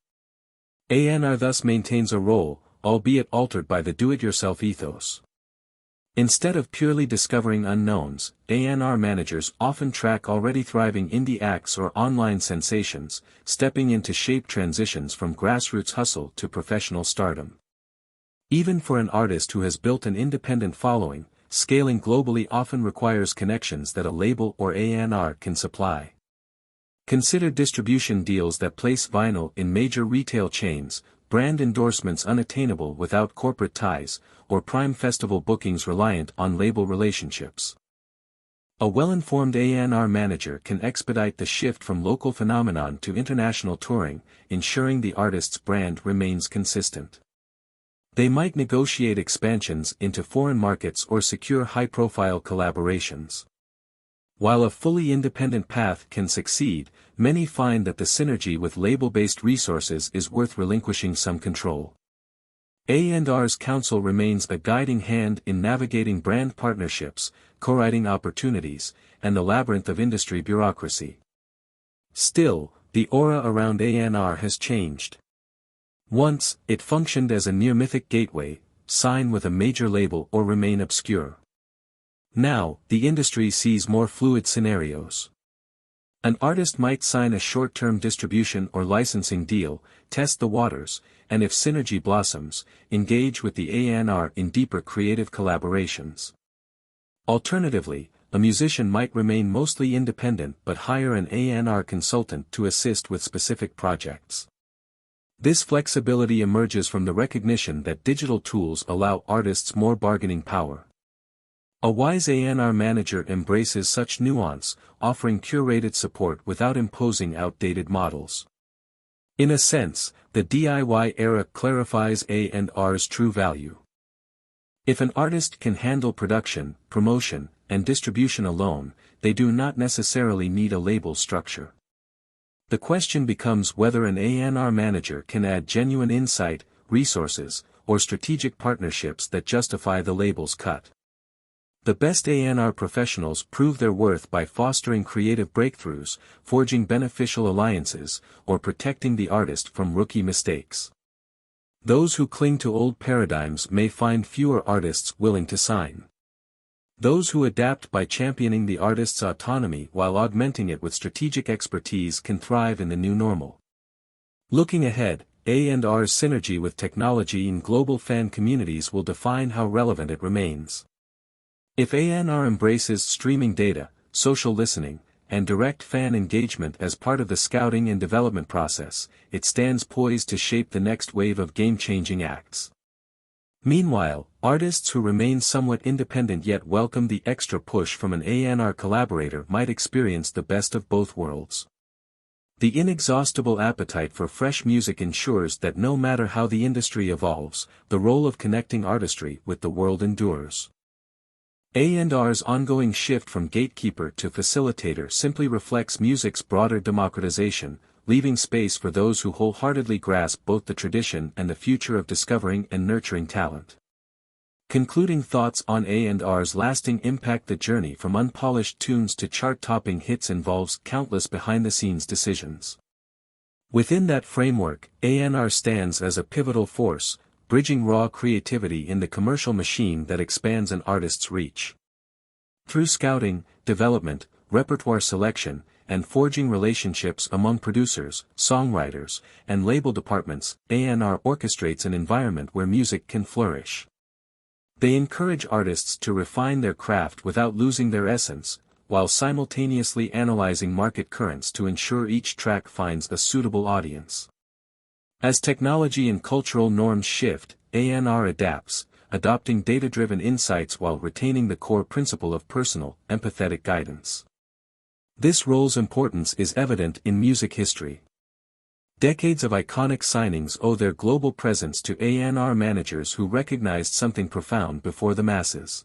A&R thus maintains a role, albeit altered by the do-it-yourself ethos. Instead of purely discovering unknowns, A&R managers often track already thriving indie acts or online sensations, stepping in to shape transitions from grassroots hustle to professional stardom. Even for an artist who has built an independent following, scaling globally often requires connections that a label or A&R can supply. Consider distribution deals that place vinyl in major retail chains, brand endorsements unattainable without corporate ties, or prime festival bookings reliant on label relationships. A well-informed A&R manager can expedite the shift from local phenomenon to international touring, ensuring the artist's brand remains consistent. They might negotiate expansions into foreign markets or secure high-profile collaborations. While a fully independent path can succeed, many find that the synergy with label-based resources is worth relinquishing some control. A&R's counsel remains a guiding hand in navigating brand partnerships, co-writing opportunities, and the labyrinth of industry bureaucracy. Still, the aura around A&R has changed. Once, it functioned as a near-mythic gateway, sign with a major label or remain obscure. Now, the industry sees more fluid scenarios. An artist might sign a short-term distribution or licensing deal, test the waters, and if synergy blossoms, engage with the A&R in deeper creative collaborations. Alternatively, a musician might remain mostly independent but hire an A&R consultant to assist with specific projects. This flexibility emerges from the recognition that digital tools allow artists more bargaining power. A wise A&R manager embraces such nuance, offering curated support without imposing outdated models. In a sense, the DIY era clarifies A&R's true value. If an artist can handle production, promotion, and distribution alone, they do not necessarily need a label structure. The question becomes whether an A&R manager can add genuine insight, resources, or strategic partnerships that justify the label's cut. The best A&R professionals prove their worth by fostering creative breakthroughs, forging beneficial alliances, or protecting the artist from rookie mistakes. Those who cling to old paradigms may find fewer artists willing to sign. Those who adapt by championing the artist's autonomy while augmenting it with strategic expertise can thrive in the new normal. Looking ahead, A&R's synergy with technology in global fan communities will define how relevant it remains. If A&R embraces streaming data, social listening, and direct fan engagement as part of the scouting and development process, it stands poised to shape the next wave of game-changing acts. Meanwhile, artists who remain somewhat independent yet welcome the extra push from an A&R collaborator might experience the best of both worlds. The inexhaustible appetite for fresh music ensures that no matter how the industry evolves, the role of connecting artistry with the world endures. A&R's ongoing shift from gatekeeper to facilitator simply reflects music's broader democratization, leaving space for those who wholeheartedly grasp both the tradition and the future of discovering and nurturing talent. Concluding thoughts on A&R's lasting impact: the journey from unpolished tunes to chart-topping hits involves countless behind-the-scenes decisions. Within that framework, A&R stands as a pivotal force, bridging raw creativity in the commercial machine that expands an artist's reach. Through scouting, development, repertoire selection, and forging relationships among producers, songwriters, and label departments, A&R orchestrates an environment where music can flourish. They encourage artists to refine their craft without losing their essence, while simultaneously analyzing market currents to ensure each track finds a suitable audience. As technology and cultural norms shift, A&R adapts, adopting data-driven insights while retaining the core principle of personal, empathetic guidance. This role's importance is evident in music history. Decades of iconic signings owe their global presence to A&R managers who recognized something profound before the masses.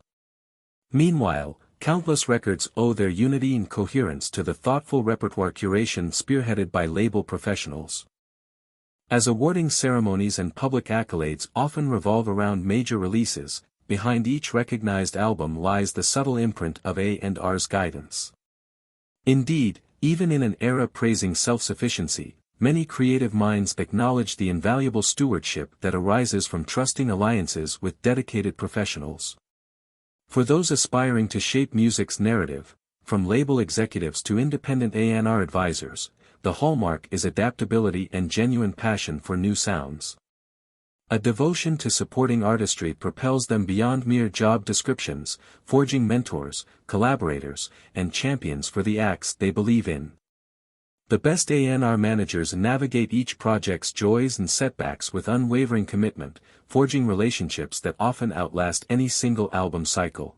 Meanwhile, countless records owe their unity and coherence to the thoughtful repertoire curation spearheaded by label professionals. As awarding ceremonies and public accolades often revolve around major releases, behind each recognized album lies the subtle imprint of A&R's guidance. Indeed, even in an era praising self-sufficiency, many creative minds acknowledge the invaluable stewardship that arises from trusting alliances with dedicated professionals. For those aspiring to shape music's narrative, from label executives to independent A&R advisors, the hallmark is adaptability and genuine passion for new sounds. A devotion to supporting artistry propels them beyond mere job descriptions, forging mentors, collaborators, and champions for the acts they believe in. The best A&R managers navigate each project's joys and setbacks with unwavering commitment, forging relationships that often outlast any single album cycle.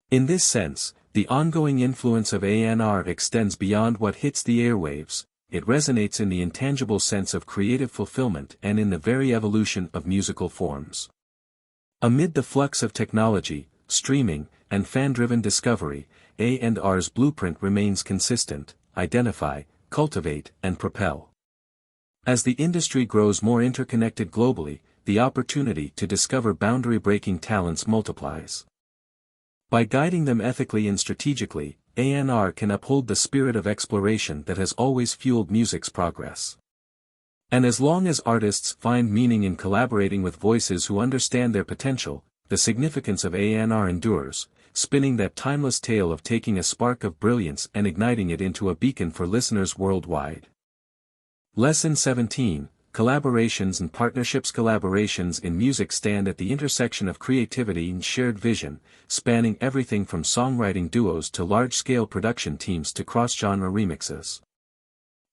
In this sense, the ongoing influence of A&R extends beyond what hits the airwaves. It resonates in the intangible sense of creative fulfillment and in the very evolution of musical forms. Amid the flux of technology, streaming, and fan-driven discovery, A&R's blueprint remains consistent: identify, cultivate, and propel. As the industry grows more interconnected globally, the opportunity to discover boundary-breaking talents multiplies. By guiding them ethically and strategically, A&R can uphold the spirit of exploration that has always fueled music's progress. And as long as artists find meaning in collaborating with voices who understand their potential, the significance of A&R endures, spinning that timeless tale of taking a spark of brilliance and igniting it into a beacon for listeners worldwide. Lesson 17: Collaborations and Partnerships. Collaborations in music stand at the intersection of creativity and shared vision, spanning everything from songwriting duos to large-scale production teams to cross-genre remixes.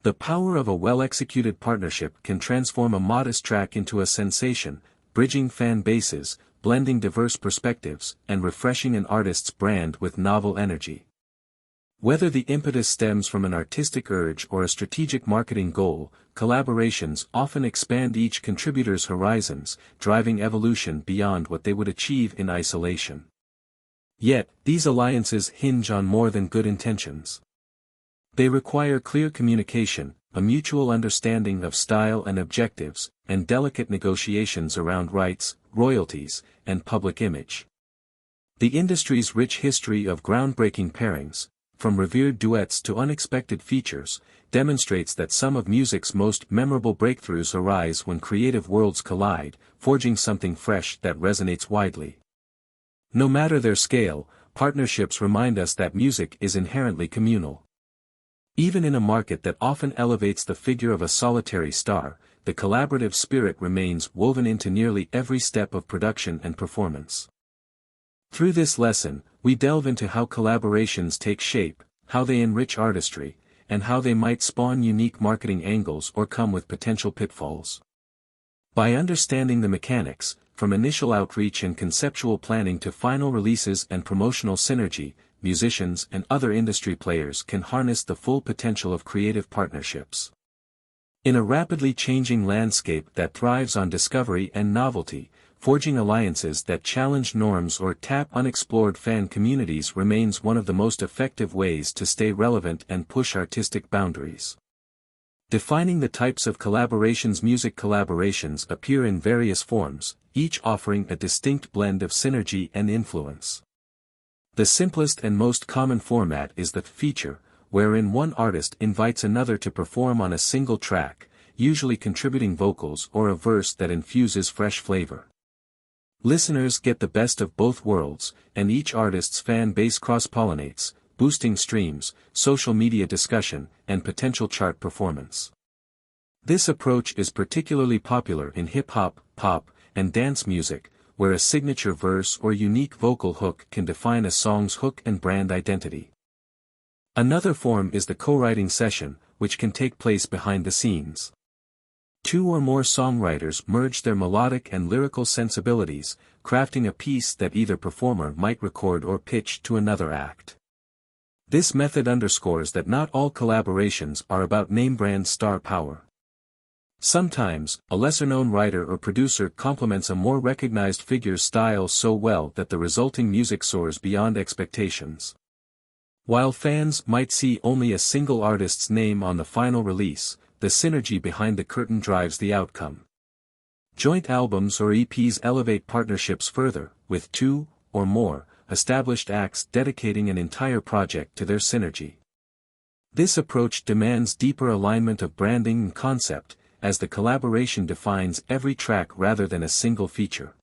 The power of a well-executed partnership can transform a modest track into a sensation, bridging fan bases, blending diverse perspectives, and refreshing an artist's brand with novel energy. Whether the impetus stems from an artistic urge or a strategic marketing goal, collaborations often expand each contributor's horizons, driving evolution beyond what they would achieve in isolation. Yet, these alliances hinge on more than good intentions. They require clear communication, a mutual understanding of style and objectives, and delicate negotiations around rights, royalties, and public image. The industry's rich history of groundbreaking pairings, from revered duets to unexpected features, demonstrates that some of music's most memorable breakthroughs arise when creative worlds collide, forging something fresh that resonates widely. No matter their scale, partnerships remind us that music is inherently communal. Even in a market that often elevates the figure of a solitary star, the collaborative spirit remains woven into nearly every step of production and performance. Through this lesson, we delve into how collaborations take shape, how they enrich artistry, and how they might spawn unique marketing angles or come with potential pitfalls. By understanding the mechanics, from initial outreach and conceptual planning to final releases and promotional synergy, musicians and other industry players can harness the full potential of creative partnerships. In a rapidly changing landscape that thrives on discovery and novelty, forging alliances that challenge norms or tap unexplored fan communities remains one of the most effective ways to stay relevant and push artistic boundaries. Defining the types of collaborations. Music collaborations appear in various forms, each offering a distinct blend of synergy and influence. The simplest and most common format is the feature, wherein one artist invites another to perform on a single track, usually contributing vocals or a verse that infuses fresh flavor. Listeners get the best of both worlds, and each artist's fan base cross-pollinates, boosting streams, social media discussion, and potential chart performance. This approach is particularly popular in hip-hop, pop, and dance music, where a signature verse or unique vocal hook can define a song's hook and brand identity. Another form is the co-writing session, which can take place behind the scenes. Two or more songwriters merge their melodic and lyrical sensibilities, crafting a piece that either performer might record or pitch to another act. This method underscores that not all collaborations are about name-brand star power. Sometimes, a lesser-known writer or producer complements a more recognized figure's style so well that the resulting music soars beyond expectations. While fans might see only a single artist's name on the final release, the synergy behind the curtain drives the outcome. Joint albums or EPs elevate partnerships further, with two, or more, established acts dedicating an entire project to their synergy. This approach demands deeper alignment of branding and concept, as the collaboration defines every track rather than a single feature.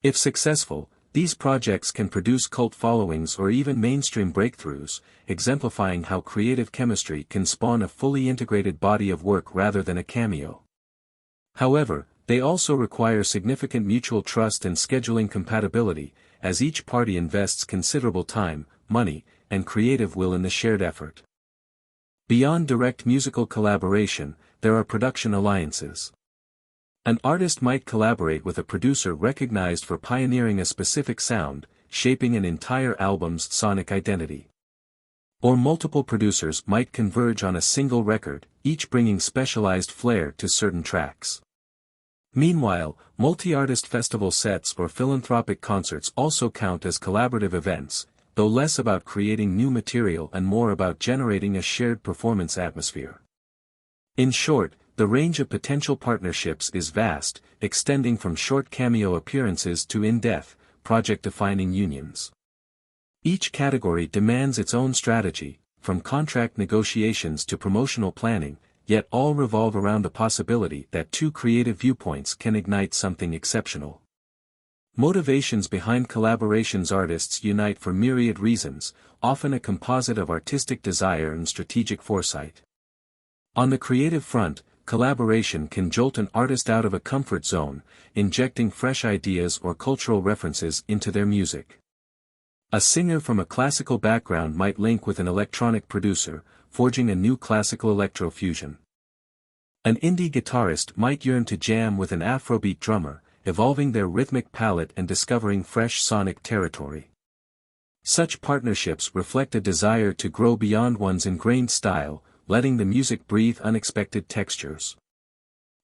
If successful, these projects can produce cult followings or even mainstream breakthroughs, exemplifying how creative chemistry can spawn a fully integrated body of work rather than a cameo. However, they also require significant mutual trust and scheduling compatibility, as each party invests considerable time, money, and creative will in the shared effort. Beyond direct musical collaboration, there are production alliances. An artist might collaborate with a producer recognized for pioneering a specific sound, shaping an entire album's sonic identity. Or multiple producers might converge on a single record, each bringing specialized flair to certain tracks. Meanwhile, multi-artist festival sets or philanthropic concerts also count as collaborative events, though less about creating new material and more about generating a shared performance atmosphere. In short, the range of potential partnerships is vast, extending from short cameo appearances to in-depth, project-defining unions. Each category demands its own strategy, from contract negotiations to promotional planning, yet all revolve around the possibility that two creative viewpoints can ignite something exceptional. Motivations behind collaborations: artists unite for myriad reasons, often a composite of artistic desire and strategic foresight. On the creative front, collaboration can jolt an artist out of a comfort zone, injecting fresh ideas or cultural references into their music. A singer from a classical background might link with an electronic producer, forging a new classical electro-fusion. An indie guitarist might yearn to jam with an Afrobeat drummer, evolving their rhythmic palette and discovering fresh sonic territory. Such partnerships reflect a desire to grow beyond one's ingrained style, letting the music breathe unexpected textures.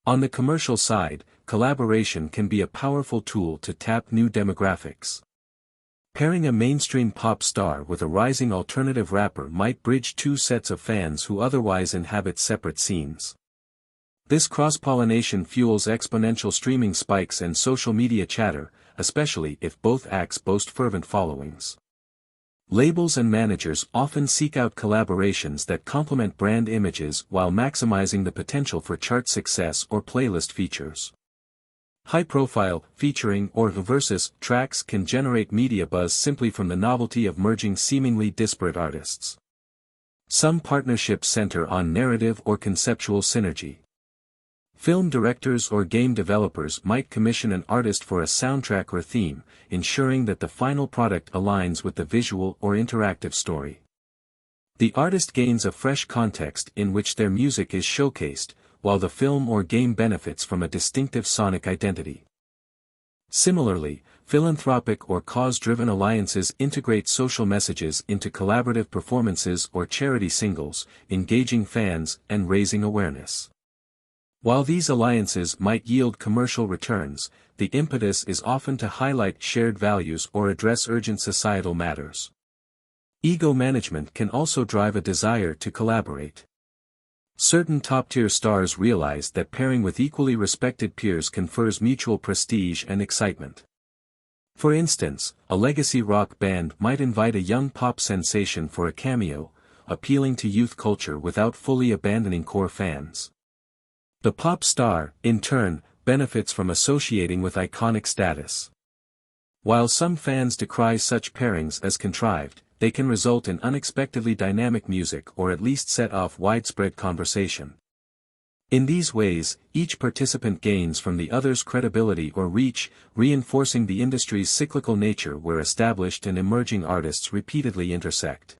On the commercial side, collaboration can be a powerful tool to tap new demographics. Pairing a mainstream pop star with a rising alternative rapper might bridge two sets of fans who otherwise inhabit separate scenes. This cross-pollination fuels exponential streaming spikes and social media chatter, especially if both acts boast fervent followings. Labels and managers often seek out collaborations that complement brand images while maximizing the potential for chart success or playlist features. High-profile, featuring or versus tracks can generate media buzz simply from the novelty of merging seemingly disparate artists. Some partnerships center on narrative or conceptual synergy. Film directors or game developers might commission an artist for a soundtrack or theme, ensuring that the final product aligns with the visual or interactive story. The artist gains a fresh context in which their music is showcased, while the film or game benefits from a distinctive sonic identity. Similarly, philanthropic or cause-driven alliances integrate social messages into collaborative performances or charity singles, engaging fans and raising awareness. While these alliances might yield commercial returns, the impetus is often to highlight shared values or address urgent societal matters. Ego management can also drive a desire to collaborate. Certain top-tier stars realize that pairing with equally respected peers confers mutual prestige and excitement. For instance, a legacy rock band might invite a young pop sensation for a cameo, appealing to youth culture without fully abandoning core fans. The pop star, in turn, benefits from associating with iconic status. While some fans decry such pairings as contrived, they can result in unexpectedly dynamic music or at least set off widespread conversation. In these ways, each participant gains from the other's credibility or reach, reinforcing the industry's cyclical nature where established and emerging artists repeatedly intersect.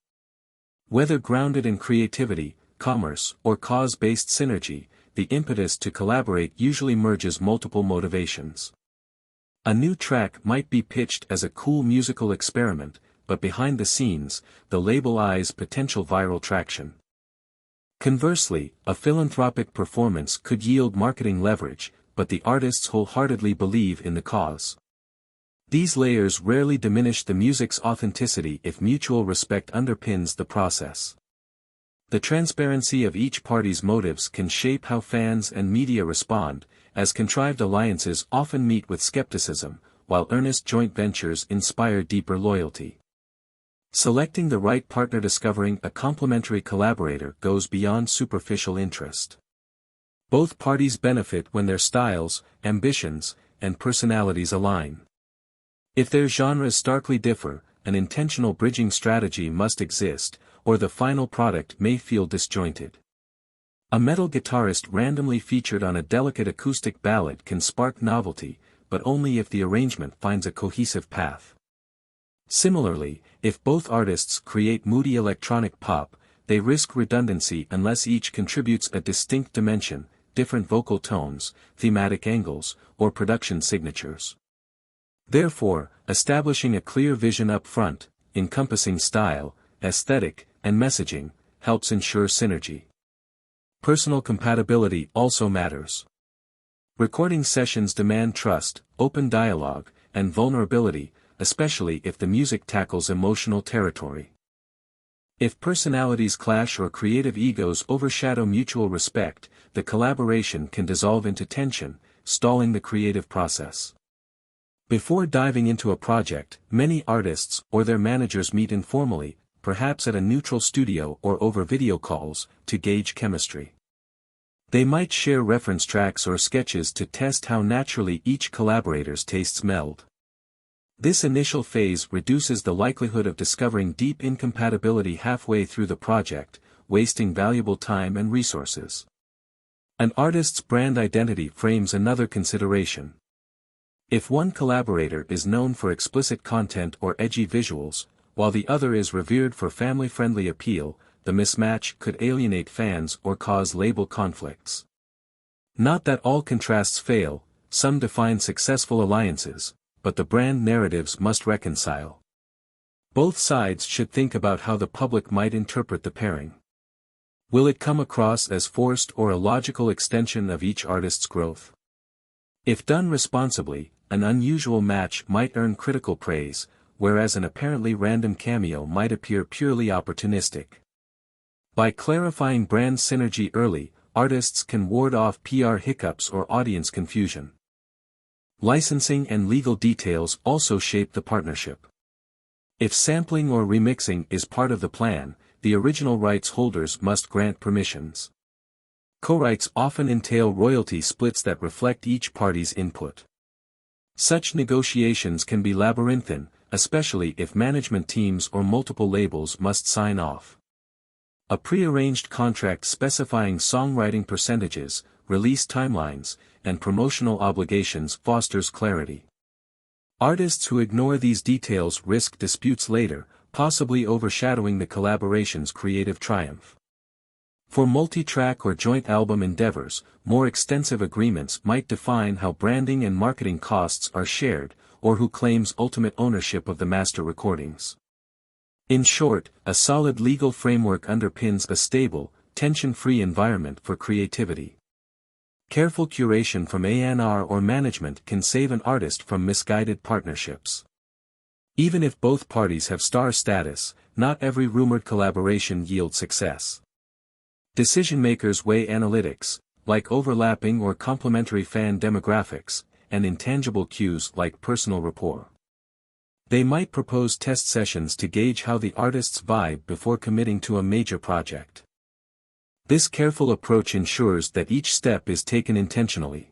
Whether grounded in creativity, commerce, or cause-based synergy, the impetus to collaborate usually merges multiple motivations. A new track might be pitched as a cool musical experiment, but behind the scenes, the label eyes potential viral traction. Conversely, a philanthropic performance could yield marketing leverage, but the artists wholeheartedly believe in the cause. These layers rarely diminish the music's authenticity if mutual respect underpins the process. The transparency of each party's motives can shape how fans and media respond, as contrived alliances often meet with skepticism, while earnest joint ventures inspire deeper loyalty. Selecting the right partner, discovering a complementary collaborator, goes beyond superficial interest. Both parties benefit when their styles, ambitions, and personalities align. If their genres starkly differ, an intentional bridging strategy must exist, or the final product may feel disjointed. A metal guitarist randomly featured on a delicate acoustic ballad can spark novelty, but only if the arrangement finds a cohesive path. Similarly, if both artists create moody electronic pop, they risk redundancy unless each contributes a distinct dimension, different vocal tones, thematic angles, or production signatures. Therefore, establishing a clear vision up front, encompassing style, aesthetic, and messaging, helps ensure synergy. Personal compatibility also matters. Recording sessions demand trust, open dialogue, and vulnerability, especially if the music tackles emotional territory. If personalities clash or creative egos overshadow mutual respect, the collaboration can dissolve into tension, stalling the creative process. Before diving into a project, many artists or their managers meet informally, perhaps at a neutral studio or over video calls, to gauge chemistry. They might share reference tracks or sketches to test how naturally each collaborator's tastes meld. This initial phase reduces the likelihood of discovering deep incompatibility halfway through the project, wasting valuable time and resources. An artist's brand identity frames another consideration. If one collaborator is known for explicit content or edgy visuals, while the other is revered for family-friendly appeal, the mismatch could alienate fans or cause label conflicts. Not that all contrasts fail, some define successful alliances, but the brand narratives must reconcile. Both sides should think about how the public might interpret the pairing. Will it come across as forced or a logical extension of each artist's growth? If done responsibly, an unusual match might earn critical praise, whereas an apparently random cameo might appear purely opportunistic. By clarifying brand synergy early, artists can ward off PR hiccups or audience confusion. Licensing and legal details also shape the partnership. If sampling or remixing is part of the plan, the original rights holders must grant permissions. Co-rights often entail royalty splits that reflect each party's input. Such negotiations can be labyrinthine, especially if management teams or multiple labels must sign off. A pre-arranged contract specifying songwriting percentages, release timelines, and promotional obligations fosters clarity. Artists who ignore these details risk disputes later, possibly overshadowing the collaboration's creative triumph. For multi-track or joint album endeavors, more extensive agreements might define how branding and marketing costs are shared, or who claims ultimate ownership of the master recordings. In short, a solid legal framework underpins a stable, tension-free environment for creativity. Careful curation from A&R or management can save an artist from misguided partnerships. Even if both parties have star status, not every rumored collaboration yields success. Decision-makers weigh analytics, like overlapping or complementary fan demographics, and intangible cues like personal rapport. They might propose test sessions to gauge how the artists vibe before committing to a major project. This careful approach ensures that each step is taken intentionally.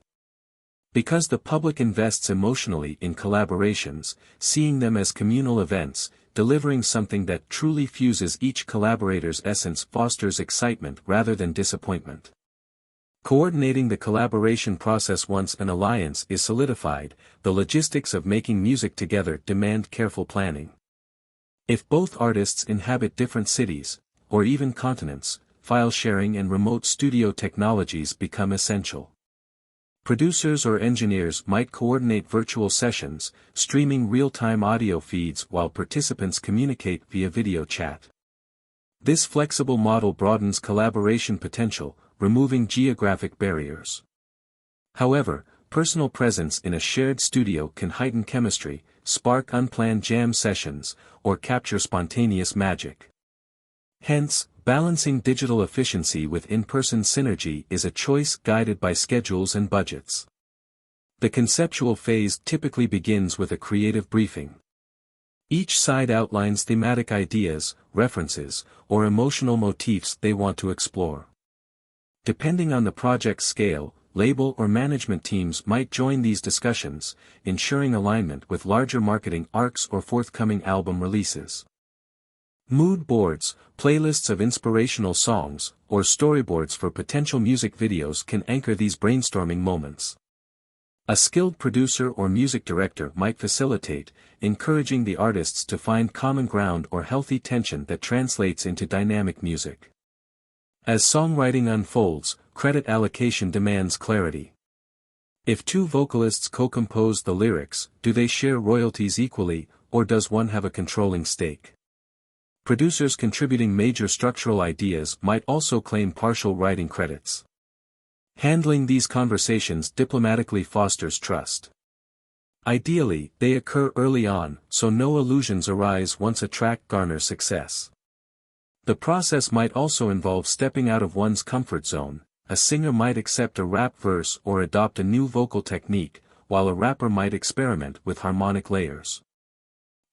Because the public invests emotionally in collaborations, seeing them as communal events, delivering something that truly fuses each collaborator's essence fosters excitement rather than disappointment. Coordinating the collaboration process once an alliance is solidified, the logistics of making music together demand careful planning. If both artists inhabit different cities, or even continents, file sharing and remote studio technologies become essential. Producers or engineers might coordinate virtual sessions, streaming real-time audio feeds while participants communicate via video chat. This flexible model broadens collaboration potential, removing geographic barriers. However, personal presence in a shared studio can heighten chemistry, spark unplanned jam sessions, or capture spontaneous magic. Hence, balancing digital efficiency with in-person synergy is a choice guided by schedules and budgets. The conceptual phase typically begins with a creative briefing. Each side outlines thematic ideas, references, or emotional motifs they want to explore. Depending on the project's scale, label or management teams might join these discussions, ensuring alignment with larger marketing arcs or forthcoming album releases. Mood boards, playlists of inspirational songs, or storyboards for potential music videos can anchor these brainstorming moments. A skilled producer or music director might facilitate, encouraging the artists to find common ground or healthy tension that translates into dynamic music. As songwriting unfolds, credit allocation demands clarity. If two vocalists co-compose the lyrics, do they share royalties equally, or does one have a controlling stake? Producers contributing major structural ideas might also claim partial writing credits. Handling these conversations diplomatically fosters trust. Ideally, they occur early on, so no illusions arise once a track garners success. The process might also involve stepping out of one's comfort zone. A singer might accept a rap verse or adopt a new vocal technique, while a rapper might experiment with harmonic layers.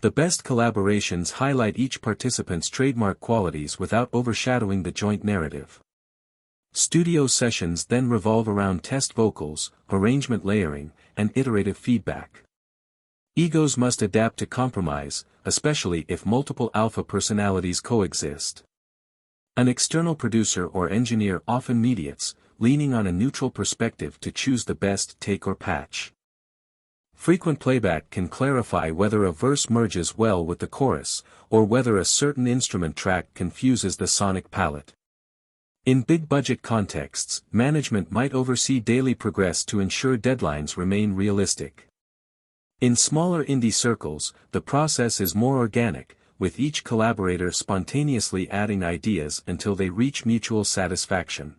The best collaborations highlight each participant's trademark qualities without overshadowing the joint narrative. Studio sessions then revolve around test vocals, arrangement layering, and iterative feedback. Egos must adapt to compromise, especially if multiple alpha personalities coexist. An external producer or engineer often mediates, leaning on a neutral perspective to choose the best take or patch. Frequent playback can clarify whether a verse merges well with the chorus, or whether a certain instrument track confuses the sonic palette. In big-budget contexts, management might oversee daily progress to ensure deadlines remain realistic. In smaller indie circles, the process is more organic, with each collaborator spontaneously adding ideas until they reach mutual satisfaction.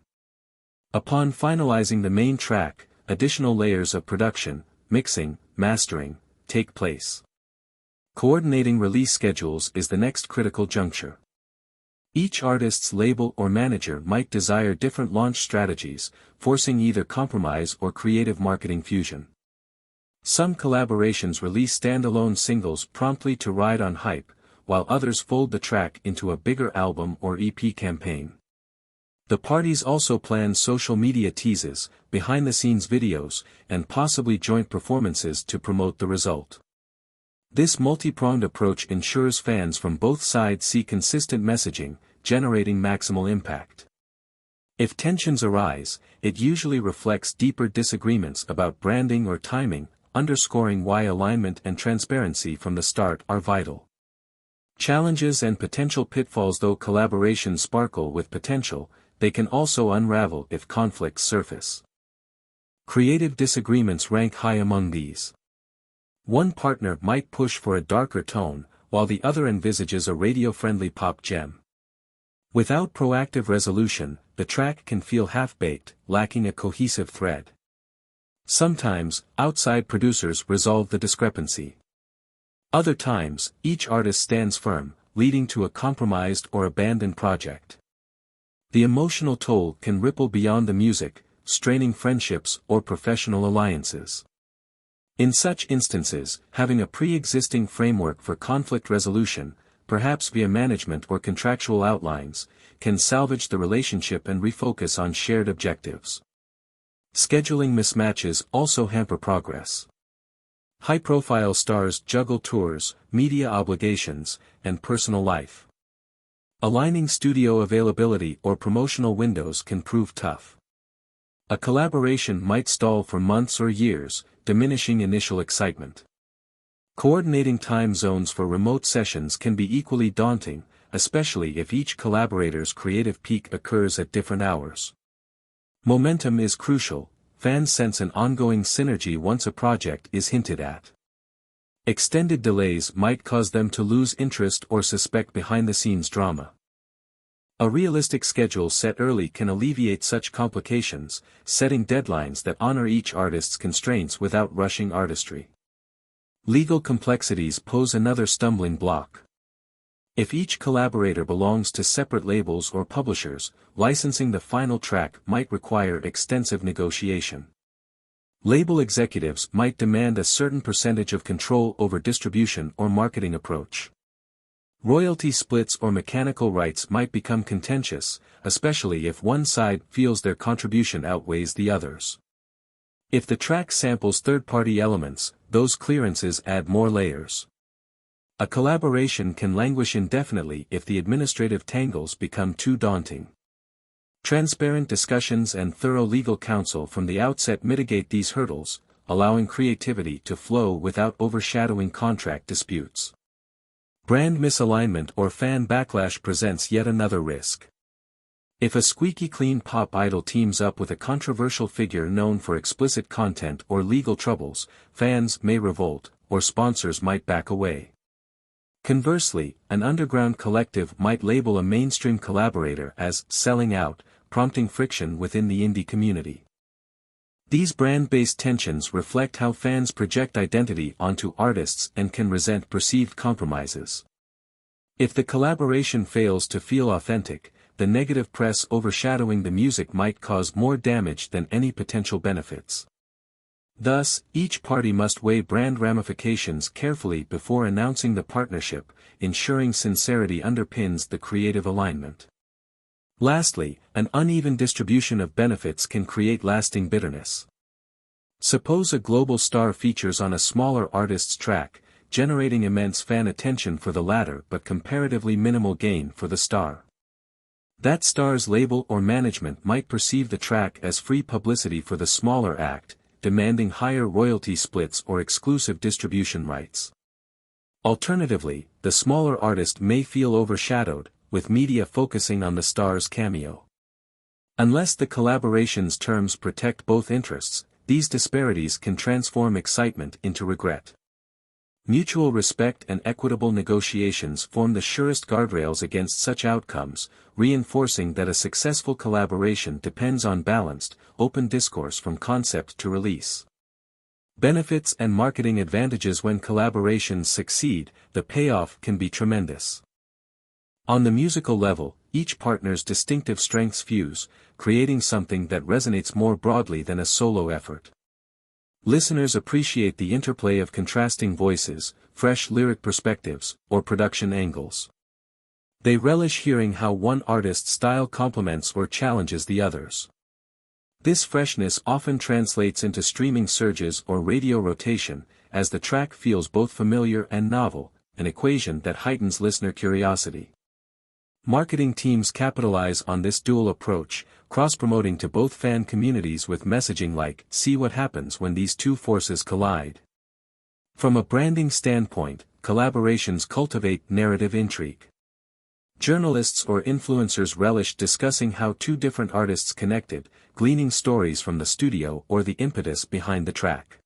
Upon finalizing the main track, additional layers of production, mixing, mastering, take place. Coordinating release schedules is the next critical juncture. Each artist's label or manager might desire different launch strategies, forcing either compromise or creative marketing fusion. Some collaborations release standalone singles promptly to ride on hype, while others fold the track into a bigger album or EP campaign. The parties also plan social media teases, behind-the-scenes videos, and possibly joint performances to promote the result. This multi-pronged approach ensures fans from both sides see consistent messaging, generating maximal impact. If tensions arise, it usually reflects deeper disagreements about branding or timing, underscoring why alignment and transparency from the start are vital. Challenges and potential pitfalls. Though collaborations sparkle with potential, they can also unravel if conflicts surface. Creative disagreements rank high among these. One partner might push for a darker tone, while the other envisages a radio-friendly pop gem. Without proactive resolution, the track can feel half-baked, lacking a cohesive thread. Sometimes, outside producers resolve the discrepancy. Other times, each artist stands firm, leading to a compromised or abandoned project. The emotional toll can ripple beyond the music, straining friendships or professional alliances. In such instances, having a pre-existing framework for conflict resolution, perhaps via management or contractual outlines, can salvage the relationship and refocus on shared objectives. Scheduling mismatches also hamper progress. High-profile stars juggle tours, media obligations, and personal life. Aligning studio availability or promotional windows can prove tough. A collaboration might stall for months or years, diminishing initial excitement. Coordinating time zones for remote sessions can be equally daunting, especially if each collaborator's creative peak occurs at different hours. Momentum is crucial. Fans sense an ongoing synergy once a project is hinted at. Extended delays might cause them to lose interest or suspect behind-the-scenes drama. A realistic schedule set early can alleviate such complications, setting deadlines that honor each artist's constraints without rushing artistry. Legal complexities pose another stumbling block. If each collaborator belongs to separate labels or publishers, licensing the final track might require extensive negotiation. Label executives might demand a certain percentage of control over distribution or marketing approach. Royalty splits or mechanical rights might become contentious, especially if one side feels their contribution outweighs the others. If the track samples third-party elements, those clearances add more layers. A collaboration can languish indefinitely if the administrative tangles become too daunting. Transparent discussions and thorough legal counsel from the outset mitigate these hurdles, allowing creativity to flow without overshadowing contract disputes. Brand misalignment or fan backlash presents yet another risk. If a squeaky clean pop idol teams up with a controversial figure known for explicit content or legal troubles, fans may revolt, or sponsors might back away. Conversely, an underground collective might label a mainstream collaborator as selling out, prompting friction within the indie community. These brand-based tensions reflect how fans project identity onto artists and can resent perceived compromises. If the collaboration fails to feel authentic, the negative press overshadowing the music might cause more damage than any potential benefits. Thus, each party must weigh brand ramifications carefully before announcing the partnership, ensuring sincerity underpins the creative alignment. Lastly, an uneven distribution of benefits can create lasting bitterness. Suppose a global star features on a smaller artist's track, generating immense fan attention for the latter but comparatively minimal gain for the star. That star's label or management might perceive the track as free publicity for the smaller act, demanding higher royalty splits or exclusive distribution rights. Alternatively, the smaller artist may feel overshadowed, with media focusing on the star's cameo. Unless the collaboration's terms protect both interests, these disparities can transform excitement into regret. Mutual respect and equitable negotiations form the surest guardrails against such outcomes, reinforcing that a successful collaboration depends on balanced, open discourse from concept to release. Benefits and marketing advantages. When collaborations succeed, the payoff can be tremendous. On the musical level, each partner's distinctive strengths fuse, creating something that resonates more broadly than a solo effort. Listeners appreciate the interplay of contrasting voices, fresh lyric perspectives, or production angles. They relish hearing how one artist's style complements or challenges the others. This freshness often translates into streaming surges or radio rotation, as the track feels both familiar and novel, an equation that heightens listener curiosity. Marketing teams capitalize on this dual approach, cross-promoting to both fan communities with messaging like, "See what happens when these two forces collide." From a branding standpoint, collaborations cultivate narrative intrigue. Journalists or influencers relish discussing how two different artists connected, gleaning stories from the studio or the impetus behind the track.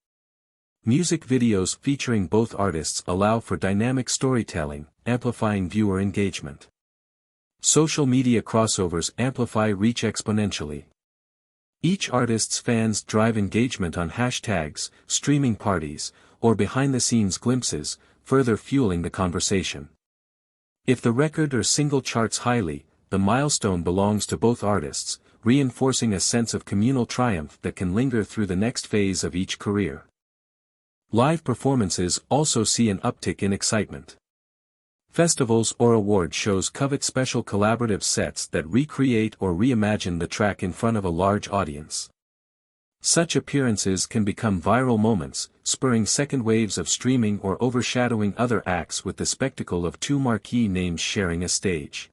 Music videos featuring both artists allow for dynamic storytelling, amplifying viewer engagement. Social media crossovers amplify reach exponentially. Each artist's fans drive engagement on hashtags, streaming parties, or behind-the-scenes glimpses, further fueling the conversation. If the record or single charts highly, the milestone belongs to both artists, reinforcing a sense of communal triumph that can linger through the next phase of each career. Live performances also see an uptick in excitement. Festivals or award shows covet special collaborative sets that recreate or reimagine the track in front of a large audience. Such appearances can become viral moments, spurring second waves of streaming or overshadowing other acts with the spectacle of two marquee names sharing a stage.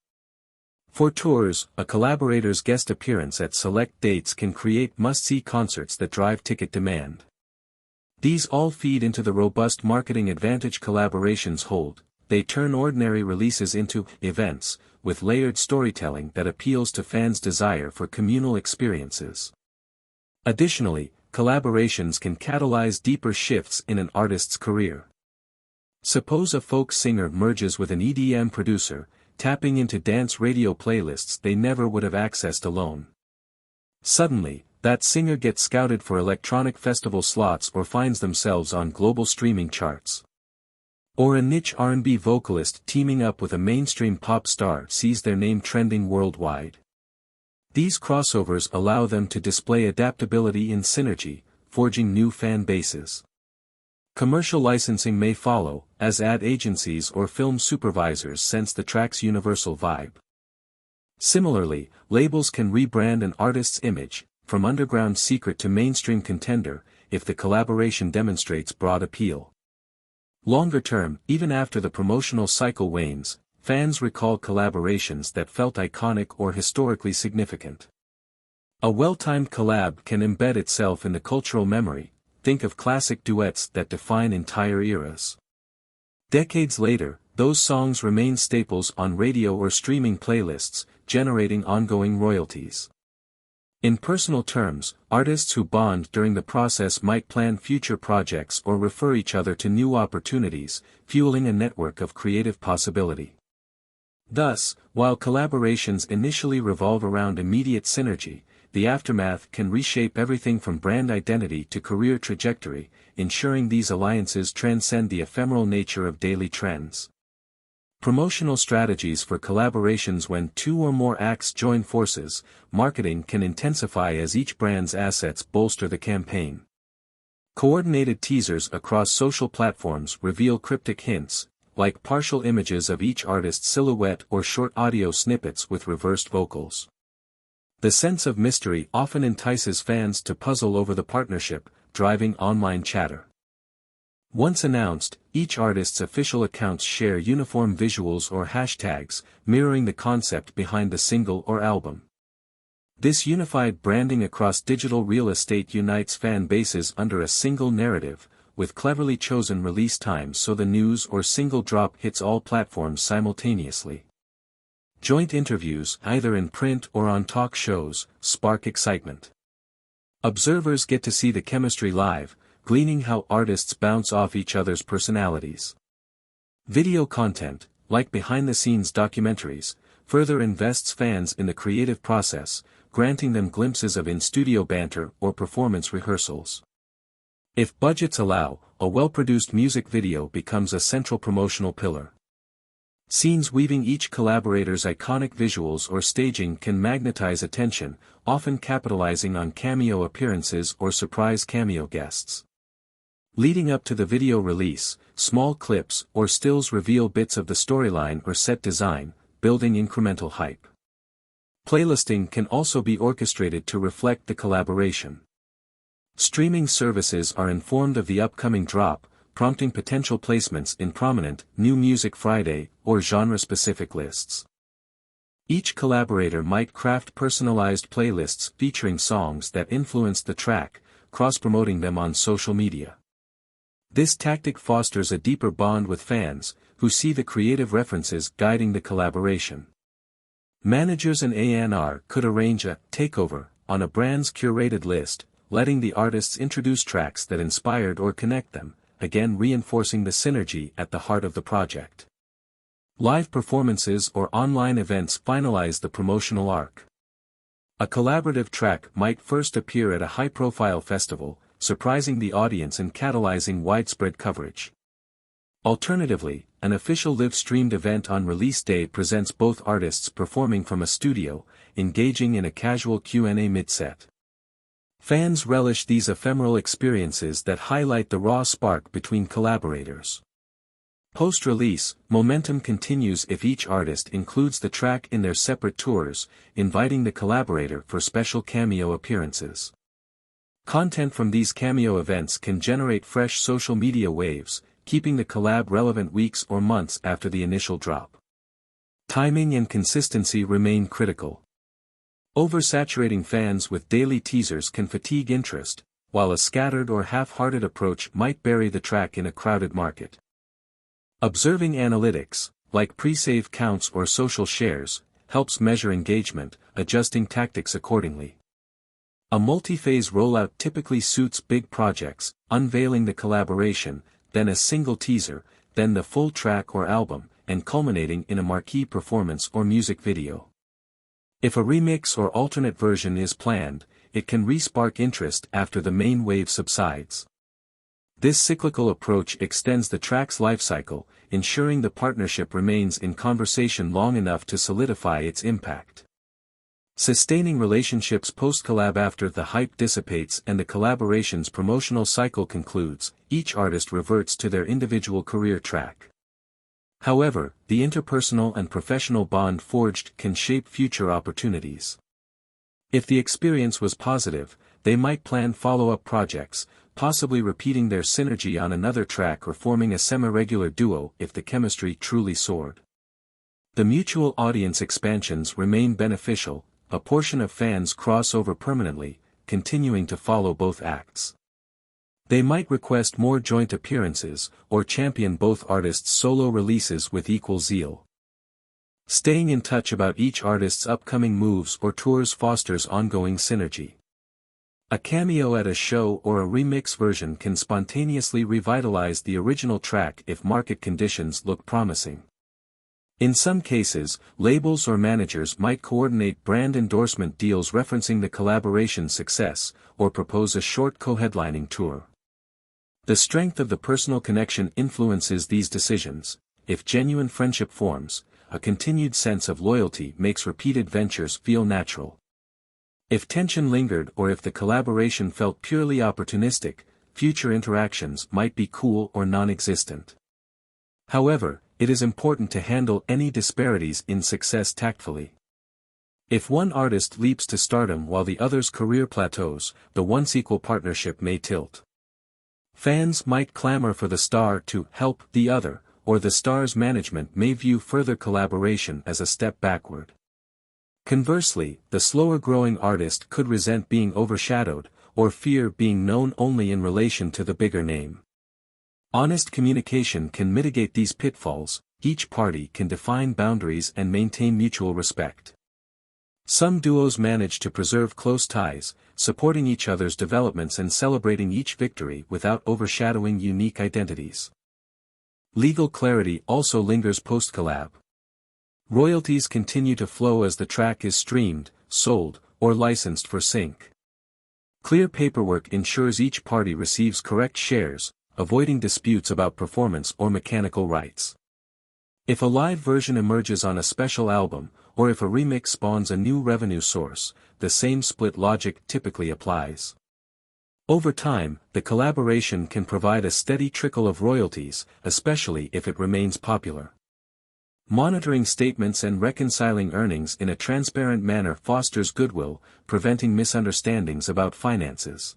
For tours, a collaborator's guest appearance at select dates can create must-see concerts that drive ticket demand. These all feed into the robust marketing advantage collaborations hold. They turn ordinary releases into events, with layered storytelling that appeals to fans' desire for communal experiences. Additionally, collaborations can catalyze deeper shifts in an artist's career. Suppose a folk singer merges with an EDM producer, tapping into dance radio playlists they never would have accessed alone. Suddenly, that singer gets scouted for electronic festival slots or finds themselves on global streaming charts. Or a niche R&B vocalist teaming up with a mainstream pop star sees their name trending worldwide. These crossovers allow them to display adaptability in synergy, forging new fan bases. Commercial licensing may follow, as ad agencies or film supervisors sense the track's universal vibe. Similarly, labels can rebrand an artist's image, from underground secret to mainstream contender, if the collaboration demonstrates broad appeal. Longer term, even after the promotional cycle wanes, fans recall collaborations that felt iconic or historically significant. A well-timed collab can embed itself in the cultural memory, think of classic duets that define entire eras. Decades later, those songs remain staples on radio or streaming playlists, generating ongoing royalties. In personal terms, artists who bond during the process might plan future projects or refer each other to new opportunities, fueling a network of creative possibility. Thus, while collaborations initially revolve around immediate synergy, the aftermath can reshape everything from brand identity to career trajectory, ensuring these alliances transcend the ephemeral nature of daily trends. Promotional strategies for collaborations: when two or more acts join forces, marketing can intensify as each brand's assets bolster the campaign. Coordinated teasers across social platforms reveal cryptic hints, like partial images of each artist's silhouette or short audio snippets with reversed vocals. The sense of mystery often entices fans to puzzle over the partnership, driving online chatter. Once announced, each artist's official accounts share uniform visuals or hashtags, mirroring the concept behind the single or album. This unified branding across digital real estate unites fan bases under a single narrative, with cleverly chosen release times so the news or single drop hits all platforms simultaneously. Joint interviews, either in print or on talk shows, spark excitement. Observers get to see the chemistry live, gleaning how artists bounce off each other's personalities. Video content, like behind-the-scenes documentaries, further invests fans in the creative process, granting them glimpses of in-studio banter or performance rehearsals. If budgets allow, a well-produced music video becomes a central promotional pillar. Scenes weaving each collaborator's iconic visuals or staging can magnetize attention, often capitalizing on cameo appearances or surprise cameo guests. Leading up to the video release, small clips or stills reveal bits of the storyline or set design, building incremental hype. Playlisting can also be orchestrated to reflect the collaboration. Streaming services are informed of the upcoming drop, prompting potential placements in prominent New Music Friday or genre-specific lists. Each collaborator might craft personalized playlists featuring songs that influence the track, cross-promoting them on social media. This tactic fosters a deeper bond with fans, who see the creative references guiding the collaboration. Managers and A&R could arrange a takeover on a brand's curated list, letting the artists introduce tracks that inspired or connect them, again reinforcing the synergy at the heart of the project. Live performances or online events finalize the promotional arc. A collaborative track might first appear at a high-profile festival, surprising the audience and catalyzing widespread coverage. Alternatively, an official live-streamed event on release day presents both artists performing from a studio, engaging in a casual Q&A mid-set. Fans relish these ephemeral experiences that highlight the raw spark between collaborators. Post-release, momentum continues if each artist includes the track in their separate tours, inviting the collaborator for special cameo appearances. Content from these cameo events can generate fresh social media waves, keeping the collab relevant weeks or months after the initial drop. Timing and consistency remain critical. Oversaturating fans with daily teasers can fatigue interest, while a scattered or half-hearted approach might bury the track in a crowded market. Observing analytics, like pre-save counts or social shares, helps measure engagement, adjusting tactics accordingly. A multi-phase rollout typically suits big projects, unveiling the collaboration, then a single teaser, then the full track or album, and culminating in a marquee performance or music video. If a remix or alternate version is planned, it can re-spark interest after the main wave subsides. This cyclical approach extends the track's lifecycle, ensuring the partnership remains in conversation long enough to solidify its impact. Sustaining relationships post-collab. After the hype dissipates and the collaboration's promotional cycle concludes, each artist reverts to their individual career track. However, the interpersonal and professional bond forged can shape future opportunities. If the experience was positive, they might plan follow-up projects, possibly repeating their synergy on another track or forming a semi-regular duo if the chemistry truly soared. The mutual audience expansions remain beneficial. A portion of fans cross over permanently, continuing to follow both acts. They might request more joint appearances, or champion both artists' solo releases with equal zeal. Staying in touch about each artist's upcoming moves or tours fosters ongoing synergy. A cameo at a show or a remix version can spontaneously revitalize the original track if market conditions look promising. In some cases, labels or managers might coordinate brand endorsement deals referencing the collaboration's success, or propose a short co-headlining tour. The strength of the personal connection influences these decisions. If genuine friendship forms, a continued sense of loyalty makes repeated ventures feel natural. If tension lingered or if the collaboration felt purely opportunistic, future interactions might be cool or non-existent. However, it is important to handle any disparities in success tactfully. If one artist leaps to stardom while the other's career plateaus, the once-equal partnership may tilt. Fans might clamor for the star to help the other, or the star's management may view further collaboration as a step backward. Conversely, the slower-growing artist could resent being overshadowed, or fear being known only in relation to the bigger name. Honest communication can mitigate these pitfalls. Each party can define boundaries and maintain mutual respect. Some duos manage to preserve close ties, supporting each other's developments and celebrating each victory without overshadowing unique identities. Legal clarity also lingers post-collab. Royalties continue to flow as the track is streamed, sold, or licensed for sync. Clear paperwork ensures each party receives correct shares, avoiding disputes about performance or mechanical rights. If a live version emerges on a special album, or if a remix spawns a new revenue source, the same split logic typically applies. Over time, the collaboration can provide a steady trickle of royalties, especially if it remains popular. Monitoring statements and reconciling earnings in a transparent manner fosters goodwill, preventing misunderstandings about finances.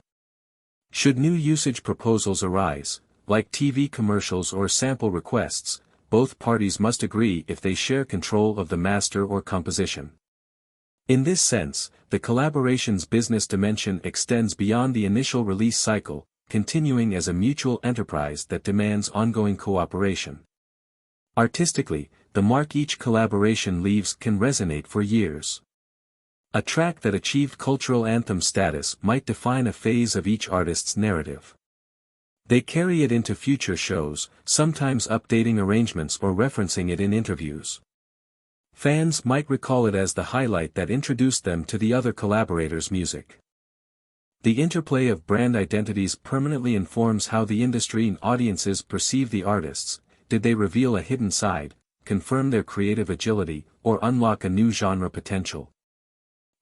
Should new usage proposals arise, like TV commercials or sample requests, both parties must agree if they share control of the master or composition. In this sense, the collaboration's business dimension extends beyond the initial release cycle, continuing as a mutual enterprise that demands ongoing cooperation. Artistically, the mark each collaboration leaves can resonate for years. A track that achieved cultural anthem status might define a phase of each artist's narrative. They carry it into future shows, sometimes updating arrangements or referencing it in interviews. Fans might recall it as the highlight that introduced them to the other collaborators' music. The interplay of brand identities permanently informs how the industry and audiences perceive the artists. Did they reveal a hidden side, confirm their creative agility, or unlock a new genre potential?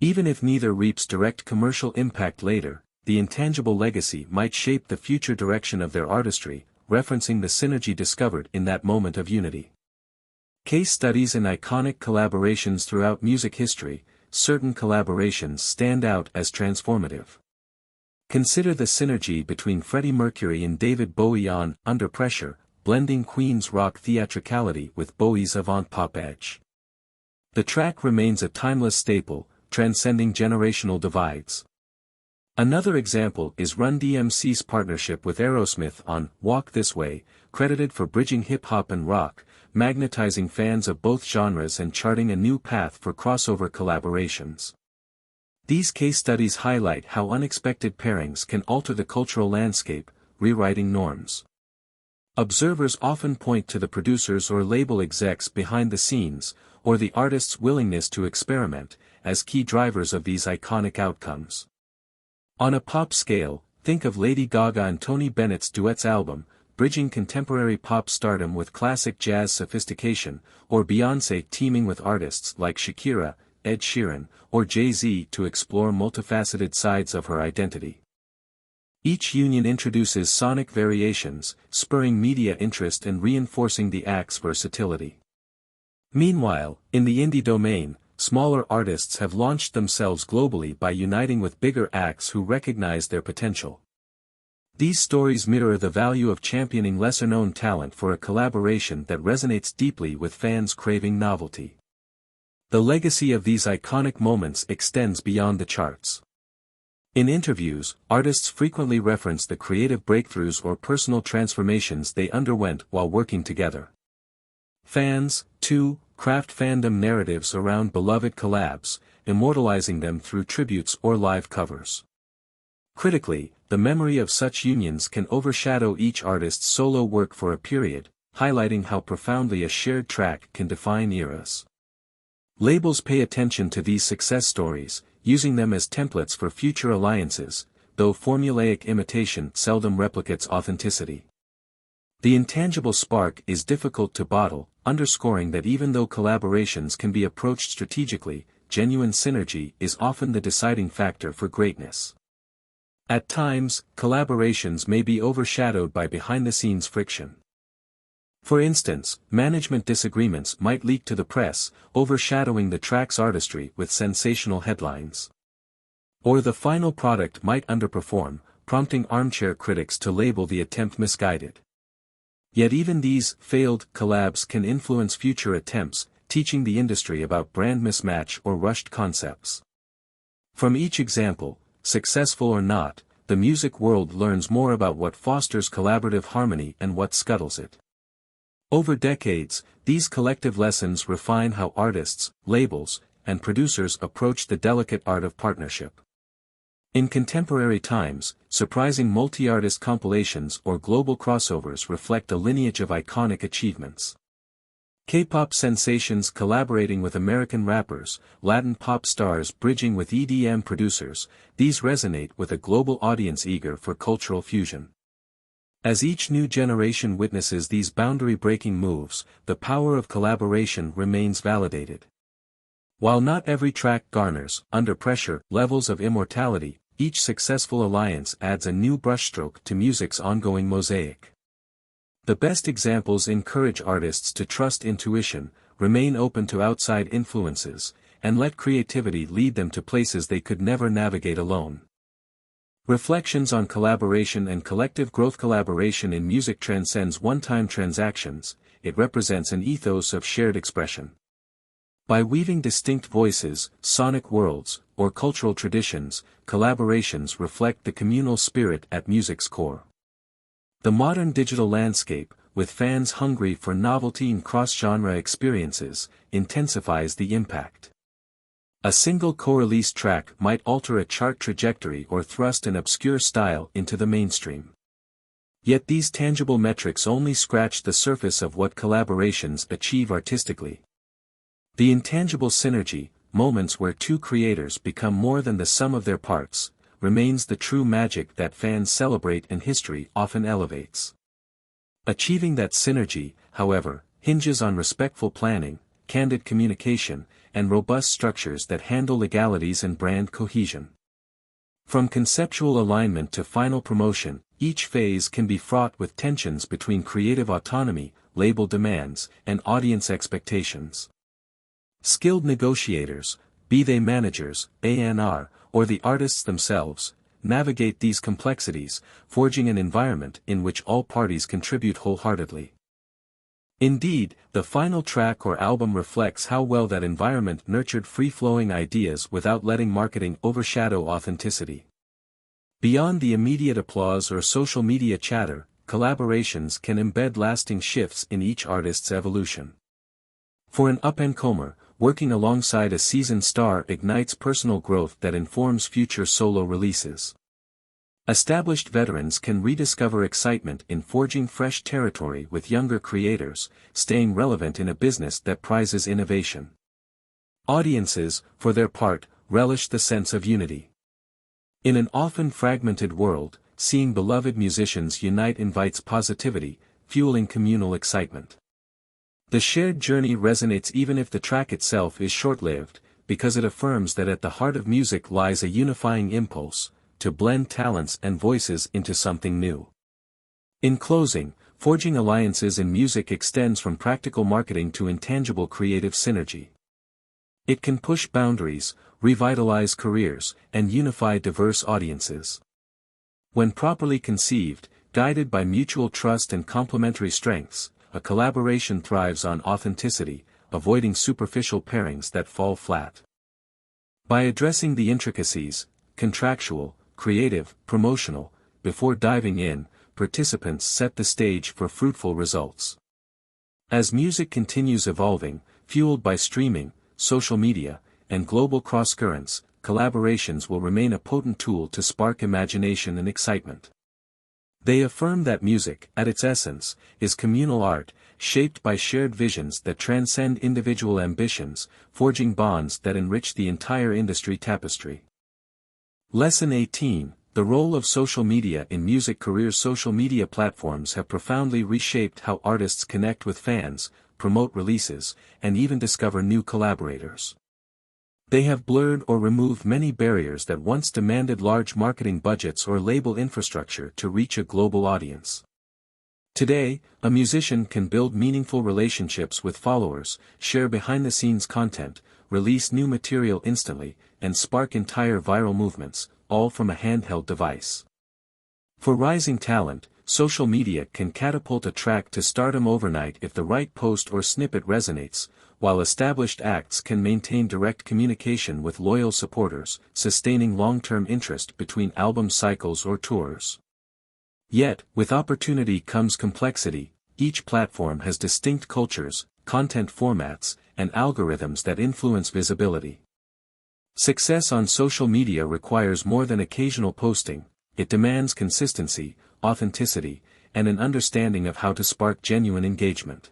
Even if neither reaps direct commercial impact later, the intangible legacy might shape the future direction of their artistry, referencing the synergy discovered in that moment of unity. Case studies and iconic collaborations throughout music history. Certain collaborations stand out as transformative. Consider the synergy between Freddie Mercury and David Bowie on Under Pressure, blending Queen's rock theatricality with Bowie's avant-pop edge. The track remains a timeless staple, transcending generational divides. Another example is Run DMC's partnership with Aerosmith on Walk This Way, credited for bridging hip-hop and rock, magnetizing fans of both genres and charting a new path for crossover collaborations. These case studies highlight how unexpected pairings can alter the cultural landscape, rewriting norms. Observers often point to the producers or label execs behind the scenes, or the artist's willingness to experiment, as key drivers of these iconic outcomes. On a pop scale, think of Lady Gaga and Tony Bennett's duets album, bridging contemporary pop stardom with classic jazz sophistication, or Beyoncé teaming with artists like Shakira, Ed Sheeran, or Jay-Z to explore multifaceted sides of her identity. Each union introduces sonic variations, spurring media interest and reinforcing the act's versatility. Meanwhile, in the indie domain, smaller artists have launched themselves globally by uniting with bigger acts who recognize their potential. These stories mirror the value of championing lesser-known talent for a collaboration that resonates deeply with fans craving novelty. The legacy of these iconic moments extends beyond the charts. In interviews, artists frequently reference the creative breakthroughs or personal transformations they underwent while working together. Fans, too, craft fandom narratives around beloved collabs, immortalizing them through tributes or live covers. Critically, the memory of such unions can overshadow each artist's solo work for a period, highlighting how profoundly a shared track can define eras. Labels pay attention to these success stories, using them as templates for future alliances, though formulaic imitation seldom replicates authenticity. The intangible spark is difficult to bottle, underscoring that even though collaborations can be approached strategically, genuine synergy is often the deciding factor for greatness. At times, collaborations may be overshadowed by behind-the-scenes friction. For instance, management disagreements might leak to the press, overshadowing the track's artistry with sensational headlines. Or the final product might underperform, prompting armchair critics to label the attempt misguided. Yet even these failed collabs can influence future attempts, teaching the industry about brand mismatch or rushed concepts. From each example, successful or not, the music world learns more about what fosters collaborative harmony and what scuttles it. Over decades, these collective lessons refine how artists, labels, and producers approach the delicate art of partnership. In contemporary times, surprising multi-artist compilations or global crossovers reflect a lineage of iconic achievements. K-pop sensations collaborating with American rappers, Latin pop stars bridging with EDM producers, these resonate with a global audience eager for cultural fusion. As each new generation witnesses these boundary-breaking moves, the power of collaboration remains validated. While not every track garners, under pressure, levels of immortality, each successful alliance adds a new brushstroke to music's ongoing mosaic. The best examples encourage artists to trust intuition, remain open to outside influences, and let creativity lead them to places they could never navigate alone. Reflections on collaboration and collective growth. Collaboration in music transcends one-time transactions, it represents an ethos of shared expression. By weaving distinct voices, sonic worlds, or cultural traditions, collaborations reflect the communal spirit at music's core. The modern digital landscape, with fans hungry for novelty and cross-genre experiences, intensifies the impact. A single co-release track might alter a chart trajectory or thrust an obscure style into the mainstream. Yet these tangible metrics only scratch the surface of what collaborations achieve artistically. The intangible synergy, moments where two creators become more than the sum of their parts, remains the true magic that fans celebrate and history often elevates. Achieving that synergy, however, hinges on respectful planning, candid communication, and robust structures that handle legalities and brand cohesion. From conceptual alignment to final promotion, each phase can be fraught with tensions between creative autonomy, label demands, and audience expectations. Skilled negotiators, be they managers, A&R, or the artists themselves, navigate these complexities, forging an environment in which all parties contribute wholeheartedly. Indeed, the final track or album reflects how well that environment nurtured free-flowing ideas without letting marketing overshadow authenticity. Beyond the immediate applause or social media chatter, collaborations can embed lasting shifts in each artist's evolution. For an up-and-comer, working alongside a seasoned star ignites personal growth that informs future solo releases. Established veterans can rediscover excitement in forging fresh territory with younger creators, staying relevant in a business that prizes innovation. Audiences, for their part, relish the sense of unity. In an often fragmented world, seeing beloved musicians unite invites positivity, fueling communal excitement. The shared journey resonates even if the track itself is short-lived, because it affirms that at the heart of music lies a unifying impulse, to blend talents and voices into something new. In closing, forging alliances in music extends from practical marketing to intangible creative synergy. It can push boundaries, revitalize careers, and unify diverse audiences. When properly conceived, guided by mutual trust and complementary strengths, a collaboration thrives on authenticity, avoiding superficial pairings that fall flat. By addressing the intricacies, contractual, creative, promotional. Before diving in, participants set the stage for fruitful results. As music continues evolving, fueled by streaming, social media, and global cross-currents, collaborations will remain a potent tool to spark imagination and excitement. They affirm that music, at its essence, is communal art, shaped by shared visions that transcend individual ambitions, forging bonds that enrich the entire industry tapestry. Lesson 18: The role of social media in music careers. Social media platforms have profoundly reshaped how artists connect with fans, promote releases, and even discover new collaborators. They have blurred or removed many barriers that once demanded large marketing budgets or label infrastructure to reach a global audience. Today, a musician can build meaningful relationships with followers, share behind-the-scenes content, release new material instantly, and spark entire viral movements, all from a handheld device. For rising talent, social media can catapult a track to stardom overnight if the right post or snippet resonates, while established acts can maintain direct communication with loyal supporters, sustaining long-term interest between album cycles or tours. Yet, with opportunity comes complexity. Each platform has distinct cultures, content formats, and algorithms that influence visibility. Success on social media requires more than occasional posting. It demands consistency, authenticity, and an understanding of how to spark genuine engagement.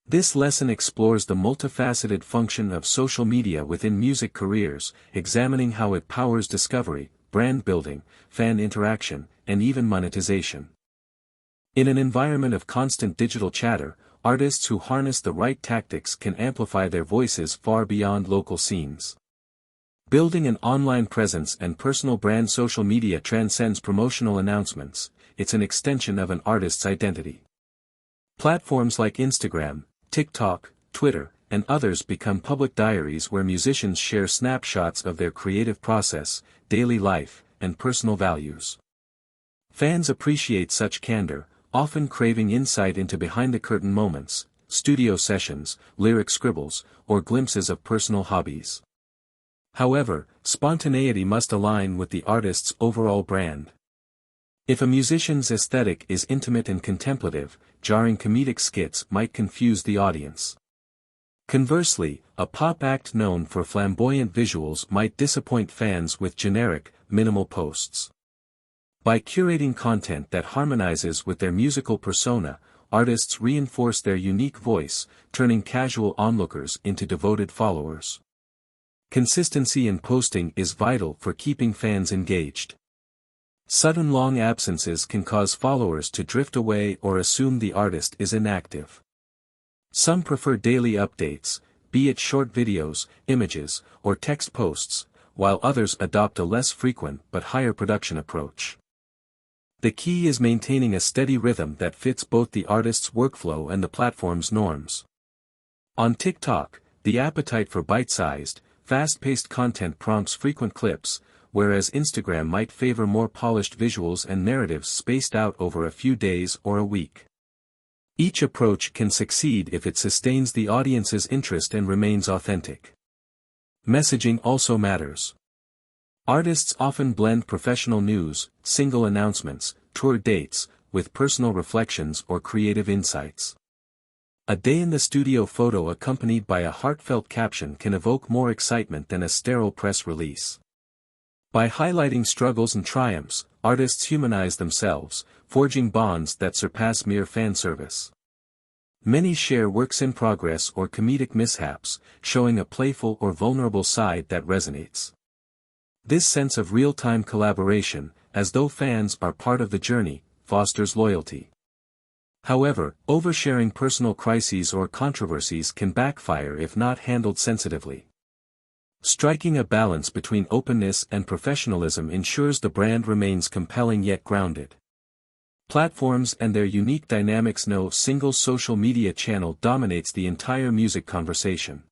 This lesson explores the multifaceted function of social media within music careers, examining how it powers discovery, brand building, fan interaction, and even monetization. In an environment of constant digital chatter, artists who harness the right tactics can amplify their voices far beyond local scenes. Building an online presence and personal brand. Social media transcends promotional announcements, it's an extension of an artist's identity. Platforms like Instagram, TikTok, Twitter, and others become public diaries where musicians share snapshots of their creative process, daily life, and personal values. Fans appreciate such candor, often craving insight into behind-the-curtain moments, studio sessions, lyric scribbles, or glimpses of personal hobbies. However, spontaneity must align with the artist's overall brand. If a musician's aesthetic is intimate and contemplative, jarring comedic skits might confuse the audience. Conversely, a pop act known for flamboyant visuals might disappoint fans with generic, minimal posts. By curating content that harmonizes with their musical persona, artists reinforce their unique voice, turning casual onlookers into devoted followers. Consistency in posting is vital for keeping fans engaged. Sudden long absences can cause followers to drift away or assume the artist is inactive. Some prefer daily updates, be it short videos, images, or text posts, while others adopt a less frequent but higher production approach. The key is maintaining a steady rhythm that fits both the artist's workflow and the platform's norms. On TikTok, the appetite for bite-sized, fast-paced content prompts frequent clips, whereas Instagram might favor more polished visuals and narratives spaced out over a few days or a week. Each approach can succeed if it sustains the audience's interest and remains authentic. Messaging also matters. Artists often blend professional news, single announcements, tour dates, with personal reflections or creative insights. A day in the studio photo accompanied by a heartfelt caption can evoke more excitement than a sterile press release. By highlighting struggles and triumphs, artists humanize themselves, forging bonds that surpass mere fan service. Many share works in progress or comedic mishaps, showing a playful or vulnerable side that resonates. This sense of real-time collaboration, as though fans are part of the journey, fosters loyalty. However, oversharing personal crises or controversies can backfire if not handled sensitively. Striking a balance between openness and professionalism ensures the brand remains compelling yet grounded. Platforms and their unique dynamics. No single social media channel dominates the entire music conversation.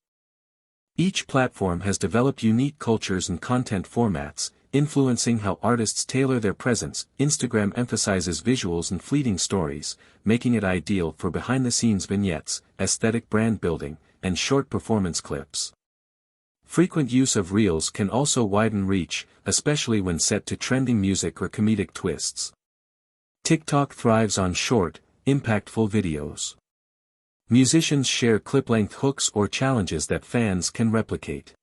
Each platform has developed unique cultures and content formats, influencing how artists tailor their presence. Instagram emphasizes visuals and fleeting stories, making it ideal for behind-the-scenes vignettes, aesthetic brand building, and short performance clips. Frequent use of reels can also widen reach, especially when set to trending music or comedic twists. TikTok thrives on short, impactful videos. Musicians share clip-length hooks or challenges that fans can replicate.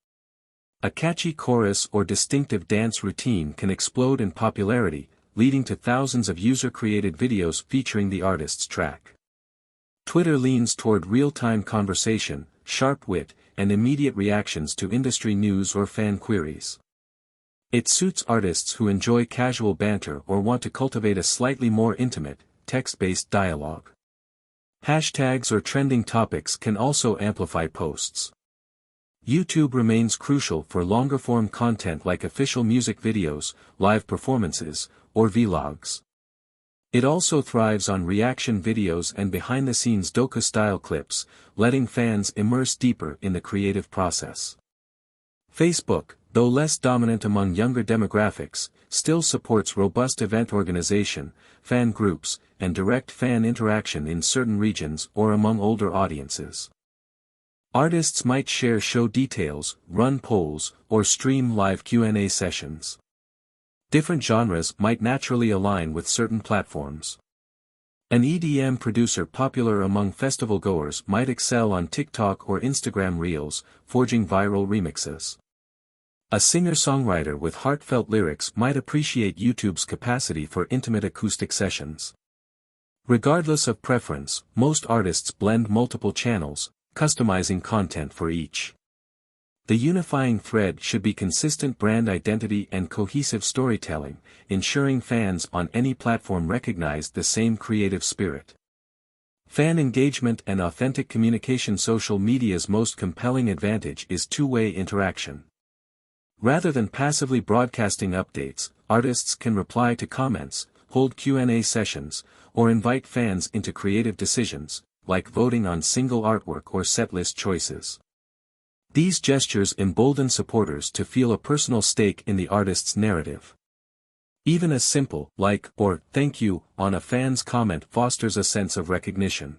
A catchy chorus or distinctive dance routine can explode in popularity, leading to thousands of user-created videos featuring the artist's track. Twitter leans toward real-time conversation, sharp wit, and immediate reactions to industry news or fan queries. It suits artists who enjoy casual banter or want to cultivate a slightly more intimate, text-based dialogue. Hashtags or trending topics can also amplify posts. YouTube remains crucial for longer-form content like official music videos, live performances, or vlogs. It also thrives on reaction videos and behind-the-scenes docu-style clips, letting fans immerse deeper in the creative process. Facebook, though less dominant among younger demographics, still supports robust event organization, fan groups, and direct fan interaction in certain regions or among older audiences. Artists might share show details, run polls, or stream live Q&A sessions. Different genres might naturally align with certain platforms. An EDM producer popular among festival-goers might excel on TikTok or Instagram Reels, forging viral remixes. A singer-songwriter with heartfelt lyrics might appreciate YouTube's capacity for intimate acoustic sessions. Regardless of preference, most artists blend multiple channels, customizing content for each. The unifying thread should be consistent brand identity and cohesive storytelling, ensuring fans on any platform recognize the same creative spirit. Fan engagement and authentic communication. Social media's most compelling advantage is two-way interaction. Rather than passively broadcasting updates, artists can reply to comments, hold Q&A sessions, or invite fans into creative decisions, like voting on single artwork or setlist choices. These gestures embolden supporters to feel a personal stake in the artist's narrative. Even a simple like or thank you on a fan's comment fosters a sense of recognition.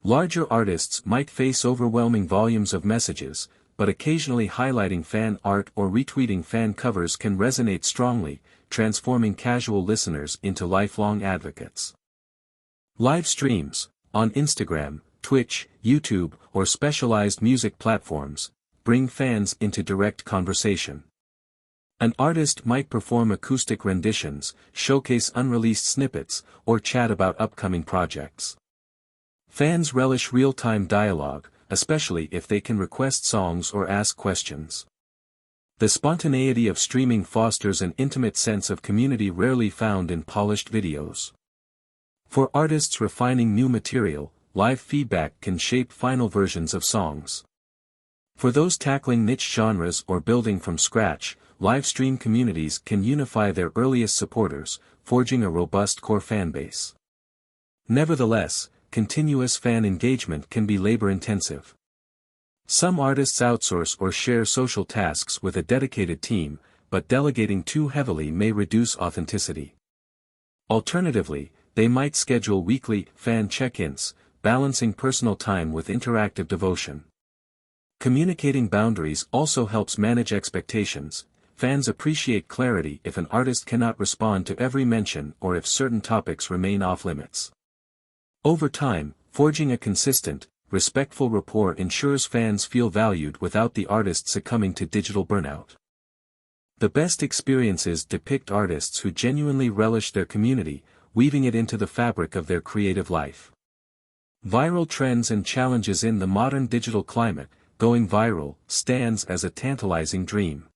Larger artists might face overwhelming volumes of messages, but occasionally highlighting fan art or retweeting fan covers can resonate strongly, transforming casual listeners into lifelong advocates. Live streams, on Instagram, Twitch, YouTube, or specialized music platforms, bring fans into direct conversation. An artist might perform acoustic renditions, showcase unreleased snippets, or chat about upcoming projects. Fans relish real-time dialogue, especially if they can request songs or ask questions. The spontaneity of streaming fosters an intimate sense of community rarely found in polished videos. For artists refining new material, live feedback can shape final versions of songs. For those tackling niche genres or building from scratch, live stream communities can unify their earliest supporters, forging a robust core fanbase. Nevertheless, continuous fan engagement can be labor-intensive. Some artists outsource or share social tasks with a dedicated team, but delegating too heavily may reduce authenticity. Alternatively, they might schedule weekly fan check-ins, balancing personal time with interactive devotion. Communicating boundaries also helps manage expectations. Fans appreciate clarity if an artist cannot respond to every mention or if certain topics remain off-limits. Over time, forging a consistent, respectful rapport ensures fans feel valued without the artist succumbing to digital burnout. The best experiences depict artists who genuinely relish their community, weaving it into the fabric of their creative life. Viral trends and challenges. In the modern digital climate, going viral stands as a tantalizing dream.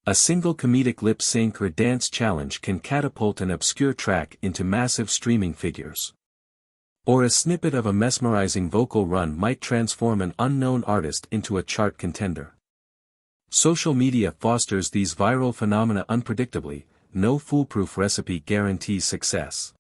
A single comedic lip sync or dance challenge can catapult an obscure track into massive streaming figures. Or a snippet of a mesmerizing vocal run might transform an unknown artist into a chart contender. Social media fosters these viral phenomena unpredictably. No foolproof recipe guarantees success.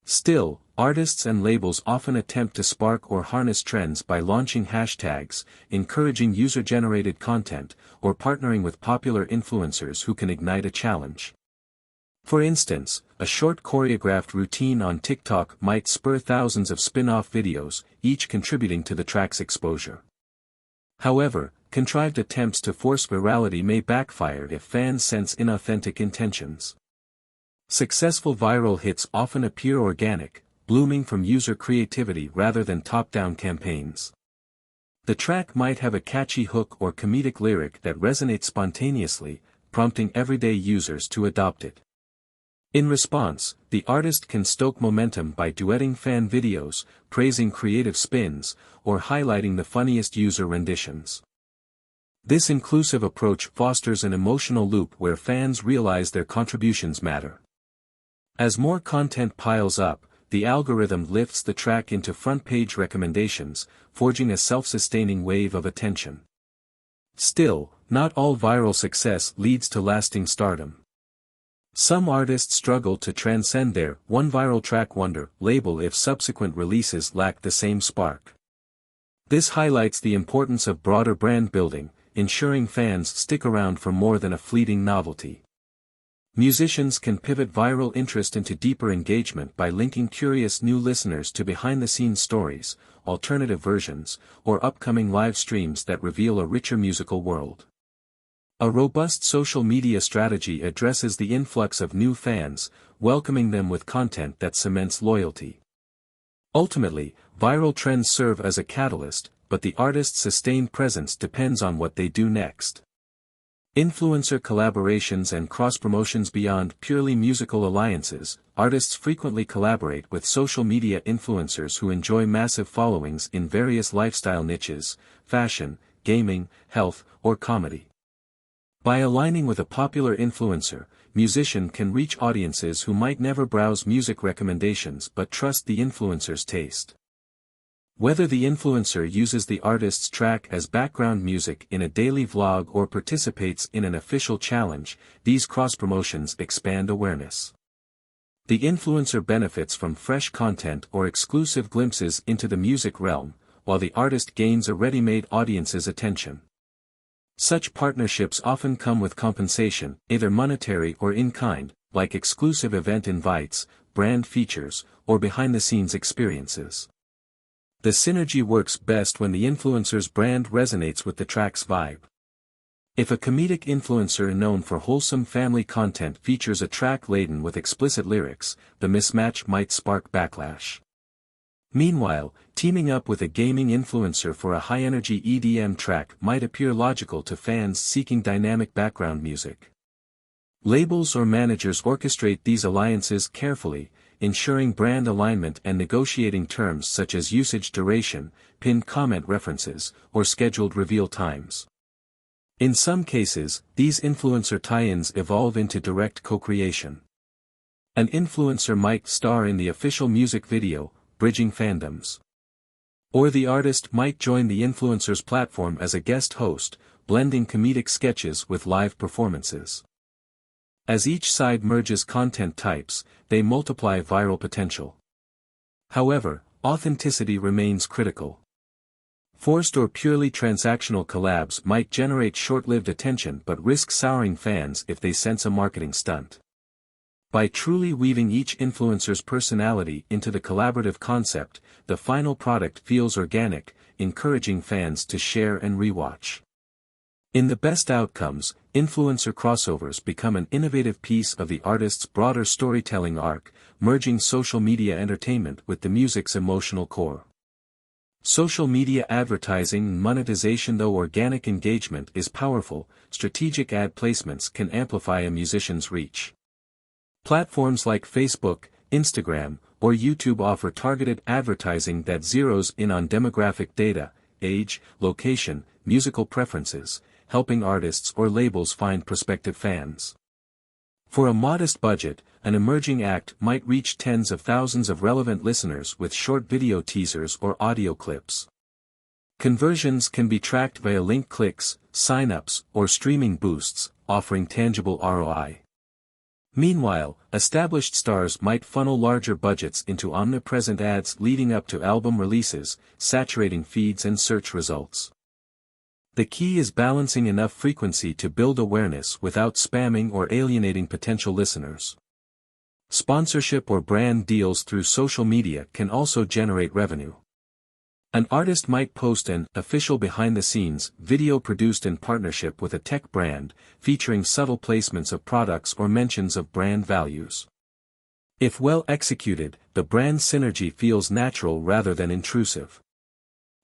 Still, artists and labels often attempt to spark or harness trends by launching hashtags, encouraging user-generated content, or partnering with popular influencers who can ignite a challenge. For instance, a short choreographed routine on TikTok might spur thousands of spin-off videos, each contributing to the track's exposure. However, contrived attempts to force virality may backfire if fans sense inauthentic intentions. Successful viral hits often appear organic, blooming from user creativity rather than top-down campaigns. The track might have a catchy hook or comedic lyric that resonates spontaneously, prompting everyday users to adopt it. In response, the artist can stoke momentum by duetting fan videos, praising creative spins, or highlighting the funniest user renditions. This inclusive approach fosters an emotional loop where fans realize their contributions matter. As more content piles up, the algorithm lifts the track into front-page recommendations, forging a self-sustaining wave of attention. Still, not all viral success leads to lasting stardom. Some artists struggle to transcend their one viral track wonder label if subsequent releases lack the same spark. This highlights the importance of broader brand building, ensuring fans stick around for more than a fleeting novelty. Musicians can pivot viral interest into deeper engagement by linking curious new listeners to behind-the-scenes stories, alternative versions, or upcoming live streams that reveal a richer musical world. A robust social media strategy addresses the influx of new fans, welcoming them with content that cements loyalty. Ultimately, viral trends serve as a catalyst, but the artist's sustained presence depends on what they do next. Influencer collaborations and cross-promotions beyond purely musical alliances, artists frequently collaborate with social media influencers who enjoy massive followings in various lifestyle niches, fashion, gaming, health, or comedy. By aligning with a popular influencer, musicians can reach audiences who might never browse music recommendations but trust the influencer's taste. Whether the influencer uses the artist's track as background music in a daily vlog or participates in an official challenge, these cross-promotions expand awareness. The influencer benefits from fresh content or exclusive glimpses into the music realm, while the artist gains a ready-made audience's attention. Such partnerships often come with compensation, either monetary or in-kind, like exclusive event invites, brand features, or behind-the-scenes experiences. The synergy works best when the influencer's brand resonates with the track's vibe. If a comedic influencer known for wholesome family content features a track laden with explicit lyrics, the mismatch might spark backlash. Meanwhile, teaming up with a gaming influencer for a high-energy EDM track might appear logical to fans seeking dynamic background music. Labels or managers orchestrate these alliances carefully, ensuring brand alignment and negotiating terms such as usage duration, pinned comment references, or scheduled reveal times. In some cases, these influencer tie-ins evolve into direct co-creation. An influencer might star in the official music video, bridging fandoms. Or the artist might join the influencer's platform as a guest host, blending comedic sketches with live performances. As each side merges content types, they multiply viral potential. However, authenticity remains critical. Forced or purely transactional collabs might generate short-lived attention but risk souring fans if they sense a marketing stunt. By truly weaving each influencer's personality into the collaborative concept, the final product feels organic, encouraging fans to share and rewatch. In the best outcomes, influencer crossovers become an innovative piece of the artist's broader storytelling arc, merging social media entertainment with the music's emotional core. Social media advertising and monetization. Though organic engagement is powerful, strategic ad placements can amplify a musician's reach. Platforms like Facebook, Instagram, or YouTube offer targeted advertising that zeroes in on demographic data, age, location, musical preferences, helping artists or labels find prospective fans. For a modest budget, an emerging act might reach tens of thousands of relevant listeners with short video teasers or audio clips. Conversions can be tracked via link clicks, sign-ups, or streaming boosts, offering tangible ROI. Meanwhile, established stars might funnel larger budgets into omnipresent ads leading up to album releases, saturating feeds and search results. The key is balancing enough frequency to build awareness without spamming or alienating potential listeners. Sponsorship or brand deals through social media can also generate revenue. An artist might post an official behind-the-scenes video produced in partnership with a tech brand, featuring subtle placements of products or mentions of brand values. If well executed, the brand synergy feels natural rather than intrusive.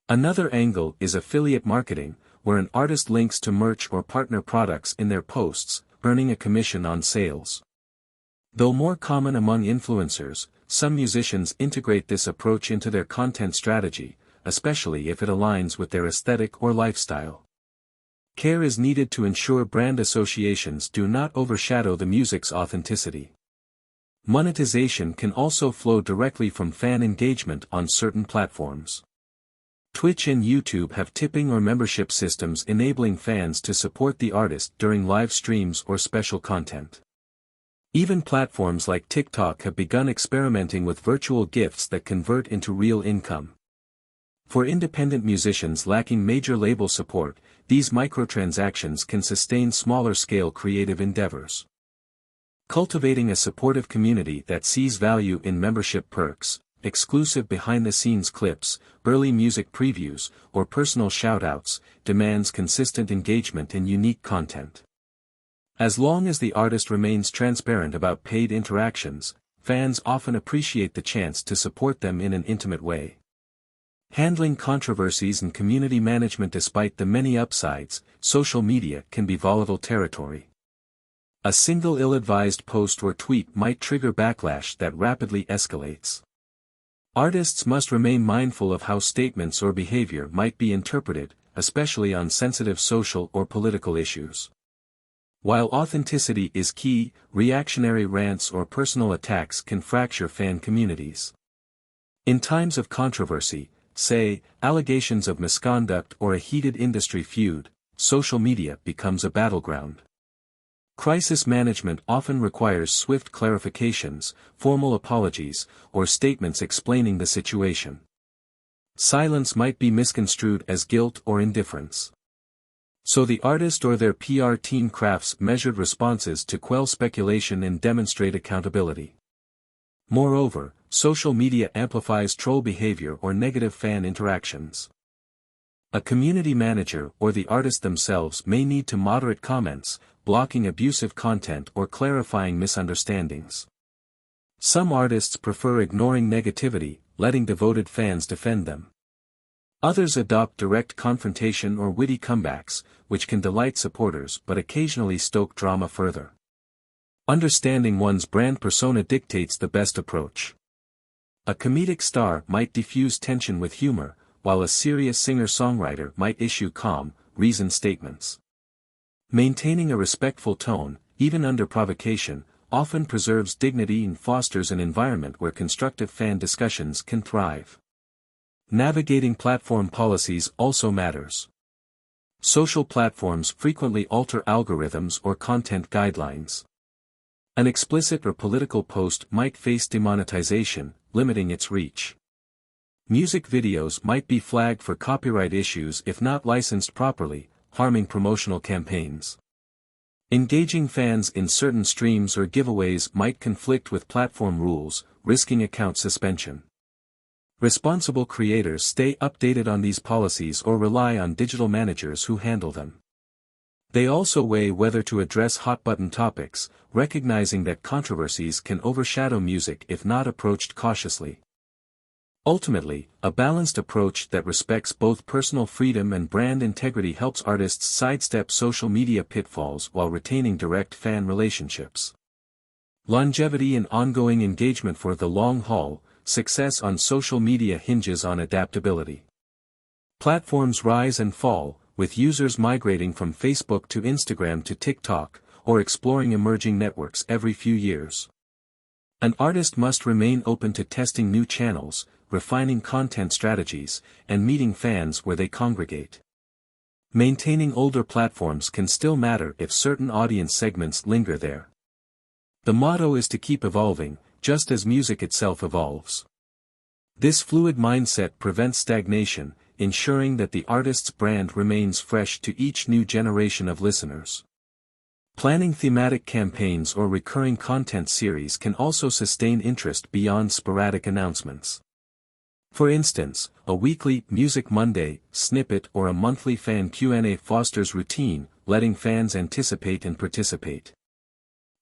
Another angle is affiliate marketing, where an artist links to merch or partner products in their posts, earning a commission on sales. Though more common among influencers, some musicians integrate this approach into their content strategy, especially if it aligns with their aesthetic or lifestyle. Care is needed to ensure brand associations do not overshadow the music's authenticity. Monetization can also flow directly from fan engagement on certain platforms. Twitch and YouTube have tipping or membership systems enabling fans to support the artist during live streams or special content. Even platforms like TikTok have begun experimenting with virtual gifts that convert into real income. For independent musicians lacking major label support, these microtransactions can sustain smaller-scale creative endeavors. Cultivating a supportive community that sees value in membership perks, exclusive behind-the-scenes clips, early music previews, or personal shout-outs, demands consistent engagement and unique content. As long as the artist remains transparent about paid interactions, fans often appreciate the chance to support them in an intimate way. Handling controversies and community management. Despite the many upsides, social media can be volatile territory. A single ill-advised post or tweet might trigger backlash that rapidly escalates. Artists must remain mindful of how statements or behavior might be interpreted, especially on sensitive social or political issues. While authenticity is key, reactionary rants or personal attacks can fracture fan communities. In times of controversy, say, allegations of misconduct or a heated industry feud, social media becomes a battleground. Crisis management often requires swift clarifications, formal apologies, or statements explaining the situation. Silence might be misconstrued as guilt or indifference. So the artist or their PR team crafts measured responses to quell speculation and demonstrate accountability. Moreover, social media amplifies troll behavior or negative fan interactions. A community manager or the artist themselves may need to moderate comments, blocking abusive content or clarifying misunderstandings. Some artists prefer ignoring negativity, letting devoted fans defend them. Others adopt direct confrontation or witty comebacks, which can delight supporters but occasionally stoke drama further. Understanding one's brand persona dictates the best approach. A comedic star might diffuse tension with humor, while a serious singer-songwriter might issue calm, reasoned statements. Maintaining a respectful tone, even under provocation, often preserves dignity and fosters an environment where constructive fan discussions can thrive. Navigating platform policies also matters. Social platforms frequently alter algorithms or content guidelines. An explicit or political post might face demonetization, limiting its reach. Music videos might be flagged for copyright issues if not licensed properly, harming promotional campaigns. Engaging fans in certain streams or giveaways might conflict with platform rules, risking account suspension. Responsible creators stay updated on these policies or rely on digital managers who handle them. They also weigh whether to address hot-button topics, recognizing that controversies can overshadow music if not approached cautiously. Ultimately, a balanced approach that respects both personal freedom and brand integrity helps artists sidestep social media pitfalls while retaining direct fan relationships. Longevity and ongoing engagement. For the long haul, success on social media hinges on adaptability. Platforms rise and fall, with users migrating from Facebook to Instagram to TikTok, or exploring emerging networks every few years. An artist must remain open to testing new channels, refining content strategies, and meeting fans where they congregate. Maintaining older platforms can still matter if certain audience segments linger there. The motto is to keep evolving, just as music itself evolves. This fluid mindset prevents stagnation, ensuring that the artist's brand remains fresh to each new generation of listeners. Planning thematic campaigns or recurring content series can also sustain interest beyond sporadic announcements. For instance, a weekly Music Monday snippet or a monthly fan Q&A fosters routine, letting fans anticipate and participate.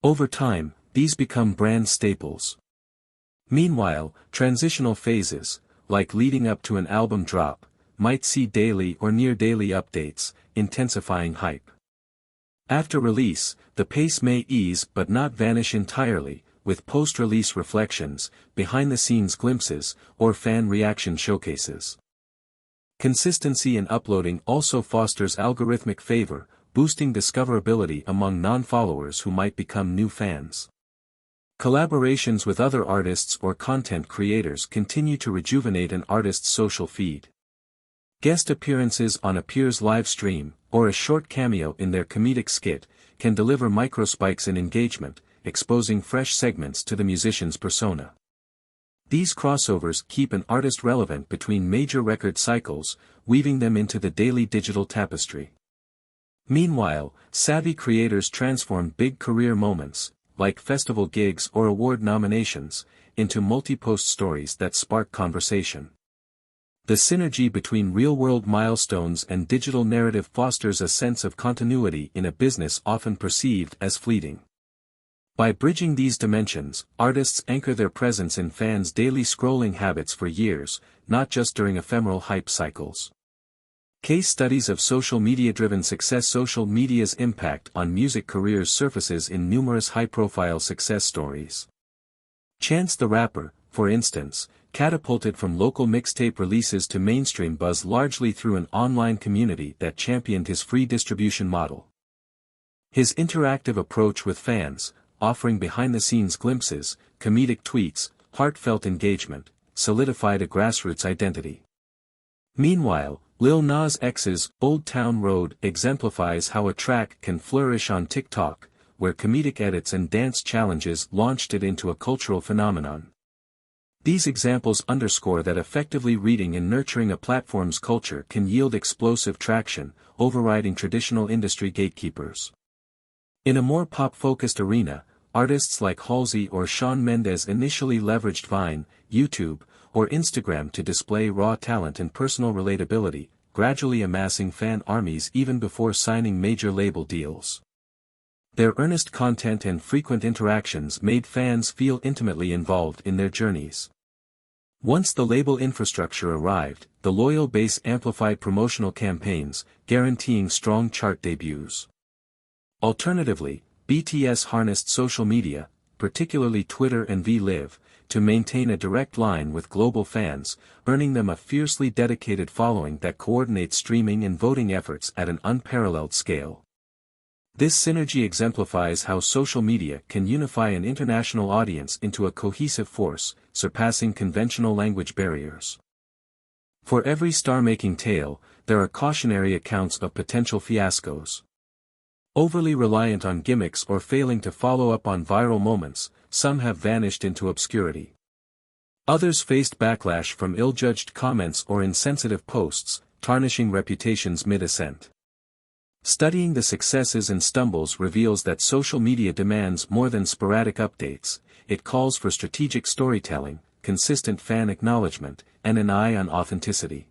Over time, these become brand staples. Meanwhile, transitional phases, like leading up to an album drop, might see daily or near-daily updates, intensifying hype. After release, the pace may ease but not vanish entirely, with post-release reflections, behind-the-scenes glimpses, or fan reaction showcases. Consistency in uploading also fosters algorithmic favor, boosting discoverability among non-followers who might become new fans. Collaborations with other artists or content creators continue to rejuvenate an artist's social feed. Guest appearances on a peer's live stream, or a short cameo in their comedic skit, can deliver microspikes in engagement, exposing fresh segments to the musician's persona. These crossovers keep an artist relevant between major record cycles, weaving them into the daily digital tapestry. Meanwhile, savvy creators transform big career moments, like festival gigs or award nominations, into multi-post stories that spark conversation. The synergy between real-world milestones and digital narrative fosters a sense of continuity in a business often perceived as fleeting. By bridging these dimensions, artists anchor their presence in fans' daily scrolling habits for years, not just during ephemeral hype cycles. Case studies of social media-driven success. Social media's impact on music careers surfaces in numerous high-profile success stories. Chance the Rapper, for instance, catapulted from local mixtape releases to mainstream buzz largely through an online community that championed his free distribution model. His interactive approach with fans, offering behind-the-scenes glimpses, comedic tweets, heartfelt engagement, solidified a grassroots identity. Meanwhile, Lil Nas X's Old Town Road exemplifies how a track can flourish on TikTok, where comedic edits and dance challenges launched it into a cultural phenomenon. These examples underscore that effectively reading and nurturing a platform's culture can yield explosive traction, overriding traditional industry gatekeepers. In a more pop-focused arena, artists like Halsey or Shawn Mendes initially leveraged Vine, YouTube, or Instagram to display raw talent and personal relatability, gradually amassing fan armies even before signing major label deals. Their earnest content and frequent interactions made fans feel intimately involved in their journeys. Once the label infrastructure arrived, the loyal base amplified promotional campaigns, guaranteeing strong chart debuts. Alternatively, BTS harnessed social media, particularly Twitter and VLive, to maintain a direct line with global fans, earning them a fiercely dedicated following that coordinates streaming and voting efforts at an unparalleled scale. This synergy exemplifies how social media can unify an international audience into a cohesive force, surpassing conventional language barriers. For every star-making tale, there are cautionary accounts of potential fiascos. Overly reliant on gimmicks or failing to follow up on viral moments, some have vanished into obscurity. Others faced backlash from ill-judged comments or insensitive posts, tarnishing reputations mid-ascent. Studying the successes and stumbles reveals that social media demands more than sporadic updates. It calls for strategic storytelling, consistent fan acknowledgement, and an eye on authenticity.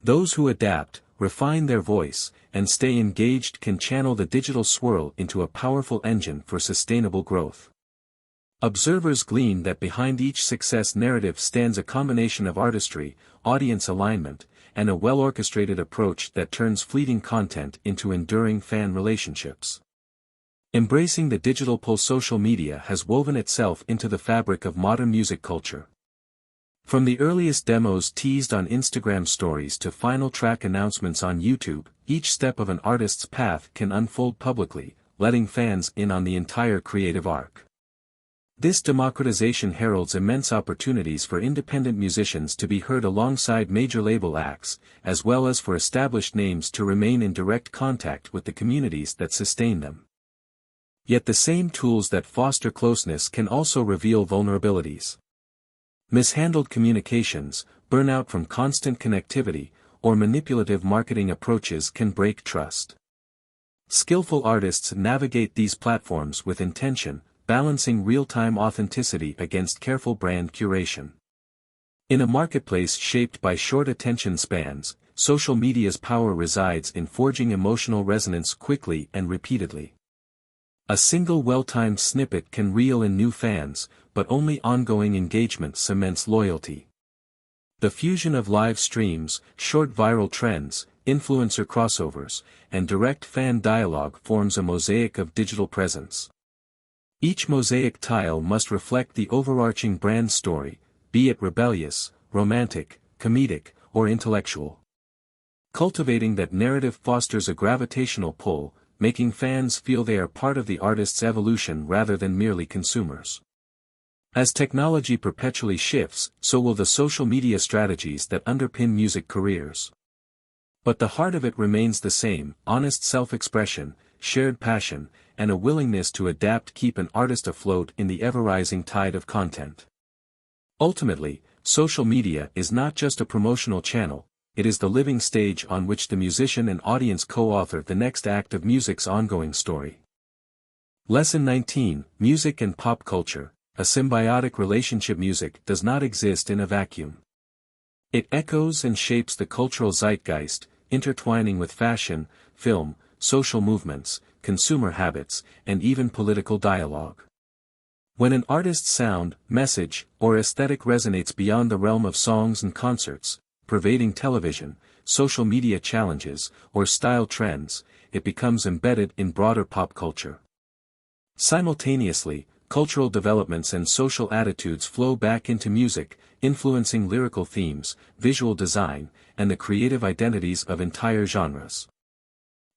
Those who adapt, refine their voice, and stay engaged can channel the digital swirl into a powerful engine for sustainable growth. Observers glean that behind each success narrative stands a combination of artistry, audience alignment, and a well-orchestrated approach that turns fleeting content into enduring fan relationships. Embracing the digital pulse. Social media has woven itself into the fabric of modern music culture. From the earliest demos teased on Instagram stories to final track announcements on YouTube, each step of an artist's path can unfold publicly, letting fans in on the entire creative arc. This democratization heralds immense opportunities for independent musicians to be heard alongside major label acts, as well as for established names to remain in direct contact with the communities that sustain them. Yet the same tools that foster closeness can also reveal vulnerabilities. Mishandled communications, burnout from constant connectivity, or manipulative marketing approaches can break trust. Skillful artists navigate these platforms with intention, balancing real-time authenticity against careful brand curation. In a marketplace shaped by short attention spans, social media's power resides in forging emotional resonance quickly and repeatedly. A single well-timed snippet can reel in new fans, but only ongoing engagement cements loyalty. The fusion of live streams, short viral trends, influencer crossovers, and direct fan dialogue forms a mosaic of digital presence. Each mosaic tile must reflect the overarching brand story, be it rebellious, romantic, comedic, or intellectual. Cultivating that narrative fosters a gravitational pull, making fans feel they are part of the artist's evolution rather than merely consumers. As technology perpetually shifts, so will the social media strategies that underpin music careers. But the heart of it remains the same: honest self-expression, shared passion, and a willingness to adapt keep an artist afloat in the ever-rising tide of content. Ultimately, social media is not just a promotional channel, it is the living stage on which the musician and audience co-author the next act of music's ongoing story. Lesson 19: Music and Pop Culture, a symbiotic relationship. Music does not exist in a vacuum. It echoes and shapes the cultural zeitgeist, intertwining with fashion, film, social movements, consumer habits, and even political dialogue. When an artist's sound, message, or aesthetic resonates beyond the realm of songs and concerts, pervading television, social media challenges, or style trends, it becomes embedded in broader pop culture. Simultaneously, cultural developments and social attitudes flow back into music, influencing lyrical themes, visual design, and the creative identities of entire genres.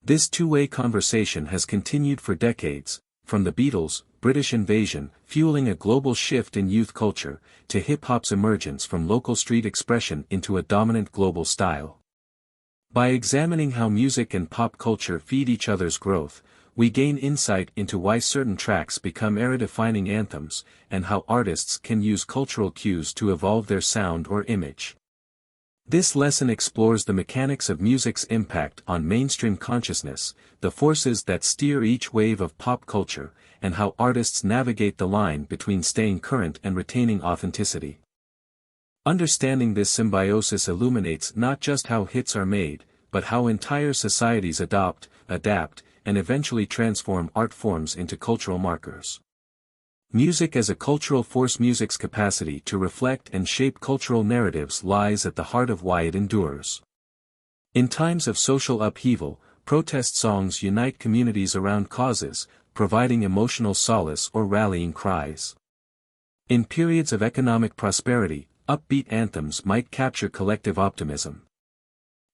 This two-way conversation has continued for decades, from the Beatles' British invasion, fueling a global shift in youth culture, to hip-hop's emergence from local street expression into a dominant global style. By examining how music and pop culture feed each other's growth, we gain insight into why certain tracks become era-defining anthems, and how artists can use cultural cues to evolve their sound or image. This lesson explores the mechanics of music's impact on mainstream consciousness, the forces that steer each wave of pop culture, and how artists navigate the line between staying current and retaining authenticity. Understanding this symbiosis illuminates not just how hits are made, but how entire societies adopt, adapt, and eventually transform art forms into cultural markers. Music as a cultural force. Music's capacity to reflect and shape cultural narratives lies at the heart of why it endures. In times of social upheaval, protest songs unite communities around causes, providing emotional solace or rallying cries. In periods of economic prosperity, upbeat anthems might capture collective optimism.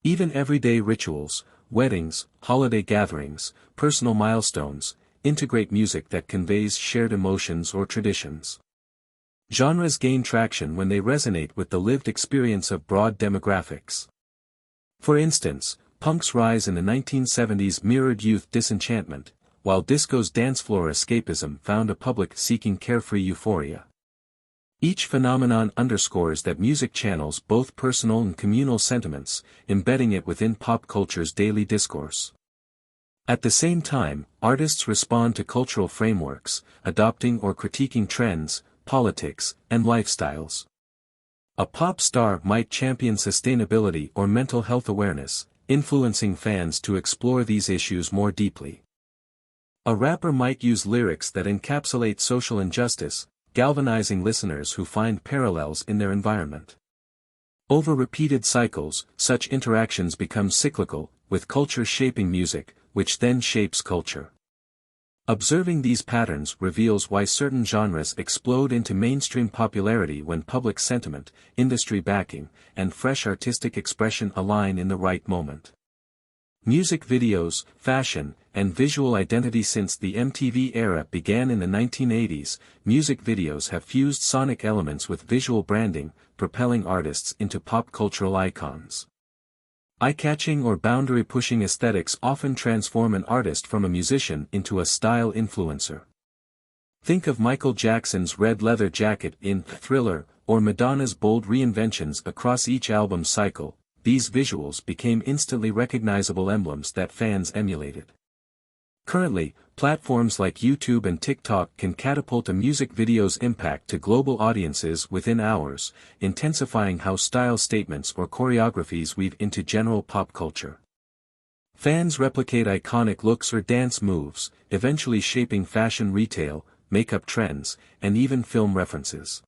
Even everyday rituals, weddings, holiday gatherings, personal milestones, integrate music that conveys shared emotions or traditions. Genres gain traction when they resonate with the lived experience of broad demographics. For instance, punk's rise in the 1970s mirrored youth disenchantment, while disco's dancefloor escapism found a public seeking carefree euphoria. Each phenomenon underscores that music channels both personal and communal sentiments, embedding it within pop culture's daily discourse. At the same time, artists respond to cultural frameworks, adopting or critiquing trends, politics, and lifestyles. A pop star might champion sustainability or mental health awareness, influencing fans to explore these issues more deeply. A rapper might use lyrics that encapsulate social injustice, galvanizing listeners who find parallels in their environment. Over repeated cycles, such interactions become cyclical, with culture shaping music, which then shapes culture. Observing these patterns reveals why certain genres explode into mainstream popularity when public sentiment, industry backing, and fresh artistic expression align in the right moment. Music videos, fashion, and visual identity. Since the MTV era began in the 1980s, music videos have fused sonic elements with visual branding, propelling artists into pop cultural icons. Eye-catching or boundary-pushing aesthetics often transform an artist from a musician into a style influencer. Think of Michael Jackson's red leather jacket in Thriller, or Madonna's bold reinventions across each album cycle. These visuals became instantly recognizable emblems that fans emulated. Currently, platforms like YouTube and TikTok can catapult a music video's impact to global audiences within hours, intensifying how style statements or choreographies weave into general pop culture. Fans replicate iconic looks or dance moves, eventually shaping fashion retail, makeup trends, and even film references.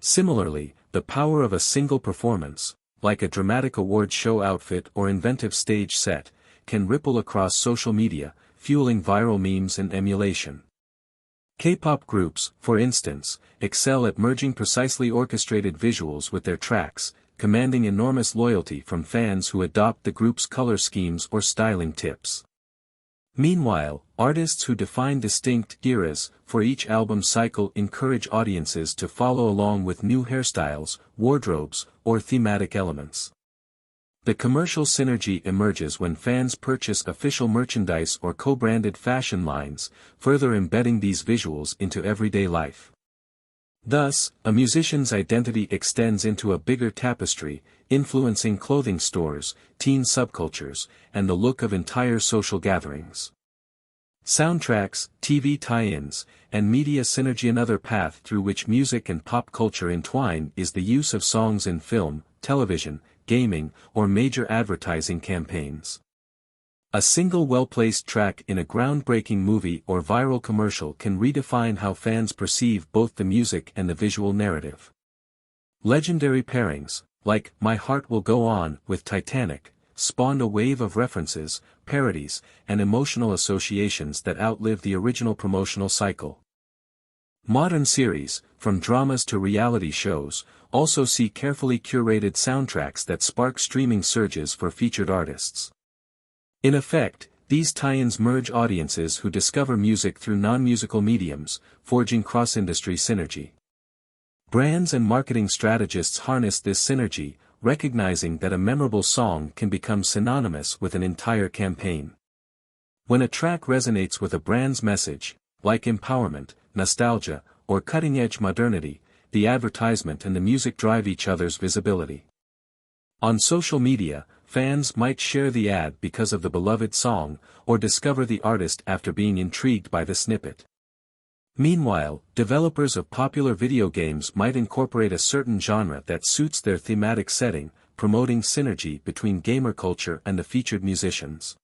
Similarly, the power of a single performance, like a dramatic award show outfit or inventive stage set, can ripple across social media, fueling viral memes and emulation. K-pop groups, for instance, excel at merging precisely orchestrated visuals with their tracks, commanding enormous loyalty from fans who adopt the group's color schemes or styling tips. Meanwhile, artists who define distinct eras for each album cycle encourage audiences to follow along with new hairstyles, wardrobes, or thematic elements. The commercial synergy emerges when fans purchase official merchandise or co-branded fashion lines, further embedding these visuals into everyday life. Thus, a musician's identity extends into a bigger tapestry, influencing clothing stores, teen subcultures, and the look of entire social gatherings. Soundtracks, TV tie-ins, and media synergy. Another path through which music and pop culture entwine is the use of songs in film, television, gaming, or major advertising campaigns. A single well-placed track in a groundbreaking movie or viral commercial can redefine how fans perceive both the music and the visual narrative. Legendary pairings, like My Heart Will Go On with Titanic, spawned a wave of references, parodies, and emotional associations that outlived the original promotional cycle. Modern series, from dramas to reality shows, also see carefully curated soundtracks that spark streaming surges for featured artists. In effect, these tie-ins merge audiences who discover music through non-musical mediums, forging cross-industry synergy. Brands and marketing strategists harness this synergy, recognizing that a memorable song can become synonymous with an entire campaign. When a track resonates with a brand's message, like empowerment, nostalgia, or cutting-edge modernity, the advertisement and the music drive each other's visibility. On social media, fans might share the ad because of the beloved song, or discover the artist after being intrigued by the snippet. Meanwhile, developers of popular video games might incorporate a certain genre that suits their thematic setting, promoting synergy between gamer culture and the featured musicians.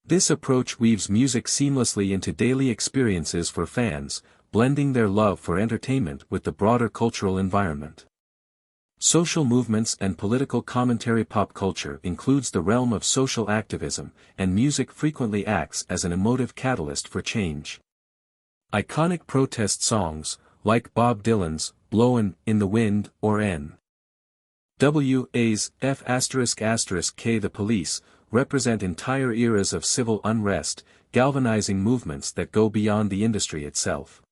This approach weaves music seamlessly into daily experiences for fans, blending their love for entertainment with the broader cultural environment. Social movements and political commentary. Pop culture includes the realm of social activism, and music frequently acts as an emotive catalyst for change. Iconic protest songs, like Bob Dylan's Blowin' in the Wind or N.W.A.'s F***K The Police, represent entire eras of civil unrest, galvanizing movements that go beyond the industry itself.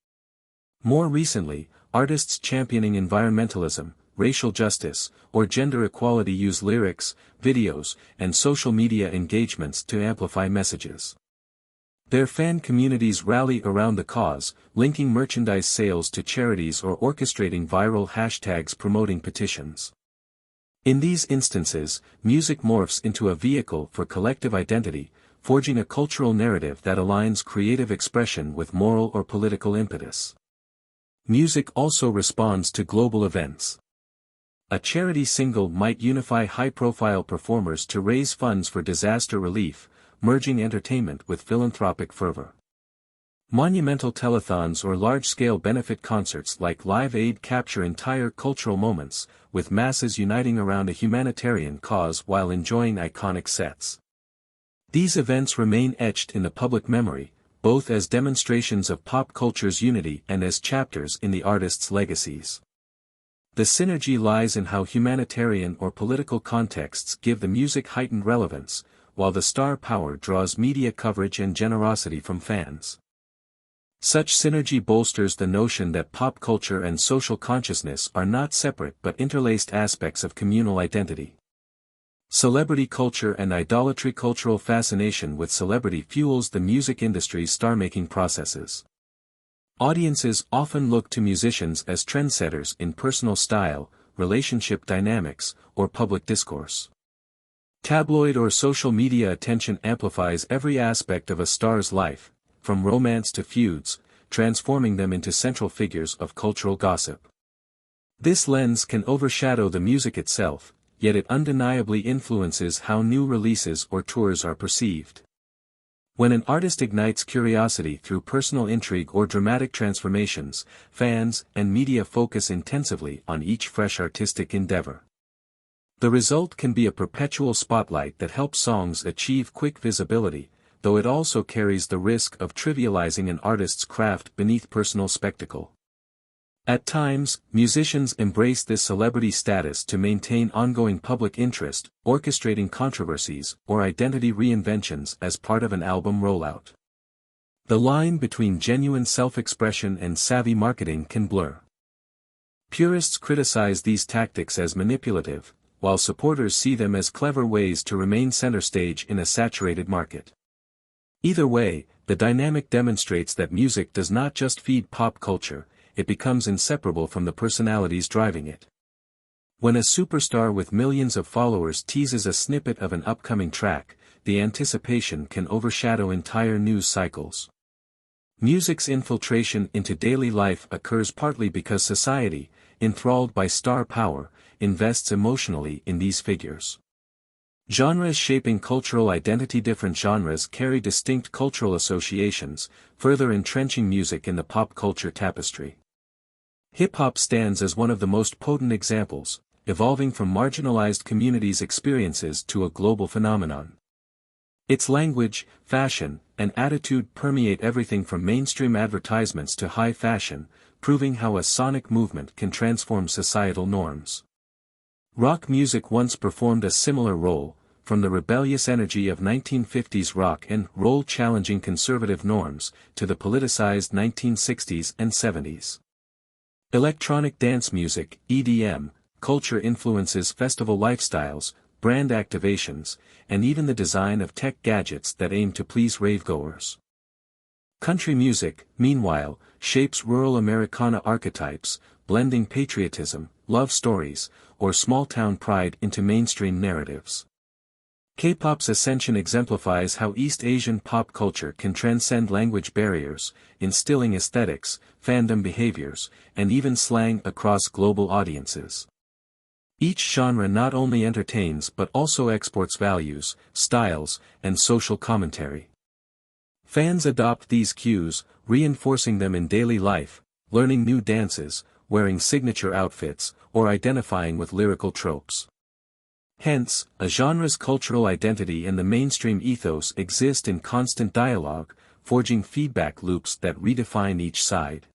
More recently, artists championing environmentalism, racial justice, or gender equality use lyrics, videos, and social media engagements to amplify messages. Their fan communities rally around the cause, linking merchandise sales to charities or orchestrating viral hashtags promoting petitions. In these instances, music morphs into a vehicle for collective identity, forging a cultural narrative that aligns creative expression with moral or political impetus. Music also responds to global events. A charity single might unify high-profile performers to raise funds for disaster relief, merging entertainment with philanthropic fervor. Monumental telethons or large-scale benefit concerts like Live Aid capture entire cultural moments, with masses uniting around a humanitarian cause while enjoying iconic sets. These events remain etched in the public memory, both as demonstrations of pop culture's unity and as chapters in the artist's legacies. The synergy lies in how humanitarian or political contexts give the music heightened relevance, while the star power draws media coverage and generosity from fans. Such synergy bolsters the notion that pop culture and social consciousness are not separate but interlaced aspects of communal identity. Celebrity culture and idolatry. Cultural fascination with celebrity fuels the music industry's star-making processes. Audiences often look to musicians as trendsetters in personal style, relationship dynamics, or public discourse. Tabloid or social media attention amplifies every aspect of a star's life, from romance to feuds, transforming them into central figures of cultural gossip. This lens can overshadow the music itself, yet it undeniably influences how new releases or tours are perceived. When an artist ignites curiosity through personal intrigue or dramatic transformations, fans and media focus intensively on each fresh artistic endeavor. The result can be a perpetual spotlight that helps songs achieve quick visibility, though it also carries the risk of trivializing an artist's craft beneath personal spectacle. At times, musicians embrace this celebrity status to maintain ongoing public interest, orchestrating controversies or identity reinventions as part of an album rollout. The line between genuine self-expression and savvy marketing can blur. Purists criticize these tactics as manipulative, while supporters see them as clever ways to remain center stage in a saturated market. Either way, the dynamic demonstrates that music does not just feed pop culture, it becomes inseparable from the personalities driving it. When a superstar with millions of followers teases a snippet of an upcoming track, the anticipation can overshadow entire news cycles. Music's infiltration into daily life occurs partly because society, enthralled by star power, invests emotionally in these figures. Genres shaping cultural identity. Different genres carry distinct cultural associations, further entrenching music in the pop culture tapestry. Hip-hop stands as one of the most potent examples, evolving from marginalized communities' experiences to a global phenomenon. Its language, fashion, and attitude permeate everything from mainstream advertisements to high fashion, proving how a sonic movement can transform societal norms. Rock music once performed a similar role, from the rebellious energy of 1950s rock and roll challenging conservative norms, to the politicized 1960s and 70s. Electronic dance music, EDM, culture influences festival lifestyles, brand activations, and even the design of tech gadgets that aim to please ravegoers. Country music, meanwhile, shapes rural Americana archetypes, blending patriotism, love stories, or small-town pride into mainstream narratives. K-pop's ascension exemplifies how East Asian pop culture can transcend language barriers, instilling aesthetics, fandom behaviors, and even slang across global audiences. Each genre not only entertains but also exports values, styles, and social commentary. Fans adopt these cues, reinforcing them in daily life, learning new dances, wearing signature outfits, or identifying with lyrical tropes. Hence, a genre's cultural identity and the mainstream ethos exist in constant dialogue, forging feedback loops that redefine each side.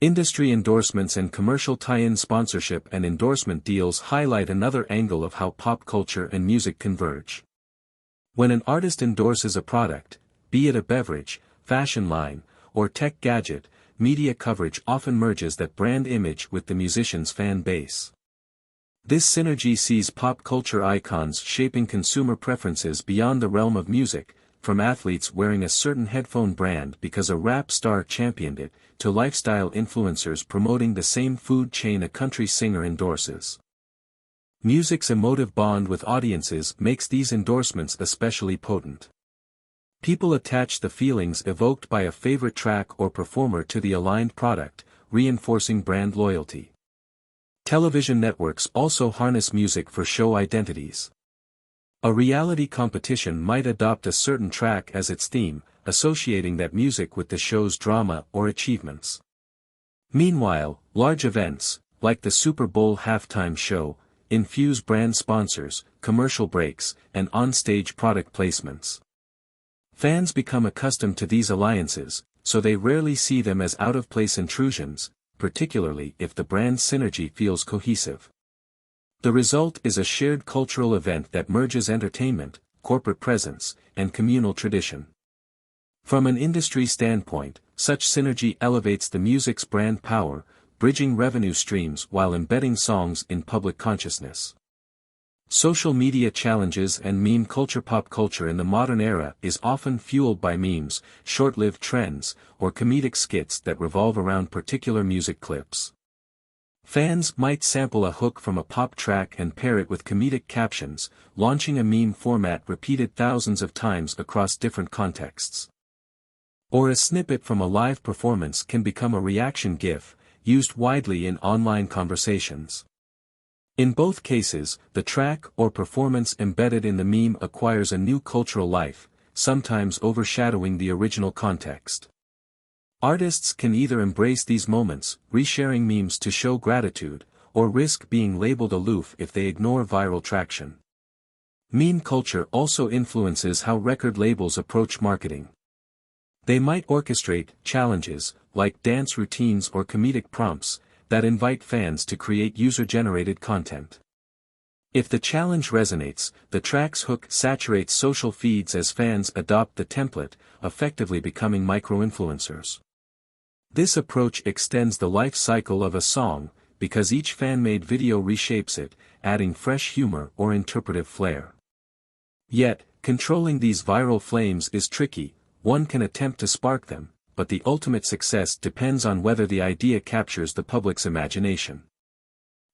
Industry endorsements and commercial tie-in sponsorship and endorsement deals highlight another angle of how pop culture and music converge. When an artist endorses a product, be it a beverage, fashion line, or tech gadget, media coverage often merges that brand image with the musician's fan base. This synergy sees pop culture icons shaping consumer preferences beyond the realm of music, from athletes wearing a certain headphone brand because a rap star championed it, to lifestyle influencers promoting the same food chain a country singer endorses. Music's emotive bond with audiences makes these endorsements especially potent. People attach the feelings evoked by a favorite track or performer to the aligned product, reinforcing brand loyalty. Television networks also harness music for show identities. A reality competition might adopt a certain track as its theme, associating that music with the show's drama or achievements. Meanwhile, large events, like the Super Bowl halftime show, infuse brand sponsors, commercial breaks, and on-stage product placements. Fans become accustomed to these alliances, so they rarely see them as out-of-place intrusions, particularly if the brand synergy feels cohesive. The result is a shared cultural event that merges entertainment, corporate presence, and communal tradition. From an industry standpoint, such synergy elevates the music's brand power, bridging revenue streams while embedding songs in public consciousness. Social media challenges and meme culture. Pop culture in the modern era is often fueled by memes, short-lived trends, or comedic skits that revolve around particular music clips. Fans might sample a hook from a pop track and pair it with comedic captions, launching a meme format repeated thousands of times across different contexts. Or a snippet from a live performance can become a reaction GIF, used widely in online conversations. In both cases, the track or performance embedded in the meme acquires a new cultural life, sometimes overshadowing the original context. Artists can either embrace these moments, resharing memes to show gratitude, or risk being labeled aloof if they ignore viral traction. Meme culture also influences how record labels approach marketing. They might orchestrate challenges, like dance routines or comedic prompts, that invite fans to create user-generated content. If the challenge resonates, the track's hook saturates social feeds as fans adopt the template, effectively becoming micro-influencers. This approach extends the life cycle of a song, because each fan-made video reshapes it, adding fresh humor or interpretive flair. Yet, controlling these viral flames is tricky. One can attempt to spark them, but the ultimate success depends on whether the idea captures the public's imagination.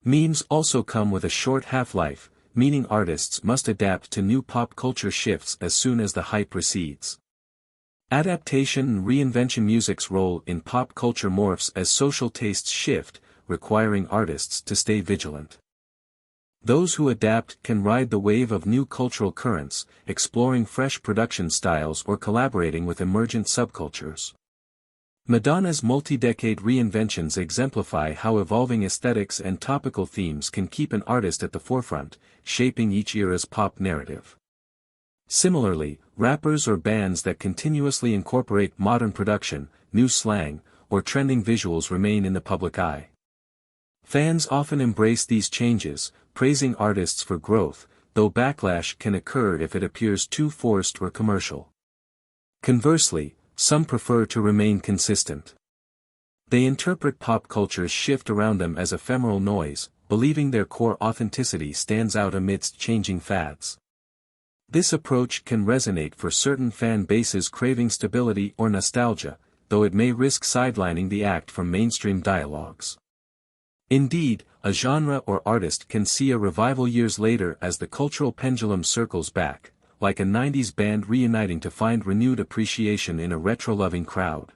Memes also come with a short half-life, meaning artists must adapt to new pop culture shifts as soon as the hype recedes. Adaptation and reinvention. Music's role in pop culture morphs as social tastes shift, requiring artists to stay vigilant. Those who adapt can ride the wave of new cultural currents, exploring fresh production styles or collaborating with emergent subcultures. Madonna's multi-decade reinventions exemplify how evolving aesthetics and topical themes can keep an artist at the forefront, shaping each era's pop narrative. Similarly, rappers or bands that continuously incorporate modern production, new slang, or trending visuals remain in the public eye. Fans often embrace these changes, praising artists for growth, though backlash can occur if it appears too forced or commercial. Conversely, some prefer to remain consistent. They interpret pop culture's shift around them as ephemeral noise, believing their core authenticity stands out amidst changing fads. This approach can resonate for certain fan bases craving stability or nostalgia, though it may risk sidelining the act from mainstream dialogues. Indeed, a genre or artist can see a revival years later as the cultural pendulum circles back, like a 90s band reuniting to find renewed appreciation in a retro-loving crowd.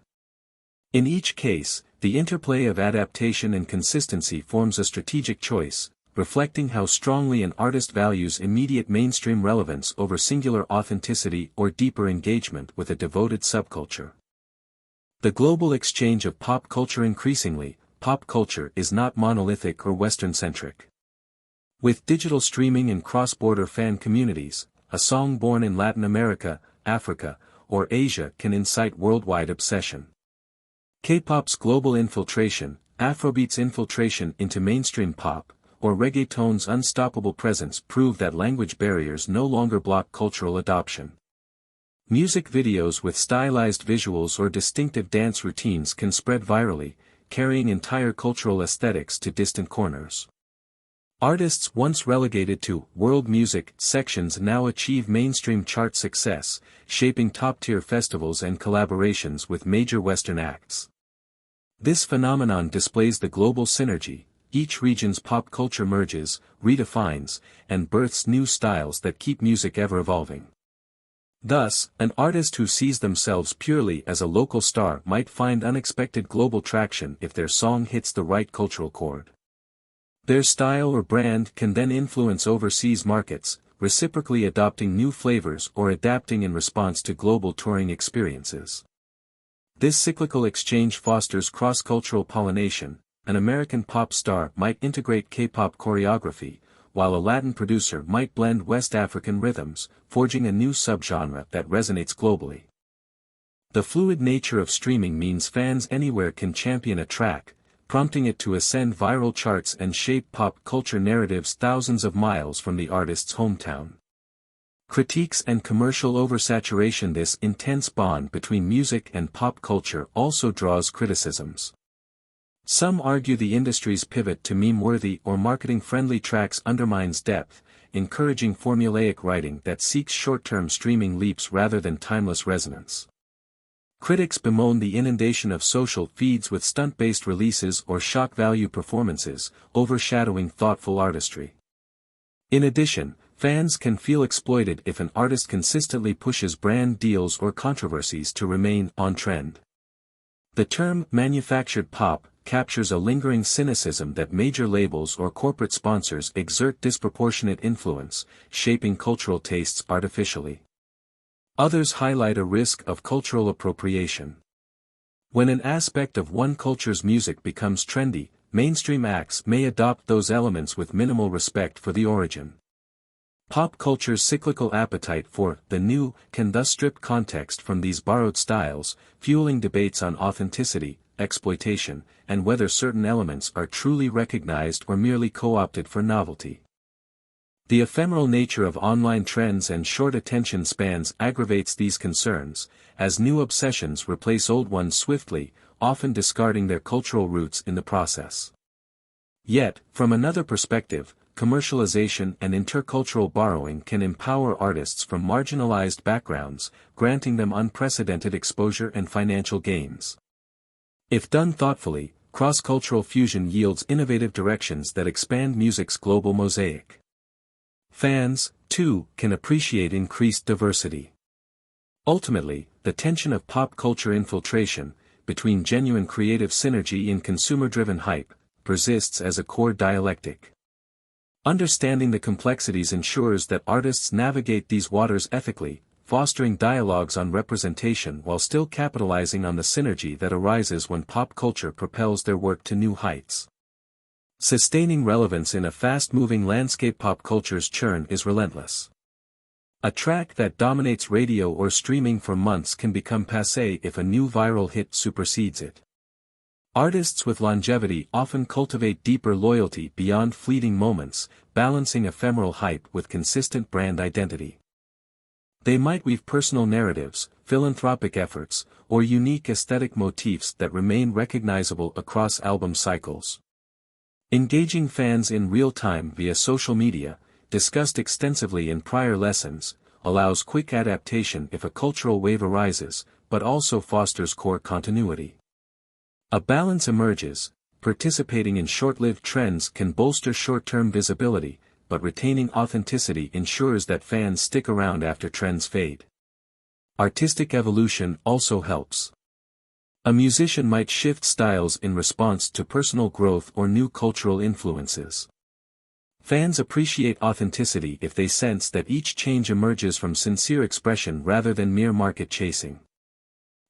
In each case, the interplay of adaptation and consistency forms a strategic choice, reflecting how strongly an artist values immediate mainstream relevance over singular authenticity or deeper engagement with a devoted subculture. The global exchange of pop culture. Increasingly, pop culture is not monolithic or Western-centric. With digital streaming and cross-border fan communities, a song born in Latin America, Africa, or Asia can incite worldwide obsession. K-pop's global infiltration, Afrobeat's infiltration into mainstream pop, or reggaeton's unstoppable presence prove that language barriers no longer block cultural adoption. Music videos with stylized visuals or distinctive dance routines can spread virally, carrying entire cultural aesthetics to distant corners. Artists once relegated to world music sections now achieve mainstream chart success, shaping top-tier festivals and collaborations with major Western acts. This phenomenon displays the global synergy. Each region's pop culture merges, redefines, and births new styles that keep music ever evolving. Thus, an artist who sees themselves purely as a local star might find unexpected global traction if their song hits the right cultural chord. Their style or brand can then influence overseas markets, reciprocally adopting new flavors or adapting in response to global touring experiences. This cyclical exchange fosters cross-cultural pollination. An American pop star might integrate K-pop choreography, while a Latin producer might blend West African rhythms, forging a new subgenre that resonates globally. The fluid nature of streaming means fans anywhere can champion a track, prompting it to ascend viral charts and shape pop culture narratives thousands of miles from the artist's hometown. Critiques and commercial oversaturation. This intense bond between music and pop culture also draws criticisms. Some argue the industry's pivot to meme-worthy or marketing-friendly tracks undermines depth, encouraging formulaic writing that seeks short-term streaming leaps rather than timeless resonance. Critics bemoan the inundation of social feeds with stunt-based releases or shock value performances, overshadowing thoughtful artistry. In addition, fans can feel exploited if an artist consistently pushes brand deals or controversies to remain on trend. The term manufactured pop captures a lingering cynicism that major labels or corporate sponsors exert disproportionate influence, shaping cultural tastes artificially. Others highlight a risk of cultural appropriation. When an aspect of one culture's music becomes trendy, mainstream acts may adopt those elements with minimal respect for the origin. Pop culture's cyclical appetite for the new can thus strip context from these borrowed styles, fueling debates on authenticity, exploitation, and whether certain elements are truly recognized or merely co-opted for novelty. The ephemeral nature of online trends and short attention spans aggravates these concerns, as new obsessions replace old ones swiftly, often discarding their cultural roots in the process. Yet, from another perspective, commercialization and intercultural borrowing can empower artists from marginalized backgrounds, granting them unprecedented exposure and financial gains. If done thoughtfully, cross-cultural fusion yields innovative directions that expand music's global mosaic. Fans, too, can appreciate increased diversity. Ultimately, the tension of pop culture infiltration, between genuine creative synergy and consumer-driven hype, persists as a core dialectic. Understanding the complexities ensures that artists navigate these waters ethically, fostering dialogues on representation while still capitalizing on the synergy that arises when pop culture propels their work to new heights. Sustaining relevance in a fast-moving landscape. Pop culture's churn is relentless. A track that dominates radio or streaming for months can become passé if a new viral hit supersedes it. Artists with longevity often cultivate deeper loyalty beyond fleeting moments, balancing ephemeral hype with consistent brand identity. They might weave personal narratives, philanthropic efforts, or unique aesthetic motifs that remain recognizable across album cycles. Engaging fans in real time via social media, discussed extensively in prior lessons, allows quick adaptation if a cultural wave arises, but also fosters core continuity. A balance emerges. Participating in short-lived trends can bolster short-term visibility, but retaining authenticity ensures that fans stick around after trends fade. Artistic evolution also helps. A musician might shift styles in response to personal growth or new cultural influences. Fans appreciate authenticity if they sense that each change emerges from sincere expression rather than mere market chasing.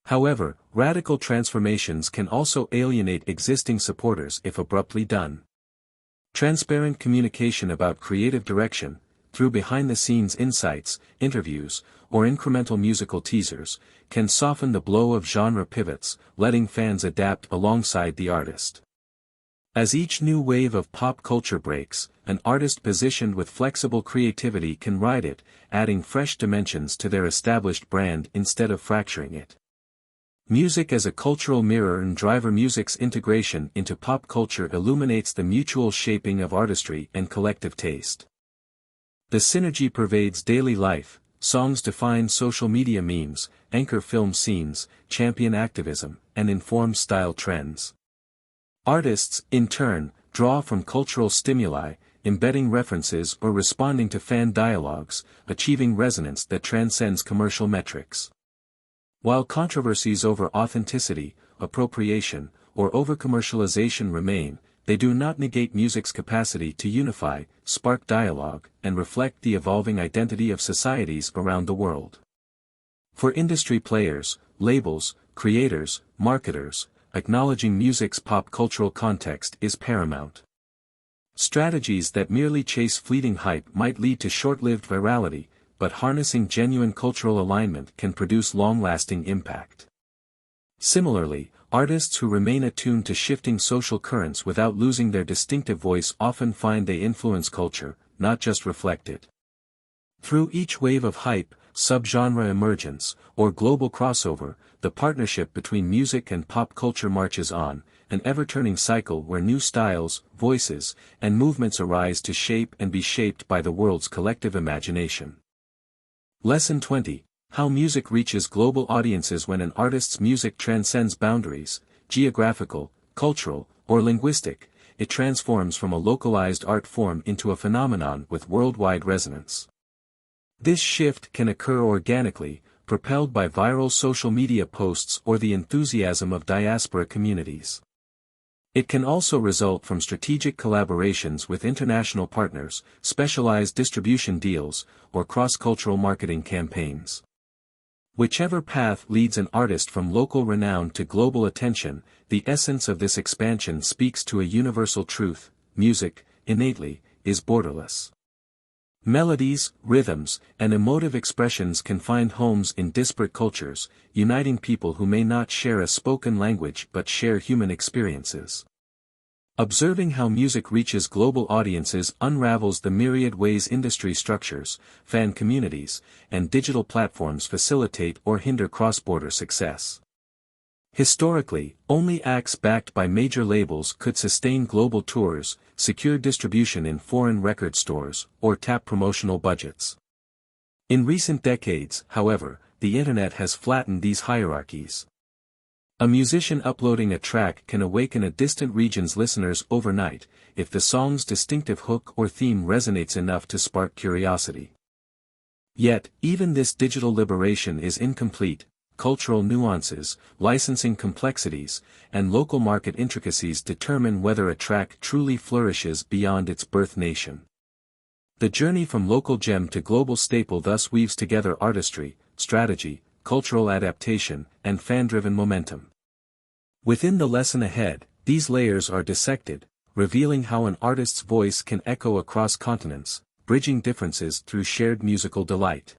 However, radical transformations can also alienate existing supporters if abruptly done. Transparent communication about creative direction, through behind-the-scenes insights, interviews, or incremental musical teasers, can soften the blow of genre pivots, letting fans adapt alongside the artist. As each new wave of pop culture breaks, an artist positioned with flexible creativity can ride it, adding fresh dimensions to their established brand instead of fracturing it. Music as a cultural mirror and driver. Music's integration into pop culture illuminates the mutual shaping of artistry and collective taste. The synergy pervades daily life. Songs define social media memes, anchor film scenes, champion activism, and inform style trends. Artists, in turn, draw from cultural stimuli, embedding references or responding to fan dialogues, achieving resonance that transcends commercial metrics. While controversies over authenticity, appropriation, or over-commercialization remain, they do not negate music's capacity to unify, spark dialogue, and reflect the evolving identity of societies around the world. For industry players, labels, creators, marketers, acknowledging music's pop cultural context is paramount. Strategies that merely chase fleeting hype might lead to short-lived virality, but harnessing genuine cultural alignment can produce long-lasting impact. Similarly, artists who remain attuned to shifting social currents without losing their distinctive voice often find they influence culture, not just reflect it. Through each wave of hype, subgenre emergence, or global crossover, the partnership between music and pop culture marches on, an ever-turning cycle where new styles, voices, and movements arise to shape and be shaped by the world's collective imagination. Lesson 20. How music reaches global audiences. When an artist's music transcends boundaries, geographical, cultural, or linguistic, it transforms from a localized art form into a phenomenon with worldwide resonance. This shift can occur organically, propelled by viral social media posts or the enthusiasm of diaspora communities. It can also result from strategic collaborations with international partners, specialized distribution deals, or cross-cultural marketing campaigns. Whichever path leads an artist from local renown to global attention, the essence of this expansion speaks to a universal truth: music, innately, is borderless. Melodies, rhythms, and emotive expressions can find homes in disparate cultures, uniting people who may not share a spoken language but share human experiences. Observing how music reaches global audiences unravels the myriad ways industry structures, fan communities, and digital platforms facilitate or hinder cross-border success. Historically, only acts backed by major labels could sustain global tours, secure distribution in foreign record stores, or tap promotional budgets. In recent decades, however, the internet has flattened these hierarchies. A musician uploading a track can awaken a distant region's listeners overnight, if the song's distinctive hook or theme resonates enough to spark curiosity. Yet, even this digital liberation is incomplete. Cultural nuances, licensing complexities, and local market intricacies determine whether a track truly flourishes beyond its birth nation. The journey from local gem to global staple thus weaves together artistry, strategy, cultural adaptation, and fan-driven momentum. Within the lesson ahead, these layers are dissected, revealing how an artist's voice can echo across continents, bridging differences through shared musical delight.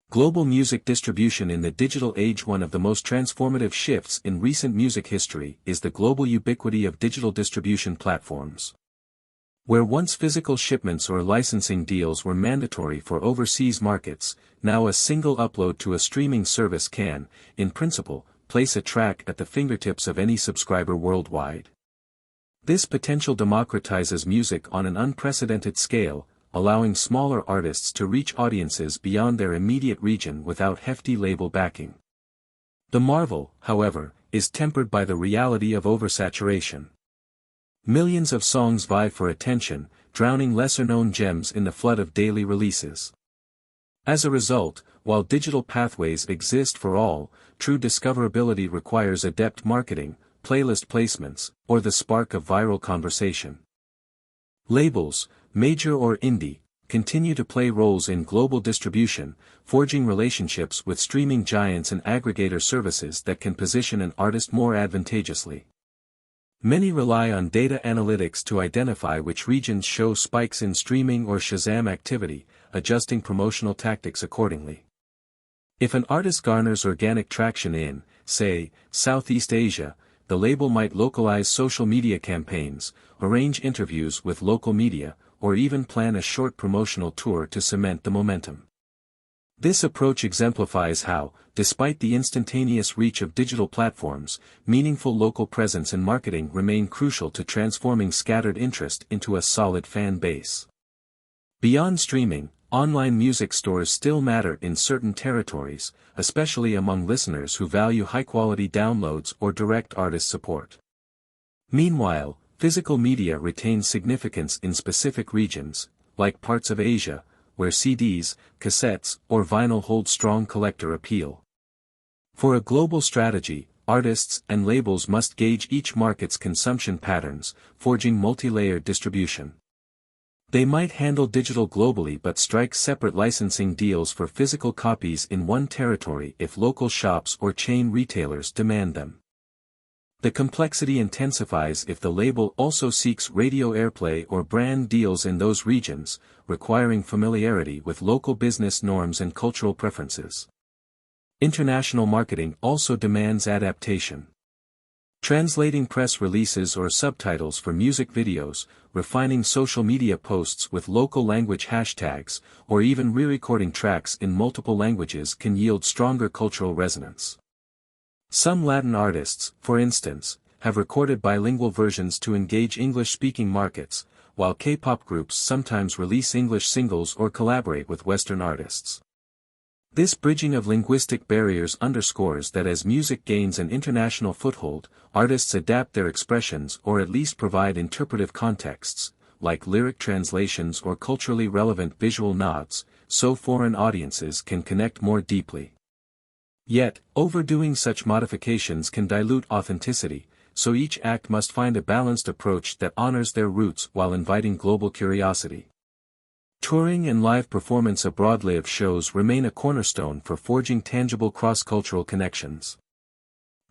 Global music distribution in the digital age. One of the most transformative shifts in recent music history is the global ubiquity of digital distribution platforms. Where once physical shipments or licensing deals were mandatory for overseas markets, now a single upload to a streaming service can, in principle, place a track at the fingertips of any subscriber worldwide. This potential democratizes music on an unprecedented scale, allowing smaller artists to reach audiences beyond their immediate region without hefty label backing. The marvel, however, is tempered by the reality of oversaturation. Millions of songs vie for attention, drowning lesser-known gems in the flood of daily releases. As a result, while digital pathways exist for all, true discoverability requires adept marketing, playlist placements, or the spark of viral conversation. Labels, major or indie, continue to play roles in global distribution, forging relationships with streaming giants and aggregator services that can position an artist more advantageously. Many rely on data analytics to identify which regions show spikes in streaming or Shazam activity, adjusting promotional tactics accordingly. If an artist garners organic traction in, say, Southeast Asia, the label might localize social media campaigns, arrange interviews with local media, or even plan a short promotional tour to cement the momentum. This approach exemplifies how, despite the instantaneous reach of digital platforms, meaningful local presence and marketing remain crucial to transforming scattered interest into a solid fan base. Beyond streaming, online music stores still matter in certain territories, especially among listeners who value high-quality downloads or direct artist support. Meanwhile, physical media retains significance in specific regions, like parts of Asia, where CDs, cassettes, or vinyl hold strong collector appeal. For a global strategy, artists and labels must gauge each market's consumption patterns, forging multi-layered distribution. They might handle digital globally but strike separate licensing deals for physical copies in one territory if local shops or chain retailers demand them. The complexity intensifies if the label also seeks radio airplay or brand deals in those regions, requiring familiarity with local business norms and cultural preferences. International marketing also demands adaptation. Translating press releases or subtitles for music videos, refining social media posts with local language hashtags, or even re-recording tracks in multiple languages can yield stronger cultural resonance. Some Latin artists, for instance, have recorded bilingual versions to engage English-speaking markets, while K-pop groups sometimes release English singles or collaborate with Western artists. This bridging of linguistic barriers underscores that as music gains an international foothold, artists adapt their expressions or at least provide interpretive contexts, like lyric translations or culturally relevant visual nods, so foreign audiences can connect more deeply. Yet, overdoing such modifications can dilute authenticity, so each act must find a balanced approach that honors their roots while inviting global curiosity. Touring and live performance abroad. Live shows remain a cornerstone for forging tangible cross-cultural connections.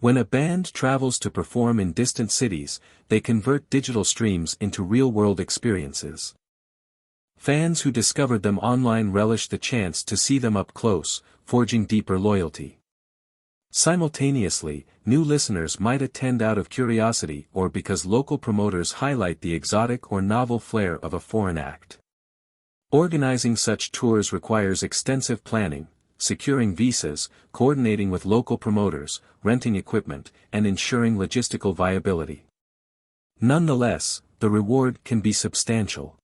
When a band travels to perform in distant cities, they convert digital streams into real-world experiences. Fans who discovered them online relish the chance to see them up close, forging deeper loyalty. Simultaneously, new listeners might attend out of curiosity or because local promoters highlight the exotic or novel flair of a foreign act. Organizing such tours requires extensive planning, securing visas, coordinating with local promoters, renting equipment, and ensuring logistical viability. Nonetheless, the reward can be substantial.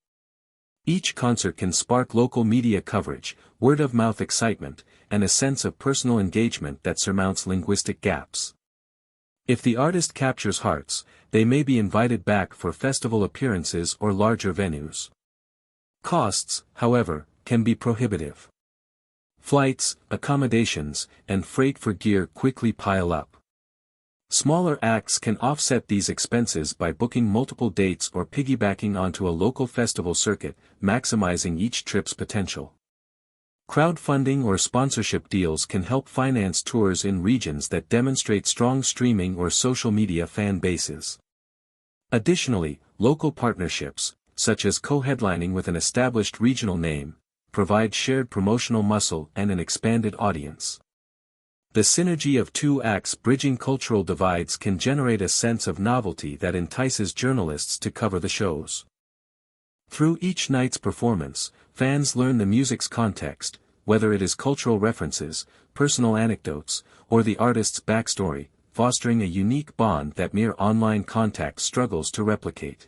Each concert can spark local media coverage, word-of-mouth excitement, and a sense of personal engagement that surmounts linguistic gaps. If the artist captures hearts, they may be invited back for festival appearances or larger venues. Costs, however, can be prohibitive. Flights, accommodations, and freight for gear quickly pile up. Smaller acts can offset these expenses by booking multiple dates or piggybacking onto a local festival circuit, maximizing each trip's potential. Crowdfunding or sponsorship deals can help finance tours in regions that demonstrate strong streaming or social media fan bases. Additionally, local partnerships, such as co-headlining with an established regional name, provide shared promotional muscle and an expanded audience. The synergy of two acts bridging cultural divides can generate a sense of novelty that entices journalists to cover the shows. Through each night's performance, fans learn the music's context, whether it is cultural references, personal anecdotes, or the artist's backstory, fostering a unique bond that mere online contact struggles to replicate.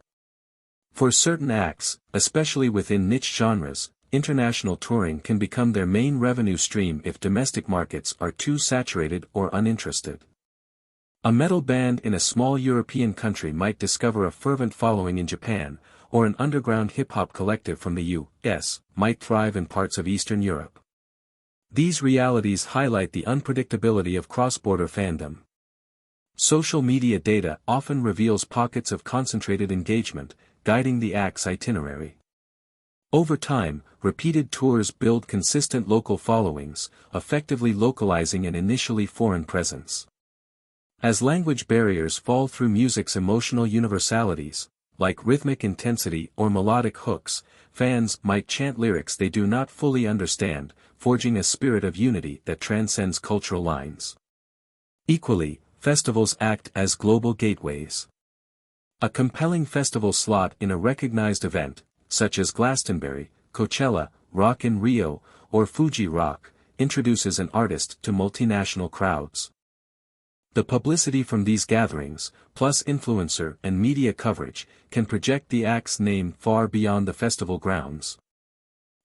For certain acts, especially within niche genres, international touring can become their main revenue stream if domestic markets are too saturated or uninterested. A metal band in a small European country might discover a fervent following in Japan, or an underground hip-hop collective from the U.S. might thrive in parts of Eastern Europe. These realities highlight the unpredictability of cross-border fandom. Social media data often reveals pockets of concentrated engagement, guiding the act's itinerary. Over time, repeated tours build consistent local followings, effectively localizing an initially foreign presence. As language barriers fall through music's emotional universalities, like rhythmic intensity or melodic hooks, fans might chant lyrics they do not fully understand, forging a spirit of unity that transcends cultural lines. Equally, festivals act as global gateways. A compelling festival slot in a recognized event, such as Glastonbury, Coachella, Rock in Rio, or Fuji Rock, introduces an artist to multinational crowds. The publicity from these gatherings, plus influencer and media coverage, can project the act's name far beyond the festival grounds.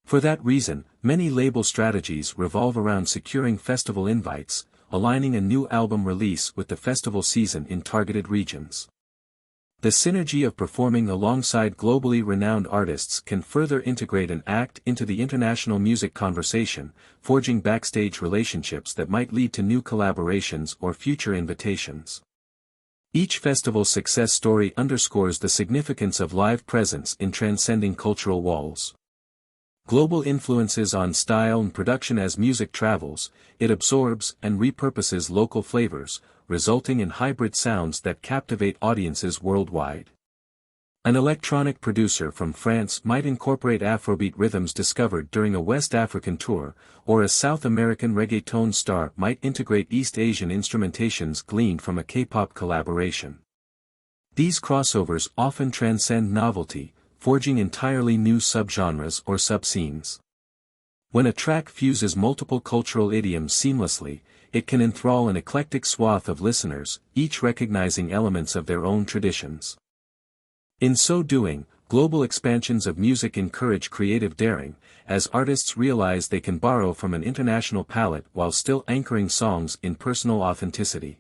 For that reason, many label strategies revolve around securing festival invites, aligning a new album release with the festival season in targeted regions. The synergy of performing alongside globally renowned artists can further integrate an act into the international music conversation, forging backstage relationships that might lead to new collaborations or future invitations. Each festival's success story underscores the significance of live presence in transcending cultural walls. Global influences on style and production. As music travels, it absorbs and repurposes local flavors, resulting in hybrid sounds that captivate audiences worldwide. An electronic producer from France might incorporate Afrobeat rhythms discovered during a West African tour, or a South American reggaeton star might integrate East Asian instrumentations gleaned from a K-pop collaboration. These crossovers often transcend novelty, forging entirely new subgenres or subscenes. When a track fuses multiple cultural idioms seamlessly, it can enthrall an eclectic swath of listeners, each recognizing elements of their own traditions. In so doing, global expansions of music encourage creative daring, as artists realize they can borrow from an international palette while still anchoring songs in personal authenticity.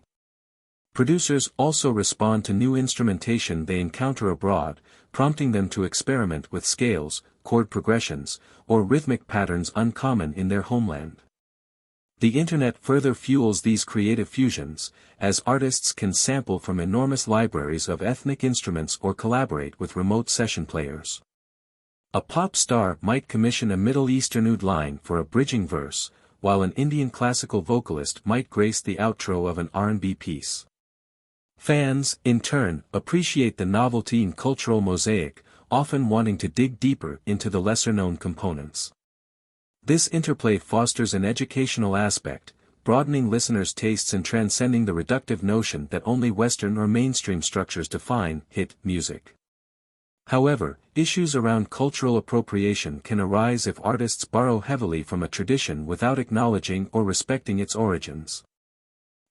Producers also respond to new instrumentation they encounter abroad, prompting them to experiment with scales, chord progressions, or rhythmic patterns uncommon in their homeland. The internet further fuels these creative fusions, as artists can sample from enormous libraries of ethnic instruments or collaborate with remote session players. A pop star might commission a Middle Eastern oud line for a bridging verse, while an Indian classical vocalist might grace the outro of an R&B piece. Fans, in turn, appreciate the novelty and cultural mosaic, often wanting to dig deeper into the lesser-known components. This interplay fosters an educational aspect, broadening listeners' tastes and transcending the reductive notion that only Western or mainstream structures define hit music. However, issues around cultural appropriation can arise if artists borrow heavily from a tradition without acknowledging or respecting its origins.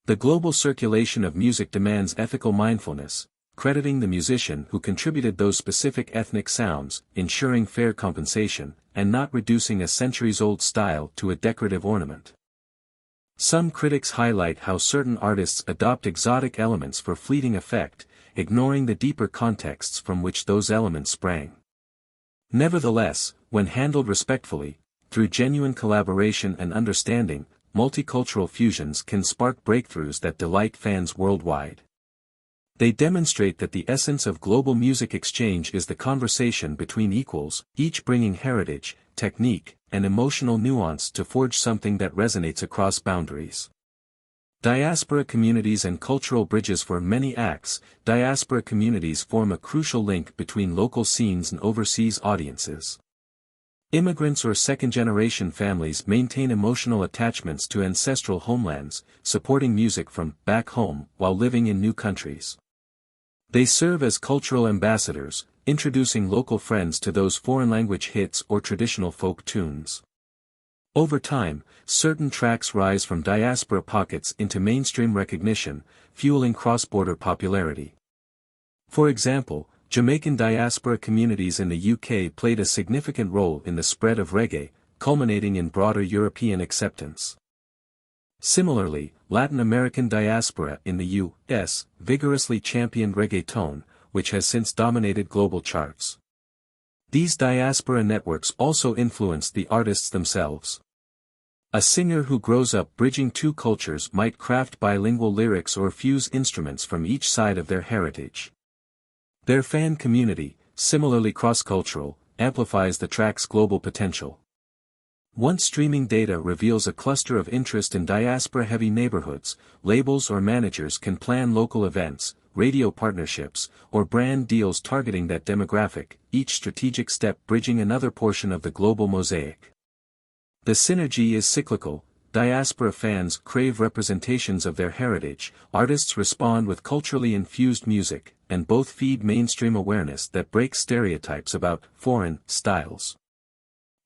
The global circulation of music demands ethical mindfulness, crediting the musician who contributed those specific ethnic sounds, ensuring fair compensation, and not reducing a centuries-old style to a decorative ornament. Some critics highlight how certain artists adopt exotic elements for fleeting effect, ignoring the deeper contexts from which those elements sprang. Nevertheless, when handled respectfully, through genuine collaboration and understanding, multicultural fusions can spark breakthroughs that delight fans worldwide. They demonstrate that the essence of global music exchange is the conversation between equals, each bringing heritage, technique, and emotional nuance to forge something that resonates across boundaries. Diaspora communities and cultural bridges. For many acts, diaspora communities form a crucial link between local scenes and overseas audiences. Immigrants or second-generation families maintain emotional attachments to ancestral homelands, supporting music from back home while living in new countries. They serve as cultural ambassadors, introducing local friends to those foreign language hits or traditional folk tunes. Over time, certain tracks rise from diaspora pockets into mainstream recognition, fueling cross-border popularity. For example, Jamaican diaspora communities in the UK played a significant role in the spread of reggae, culminating in broader European acceptance. Similarly, Latin American diaspora in the U.S. vigorously championed reggaeton, which has since dominated global charts. These diaspora networks also influenced the artists themselves. A singer who grows up bridging two cultures might craft bilingual lyrics or fuse instruments from each side of their heritage. Their fan community, similarly cross-cultural, amplifies the track's global potential. Once streaming data reveals a cluster of interest in diaspora-heavy neighborhoods, labels or managers can plan local events, radio partnerships, or brand deals targeting that demographic, each strategic step bridging another portion of the global mosaic. The synergy is cyclical. Diaspora fans crave representations of their heritage, artists respond with culturally infused music, and both feed mainstream awareness that breaks stereotypes about foreign styles.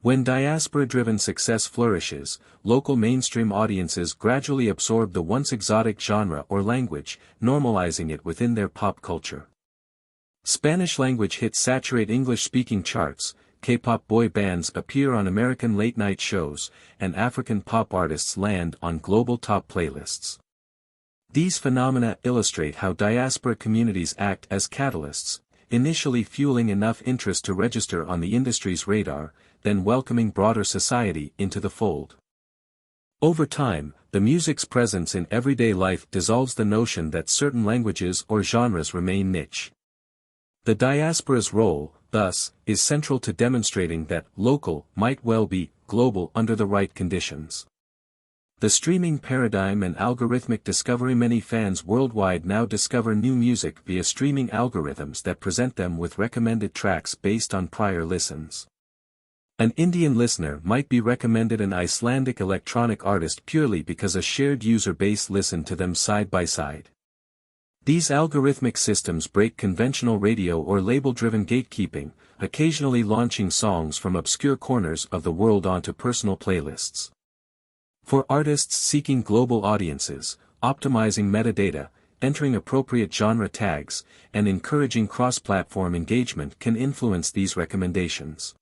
When diaspora-driven success flourishes, local mainstream audiences gradually absorb the once exotic genre or language, normalizing it within their pop culture. Spanish-language hits saturate English-speaking charts, K-pop boy bands appear on American late-night shows, and African pop artists land on global top playlists. These phenomena illustrate how diaspora communities act as catalysts, initially fueling enough interest to register on the industry's radar, then welcoming broader society into the fold. Over time, the music's presence in everyday life dissolves the notion that certain languages or genres remain niche. The diaspora's role, thus, is central to demonstrating that local might well be global under the right conditions. The streaming paradigm and algorithmic discovery. Many fans worldwide now discover new music via streaming algorithms that present them with recommended tracks based on prior listens. An Indian listener might be recommended an Icelandic electronic artist purely because a shared user base listened to them side by side. These algorithmic systems break conventional radio or label-driven gatekeeping, occasionally launching songs from obscure corners of the world onto personal playlists. For artists seeking global audiences, optimizing metadata, entering appropriate genre tags, and encouraging cross-platform engagement can influence these recommendations.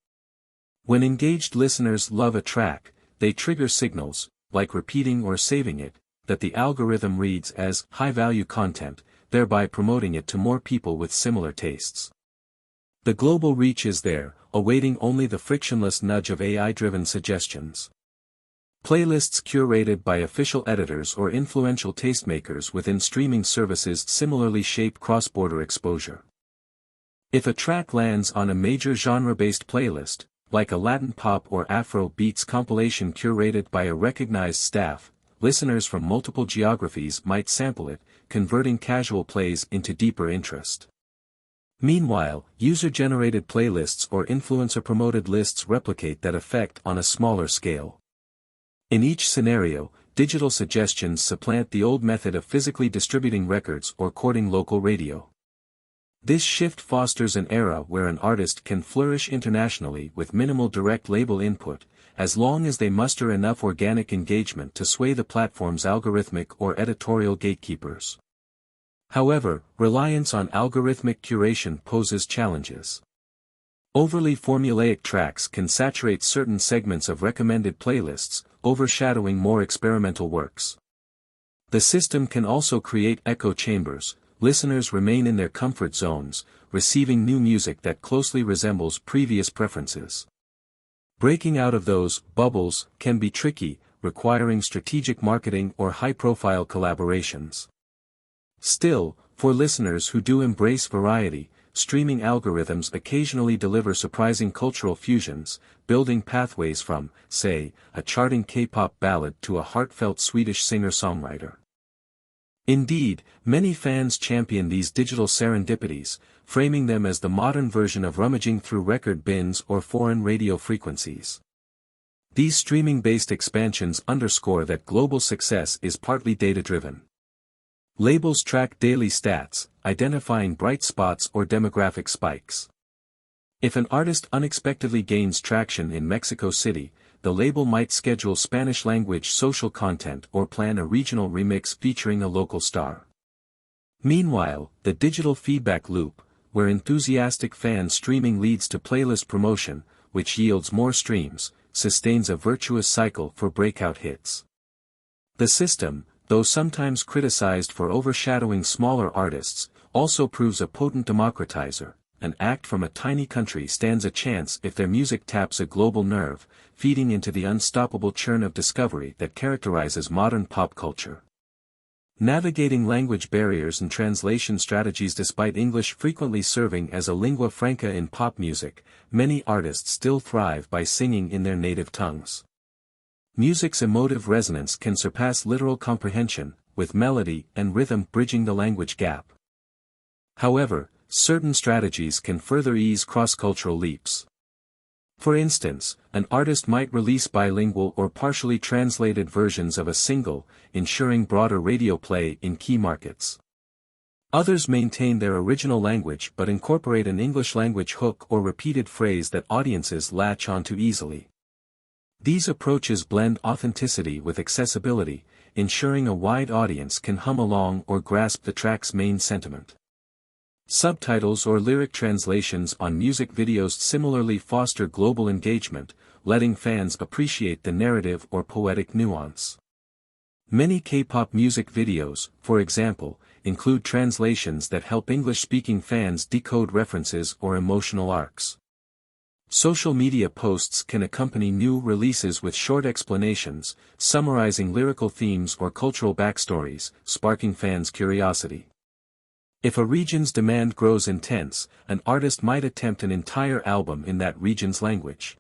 When engaged listeners love a track, they trigger signals, like repeating or saving it, that the algorithm reads as high-value content, thereby promoting it to more people with similar tastes. The global reach is there, awaiting only the frictionless nudge of AI-driven suggestions. Playlists curated by official editors or influential tastemakers within streaming services similarly shape cross-border exposure. If a track lands on a major genre-based playlist, like a Latin pop or Afro beats compilation curated by a recognized staff, listeners from multiple geographies might sample it, converting casual plays into deeper interest. Meanwhile, user-generated playlists or influencer-promoted lists replicate that effect on a smaller scale. In each scenario, digital suggestions supplant the old method of physically distributing records or courting local radio. This shift fosters an era where an artist can flourish internationally with minimal direct label input, as long as they muster enough organic engagement to sway the platform's algorithmic or editorial gatekeepers. However, reliance on algorithmic curation poses challenges. Overly formulaic tracks can saturate certain segments of recommended playlists, overshadowing more experimental works. The system can also create echo chambers. Listeners remain in their comfort zones, receiving new music that closely resembles previous preferences. Breaking out of those bubbles can be tricky, requiring strategic marketing or high-profile collaborations. Still, for listeners who do embrace variety, streaming algorithms occasionally deliver surprising cultural fusions, building pathways from, say, a charting K-pop ballad to a heartfelt Swedish singer-songwriter. Indeed, many fans champion these digital serendipities, framing them as the modern version of rummaging through record bins or foreign radio frequencies. These streaming-based expansions underscore that global success is partly data-driven. Labels track daily stats, identifying bright spots or demographic spikes. If an artist unexpectedly gains traction in Mexico City, the label might schedule Spanish-language social content or plan a regional remix featuring a local star. Meanwhile, the digital feedback loop, where enthusiastic fan streaming leads to playlist promotion, which yields more streams, sustains a virtuous cycle for breakout hits. The system, though sometimes criticized for overshadowing smaller artists, also proves a potent democratizer. An act from a tiny country stands a chance if their music taps a global nerve, feeding into the unstoppable churn of discovery that characterizes modern pop culture. Navigating language barriers and translation strategies. Despite English frequently serving as a lingua franca in pop music, many artists still thrive by singing in their native tongues. Music's emotive resonance can surpass literal comprehension, with melody and rhythm bridging the language gap. However, certain strategies can further ease cross-cultural leaps. For instance, an artist might release bilingual or partially translated versions of a single, ensuring broader radio play in key markets. Others maintain their original language but incorporate an English-language hook or repeated phrase that audiences latch onto easily. These approaches blend authenticity with accessibility, ensuring a wide audience can hum along or grasp the track's main sentiment. Subtitles or lyric translations on music videos similarly foster global engagement, letting fans appreciate the narrative or poetic nuance. Many K-pop music videos, for example, include translations that help English-speaking fans decode references or emotional arcs. Social media posts can accompany new releases with short explanations, summarizing lyrical themes or cultural backstories, sparking fans' curiosity. If a region's demand grows intense, an artist might attempt an entire album in that region's language.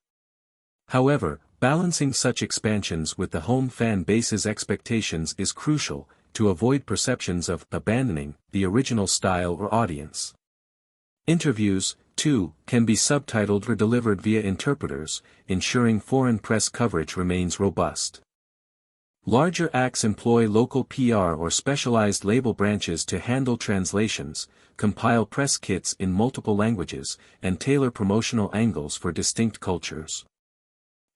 However, balancing such expansions with the home fan base's expectations is crucial, to avoid perceptions of abandoning the original style or audience. Interviews, too, can be subtitled or delivered via interpreters, ensuring foreign press coverage remains robust. Larger acts employ local PR or specialized label branches to handle translations, compile press kits in multiple languages, and tailor promotional angles for distinct cultures.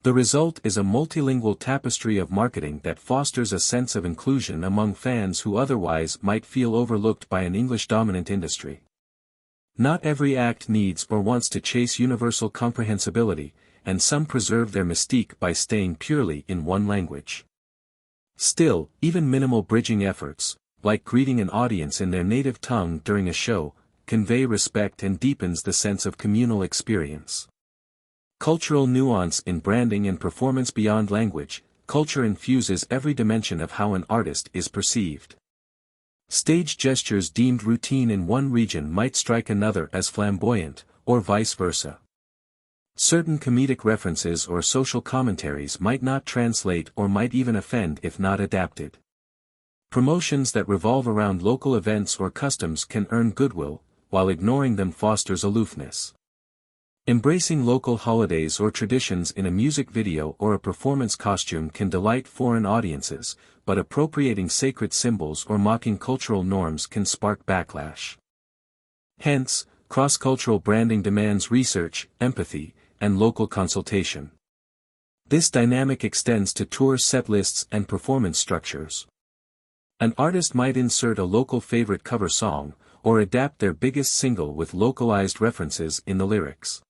The result is a multilingual tapestry of marketing that fosters a sense of inclusion among fans who otherwise might feel overlooked by an English-dominant industry. Not every act needs or wants to chase universal comprehensibility, and some preserve their mystique by staying purely in one language. Still, even minimal bridging efforts, like greeting an audience in their native tongue during a show, convey respect and deepens the sense of communal experience. Cultural nuance in branding and performance beyond language, culture infuses every dimension of how an artist is perceived. Stage gestures deemed routine in one region might strike another as flamboyant, or vice versa. Certain comedic references or social commentaries might not translate or might even offend if not adapted. Promotions that revolve around local events or customs can earn goodwill, while ignoring them fosters aloofness. Embracing local holidays or traditions in a music video or a performance costume can delight foreign audiences, but appropriating sacred symbols or mocking cultural norms can spark backlash. Hence, cross-cultural branding demands research, empathy, and local consultation. This dynamic extends to tour set lists and performance structures. An artist might insert a local favorite cover song, or adapt their biggest single with localized references in the lyrics.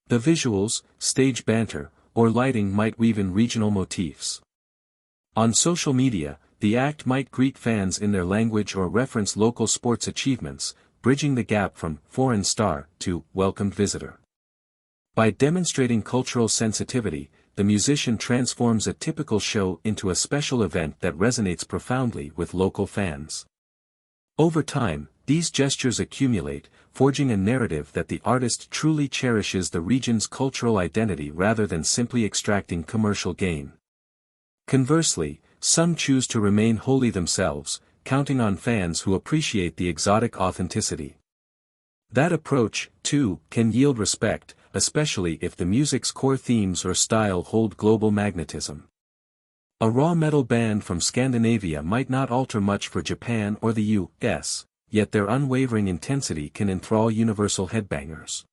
The visuals, stage banter, or lighting might weave in regional motifs. On social media, the act might greet fans in their language or reference local sports achievements, bridging the gap from foreign star to welcomed visitor. By demonstrating cultural sensitivity, the musician transforms a typical show into a special event that resonates profoundly with local fans. Over time, these gestures accumulate, forging a narrative that the artist truly cherishes the region's cultural identity rather than simply extracting commercial gain. Conversely, some choose to remain wholly themselves, counting on fans who appreciate the exotic authenticity. That approach, too, can yield respect, especially if the music's core themes or style hold global magnetism. A raw metal band from Scandinavia might not alter much for Japan or the US, yet their unwavering intensity can enthrall universal headbangers.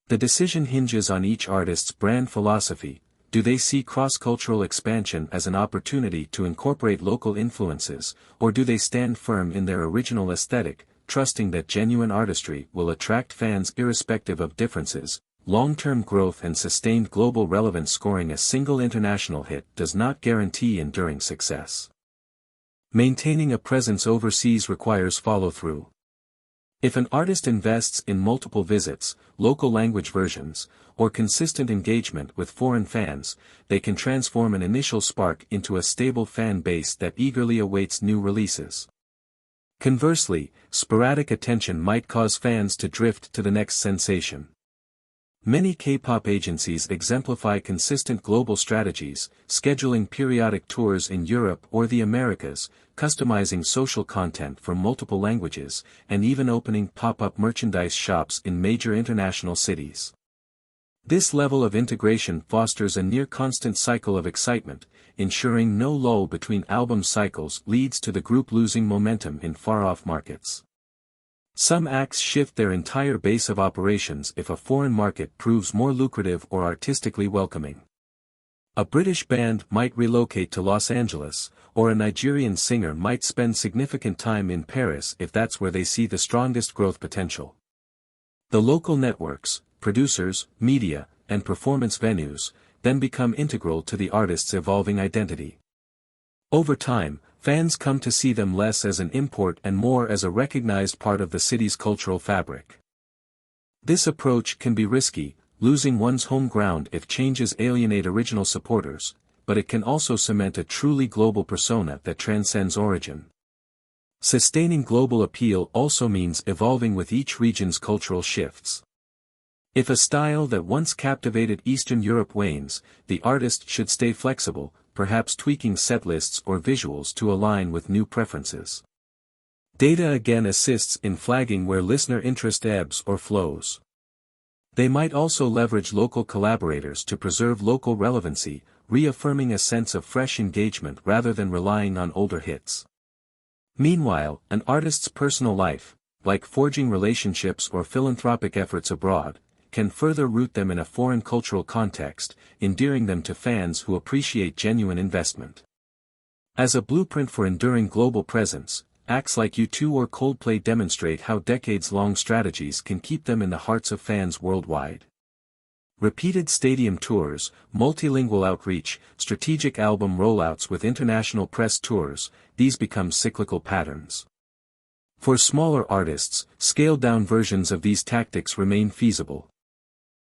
The decision hinges on each artist's brand philosophy. Do they see cross-cultural expansion as an opportunity to incorporate local influences, or do they stand firm in their original aesthetic, trusting that genuine artistry will attract fans irrespective of differences? Long-term growth and sustained global relevance. Scoring a single international hit does not guarantee enduring success. Maintaining a presence overseas requires follow-through. If an artist invests in multiple visits, local language versions, or consistent engagement with foreign fans, they can transform an initial spark into a stable fan base that eagerly awaits new releases. Conversely, sporadic attention might cause fans to drift to the next sensation. Many K-pop agencies exemplify consistent global strategies, scheduling periodic tours in Europe or the Americas, customizing social content for multiple languages, and even opening pop-up merchandise shops in major international cities. This level of integration fosters a near-constant cycle of excitement, ensuring no lull between album cycles leads to the group losing momentum in far-off markets. Some acts shift their entire base of operations if a foreign market proves more lucrative or artistically welcoming. A British band might relocate to Los Angeles, or a Nigerian singer might spend significant time in Paris if that's where they see the strongest growth potential. The local networks, producers, media, and performance venues then become integral to the artist's evolving identity. Over time, fans come to see them less as an import and more as a recognized part of the city's cultural fabric. This approach can be risky, losing one's home ground if changes alienate original supporters, but it can also cement a truly global persona that transcends origin. Sustaining global appeal also means evolving with each region's cultural shifts. If a style that once captivated Eastern Europe wanes, the artist should stay flexible, perhaps tweaking setlists or visuals to align with new preferences. Data again assists in flagging where listener interest ebbs or flows. They might also leverage local collaborators to preserve local relevancy, reaffirming a sense of fresh engagement rather than relying on older hits. Meanwhile, an artist's personal life, like forging relationships or philanthropic efforts abroad, can further root them in a foreign cultural context, endearing them to fans who appreciate genuine investment. As a blueprint for enduring global presence, acts like U2 or Coldplay demonstrate how decades-long strategies can keep them in the hearts of fans worldwide. Repeated stadium tours, multilingual outreach, strategic album rollouts with international press tours, these become cyclical patterns. For smaller artists, scaled-down versions of these tactics remain feasible.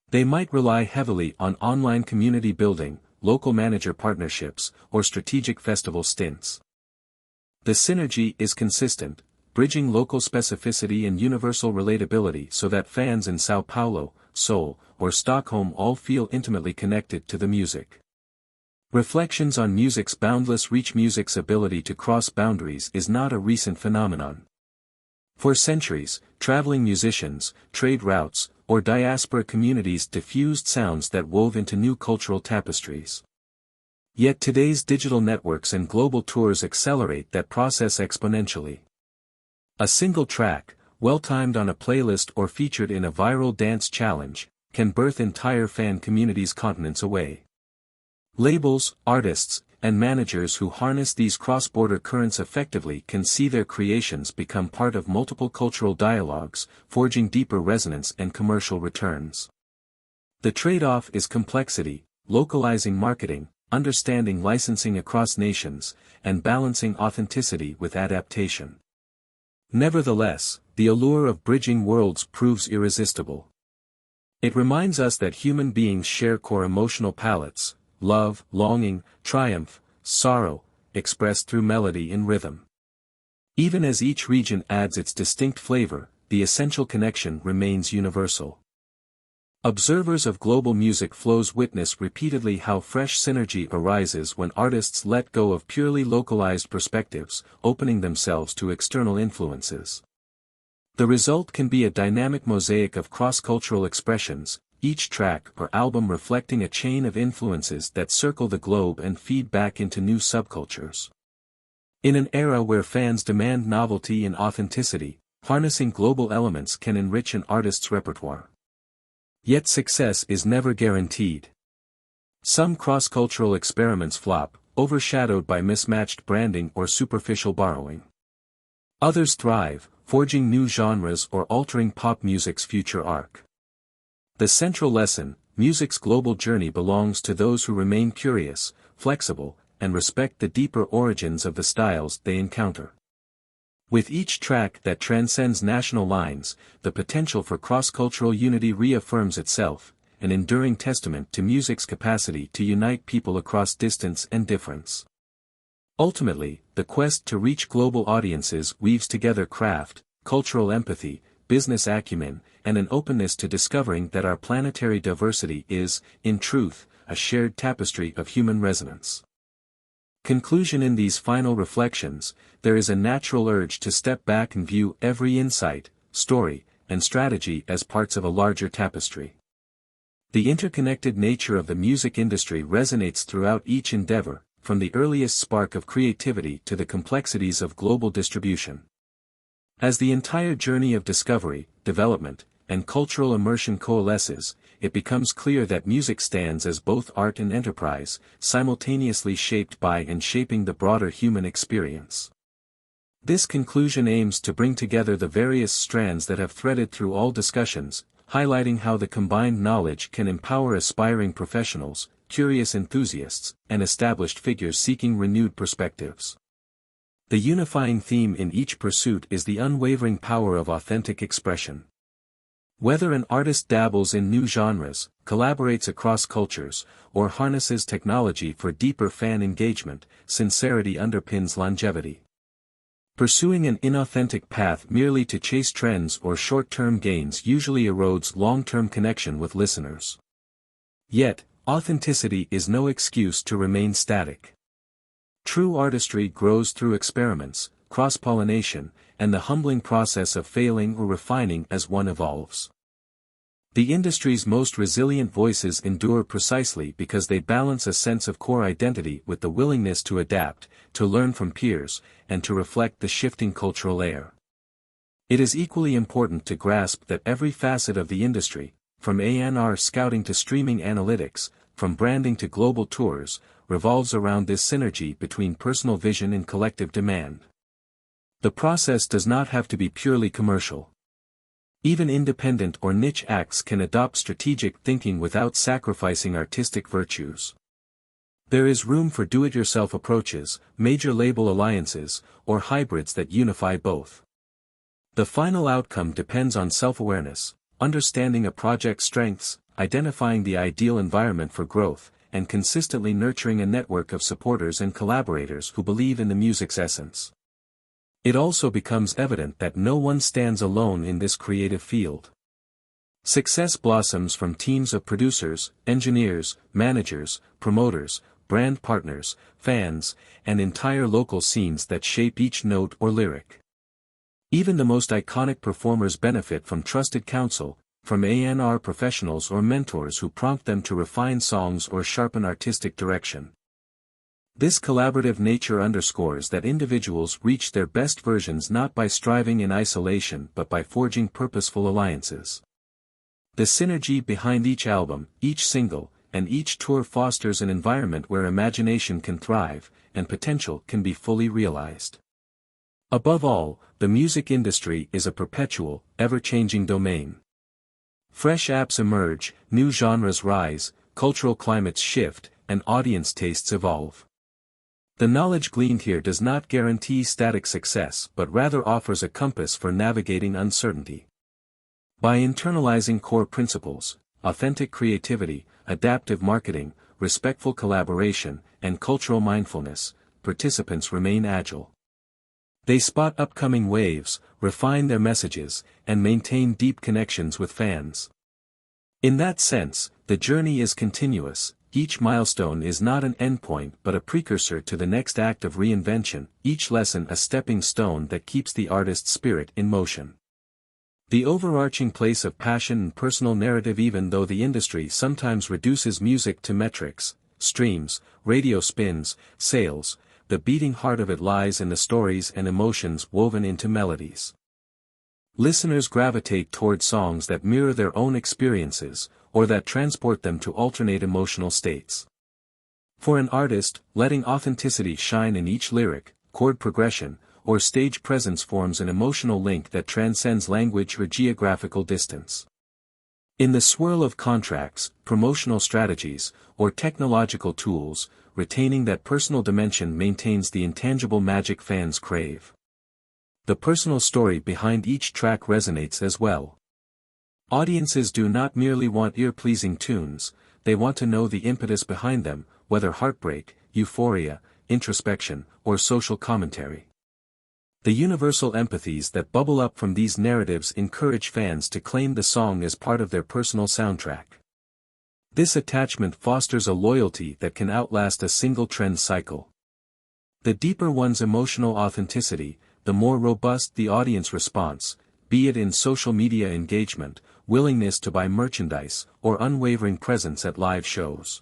They might rely heavily on online community building, local manager partnerships, or strategic festival stints. The synergy is consistent, bridging local specificity and universal relatability so that fans in São Paulo, Seoul, or Stockholm all feel intimately connected to the music. Reflections on music's boundless reach. Music's ability to cross boundaries is not a recent phenomenon. For centuries, traveling musicians, trade routes, or diaspora communities diffused sounds that wove into new cultural tapestries. Yet today's digital networks and global tours accelerate that process exponentially. A single track, well-timed on a playlist or featured in a viral dance challenge, can birth entire fan communities continents away. Labels, artists, and managers who harness these cross-border currents effectively can see their creations become part of multiple cultural dialogues, forging deeper resonance and commercial returns. The trade-off is complexity, localizing marketing, understanding licensing across nations, and balancing authenticity with adaptation. Nevertheless, the allure of bridging worlds proves irresistible. It reminds us that human beings share core emotional palettes: love, longing, triumph, sorrow, expressed through melody and rhythm. Even as each region adds its distinct flavor, the essential connection remains universal. Observers of global music flows witness repeatedly how fresh synergy arises when artists let go of purely localized perspectives, opening themselves to external influences. The result can be a dynamic mosaic of cross-cultural expressions, each track or album reflecting a chain of influences that circle the globe and feed back into new subcultures. In an era where fans demand novelty and authenticity, harnessing global elements can enrich an artist's repertoire. Yet success is never guaranteed. Some cross-cultural experiments flop, overshadowed by mismatched branding or superficial borrowing. Others thrive, forging new genres or altering pop music's future arc. The central lesson: music's global journey belongs to those who remain curious, flexible, and respect the deeper origins of the styles they encounter. With each track that transcends national lines, the potential for cross-cultural unity reaffirms itself, an enduring testament to music's capacity to unite people across distance and difference. Ultimately, the quest to reach global audiences weaves together craft, cultural empathy, business acumen, and an openness to discovering that our planetary diversity is, in truth, a shared tapestry of human resonance. Conclusion: in these final reflections, there is a natural urge to step back and view every insight, story, and strategy as parts of a larger tapestry. The interconnected nature of the music industry resonates throughout each endeavor, from the earliest spark of creativity to the complexities of global distribution. As the entire journey of discovery, development, and cultural immersion coalesces, it becomes clear that music stands as both art and enterprise, simultaneously shaped by and shaping the broader human experience. This conclusion aims to bring together the various strands that have threaded through all discussions, highlighting how the combined knowledge can empower aspiring professionals, curious enthusiasts, and established figures seeking renewed perspectives. The unifying theme in each pursuit is the unwavering power of authentic expression. Whether an artist dabbles in new genres, collaborates across cultures, or harnesses technology for deeper fan engagement, sincerity underpins longevity. Pursuing an inauthentic path merely to chase trends or short-term gains usually erodes long-term connection with listeners. Yet, authenticity is no excuse to remain static. True artistry grows through experiments, cross-pollination, and the humbling process of failing or refining as one evolves. The industry's most resilient voices endure precisely because they balance a sense of core identity with the willingness to adapt, to learn from peers, and to reflect the shifting cultural air. It is equally important to grasp that every facet of the industry, from A&R scouting to streaming analytics, from branding to global tours, revolves around this synergy between personal vision and collective demand. The process does not have to be purely commercial. Even independent or niche acts can adopt strategic thinking without sacrificing artistic virtues. There is room for do-it-yourself approaches, major label alliances, or hybrids that unify both. The final outcome depends on self-awareness, understanding a project's strengths, identifying the ideal environment for growth, and consistently nurturing a network of supporters and collaborators who believe in the music's essence. It also becomes evident that no one stands alone in this creative field. Success blossoms from teams of producers, engineers, managers, promoters, brand partners, fans, and entire local scenes that shape each note or lyric. Even the most iconic performers benefit from trusted counsel, from A&R professionals or mentors who prompt them to refine songs or sharpen artistic direction. This collaborative nature underscores that individuals reach their best versions not by striving in isolation but by forging purposeful alliances. The synergy behind each album, each single, and each tour fosters an environment where imagination can thrive, and potential can be fully realized. Above all, the music industry is a perpetual, ever-changing domain. Fresh apps emerge, new genres rise, cultural climates shift, and audience tastes evolve. The knowledge gleaned here does not guarantee static success but rather offers a compass for navigating uncertainty. By internalizing core principles, authentic creativity, adaptive marketing, respectful collaboration, and cultural mindfulness, participants remain agile. They spot upcoming waves, refine their messages, and maintain deep connections with fans. In that sense, the journey is continuous. Each milestone is not an endpoint but a precursor to the next act of reinvention, each lesson a stepping stone that keeps the artist's spirit in motion. The overarching place of passion and personal narrative. Even though the industry sometimes reduces music to metrics, streams, radio spins, sales, the beating heart of it lies in the stories and emotions woven into melodies. Listeners gravitate toward songs that mirror their own experiences, or that transport them to alternate emotional states. For an artist, letting authenticity shine in each lyric, chord progression, or stage presence forms an emotional link that transcends language or geographical distance. In the swirl of contracts, promotional strategies, or technological tools, retaining that personal dimension maintains the intangible magic fans crave. The personal story behind each track resonates as well. Audiences do not merely want ear-pleasing tunes, they want to know the impetus behind them, whether heartbreak, euphoria, introspection, or social commentary. The universal empathies that bubble up from these narratives encourage fans to claim the song as part of their personal soundtrack. This attachment fosters a loyalty that can outlast a single trend cycle. The deeper one's emotional authenticity, the more robust the audience response, be it in social media engagement, willingness to buy merchandise, or unwavering presence at live shows.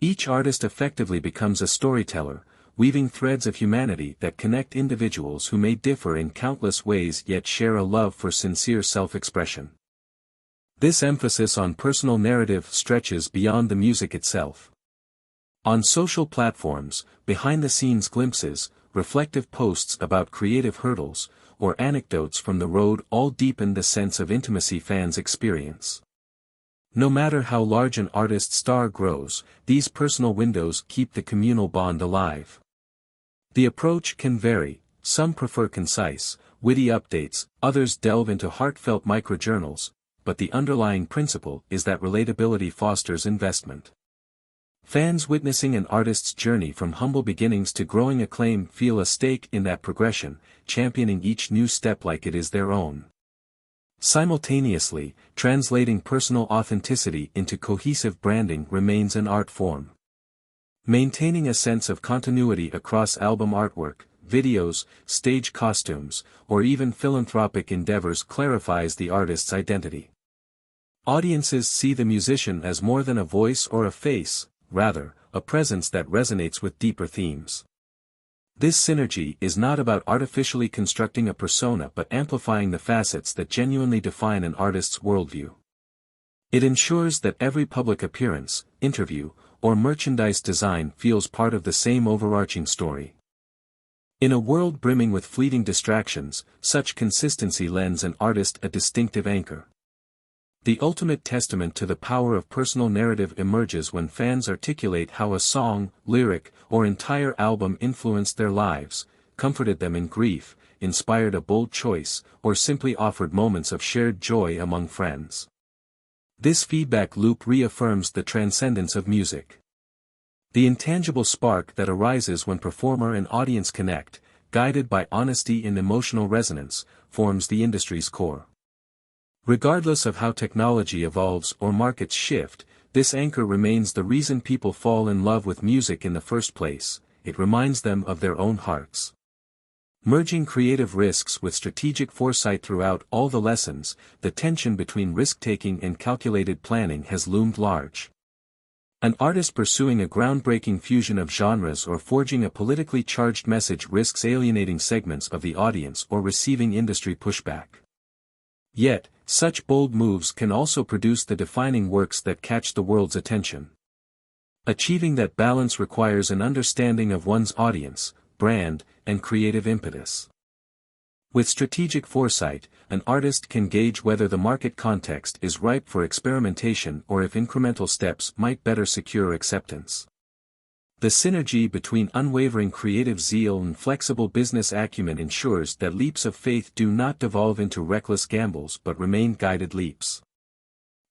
Each artist effectively becomes a storyteller, weaving threads of humanity that connect individuals who may differ in countless ways yet share a love for sincere self-expression. This emphasis on personal narrative stretches beyond the music itself. On social platforms, behind-the-scenes glimpses, reflective posts about creative hurdles, or anecdotes from the road all deepen the sense of intimacy fans experience. No matter how large an artist's star grows, these personal windows keep the communal bond alive. The approach can vary, some prefer concise, witty updates, others delve into heartfelt microjournals, but the underlying principle is that relatability fosters investment. Fans witnessing an artist's journey from humble beginnings to growing acclaim feel a stake in that progression, championing each new step like it is their own. Simultaneously, translating personal authenticity into cohesive branding remains an art form. Maintaining a sense of continuity across album artwork, videos, stage costumes, or even philanthropic endeavors clarifies the artist's identity. Audiences see the musician as more than a voice or a face, rather, a presence that resonates with deeper themes. This synergy is not about artificially constructing a persona but amplifying the facets that genuinely define an artist's worldview. It ensures that every public appearance, interview, or merchandise design feels part of the same overarching story. In a world brimming with fleeting distractions, such consistency lends an artist a distinctive anchor. The ultimate testament to the power of personal narrative emerges when fans articulate how a song, lyric, or entire album influenced their lives, comforted them in grief, inspired a bold choice, or simply offered moments of shared joy among friends. This feedback loop reaffirms the transcendence of music. The intangible spark that arises when performer and audience connect, guided by honesty and emotional resonance, forms the industry's core. Regardless of how technology evolves or markets shift, this anchor remains the reason people fall in love with music in the first place. It reminds them of their own hearts. Merging creative risks with strategic foresight throughout all the lessons, the tension between risk-taking and calculated planning has loomed large. An artist pursuing a groundbreaking fusion of genres or forging a politically charged message risks alienating segments of the audience or receiving industry pushback. Yet, such bold moves can also produce the defining works that catch the world's attention. Achieving that balance requires an understanding of one's audience, brand, and creative impetus. With strategic foresight, an artist can gauge whether the market context is ripe for experimentation or if incremental steps might better secure acceptance. The synergy between unwavering creative zeal and flexible business acumen ensures that leaps of faith do not devolve into reckless gambles but remain guided leaps.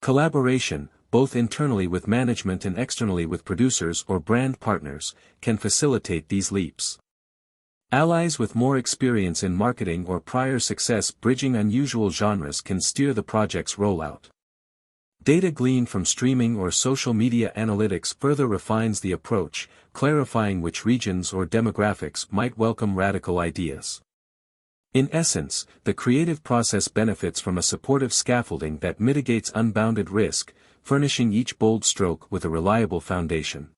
Collaboration, both internally with management and externally with producers or brand partners, can facilitate these leaps. Allies with more experience in marketing or prior success bridging unusual genres can steer the project's rollout. Data gleaned from streaming or social media analytics further refines the approach, clarifying which regions or demographics might welcome radical ideas. In essence, the creative process benefits from a supportive scaffolding that mitigates unbounded risk, furnishing each bold stroke with a reliable foundation.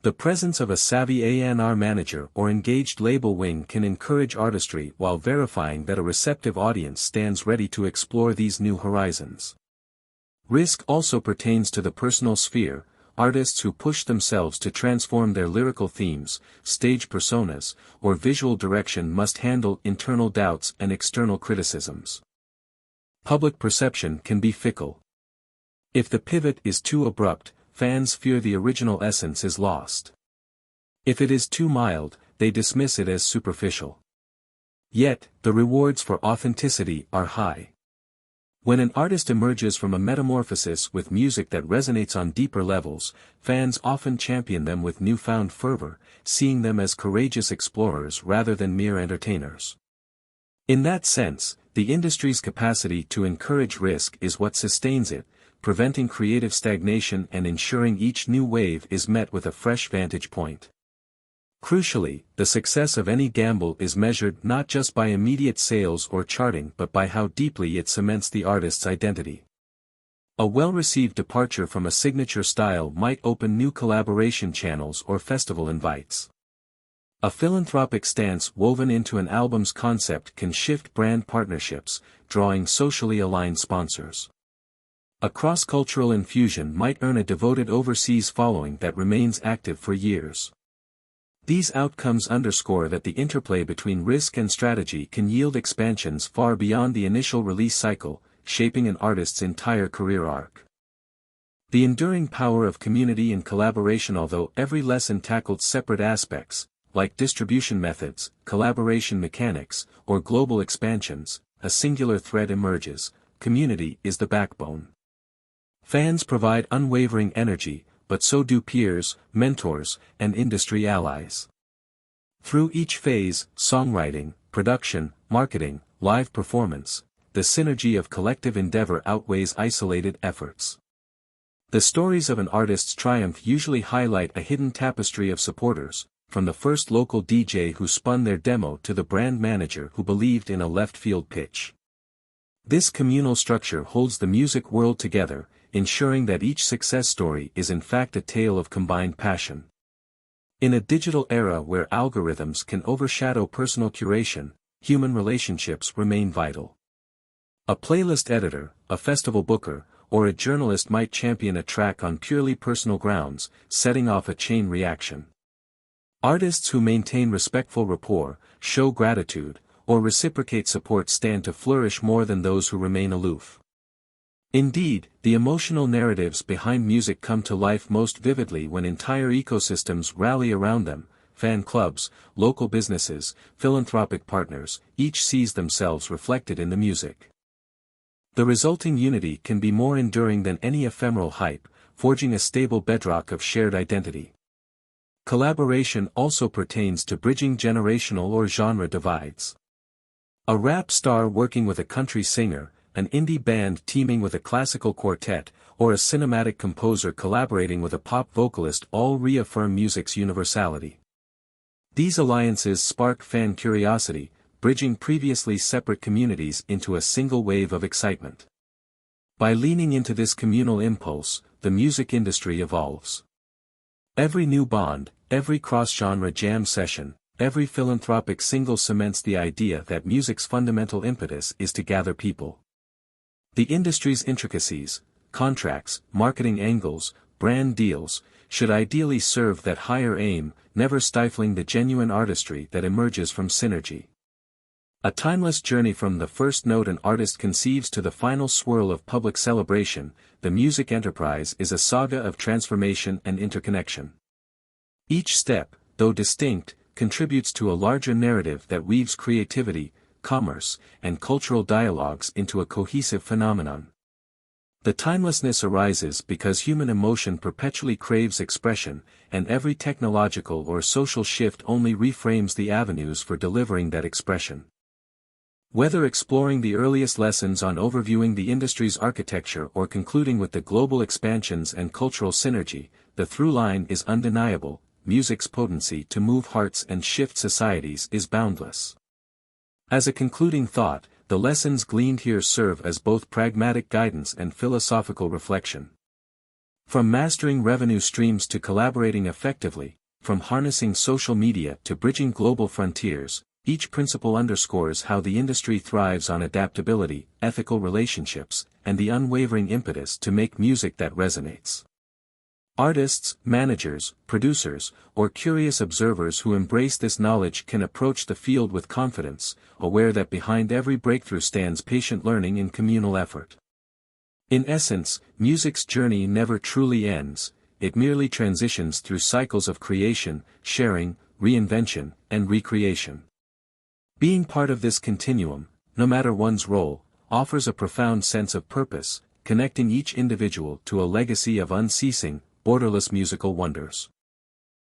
The presence of a savvy A&R manager or engaged label wing can encourage artistry while verifying that a receptive audience stands ready to explore these new horizons. Risk also pertains to the personal sphere. Artists who push themselves to transform their lyrical themes, stage personas, or visual direction must handle internal doubts and external criticisms. Public perception can be fickle. If the pivot is too abrupt, fans fear the original essence is lost. If it is too mild, they dismiss it as superficial. Yet, the rewards for authenticity are high. When an artist emerges from a metamorphosis with music that resonates on deeper levels, fans often champion them with newfound fervor, seeing them as courageous explorers rather than mere entertainers. In that sense, the industry's capacity to encourage risk is what sustains it, preventing creative stagnation and ensuring each new wave is met with a fresh vantage point. Crucially, the success of any gamble is measured not just by immediate sales or charting but by how deeply it cements the artist's identity. A well-received departure from a signature style might open new collaboration channels or festival invites. A philanthropic stance woven into an album's concept can shift brand partnerships, drawing socially aligned sponsors. A cross-cultural infusion might earn a devoted overseas following that remains active for years. These outcomes underscore that the interplay between risk and strategy can yield expansions far beyond the initial release cycle, shaping an artist's entire career arc. The enduring power of community and collaboration. Although every lesson tackled separate aspects, like distribution methods, collaboration mechanics, or global expansions, a singular thread emerges: community is the backbone. Fans provide unwavering energy, but so do peers, mentors, and industry allies. Through each phase, songwriting, production, marketing, live performance, the synergy of collective endeavor outweighs isolated efforts. The stories of an artist's triumph usually highlight a hidden tapestry of supporters, from the first local DJ who spun their demo to the brand manager who believed in a left-field pitch. This communal structure holds the music world together, ensuring that each success story is in fact a tale of combined passion. In a digital era where algorithms can overshadow personal curation, human relationships remain vital. A playlist editor, a festival booker, or a journalist might champion a track on purely personal grounds, setting off a chain reaction. Artists who maintain respectful rapport, show gratitude, or reciprocate support stand to flourish more than those who remain aloof. Indeed, the emotional narratives behind music come to life most vividly when entire ecosystems rally around them. Fan clubs, local businesses, philanthropic partners, each sees themselves reflected in the music. The resulting unity can be more enduring than any ephemeral hype, forging a stable bedrock of shared identity. Collaboration also pertains to bridging generational or genre divides. A rap star working with a country singer, an indie band teaming with a classical quartet, or a cinematic composer collaborating with a pop vocalist all reaffirm music's universality. These alliances spark fan curiosity, bridging previously separate communities into a single wave of excitement. By leaning into this communal impulse, the music industry evolves. Every new bond, every cross-genre jam session, every philanthropic single cements the idea that music's fundamental impetus is to gather people. The industry's intricacies, contracts, marketing angles, brand deals, should ideally serve that higher aim, never stifling the genuine artistry that emerges from synergy. A timeless journey from the first note an artist conceives to the final swirl of public celebration, the music enterprise is a saga of transformation and interconnection. Each step, though distinct, contributes to a larger narrative that weaves creativity, commerce, and cultural dialogues into a cohesive phenomenon. The timelessness arises because human emotion perpetually craves expression, and every technological or social shift only reframes the avenues for delivering that expression. Whether exploring the earliest lessons on overviewing the industry's architecture or concluding with the global expansions and cultural synergy, the through line is undeniable: music's potency to move hearts and shift societies is boundless. As a concluding thought, the lessons gleaned here serve as both pragmatic guidance and philosophical reflection. From mastering revenue streams to collaborating effectively, from harnessing social media to bridging global frontiers, each principle underscores how the industry thrives on adaptability, ethical relationships, and the unwavering impetus to make music that resonates. Artists, managers, producers, or curious observers who embrace this knowledge can approach the field with confidence, aware that behind every breakthrough stands patient learning and communal effort. In essence, music's journey never truly ends, it merely transitions through cycles of creation, sharing, reinvention, and recreation. Being part of this continuum, no matter one's role, offers a profound sense of purpose, connecting each individual to a legacy of unceasing, borderless musical wonders.